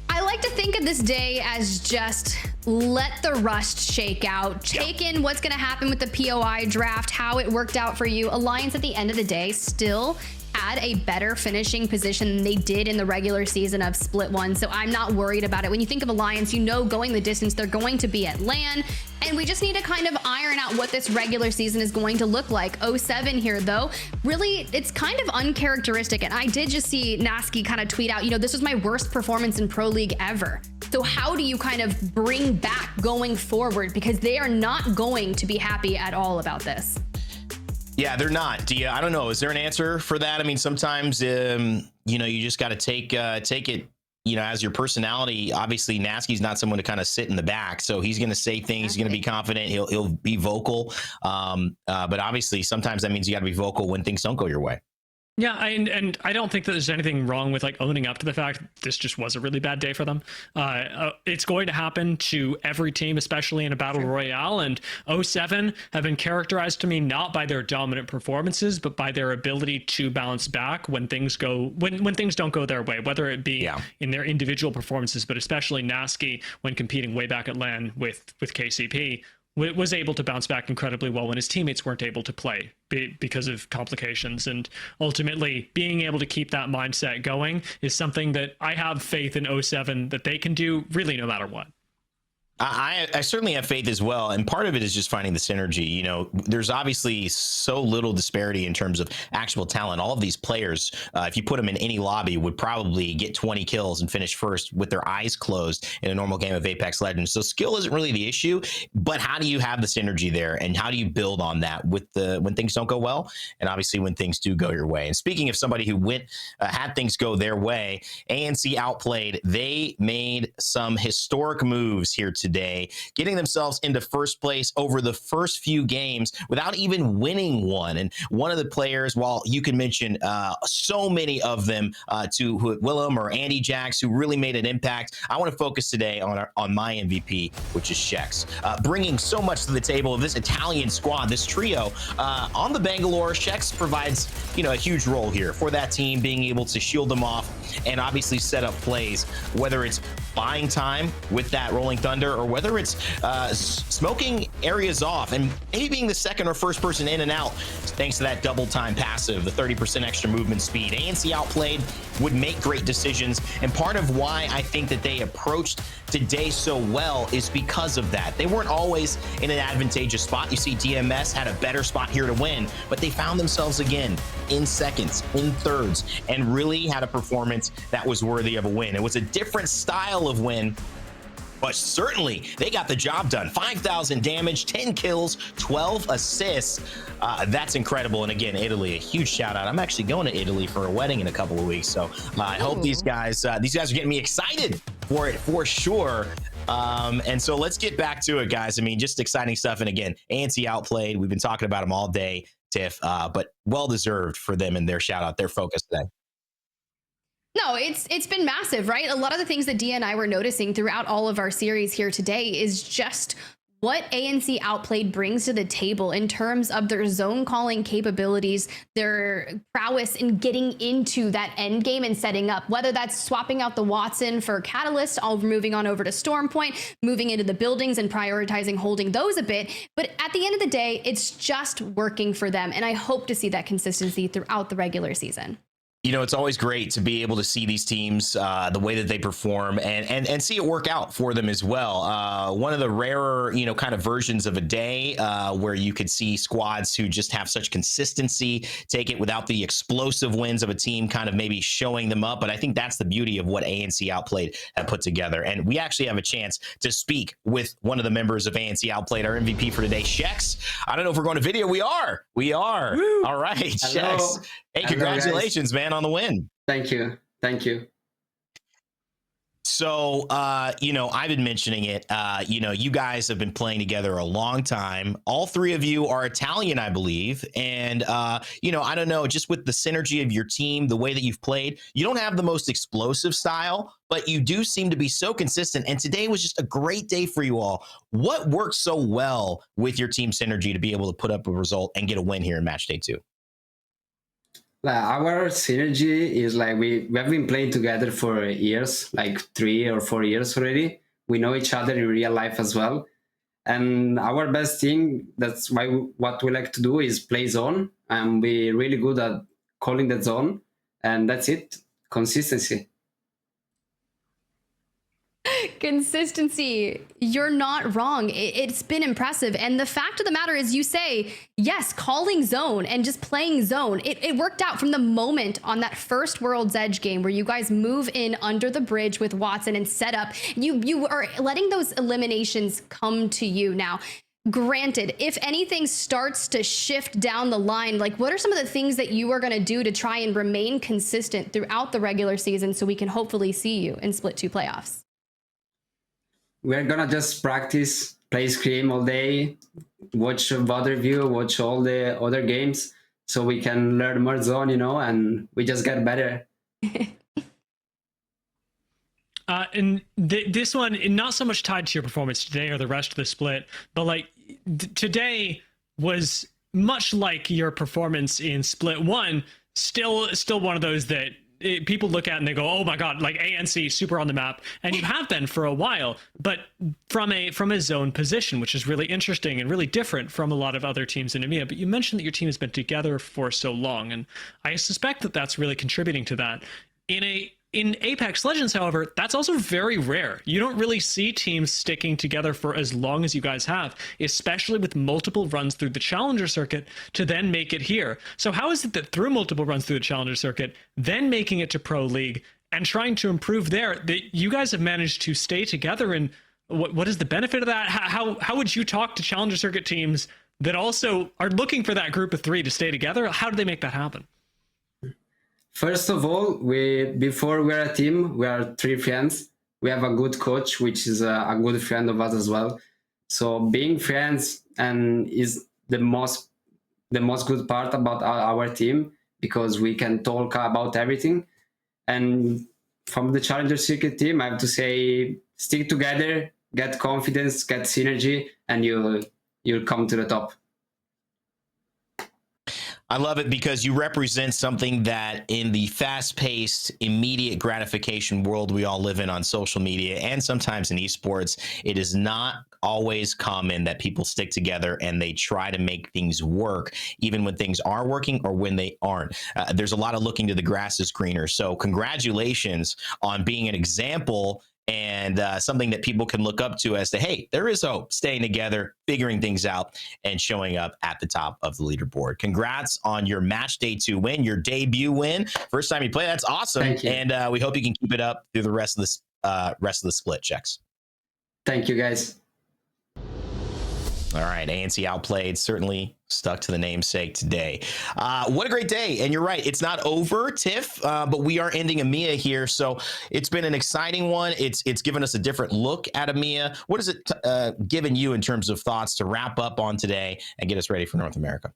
I like to think of this day as just let the rust shake out, take in what's going to happen with the POI draft, how it worked out for you. Alliance at the end of the day still had a better finishing position than they did in the regular season of Split 1, so I'm not worried about it. When you think of Alliance, you know going the distance, they're going to be at LAN, and we just need to kind of iron out what this regular season is going to look like. 07 here, though, really, it's kind of uncharacteristic, and I did just see Nasky kind of tweet out, you know, this was my worst performance in Pro League ever. So how do you kind of bring back going forward? Because they are not going to be happy at all about this. Yeah, they're not. Dia, I don't know. Is there an answer for that? I mean, sometimes, you know, you just got to take it, you know, as your personality. Obviously, Nasky's not someone to kind of sit in the back, so he's going to say things. He's going to be confident. He'll be vocal. But obviously, sometimes that means you got to be vocal when things don't go your way. Yeah, and I don't think that there's anything wrong with like owning up to the fact this just was a really bad day for them. It's going to happen to every team, especially in a battle royale. And 07 have been characterized to me not by their dominant performances, but by their ability to bounce back when things go when things don't go their way, whether it be in their individual performances, but especially Nasky when competing way back at LAN with KCP. Was able to bounce back incredibly well when his teammates weren't able to play because of complications. And ultimately, being able to keep that mindset going is something that I have faith in 07 that they can do really no matter what. I certainly have faith as well, and part of it is just finding the synergy. You know, there's obviously so little disparity in terms of actual talent. All of these players, if you put them in any lobby, would probably get 20 kills and finish first with their eyes closed in a normal game of Apex Legends. So skill isn't really the issue, but how do you have the synergy there, and how do you build on that with when things don't go well, and obviously when things do go your way? And speaking of somebody who had things go their way, ANC Outplayed. They made some historic moves here today, getting themselves into 1st place over the first few games without even winning one. And one of the players, while you can mention so many of them to Willem or Andy Jax, who really made an impact, I want to focus today on my MVP, which is Shex, bringing so much to the table of this Italian squad, this trio. On the Bangalore, Shex provides, you know, a huge role here for that team, being able to shield them off and obviously set up plays, whether it's buying time with that Rolling Thunder, or whether it's smoking areas off and maybe being the second or first person in and out thanks to that double time passive, the 30% extra movement speed. ANC outplayed, would make great decisions, and part of why I think that they approached today so well is because of that. They weren't always in an advantageous spot. You see DMS had a better spot here to win, but they found themselves again in seconds, in thirds, and really had a performance that was worthy of a win. It was a different style of win, but certainly they got the job done. 5,000 damage, 10 kills, 12 assists. That's incredible. And again, Italy, a huge shout out. I'm actually going to Italy for a wedding in a couple of weeks. So I hope these guys are getting me excited for it for sure. And so let's get back to it, guys. I mean, just exciting stuff. And again, ANC outplayed. We've been talking about them all day, Tiff, but well-deserved for them and their shout out, their focus today. No, it's been massive, right? A lot of the things that Dia and I were noticing throughout all of our series here today is just what ANC Outplayed brings to the table in terms of their zone calling capabilities, their prowess in getting into that end game and setting up, whether that's swapping out the Watson for Catalyst, all moving on over to Storm Point, moving into the buildings and prioritizing holding those a bit. But at the end of the day, it's just working for them. And I hope to see that consistency throughout the regular season. You know, it's always great to be able to see these teams, the way that they perform and see it work out for them as well. One of the rarer, you know, kind of versions of a day where you could see squads who just have such consistency take it without the explosive wins of a team kind of maybe showing them up. But I think that's the beauty of what ANC Outplayed have put together. And we actually have a chance to speak with one of the members of ANC Outplayed, our MVP for today, Shex. I don't know if we're going to video. We are. Woo. All right, Shex. Hey, congratulations, man, on the win. Thank you. Thank you. So, you know, I've been mentioning it. You know, you guys have been playing together a long time. All three of you are Italian, I believe. And, you know, I don't know, just with the synergy of your team, the way that you've played, you don't have the most explosive style, but you do seem to be so consistent. And today was just a great day for you all. What worked so well with your team synergy to be able to put up a result and get a win here in match day 2? Our synergy is like we have been playing together for years, like 3 or 4 years already. We know each other in real life as well. And our best thing, that's why what we like to do is play zone. And we're really good at calling that zone. And that's it, consistency. Consistency. You're not wrong. It's been impressive. And the fact of the matter is, you say, yes, calling zone and just playing zone. It worked out from the moment on that first World's Edge game where you guys move in under the bridge with Watson and set up. You are letting those eliminations come to you now. Granted, if anything starts to shift down the line, like what are some of the things that you are going to do to try and remain consistent throughout the regular season so we can hopefully see you in Split 2 playoffs? We're gonna just practice, play Scream all day, watch VOD review, watch all the other games, so we can learn more zone, you know, and we just get better. And this one, not so much tied to your performance today or the rest of the split, but like today was much like your performance in Split 1, still one of those that people look at and they go, oh my god, like ANC super on the map, and you have been for a while, but from a zone position, which is really interesting and really different from a lot of other teams in EMEA. But you mentioned that your team has been together for so long, and I suspect that that's really contributing to that. In Apex Legends, however, that's also very rare. You don't really see teams sticking together for as long as you guys have, especially with multiple runs through the Challenger circuit to then make it here. So how is it that through multiple runs through the Challenger circuit, then making it to Pro League and trying to improve there, that you guys have managed to stay together? And what is the benefit of that? How would you talk to Challenger circuit teams that also are looking for that group of 3 to stay together? How do they make that happen? First of all, before we're a team, we are 3 friends. We have a good coach, which is a good friend of us as well. So being friends and is the most good part about our team, because we can talk about everything. And from the Challenger Circuit team, I have to say, stick together, get confidence, get synergy, and you'll come to the top. I love it because you represent something that in the fast-paced, immediate gratification world we all live in on social media and sometimes in esports, it is not always common that people stick together and they try to make things work, even when things are working or when they aren't. There's a lot of looking to the grass is greener. So congratulations on being an example and something that people can look up to as to, hey, there is hope, staying together, figuring things out, and showing up at the top of the leaderboard. Congrats on your match day 2 win, your debut win. First time you play, that's awesome. Thank you. And we hope you can keep it up through the rest of the split checks. Thank you, guys. All right, ANC Outplayed certainly stuck to the namesake today. What a great day. And you're right, it's not over, Tiff, but we are ending EMEA here. So it's been an exciting one. It's given us a different look at EMEA. What has it given you in terms of thoughts to wrap up on today and get us ready for North America?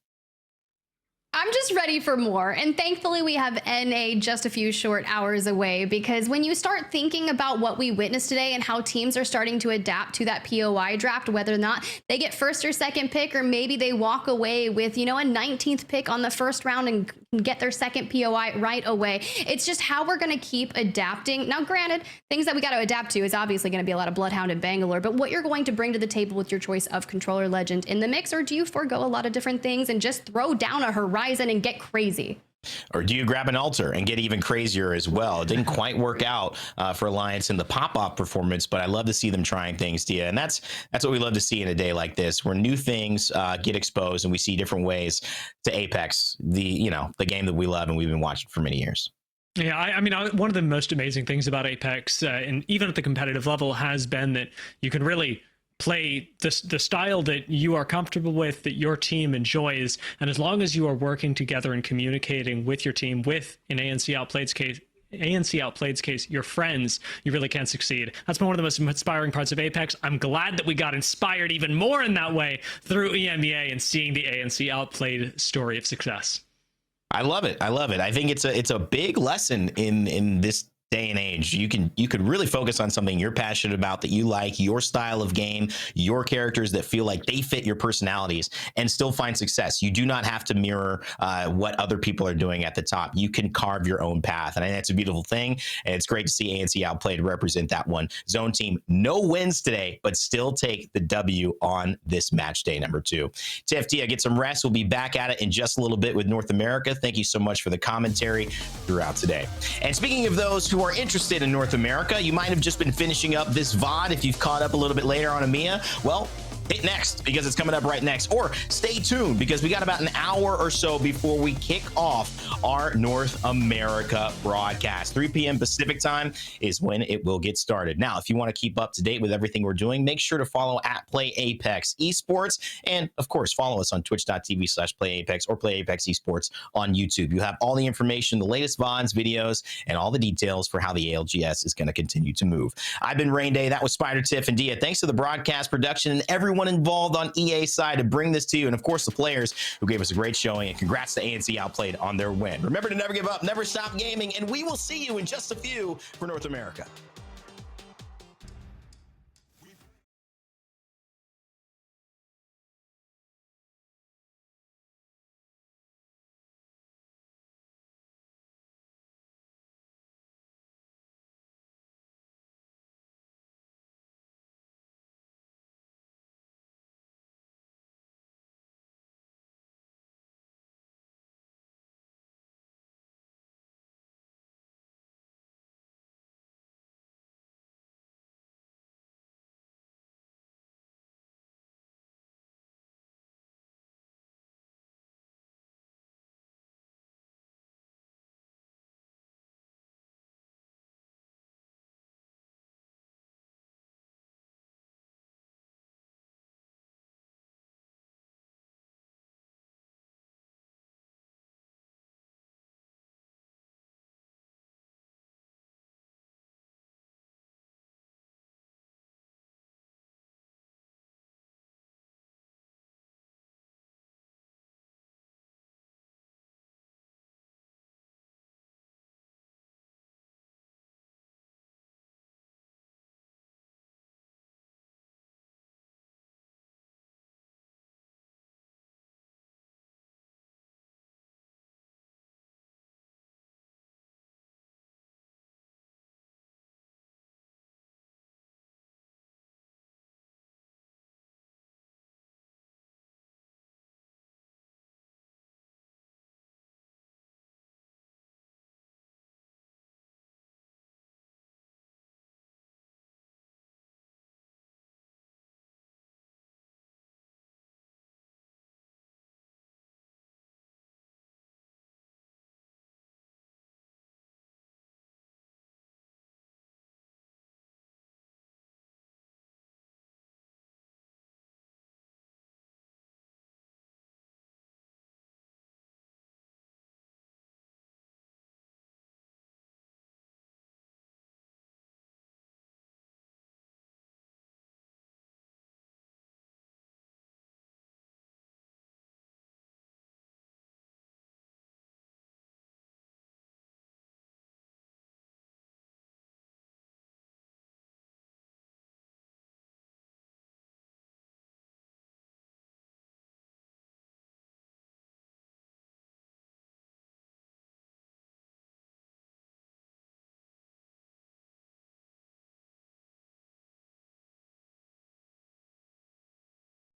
I'm just ready for more. And thankfully, we have NA just a few short hours away, because when you start thinking about what we witnessed today and how teams are starting to adapt to that POI draft, whether or not they get first or second pick, or maybe they walk away with, a 19th pick on the first round and get their second POI right away. It's just how we're going to keep adapting. Now, granted, things that we got to adapt to is obviously going to be a lot of Bloodhound and Bangalore, but what you're going to bring to the table with your choice of controller legend in the mix, or do you forego a lot of different things and just throw down a Horizon and get crazy? Or do you grab an altar and get even crazier as well? It didn't quite work out for Alliance in the pop-off performance, but I love to see them trying things, Dia. And that's what we love to see in a day like this, where new things get exposed and we see different ways to Apex, the game that we love and we've been watching for many years. Yeah, I mean, one of the most amazing things about Apex, and even at the competitive level, has been that you can really play the style that you are comfortable with, that your team enjoys, and as long as you are working together and communicating with your team, with, in ANC Outplayed's case, your friends, you really can succeed. That's been one of the most inspiring parts of Apex. I'm glad that we got inspired even more in that way through EMEA and seeing the ANC Outplayed story of success. I love it. I love it. I think it's a big lesson in this day and age. You could really focus on something you're passionate about, that you like, your style of game, your characters that feel like they fit your personalities, and still find success. You do not have to mirror what other people are doing at the top. You can carve your own path, and I think that's a beautiful thing, and it's great to see ANC Outplayed represent that one. Zone team, no wins today, but still take the W on this match day number 2. TFT, get some rest. We'll be back at it in just a little bit with North America. Thank you so much for the commentary throughout today. And speaking of those who are interested in North America, you might have just been finishing up this VOD if you've caught up a little bit later on EMEA. Well, hit next, because it's coming up right next, or stay tuned because we got about an hour or so before we kick off our North America broadcast. 3 p.m. Pacific time is when it will get started. Now, if you want to keep up to date with everything we're doing, make sure to follow at Play Apex Esports, and of course follow us on twitch.tv/PlayApex or Play Apex Esports on YouTube. You have all the information, the latest VODs, videos, and all the details for how the ALGS is going to continue to move. I've been Rain Day. That was Spider, Tiff, and Dia. Thanks to the broadcast production and everyone involved on EA side to bring this to you, and of course the players who gave us a great showing, and congrats to ANC Outplayed on their win. Remember to never give up, never stop gaming, and we will see you in just a few for North America.